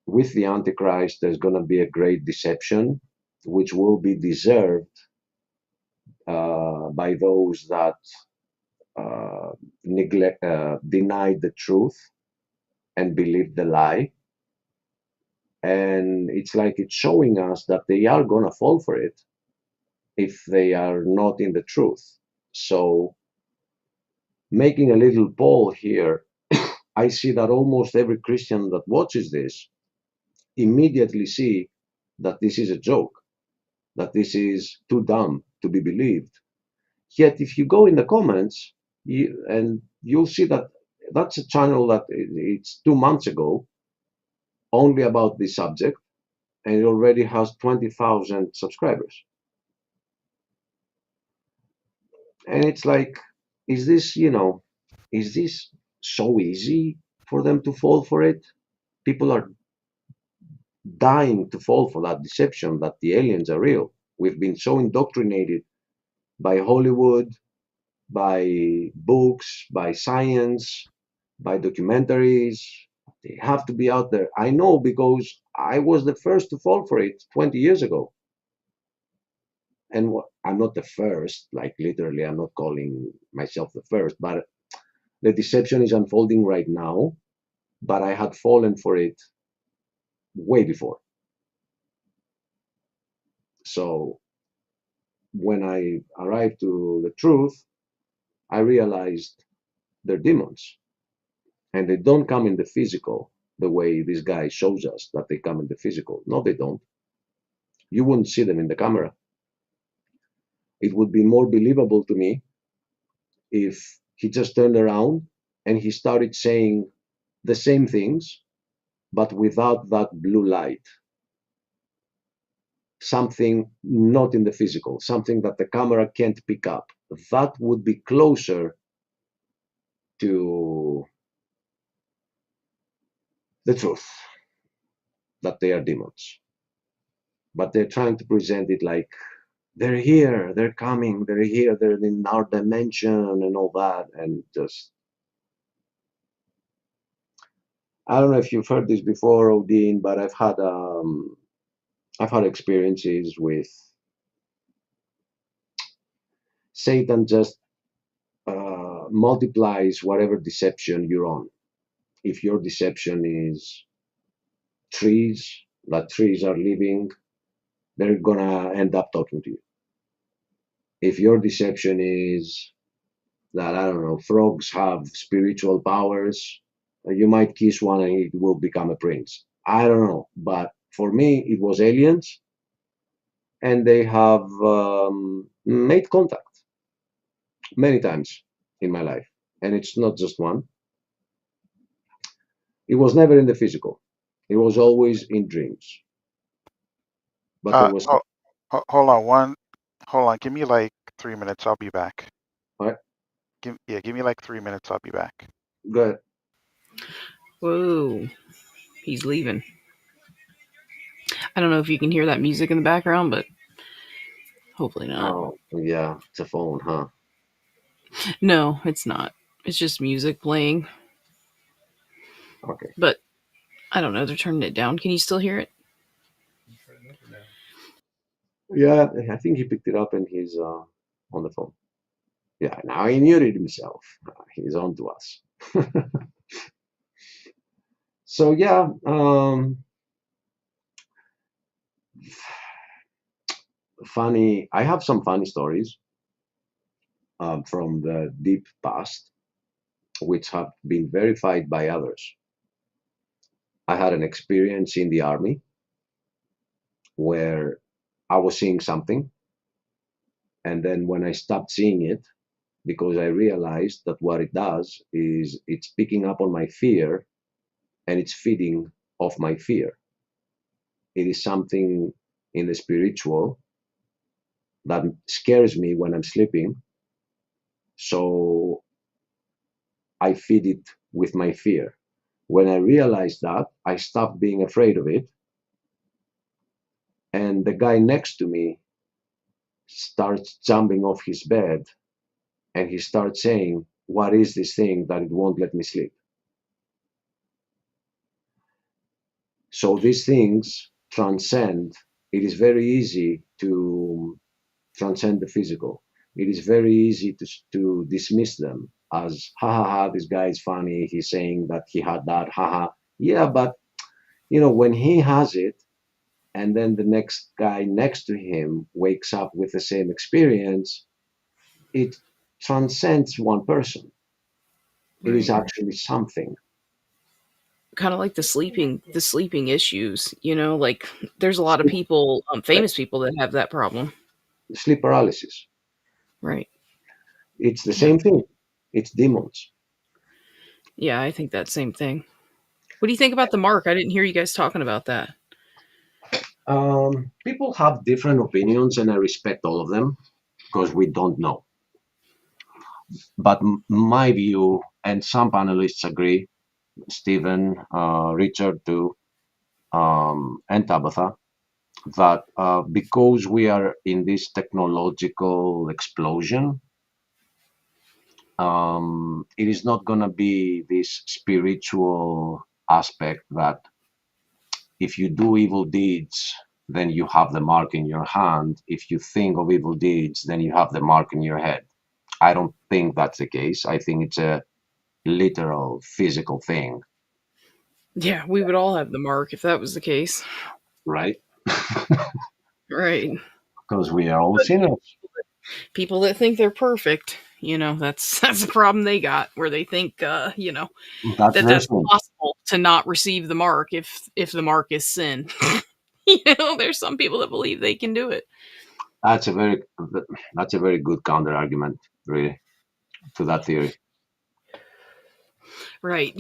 with the Antichrist there's going to be a great deception, which will be deserved by those that denied the truth and believed the lie. And it's like it's showing us that they are going to fall for it if they are not in the truth. So, making a little poll here, I see that almost every Christian that watches this immediately see that this is a joke, that this is too dumb to be believed. Yet, if you go in the comments, you'll see that that's a channel that it's 2 months ago, only about this subject, and it already has 20,000 subscribers. And it's like, is this so easy for them to fall for it? People are dying to fall for that deception that the aliens are real. We've been so indoctrinated by Hollywood, by books, by science, by documentaries. They have to be out there. I know because I was the first to fall for it 20 years ago. And I'm not the first, like literally, I'm not calling myself the first, but the deception is unfolding right now. But I had fallen for it way before. So when I arrived to the truth, I realized they're demons. And they don't come in the physical the way this guy shows us that they come in the physical. No, they don't. You wouldn't see them in the camera. It would be more believable to me if he just turned around and he started saying the same things, but without that blue light. Something not in the physical, something that the camera can't pick up. That would be closer to the truth, that they are demons. But they're trying to present it like they're here, they're coming, they're here, they're in our dimension and all that. And just, I don't know if you've heard this before, Odin, but I've had experiences with Satan just multiplies whatever deception you're on. If your deception is trees, that trees are living, they're gonna end up talking to you. If your deception is that, I don't know, frogs have spiritual powers, you might kiss one and it will become a prince. I don't know, but for me, it was aliens, and they have made contact many times in my life, and it's not just one. It was never in the physical. It was always in dreams. But there was. Hold on. Give me like 3 minutes. I'll be back. All right. Give me like 3 minutes. I'll be back. Go ahead. Whoa. He's leaving. I don't know if you can hear that music in the background, but hopefully not. Oh, yeah. It's a phone, huh? No, it's not. It's just music playing. Okay. But I don't know. They're turning it down. Can you still hear it? Yeah, I think he picked it up and he's on the phone. Yeah, now he muted himself. He's on to us. So yeah, funny. I have some funny stories from the deep past, which have been verified by others. I had an experience in the army where I was seeing something, and then when I stopped seeing it, because I realized that what it does is it's picking up on my fear and it's feeding off my fear. It is something in the spiritual that scares me when I'm sleeping. So I feed it with my fear. When I realized that, I stopped being afraid of it. And the guy next to me starts jumping off his bed and he starts saying, "What is this thing that it won't let me sleep?" So these things transcend. It is very easy to transcend the physical. It is very easy to dismiss them as, ha ha ha, this guy is funny, he's saying that he had that, ha ha. Yeah, but when he has it, and then the next guy next to him wakes up with the same experience, it transcends one person. It is actually something. Kind of like the sleeping issues, like there's a lot of people, famous people that have that problem. Sleep paralysis. Right. It's the same thing. It's demons. Yeah, I think that same thing. What do you think about the mark? I didn't hear you guys talking about that. People have different opinions, and I respect all of them because we don't know. But my view, and some panelists agree, Stephen, Richard too, and Tabitha, that because we are in this technological explosion, it is not going to be this spiritual aspect that if you do evil deeds, then you have the mark in your hand. If you think of evil deeds, then you have the mark in your head. I don't think that's the case. I think it's a literal physical thing, Yeah, we would all have the mark if that was the case. right? Right. Because we are all But sinners. people that think they're perfect, that's a problem they got, where they think That's their that's sin. possible to not receive the mark if the mark is sin. There's some people that believe they can do it. That's a very good counter argument, really, to that theory. Right.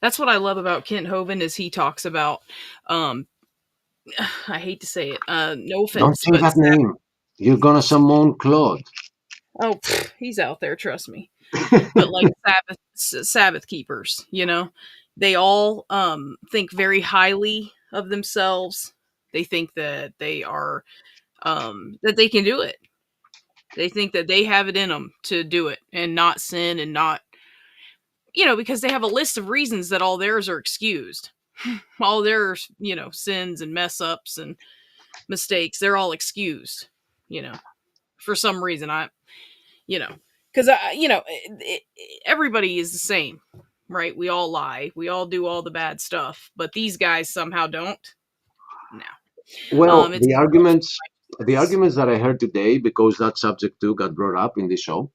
That's what I love about Kent Hovind is he talks about I hate to say it, no Don't offense, say but that name. You're gonna summon Claude. oh, he's out there, trust me. But like Sabbath keepers, they all think very highly of themselves. They think that they are that they can do it. They think that they have it in them to do it and not sin and not because they have a list of reasons that all theirs are excused. All their sins and mess ups and mistakes, they're all excused. For some reason, because everybody is the same, right? We all lie, we all do all the bad stuff, but these guys somehow don't. No. Well, It's the arguments that I heard today, because that subject too got brought up in the show,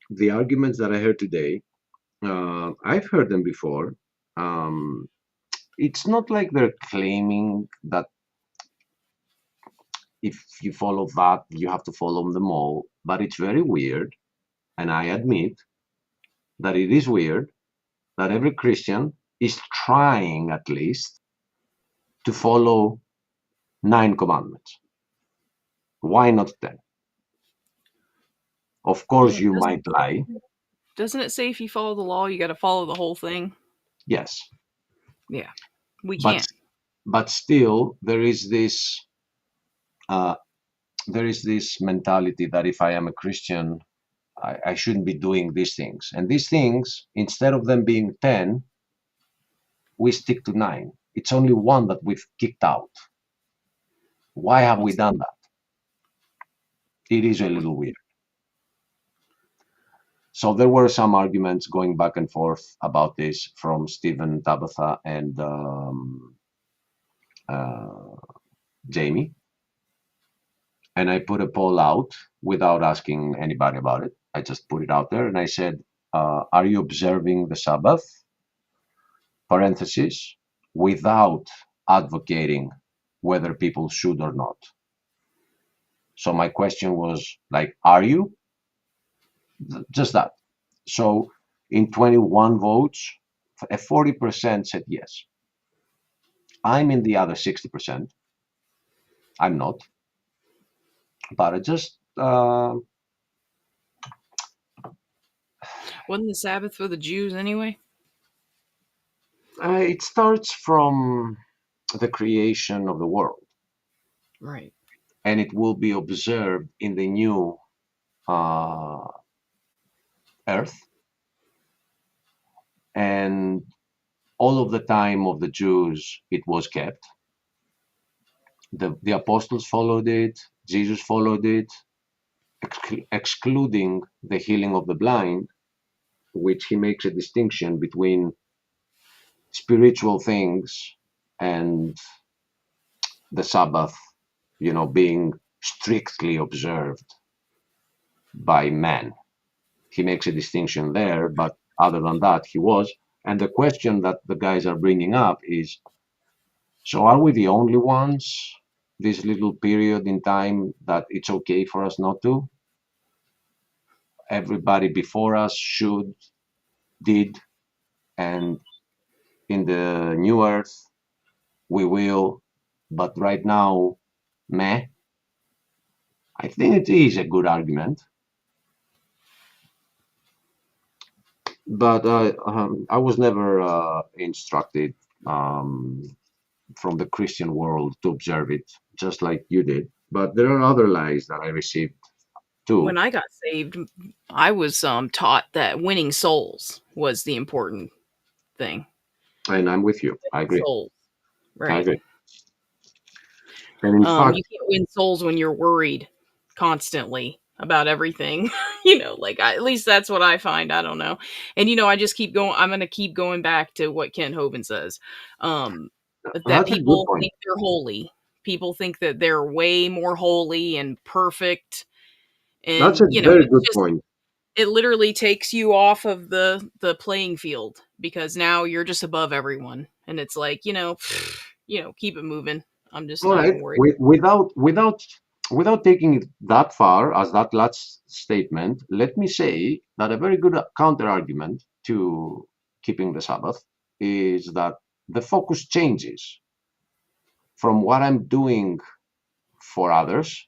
the arguments that I heard today, I've heard them before. It's not like they're claiming that if you follow that, you have to follow them all, but it's very weird, and I admit that it is weird that every Christian is trying at least to follow 9 commandments. Why not 10? Of course, you might lie. Doesn't it say if you follow the law, you got to follow the whole thing? Yes. Yeah, we can't. But still, there is this mentality that if I am a Christian, I shouldn't be doing these things. And these things, instead of them being 10, we stick to 9. It's only one that we've kicked out. Why have we done that? It is a little weird. So there were some arguments going back and forth about this from Stephen, Tabitha, and Jamie. And I put a poll out without asking anybody about it. I just put it out there and I said, are you observing the Sabbath? Parenthesis, without advocating whether people should or not. So my question was like, are you? Just that. So in 21 votes, 40% said yes. I'm in the other 60%. I'm not. But I just... Wasn't the Sabbath for the Jews anyway? It starts from the creation of the world. Right. And it will be observed in the new earth. And all of the time of the Jews, it was kept. The apostles followed it. Jesus followed it, excluding the healing of the blind, which he makes a distinction between spiritual things and the Sabbath, being strictly observed by man. He makes a distinction there, but other than that, he was. And the question that the guys are bringing up is, so are we the only ones, this little period in time, that it's okay for us not to? Everybody before us did, and in the new earth, we will, but right now, meh. I think it is a good argument. But I was never instructed from the Christian world to observe it. just like you did. But there are other lies that I received too. When I got saved, I was taught that winning souls was the important thing. And I'm with you. I agree. Souls, I right? agree. And in fact, You can't win souls when you're worried constantly about everything. You know, like at least that's what I find. I don't know. And I just keep going. I'm going to keep going back to what Ken Hovind says. That that's a good people point. think they're holy. People think that they're way more holy and perfect. That's And a very it's good just point. it literally takes you off of the playing field because now you're just above everyone. And it's like, keep it moving. I'm just All not right. even worried. Without taking it that far as that last statement, let me say that a very good counter argument to keeping the Sabbath is that the focus changes from what I'm doing for others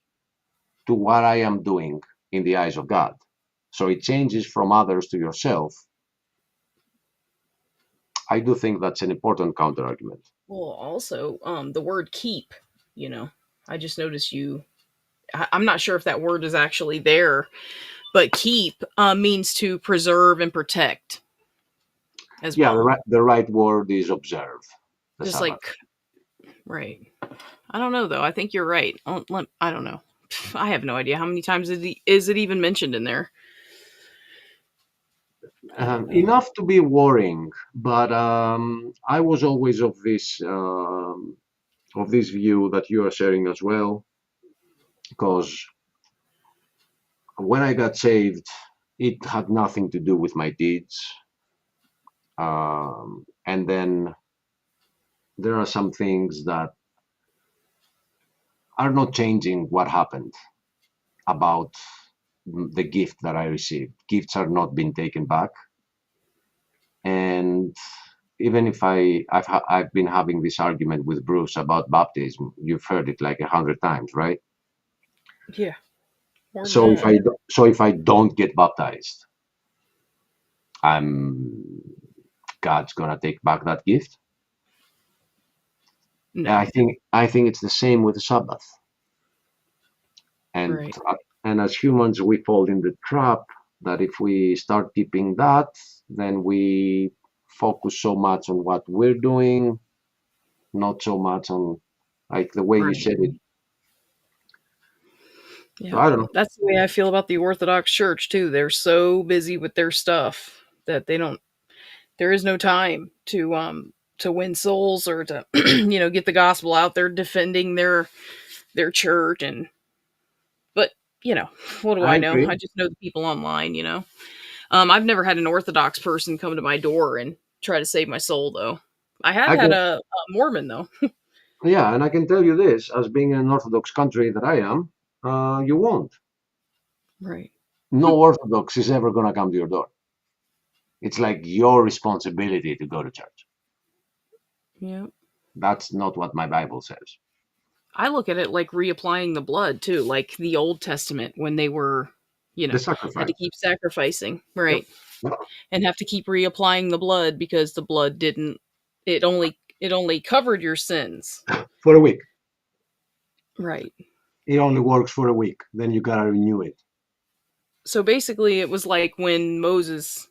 to what I am doing in the eyes of God. So it changes from others to yourself. I do think that's an important counter argument. Well, also, the word keep, I just noticed I'm not sure if that word is actually there, but keep means to preserve and protect as Yeah, well. the right word is observe. The Just Sabbath. like, right. I don't know, though. I think you're right. I don't know. I have no idea how many times is it even mentioned in there. Enough to be worrying, but I was always of this view that you are sharing as well, because when I got saved, it had nothing to do with my deeds, and then there are some things that are not changing what happened about the gift that I received. Gifts are not being taken back, and even if I've been having this argument with Bruce about baptism. You've heard it like 100 times, right? Yeah. More than So that. if I don't get baptized, God's gonna take back that gift. No. I think it's the same with the Sabbath. And Right. and as humans, we fall in the trap that if we start keeping that, then we focus so much on what we're doing, not so much on like the way you Right. said it. Yeah. So I don't know. That's the way I feel about the Orthodox Church too. They're so busy with their stuff that there is no time to win souls or to get the gospel out there defending their church. But what do I I know? agree. I just know the people online. I've never had an Orthodox person come to my door and try to save my soul, though. I have I had can, a Mormon, though. yeah, and I can tell you this, as being an Orthodox country that I am, you won't. Right. No Orthodox is ever gonna come to your door. It's like your responsibility to go to church. Yeah. That's not what my Bible says. I look at it like reapplying the blood too, like the Old Testament when they were, The had sacrifice. to keep sacrificing, Yep. right? Yep. And have to keep reapplying the blood because the blood didn't. It only covered your sins. For a week. Right. It only works for a week. Then you gotta renew it. So basically, it was like when Moses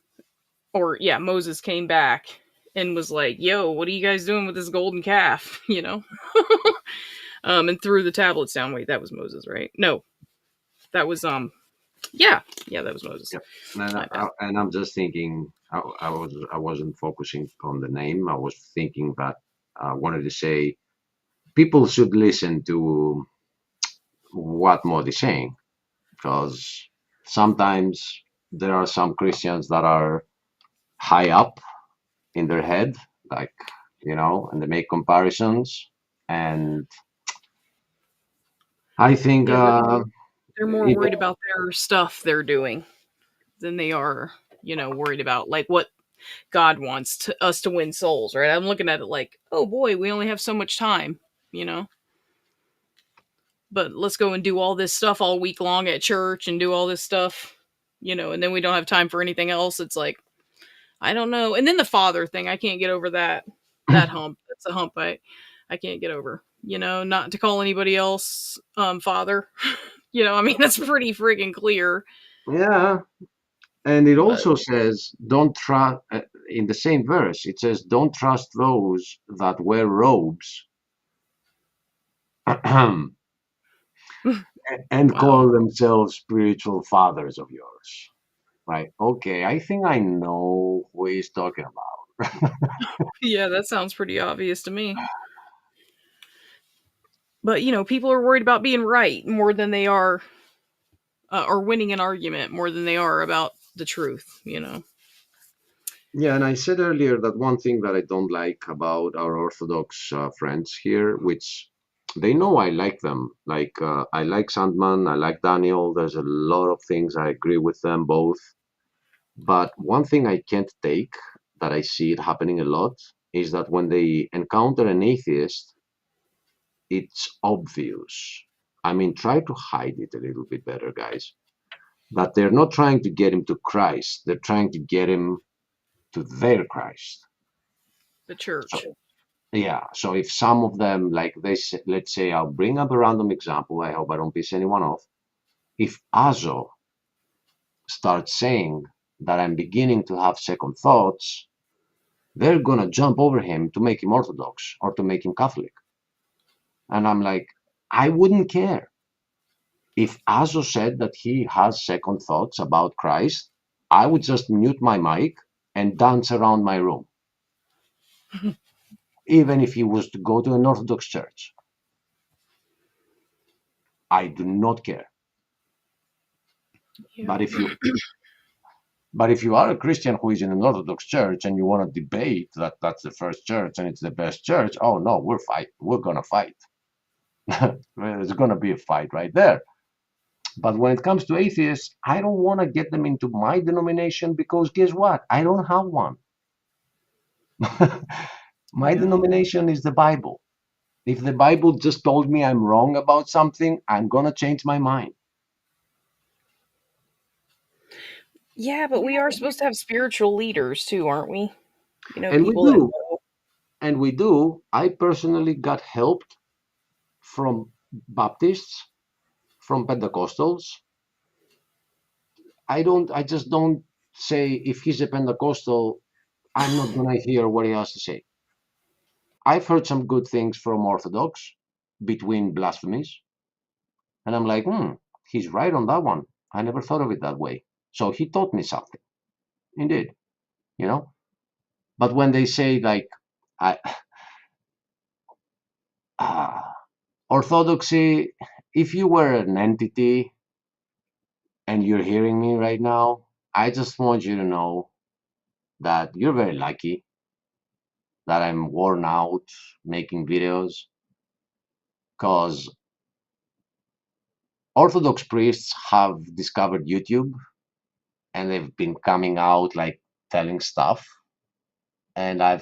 came back and was like, "Yo, what are you guys doing with this golden calf?" And threw the tablets down. Wait, that was Moses, right? No, that was yeah, that was Moses. Yep. And I'm just thinking, I wasn't focusing on the name. I was thinking that I wanted to say people should listen to what Mod is saying, because sometimes there are some Christians that are high up in their head, like, and they make comparisons. And I think Yeah, they're more it, worried about their stuff they're doing than they are, worried about like what God wants us to win souls, right? I'm looking at it like, oh boy, we only have so much time, but let's go and do all this stuff all week long at church and do all this stuff, and then we don't have time for anything else. It's like, I don't know. And then the father thing, I can't get over that hump. That's a hump I can't get over. not to call anybody else father. I mean, that's pretty friggin' clear. Yeah. And it But also says, don't trust, in the same verse, it says, don't trust those that wear robes and wow. call themselves spiritual fathers of yours. Right? Okay, I think I know who he's talking about. Yeah, that sounds pretty obvious to me. But people are worried about being right more than they are, or winning an argument more than they are about the truth. Yeah, and I said earlier that one thing that I don't like about our Orthodox friends here, which they know I like them. Like, I like Sandman, I like Daniel. There's a lot of things I agree with them both. But one thing I can't take, that I see it happening a lot, is that when they encounter an atheist, it's obvious. I mean, try to hide it a little bit better, guys. That they're not trying to get him to Christ, they're trying to get him to their Christ. The church. So, yeah. So if some of them, like let's say, I'll bring up a random example. I hope I don't piss anyone off. If Azo starts saying that I'm beginning to have second thoughts, they're gonna jump over him to make him Orthodox or to make him Catholic. And I'm like, I wouldn't care. If Azo said that he has second thoughts about Christ, I would just mute my mic and dance around my room. Even if he was to go to an Orthodox church. I do not care. Yeah. But if you are a Christian who is in an Orthodox church and you want to debate that that's the first church and it's the best church, oh no, we're gonna fight. There's gonna be a fight right there. But when it comes to atheists, I don't want to get them into my denomination because guess what? I don't have one. My denomination is the Bible. If the Bible just told me I'm wrong about something, I'm gonna change my mind. Yeah, but we are supposed to have spiritual leaders too, aren't we? And we People that do. know. And we do. I personally got helped from Baptists, from Pentecostals. I just don't say if he's a Pentecostal, I'm not gonna hear what he has to say. I've heard some good things from Orthodox between blasphemies. And I'm like, he's right on that one. I never thought of it that way. So he taught me something. Indeed. But when they say like Orthodoxy, if you were an entity and you're hearing me right now, I just want you to know that you're very lucky that I'm worn out making videos, because Orthodox priests have discovered YouTube and they've been coming out like telling stuff, and I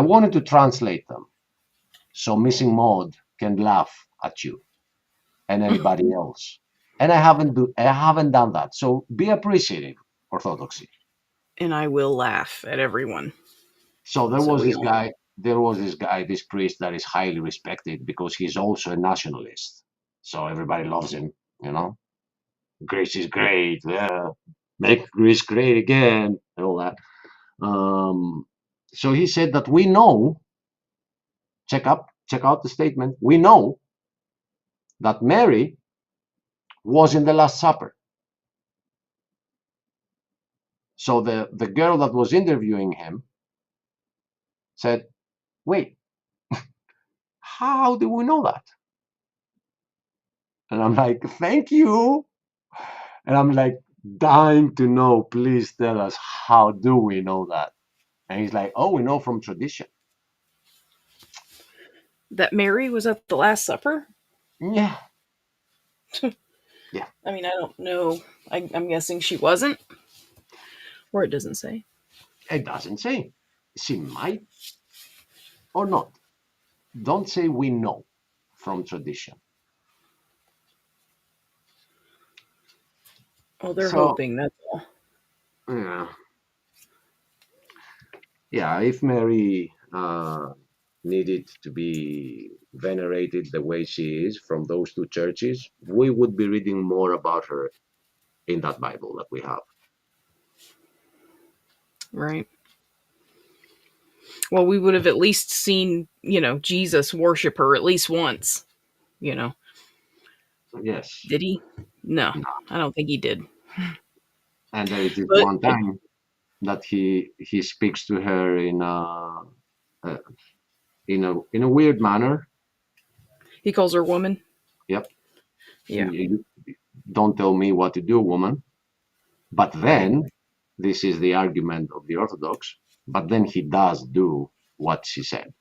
wanted to translate them so Missing Mod can laugh at you and anybody else. And I haven't done that. So be appreciative, Orthodoxy. And I will laugh at everyone. So there was this guy, this priest that is highly respected because he's also a nationalist. So everybody loves him, Greece is great. Yeah. Make Greece great again, and all that. So he said that we know, check out the statement, we know that Mary was in the Last Supper. So the girl that was interviewing him said, wait, how do we know that? And I'm like, thank you. And I'm like, dying to know, please tell us, how do we know that? And he's like, oh, we know from tradition. That Mary was at the Last Supper? Yeah. Yeah. I mean, I don't know. I'm guessing she wasn't. Or it doesn't say. It doesn't say. She might or not. Don't say we know from tradition. Oh, they're hoping, that's all. Yeah. Yeah, if Mary needed to be venerated the way she is from those two churches, we would be reading more about her in that Bible that we have. Right. Well, we would have at least seen, Jesus worship her at least once, Yes. Did he? No, I don't think he did. And there is this But one time that he speaks to her in a weird manner. he calls her woman. Yep. Yeah. You don't tell me what to do, woman. But then, this is the argument of the Orthodox, but then he does do what she said.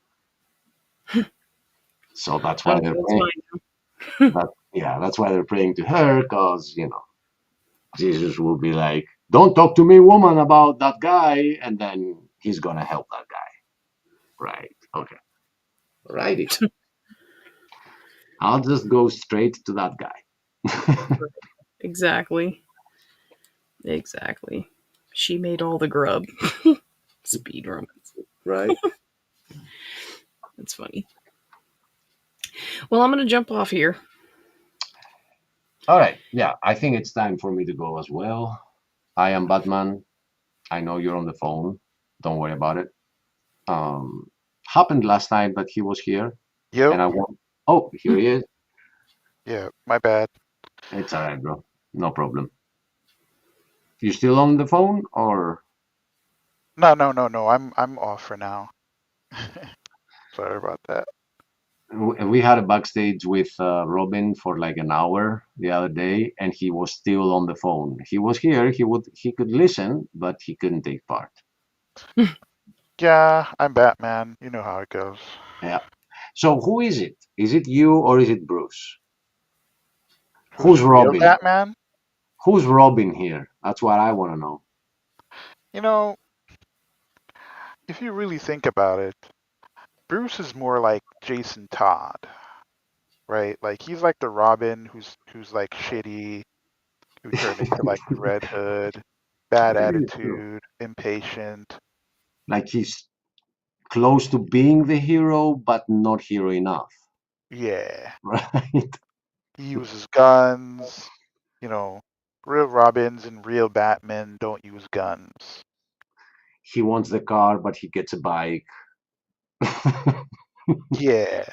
So that's why they're praying. That's why they're praying to her, because Jesus will be like, "Don't talk to me, woman, about that guy," and then he's gonna help that guy. Right. Okay. Righty. I'll just go straight to that guy. Exactly. She made all the grub. Speed romance. Right. That's funny. Well, I'm going to jump off here. All right. Yeah, I think it's time for me to go as well. I am Batman. I know you're on the phone. Don't worry about it. Happened last time that he was here. Yep. And I want. Oh, here he is. Yeah, my bad. It's all right, bro. No problem. You still on the phone or? No. I'm off for now. Sorry about that. We had a backstage with Robin for like an hour the other day, and he was still on the phone. He was here. He could listen, but he couldn't take part. Yeah, I'm Batman. You know how it goes. Yeah. So who is it? Is it you or is it Bruce? Who's Robin? Batman? Who's Robin here? That's what I want to know. If you really think about it, Bruce is more like Jason Todd, right? Like he's like the Robin who's like shitty, who turned into like the Red Hood, bad attitude, impatient. Like he's close to being the hero, but not hero enough. Yeah. Right. He uses guns. Real Robins and real Batmen don't use guns. He wants the car, but he gets a bike. Yeah.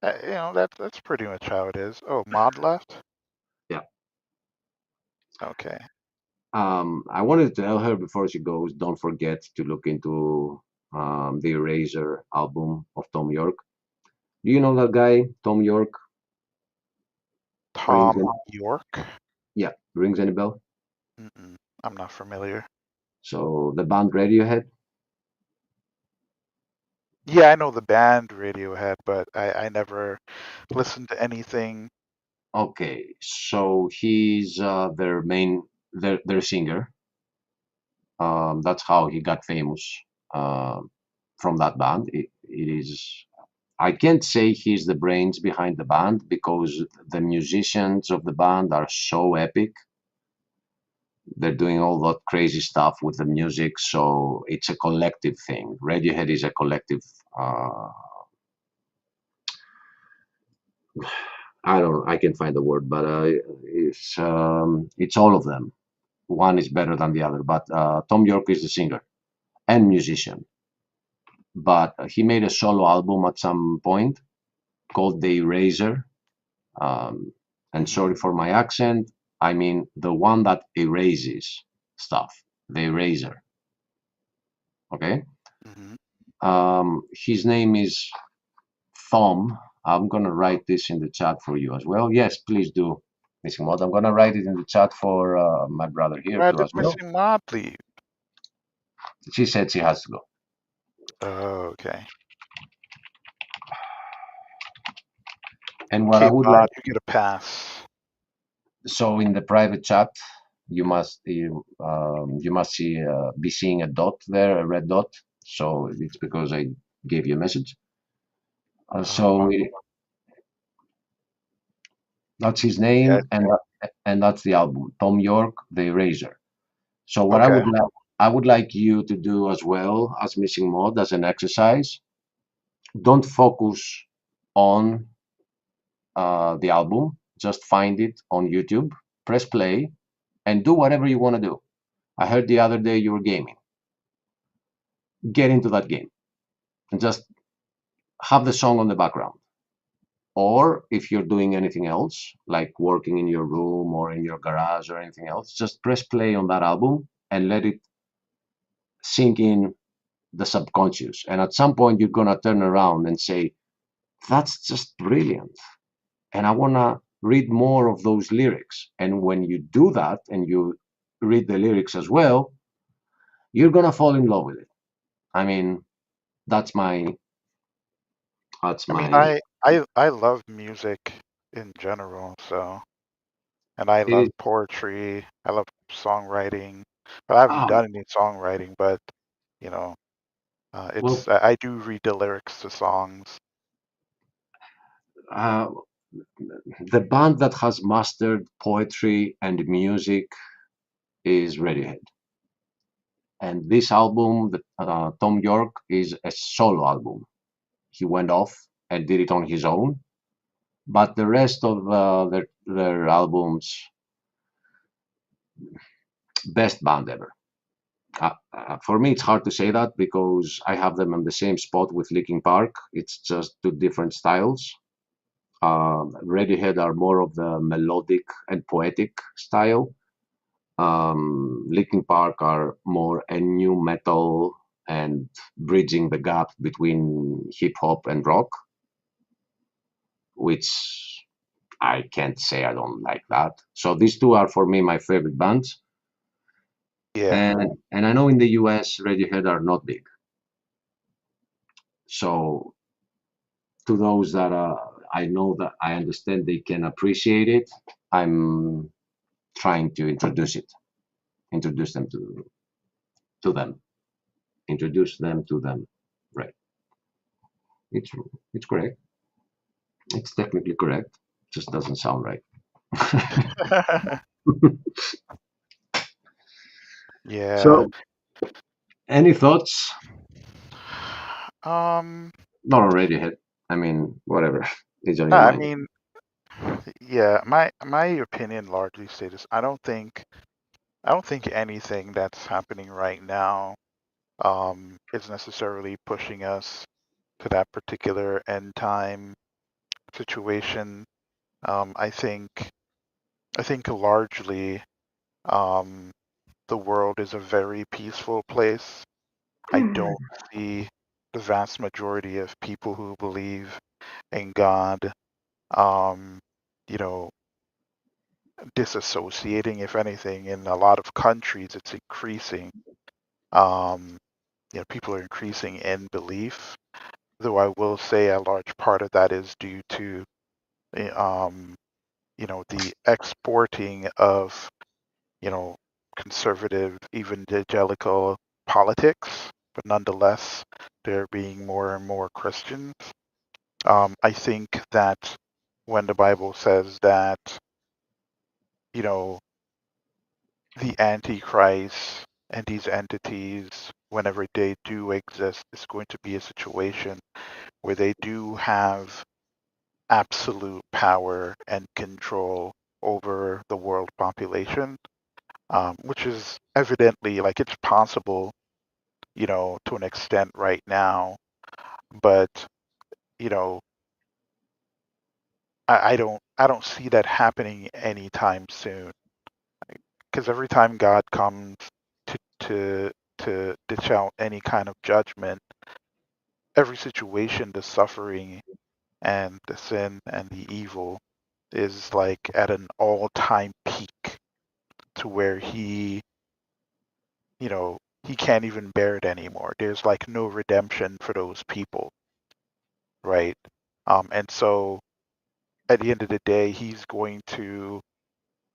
That's pretty much how it is. Oh, Maud left? Yeah. Okay. I wanted to tell her before she goes, don't forget to look into the Eraser album of Tom York. Do you know that guy, Tom York? Tom York? Yeah. Rings any bell? I'm not familiar. So the band Radiohead? Yeah, I know the band Radiohead, but I never listened to anything. Okay, so he's their singer. That's how he got famous from that band. It is. I can't say he's the brains behind the band because the musicians of the band are so epic. They're doing all that crazy stuff with the music, so it's a collective thing. Radiohead is a collective. I don't know. I can find the word, but it's all of them. One is better than the other. But Tom York is the singer and musician. But he made a solo album at some point called The Eraser. And sorry for my accent. I mean the one that erases stuff. The Eraser. Okay. His name is Thom. I'm gonna write this in the chat for you as well. Yes, please do, Missing Mod. I'm gonna write it in the chat for my brother here too as well. Missing Mod, please. She said she has to go. Oh, okay. And what I would Mod, like, you get a pass. so in the private chat, you must see be seeing a dot there, a red dot. So it's because I gave you a message. That's his name, and that's the album, Tom York, The Eraser. So what I would like you to do as well as Missing Mod as an exercise. Don't focus on the album. Just find it on YouTube, press play, and do whatever you want to do. I heard the other day you were gaming. Get into that game and just have the song on the background. Or if you're doing anything else, like working in your room or in your garage or anything else, just press play on that album and let it sink in the subconscious. And at some point, you're going to turn around and say, that's just brilliant. And I want to read more of those lyrics. And when you do that and you read the lyrics as well, you're going to fall in love with it. I mean, that's my. I love music in general, so, and I love poetry. I love songwriting, but I haven't done any songwriting. But you know, I do read the lyrics to songs. The band that has mastered poetry and music is Radiohead. And this album, Tom York, is a solo album. He went off and did it on his own. But the rest of their albums, best band ever. For me, it's hard to say that because I have them on the same spot with Linkin Park. It's just two different styles. Radiohead are more of the melodic and poetic style. Linkin Park are more a new metal and bridging the gap between hip hop and rock, which I can't say I don't like that. So these two are for me my favorite bands. Yeah. And I know in the US Radiohead are not big. So to those that I know that I understand they can appreciate it, I'm trying to introduce them to them. Introduce them to them. Right. It's correct. It's technically correct. Just doesn't sound right. Yeah. So, any thoughts? Not on Radiohead. I mean, whatever. It's on your I mind. mean, yeah, my opinion largely stays. I don't think anything that's happening right now is necessarily pushing us to that particular end time situation. I think largely the world is a very peaceful place. I don't see the vast majority of people who believe in God, you know, disassociating. If anything, in a lot of countries, it's increasing. People are increasing in belief. Though I will say a large part of that is due to, the exporting of, conservative evangelical politics, but nonetheless, there being more and more Christians. I think that when the Bible says that, the Antichrist and these entities, whenever they do exist, is going to be a situation where they do have absolute power and control over the world population, which is evidently like it's possible, to an extent right now, but I don't see that happening anytime soon, because every time God comes to dish out any kind of judgment, every situation, the suffering and the sin and the evil is like at an all-time peak to where he can't even bear it anymore. There's like no redemption for those people, right? And so at the end of the day, he's going to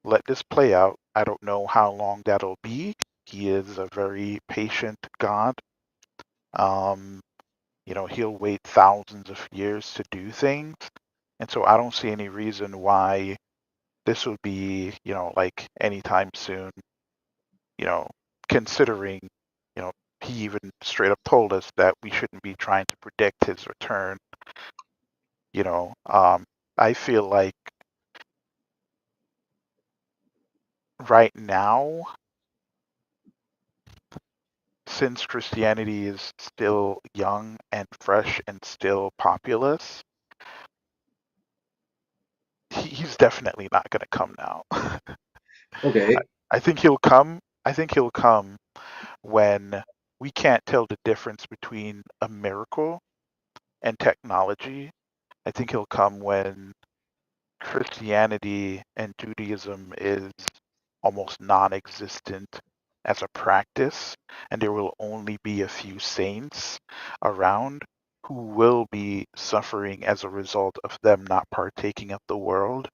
let this play out. I don't know how long that'll be. He is a very patient God. He'll wait thousands of years to do things. And so I don't see any reason why this would be, like anytime soon, considering, he even straight up told us that we shouldn't be trying to predict his return. You know, I feel like right now, since Christianity is still young and fresh and still populous, he's definitely not going to come now. Okay. I think he'll come. I think he'll come when we can't tell the difference between a miracle and technology. I think he'll come when Christianity and Judaism is almost non-existent as a practice, and there will only be a few saints around who will be suffering as a result of them not partaking of the world.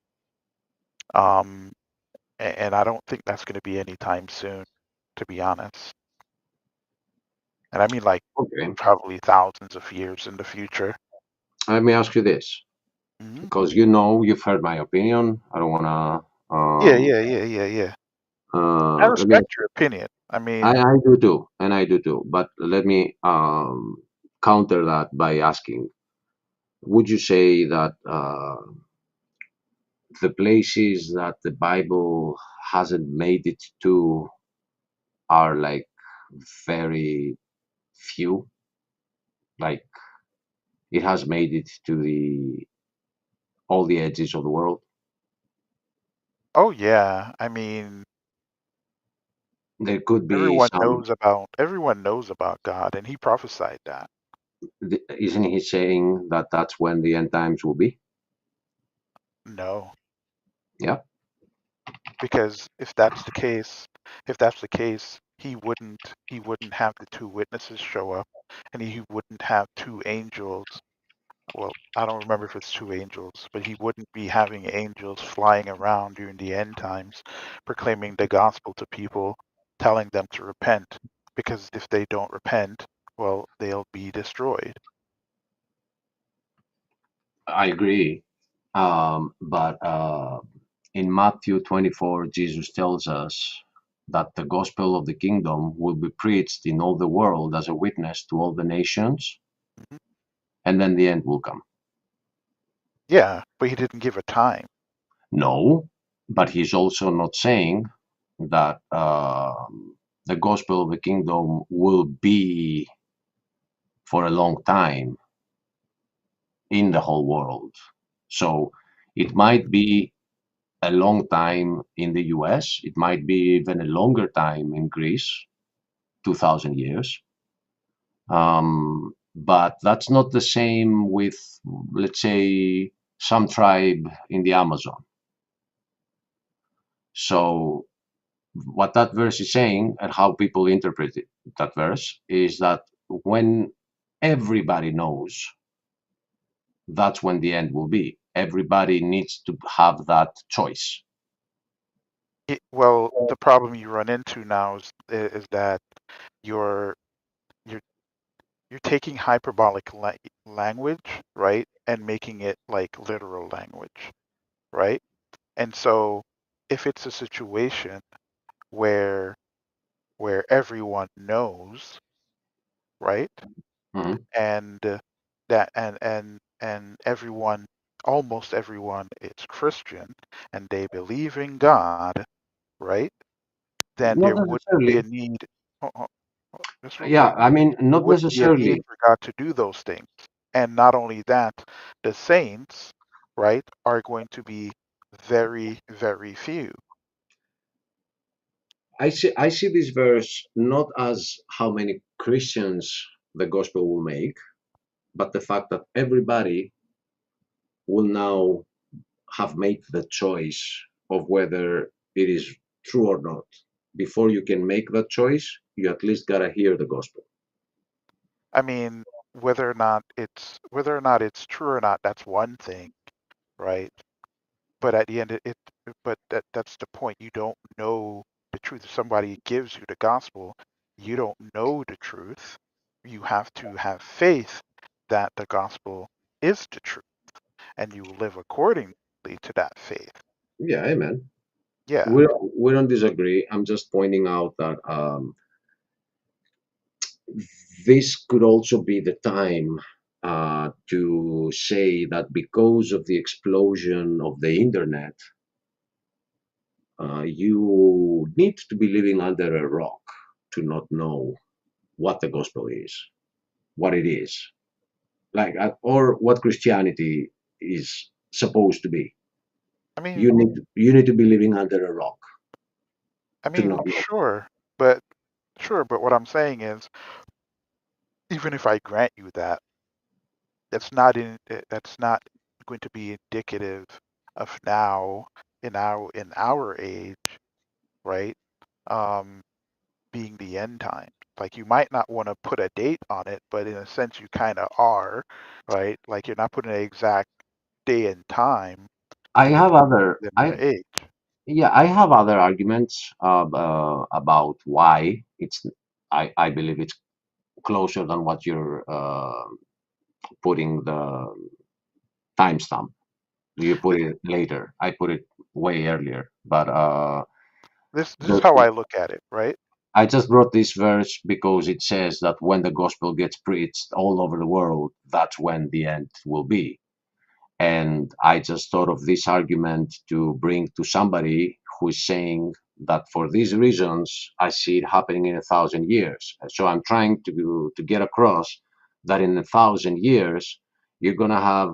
And I don't think that's going to be anytime soon, to be honest. And I mean, like, Okay. probably thousands of years in the future. Let me ask you this, Mhm. because you've heard my opinion. I don't wanna. Yeah. I Let me. respect your opinion. I mean, I do too, and I do too. But let me counter that by asking: would you say that the places that the Bible hasn't made it to are like very few? Like it has made it to the all the edges of the world. oh yeah. I mean, There could be some. everyone knows about God, and he prophesied that. Isn't he saying that that's when the end times will be? No, Yeah. because if that's the case, he wouldn't have the two witnesses show up, and he wouldn't have two angels. Well, I don't remember if it's two angels, but he wouldn't be having angels flying around during the end times, proclaiming the gospel to people, telling them to repent. Because if they don't repent, well, they'll be destroyed. I agree. But in Matthew 24, Jesus tells us that the gospel of the kingdom will be preached in all the world as a witness to all the nations, Mhm. and then the end will come. Yeah, but he didn't give a time. No, but he's also not saying that the gospel of the kingdom will be for a long time in the whole world. So it might be a long time in the US, it might be even a longer time in Greece, 2000 years. But that's not the same with, let's say, some tribe in the Amazon. So, what that verse is saying and how people interpret it, that verse is that when everybody knows, that's when the end will be. Everybody needs to have that choice. Well, the problem you run into now is that you're you're you're taking hyperbolic language, right, and making it like literal language, right? And so, if it's a situation where everyone knows, right, Mhm. and that and everyone, almost everyone, is Christian and they believe in God, right? Then Not there wouldn't be a necessarily. need. Oh, oh, just real Yeah, quick. I mean, There not wouldn't be a need necessarily. for God to do those things. And not only that, the saints, right, are going to be very, very few. I see this verse not as how many Christians the gospel will make, but the fact that everybody will now have made the choice of whether it is true or not. Before you can make that choice, you at least gotta hear the gospel. I mean, whether or not it's true or not, that's one thing, right? But at the end, but that's the point. You don't know the truth. If somebody gives you the gospel, you don't know the truth. You have to have faith that the gospel is the truth, and you live accordingly to that faith. Yeah, amen. Yeah. We don't disagree. I'm just pointing out that this could also be the time to say that because of the explosion of the internet, you need to be living under a rock to not know what the gospel is, what it is, like, or what Christianity is supposed to be. I mean, You need to be living under a rock to not know. sure, but what I'm saying is, even if I grant you that, that's not going to be indicative of now in our age, right? Um, being the end time. Like you might not want to put a date on it, but in a sense you kind of are, right? Like you're not putting an exact day and time, I and you're have putting other it in the age. I have other arguments about why it's. I believe it's closer than what you're putting the timestamp. You put it later. I put it way earlier. But This is how I look at it, right? I just brought this verse because it says that when the gospel gets preached all over the world, that's when the end will be. And I just thought of this argument to bring to somebody who is saying that for these reasons, I see it happening in 1,000 years. So I'm trying to get across that in 1,000 years, you're going to have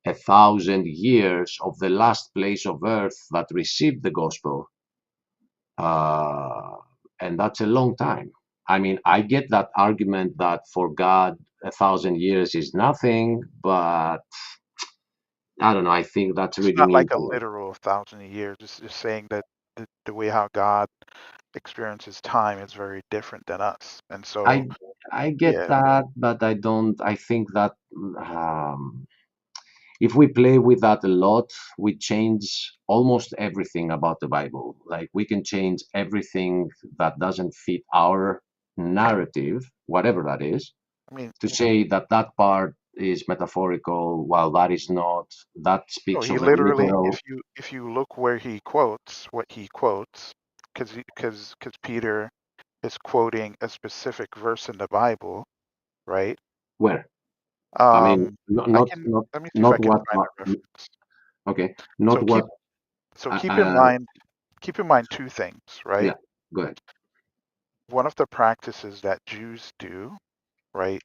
1,000 years of the last place of earth that received the gospel. And that's a long time. I mean, I get that argument that for God, 1,000 years is nothing, but I don't know. I think that's It's reading not like a into it. literal 1,000 years. It's just saying that the way how God experiences time is very different than us, and so I get yeah. that, but I don't. I think that um, if we play with that a lot, we change almost everything about the Bible. Like we can change everything that doesn't fit our narrative, whatever that is, I mean, to say that that part is metaphorical, while that is not. That no, speaks he of a literally, literal. if you look where he quotes, what he quotes, because Peter is quoting a specific verse in the Bible, right? Where? I mean, not I not can not let me see if I not can what. find a reference. Okay, So not what. keep in Uh, mind two things, right? yeah, go ahead. One of the practices that Jews do, right,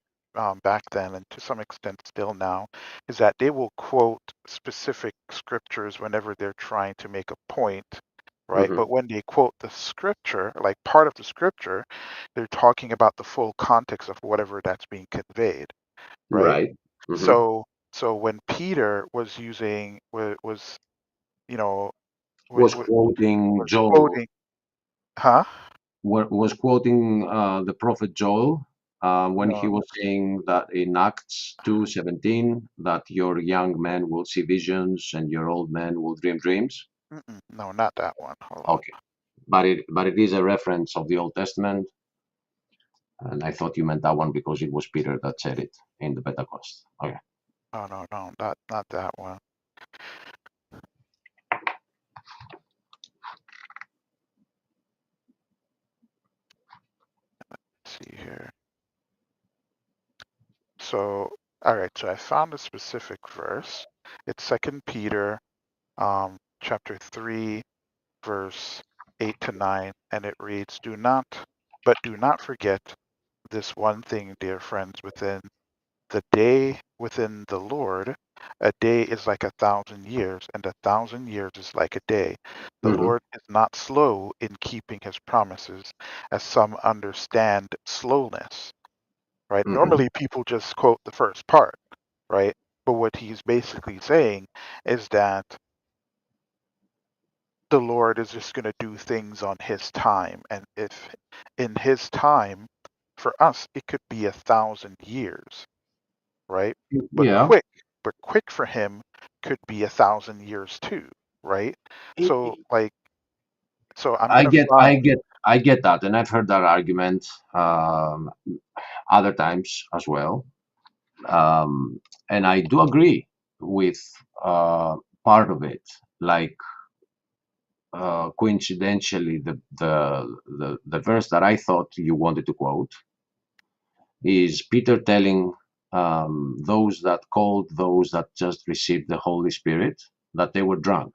back then and to some extent still now, is that they will quote specific scriptures whenever they're trying to make a point, right? Mhm. But when they quote the scripture, like part of the scripture, they're talking about the full context of whatever that's being conveyed, right? Right. Mhm. So when Peter was using was you know Was quoting was Joel. quoting, huh? Was quoting the prophet Joel when he No, was saying that in Acts 2:17 that your young men will see visions and your old men will dream dreams. no, not that one. Hold on. Okay, but it is a reference of the Old Testament, and I thought you meant that one because it was Peter that said it in the Pentecost. Okay. No, not that one. Let's see here. So, all right. So I found a specific verse. It's Second Peter, chapter 3, verse 8 to 9, and it reads, "Do not forget this one thing, dear friends, within the Lord, a day is like 1,000 years, and 1,000 years is like a day. The Mhm. Lord is not slow in keeping his promises, as some understand slowness." Right? Mhm. Normally people just quote the first part, right? But what he's basically saying is that the Lord is just going to do things on his time. And if in his time, for us, it could be 1,000 years, right? But Yeah. quick for him could be 1,000 years too, right? So I'm I gonna get, I find. get, I get that, and I've heard that argument other times as well, and I do agree with part of it. Like coincidentally, the verse that I thought you wanted to quote is Peter telling those that called those that just received the Holy Spirit that they were drunk.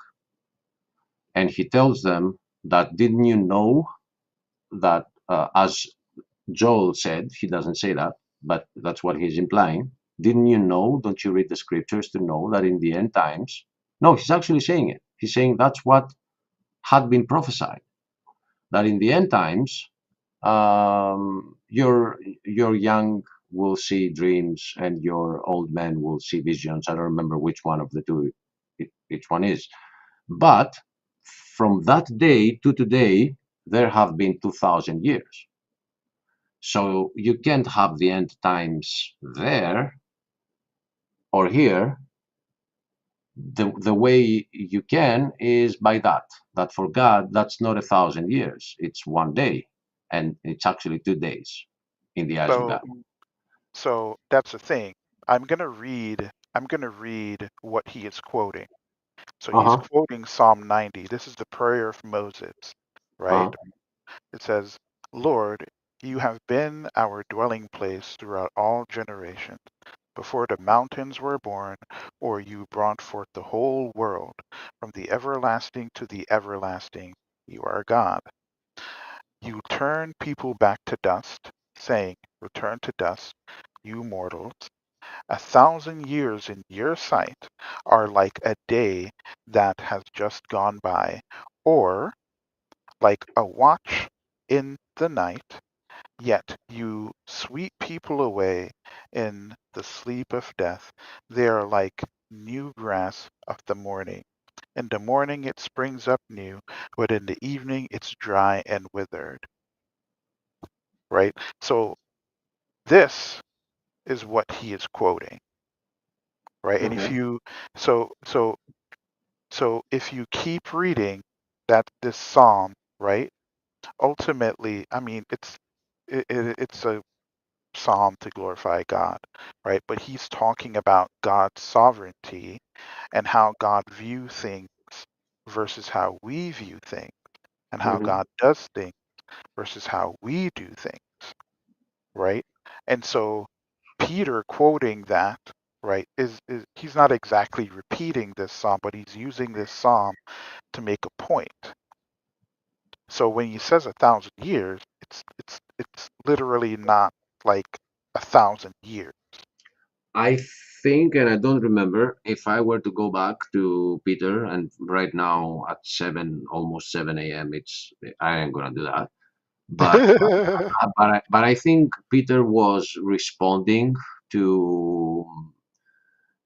And he tells them that, didn't you know that, as Joel said, he doesn't say that, but that's what he's implying. Didn't you know? Don't you read the scriptures to know that in the end times? No, he's actually saying it. He's saying that's what had been prophesied, that in the end times, your young will see dreams and your old men will see visions. I don't remember which one of the two each one is. But from that day to today, there have been 2,000 years. So you can't have the end times there or here. The way you can is by that for God, that's not 1,000 years. It's one day, and it's actually 2 days in the eyes of God. So that's the thing. I'm gonna read what he is quoting. So he's quoting Psalm 90. This is the prayer of Moses, right? It says, Lord, you have been our dwelling place throughout all generations. Before the mountains were born, or you brought forth the whole world, from the everlasting to the everlasting, you are God. You turn people back to dust, saying, return to dust, you mortals. 1,000 years in your sight are like a day that has just gone by, or like a watch in the night. Yet you sweep people away in the sleep of death. They are like new grass of the morning. In the morning it springs up new, but in the evening it's dry and withered. Right? So this is what he is quoting. Right? And if you so if you keep reading this psalm, right? Ultimately, I mean, it's a psalm to glorify God, right? But he's talking about God's sovereignty and how God views things versus how we view things, and how God does things versus how we do things, right? And so Peter quoting that, right, is he's not exactly repeating this psalm, but he's using this psalm to make a point. So when he says 1,000 years, it's literally not like 1,000 years. I think, and I don't remember, if I were to go back to Peter, and right now at 7, almost 7 a.m., I ain't gonna do that. But I think Peter was responding to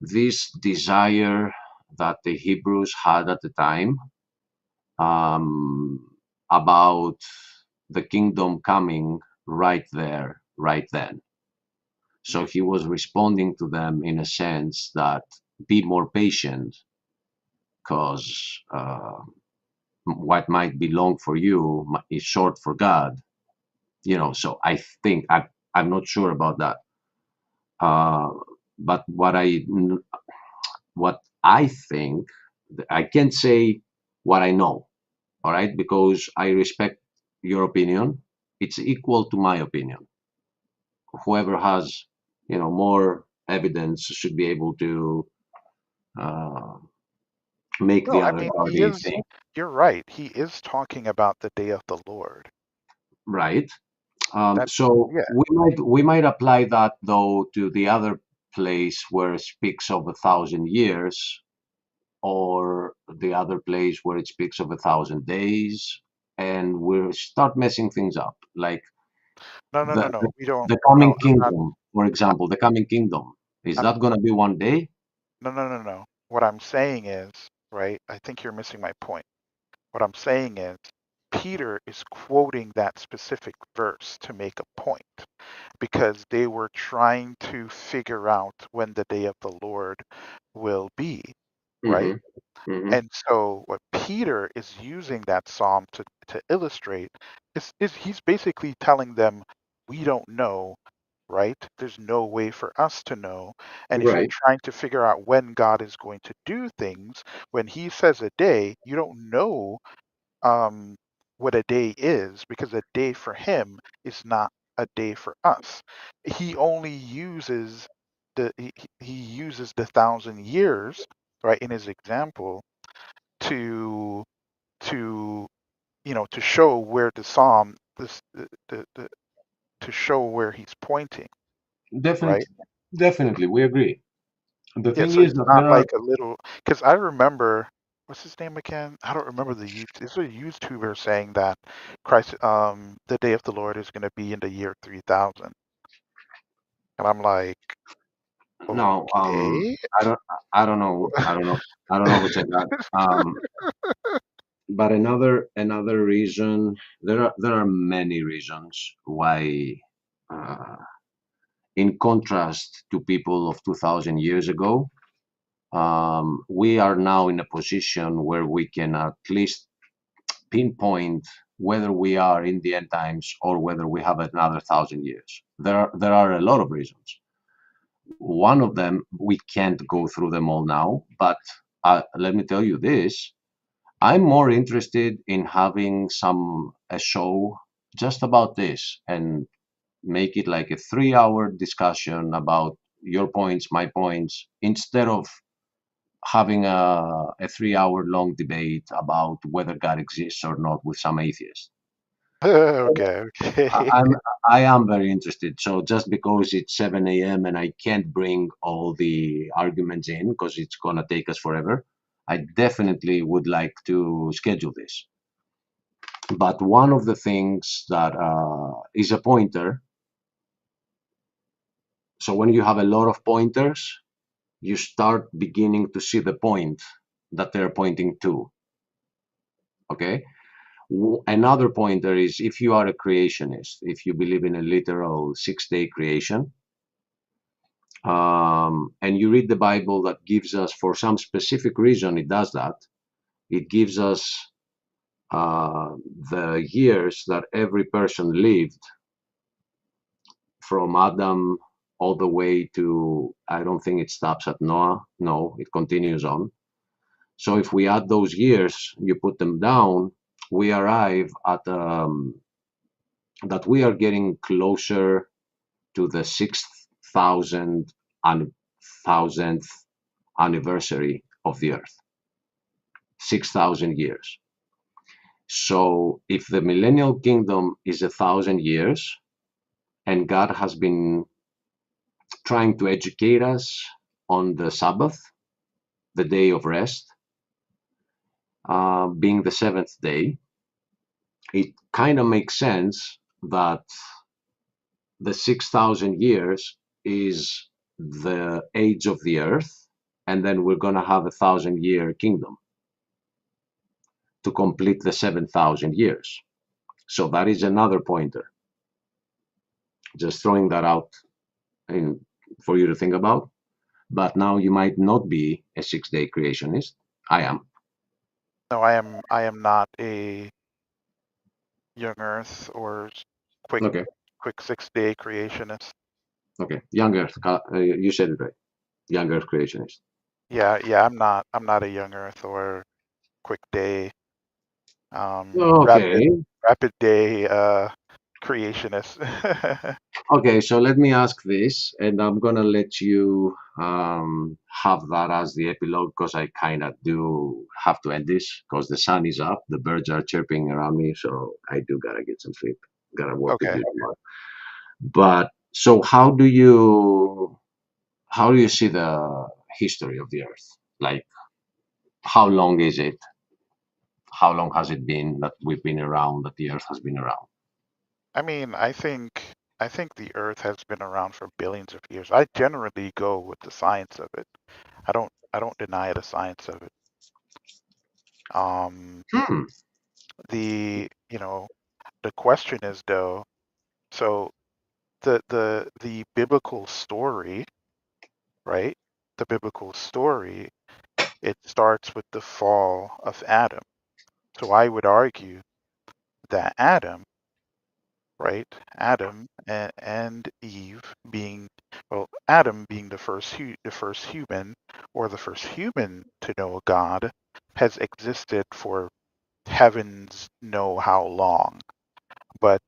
this desire that the Hebrews had at the time, about the kingdom coming right there, right then. So he was responding to them in a sense that, be more patient, because what might be long for you is short for God. So I think I'm not sure about that. But what I think, I can't say what I know, all right, because I respect your opinion. It's equal to my opinion. Whoever has, more evidence should be able to make the No, I other mean, party think. you're right. He is talking about the day of the Lord. Right. That's, So yeah. we might apply that though to the other place where it speaks of 1,000 years, or the other place where it speaks of 1,000 days, and we'll start messing things up. Like No, the, we don't. the coming No, I'm not. kingdom, for example, the coming kingdom. Is I'm, that going to be one day? no. What I'm saying is, right, I think you're missing my point. What I'm saying is, Peter is quoting that specific verse to make a point, because they were trying to figure out when the day of the Lord will be, right? And so what Peter is using that psalm to illustrate is he's basically telling them, we don't know, right? There's no way for us to know. And if you're Right. trying to figure out when God is going to do things, when he says a day, you don't know what a day is, because a day for him is not a day for us. He only uses he uses the 1,000 years, right, in his example to to show where the psalm to show where he's pointing, right? Definitely, we agree. The Yeah, thing so is it's that not there are like a little, because I remember, what's his name again? I don't remember it's a YouTuber saying that the day of the Lord is going to be in the year 3000, and I'm like, no, okay. I don't know, I don't know who said that. But another reason, there are many reasons why, uh, in contrast to people of 2,000 years ago, we are now in a position where we can at least pinpoint whether we are in the end times or whether we have another 1,000 years. There are a lot of reasons. One of them, we can't go through them all now, but let me tell you this. I'm more interested in having a show just about this and make it like a 3-hour discussion about your points, my points, instead of having a 3-hour long debate about whether God exists or not with some atheist. Okay, okay. I am very interested. So just because it's 7 a.m. and I can't bring all the arguments in because it's gonna take us forever, I definitely would like to schedule this. But one of the things that is a pointer. So when you have a lot of pointers, you start beginning to see the point that they're pointing to. Okay. Another pointer is if you are a creationist, if you believe in a literal 6-day creation, and you read the Bible, that gives us, for some specific reason, it does that. It gives us the years that every person lived from Adam all the way to, I don't think it stops at Noah. No, it continues on. So if we add those years, you put them down, we arrive at that we are getting closer to the 6,000th anniversary of the Earth. 6,000 years. So if the millennial kingdom is 1,000 years, and God has been trying to educate us on the Sabbath, the day of rest, being the seventh day, it kind of makes sense that the 6,000 years is the age of the earth, and then we're going to have 1,000-year kingdom to complete the 7,000 years. So that is another pointer. Just throwing that out for you to think about. But now you might not be a 6-day creationist. I am. No, I am not a young Earth or quick Okay. 6-day creationist. Okay. Young Earth. You said it right. Young Earth creationist. Yeah, I'm not a young Earth or quick day, Okay. rapid day creationist. Okay, so let me ask this, and I'm gonna let you have that as the epilogue because I kind of do have to end this because the sun is up, the birds are chirping around me, so I do gotta get some sleep. Gotta work to Okay. do tomorrow. But so, how do you see the history of the Earth? Like, how long is it? How long has it been that we've been around? That the Earth has been around? I mean, I think the Earth has been around for billions of years. I generally go with the science of it. I don't deny the science of it. The question is though, so the biblical story, right? The biblical story, it starts with the fall of Adam. So I would argue that Adam, right? Adam and Eve being, well, Adam being the first human, or the first human to know God, has existed for heavens know how long. But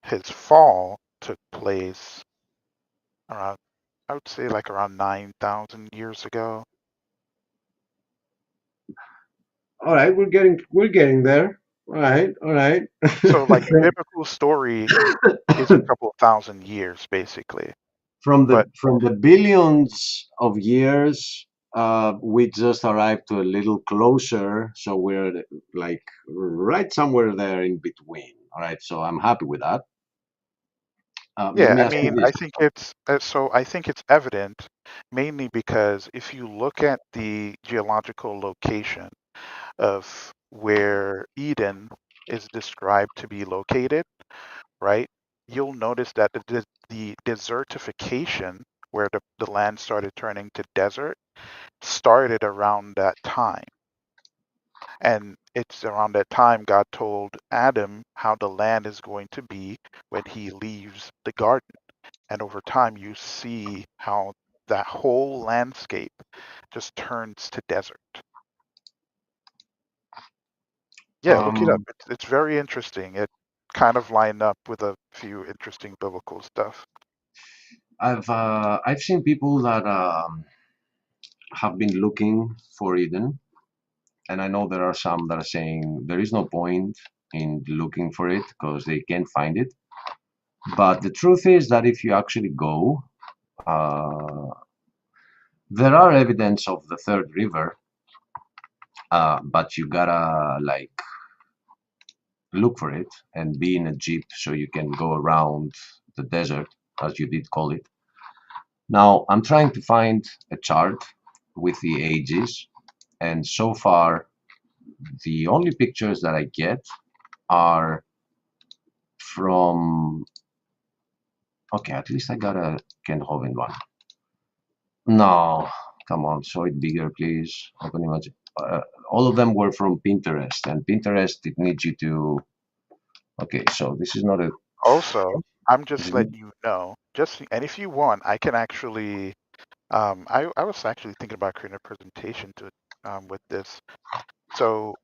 his fall took place around I would say like around 9,000 years ago. All right, we're getting there. All right. So like the biblical story is a couple of thousand years basically. From But the billions of years, we just arrived to a little closer, so we're like right somewhere there in between. All right, so I'm happy with that. Let yeah, me I ask you mean, this. I think it's evident mainly because if you look at the geological location of where Eden is described to be located, right? You'll notice that the desertification, where the land started turning to desert, started around that time. And it's around that time God told Adam how the land is going to be when he leaves the garden. And over time, you see how that whole landscape just turns to desert. Yeah, look it up. Um, It's very interesting. It kind of lined up with a few interesting biblical stuff. I've seen people that have been looking for Eden, and I know there are some that are saying there is no point in looking for it because they can't find it. But the truth is that if you actually go, uh, there are evidence of the third river, but you gotta like look for it and be in a jeep so you can go around the desert, as you did call it. Now, I'm trying to find a chart with the ages, and so far, the only pictures that I get are from. Okay, at least I got a Ken Hovind one. No, come on, show it bigger, please. Open image. All of them were from Pinterest, and Pinterest it needs you to. Okay, so this is not a. Also, I'm This just is, letting you know, and if you want, I can actually, I was actually thinking about creating a presentation to, with this. So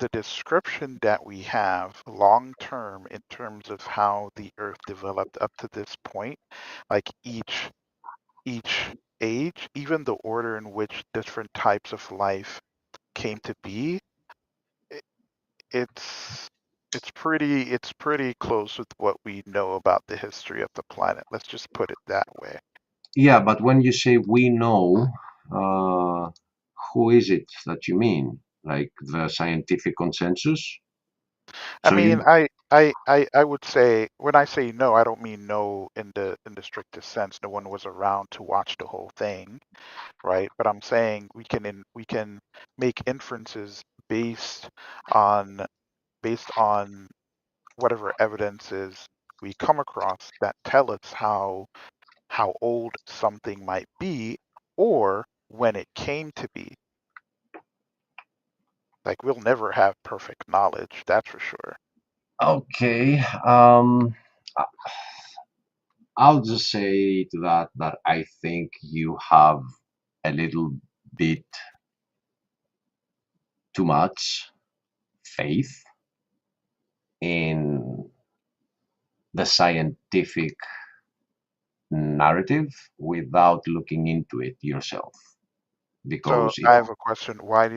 the description that we have long term in terms of how the Earth developed up to this point, like each age, even the order in which different types of life came to be, it, it's pretty close with what we know about the history of the planet. Let's just put it that way. yeah, but when you say we know, uh, who is it that you mean? Like the scientific consensus? I So mean, you. I would say when I say no, I don't mean no in the strictest sense. No one was around to watch the whole thing, right? But I'm saying we can make inferences on based on whatever evidences we come across that tell us how old something might be or when it came to be. Like we'll never have perfect knowledge, that's for sure. Okay. I'll just say to that I think you have a little bit too much faith in the scientific narrative without looking into it yourself. So Because I have a question. Why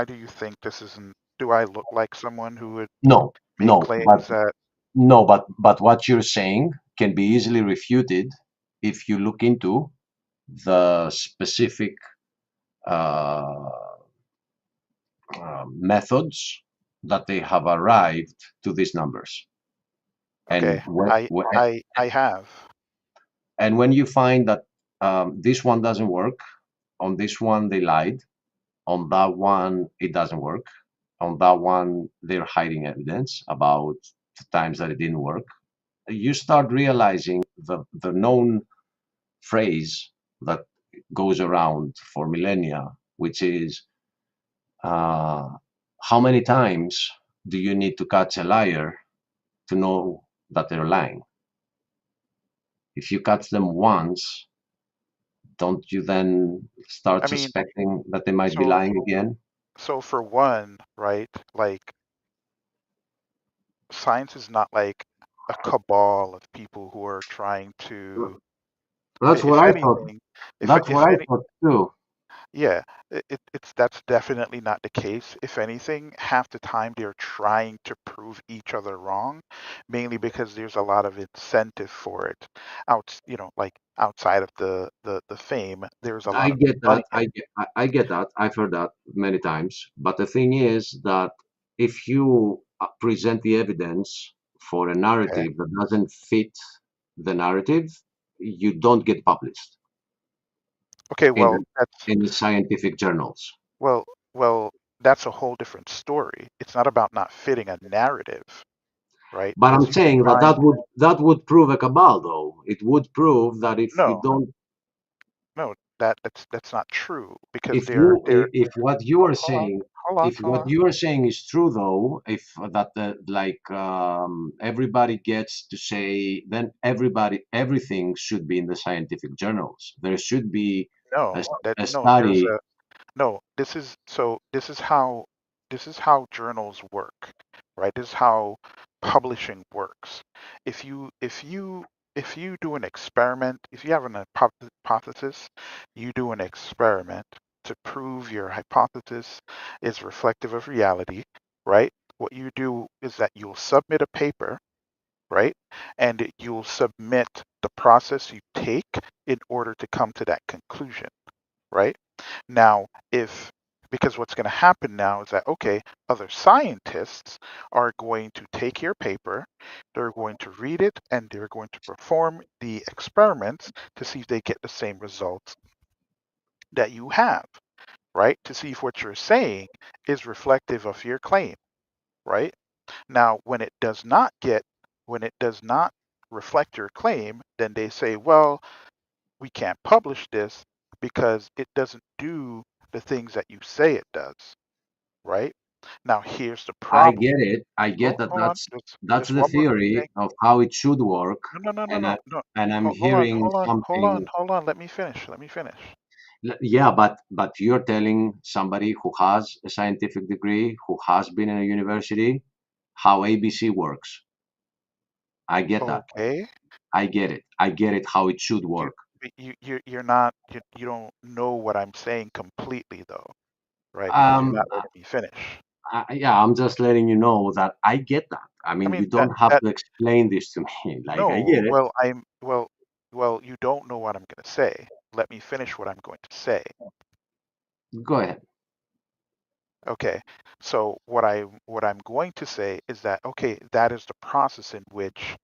do you think this isn't? Do I look like someone who would no, make no, claims that? but what you're saying can be easily refuted if you look into the specific uh, methods that they have arrived to these numbers. Okay, And I have. and when you find that this one doesn't work, on this one they lied, on that one it doesn't work, on that one they're hiding evidence about the times that it didn't work, you start realizing the known phrase that goes around for millennia, which is how many times do you need to catch a liar to know that they're lying? If you catch them once, don't you then start I mean, suspecting that they might be so lying again? so for one, right? Like science is not like a cabal of people who are trying to That's what If I thought. anything, That's if what I any, thought too. yeah, it's that's definitely not the case. If anything, half the time they're trying to prove each other wrong, mainly because there's a lot of incentive for it. Like outside of the fame, there's a I lot of get that. money. I get that. I've heard that many times. But the thing is that if you present the evidence for a Okay. narrative that doesn't fit the narrative, you don't get published Okay, in well, that's in the scientific journals. well, well, that's a whole different story. It's not about not fitting a narrative, right? But I'm Because you can saying that find that would prove a cabal, though. It would prove that if you no, don't, no, that's not true because if you they're if what you are hold on, saying, hold on, if hold what on. you are saying is true, though, if that like everybody gets to say, then everything should be in the scientific journals. There should be a, No, that a no, there's study. a no, this is how journals work, right? This is how publishing works. If you do an experiment, if you have an hypothesis, you do an experiment to prove your hypothesis is reflective of reality, right? What you do is that you'll submit a paper, right? And you'll submit the process you take in order to come to that conclusion, right? Now, because what's going to happen now is that, okay, other scientists are going to take your paper, they're going to read it, and they're going to perform the experiments to see if they get the same results that you have, right? To see if what you're saying is reflective of your claim, right? Now, when it does not reflect your claim, then they say, well, we can't publish this because it doesn't do the things that you say it does, right? Now, here's the I problem. get it. I get that. Hold on, That's just the one more thing. theory of how it should work, No, no, no, no, and no, no. I'm Hold on, hearing hold on, hold on, something. hold on. Let me finish. Let me finish. Yeah, but you're telling somebody who has a scientific degree, who has been in a university, how ABC works. I get that. Okay. I get it. I get it how it should You, work. you're not, you don't know what I'm saying completely though, right? Because you're Um, not letting me finish. yeah, I'm just letting you know that I get that. I I mean, mean you don't have that to explain this to me. Like, I no, get it. well, you don't know what I'm going to say. Let me finish what I'm going to say. Go ahead. Okay. So what I'm going to say is that okay, that is the process in which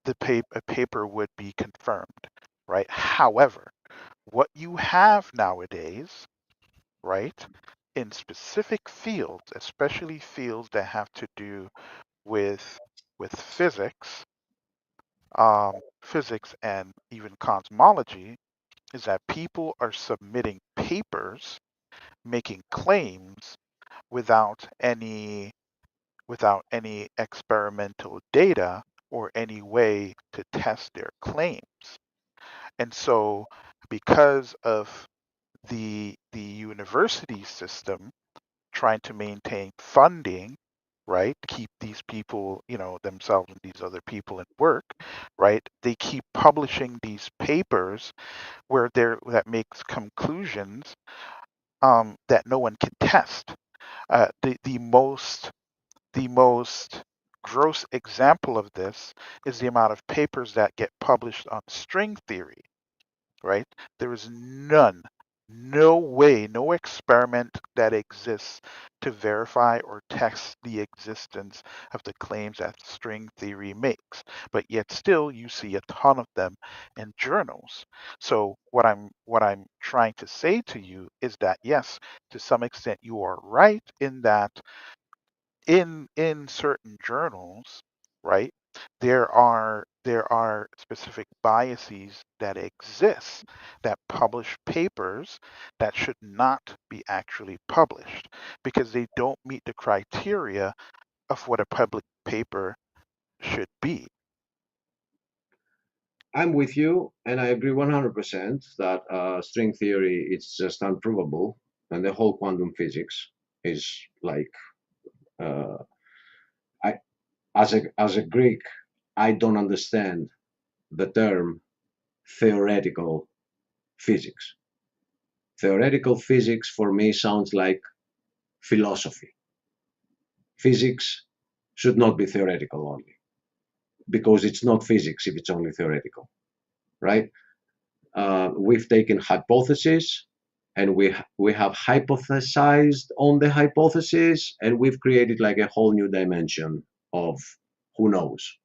a paper would be confirmed, right? However, what you have nowadays, right, in specific fields, especially fields that have to do with physics, physics and even cosmology, is that people are submitting papers making claims without any experimental data or any way to test their claims. And so because of the university system trying to maintain funding, right, keep these people, themselves and these other people in work, right, they keep publishing these papers where that makes conclusions that no one can test. The most gross example of this is the amount of papers that get published on string theory, right? There is no way, no experiment that exists to verify or test the existence of the claims that string theory makes. But yet still you see a ton of them in journals. So what I'm trying to say to you is that yes, to some extent you are right in that in certain journals, right, there are specific biases that exist that publish papers that should not be actually published because they don't meet the criteria of what a public paper should be. I'm with you, and I agree 100% that string theory is just unprovable, and the whole quantum physics is like, uh, I as a Greek, I don't understand the term theoretical physics. Theoretical physics for me sounds like philosophy. Physics should not be theoretical only, because it's not physics if it's only theoretical, right? We've taken hypotheses and we have hypothesized on the hypothesis, and we've created like a whole new dimension of who knows.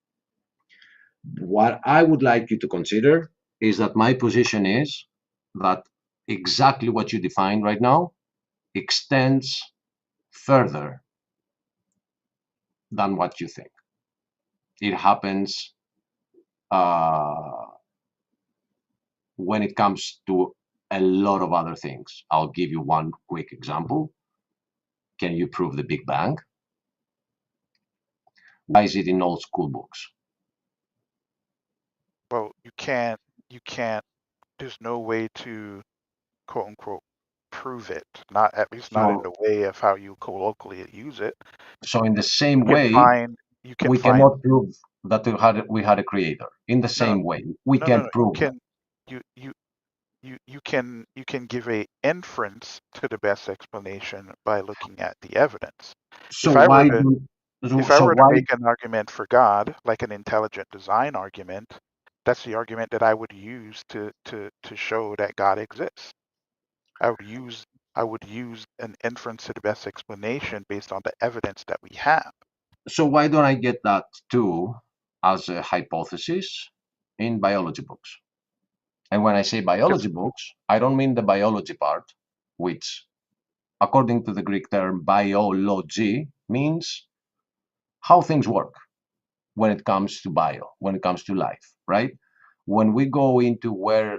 What I would like you to consider is that my position is that exactly what you defined right now extends further than what you think. It happens when it comes to a lot of other things. I'll give you one quick example. Can you prove the Big Bang? Why is it in all school books? Well, you can't, there's no way to quote unquote prove it, not at least not in So, the way of how you colloquially use it. so in the same You can way, find, we cannot prove that we had a creator. In the same way, we can't prove that. You can give a inference to the best explanation by looking at the evidence. So if I why were to, do if I so were to why make an argument for God, like an intelligent design argument, that's the argument that I would use to show that God exists. I would use an inference to the best explanation based on the evidence that we have. so why don't I get that too as a hypothesis in biology books? And when I say biology books, I don't mean the biology part, which according to the Greek term biology means how things work when it comes to bio, when it comes to life, right? When we go into where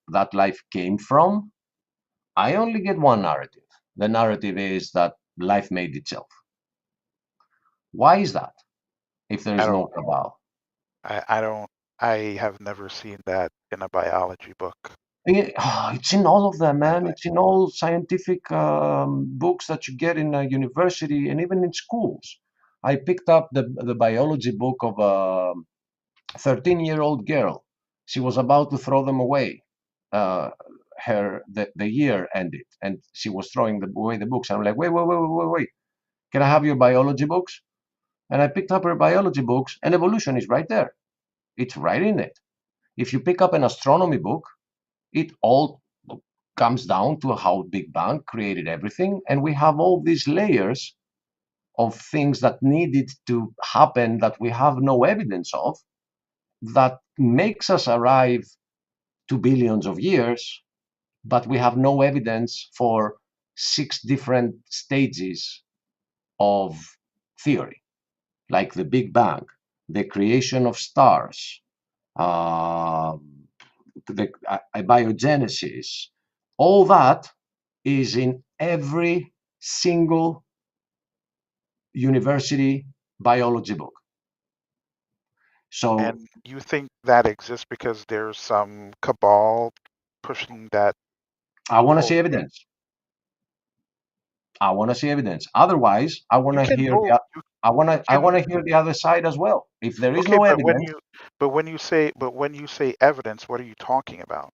that life came from, I only get one narrative. The narrative is that life made itself. Why is that? If there is no cabal. I have never seen that in a biology book. It's in all of them, man. It's in all scientific books that you get in a university and even in schools. I picked up the biology book of a 13-year-old girl. She was about to throw them away. The year ended, and she was throwing away the books. I'm like, wait. Can I have your biology books? And I picked up her biology books, and evolution is right there. It's right in it. If you pick up an astronomy book, it all comes down to how Big Bang created everything, and we have all these layers of things that needed to happen that we have no evidence of, that makes us arrive to billions of years, but we have no evidence for 6 different stages of theory, like the Big Bang, the creation of stars, the abiogenesis. All that is in every single university biology book. So, and you think that exists because there's some cabal pushing that? I want to see evidence. I want to see evidence. Otherwise, I want to hear the other side as well. If there is no evidence, but when you say evidence, what are you talking about?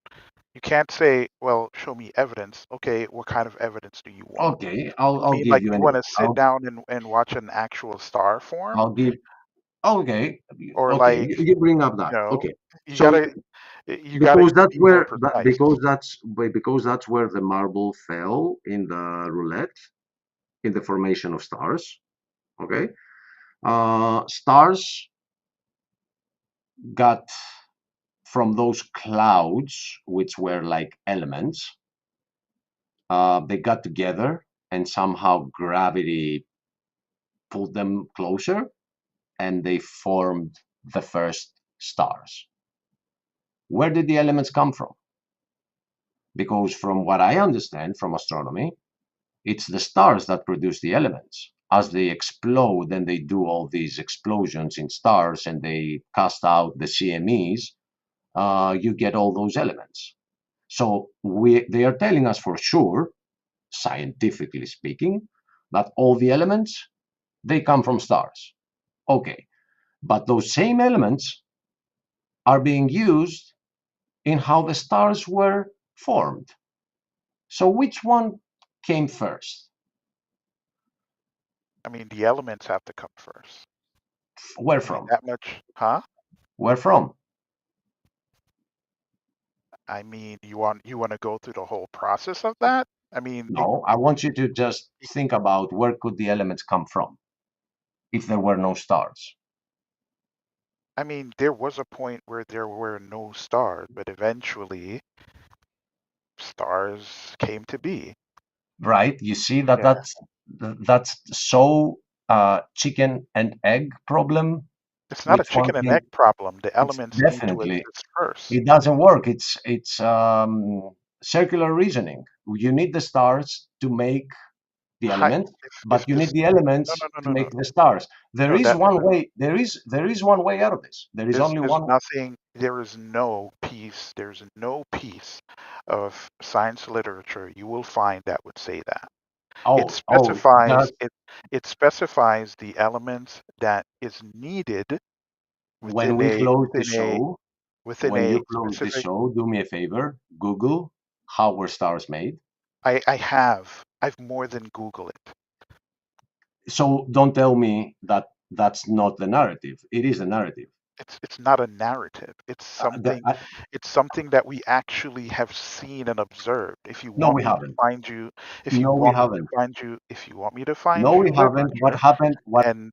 You can't say, well, show me evidence. Okay, what kind of evidence do you want? Okay, I'll give you. You want to sit down and watch an actual star form? I'll give. Okay. Or okay, like you bring up that. Okay. Because that's where the marble fell in the roulette, in the formation of stars. Okay. Stars got from those clouds, which were like elements, they got together and somehow gravity pulled them closer and they formed the first stars. Where did the elements come from? Because from what I understand from astronomy, it's the stars that produce the elements. As they explode and they do all these explosions in stars and they cast out the CMEs, you get all those elements. So they are telling us for sure, scientifically speaking, that all the elements, they come from stars. Okay, but those same elements are being used in how the stars were formed. So which one came first? I mean, the elements have to come first. Where I mean, from? that much, huh? Where from? I mean, you want to go through the whole process of that? I mean, No, I want you to just think about where could the elements come from if there were no stars. I mean, there was a point where there were no stars, but eventually stars came to be. Right? You see that Yeah. that's so chicken and egg problem. It's not a Which one chicken and came? egg problem. The It's elements need to definitely exist first. it doesn't work. It's circular reasoning. You need the stars to make the element, but you need the elements to make the stars. There No, is that one way. There is one way out of this. There is only there's one. nothing. There is no piece. There's no piece of science literature you will find that would say that. It specifies it specifies the elements that is needed When within we a close the within a show, within when a you close the specific. show, do me a favor. Google how were stars made. I've more than Google it. So don't tell me that that's not the narrative. It is the narrative. It's not a narrative. It's something that we actually have seen and observed. If you No, want we me haven't. to find you, if you No, we want me to haven't. find you, if you want me to find No, you we haven't. What literature happened? What and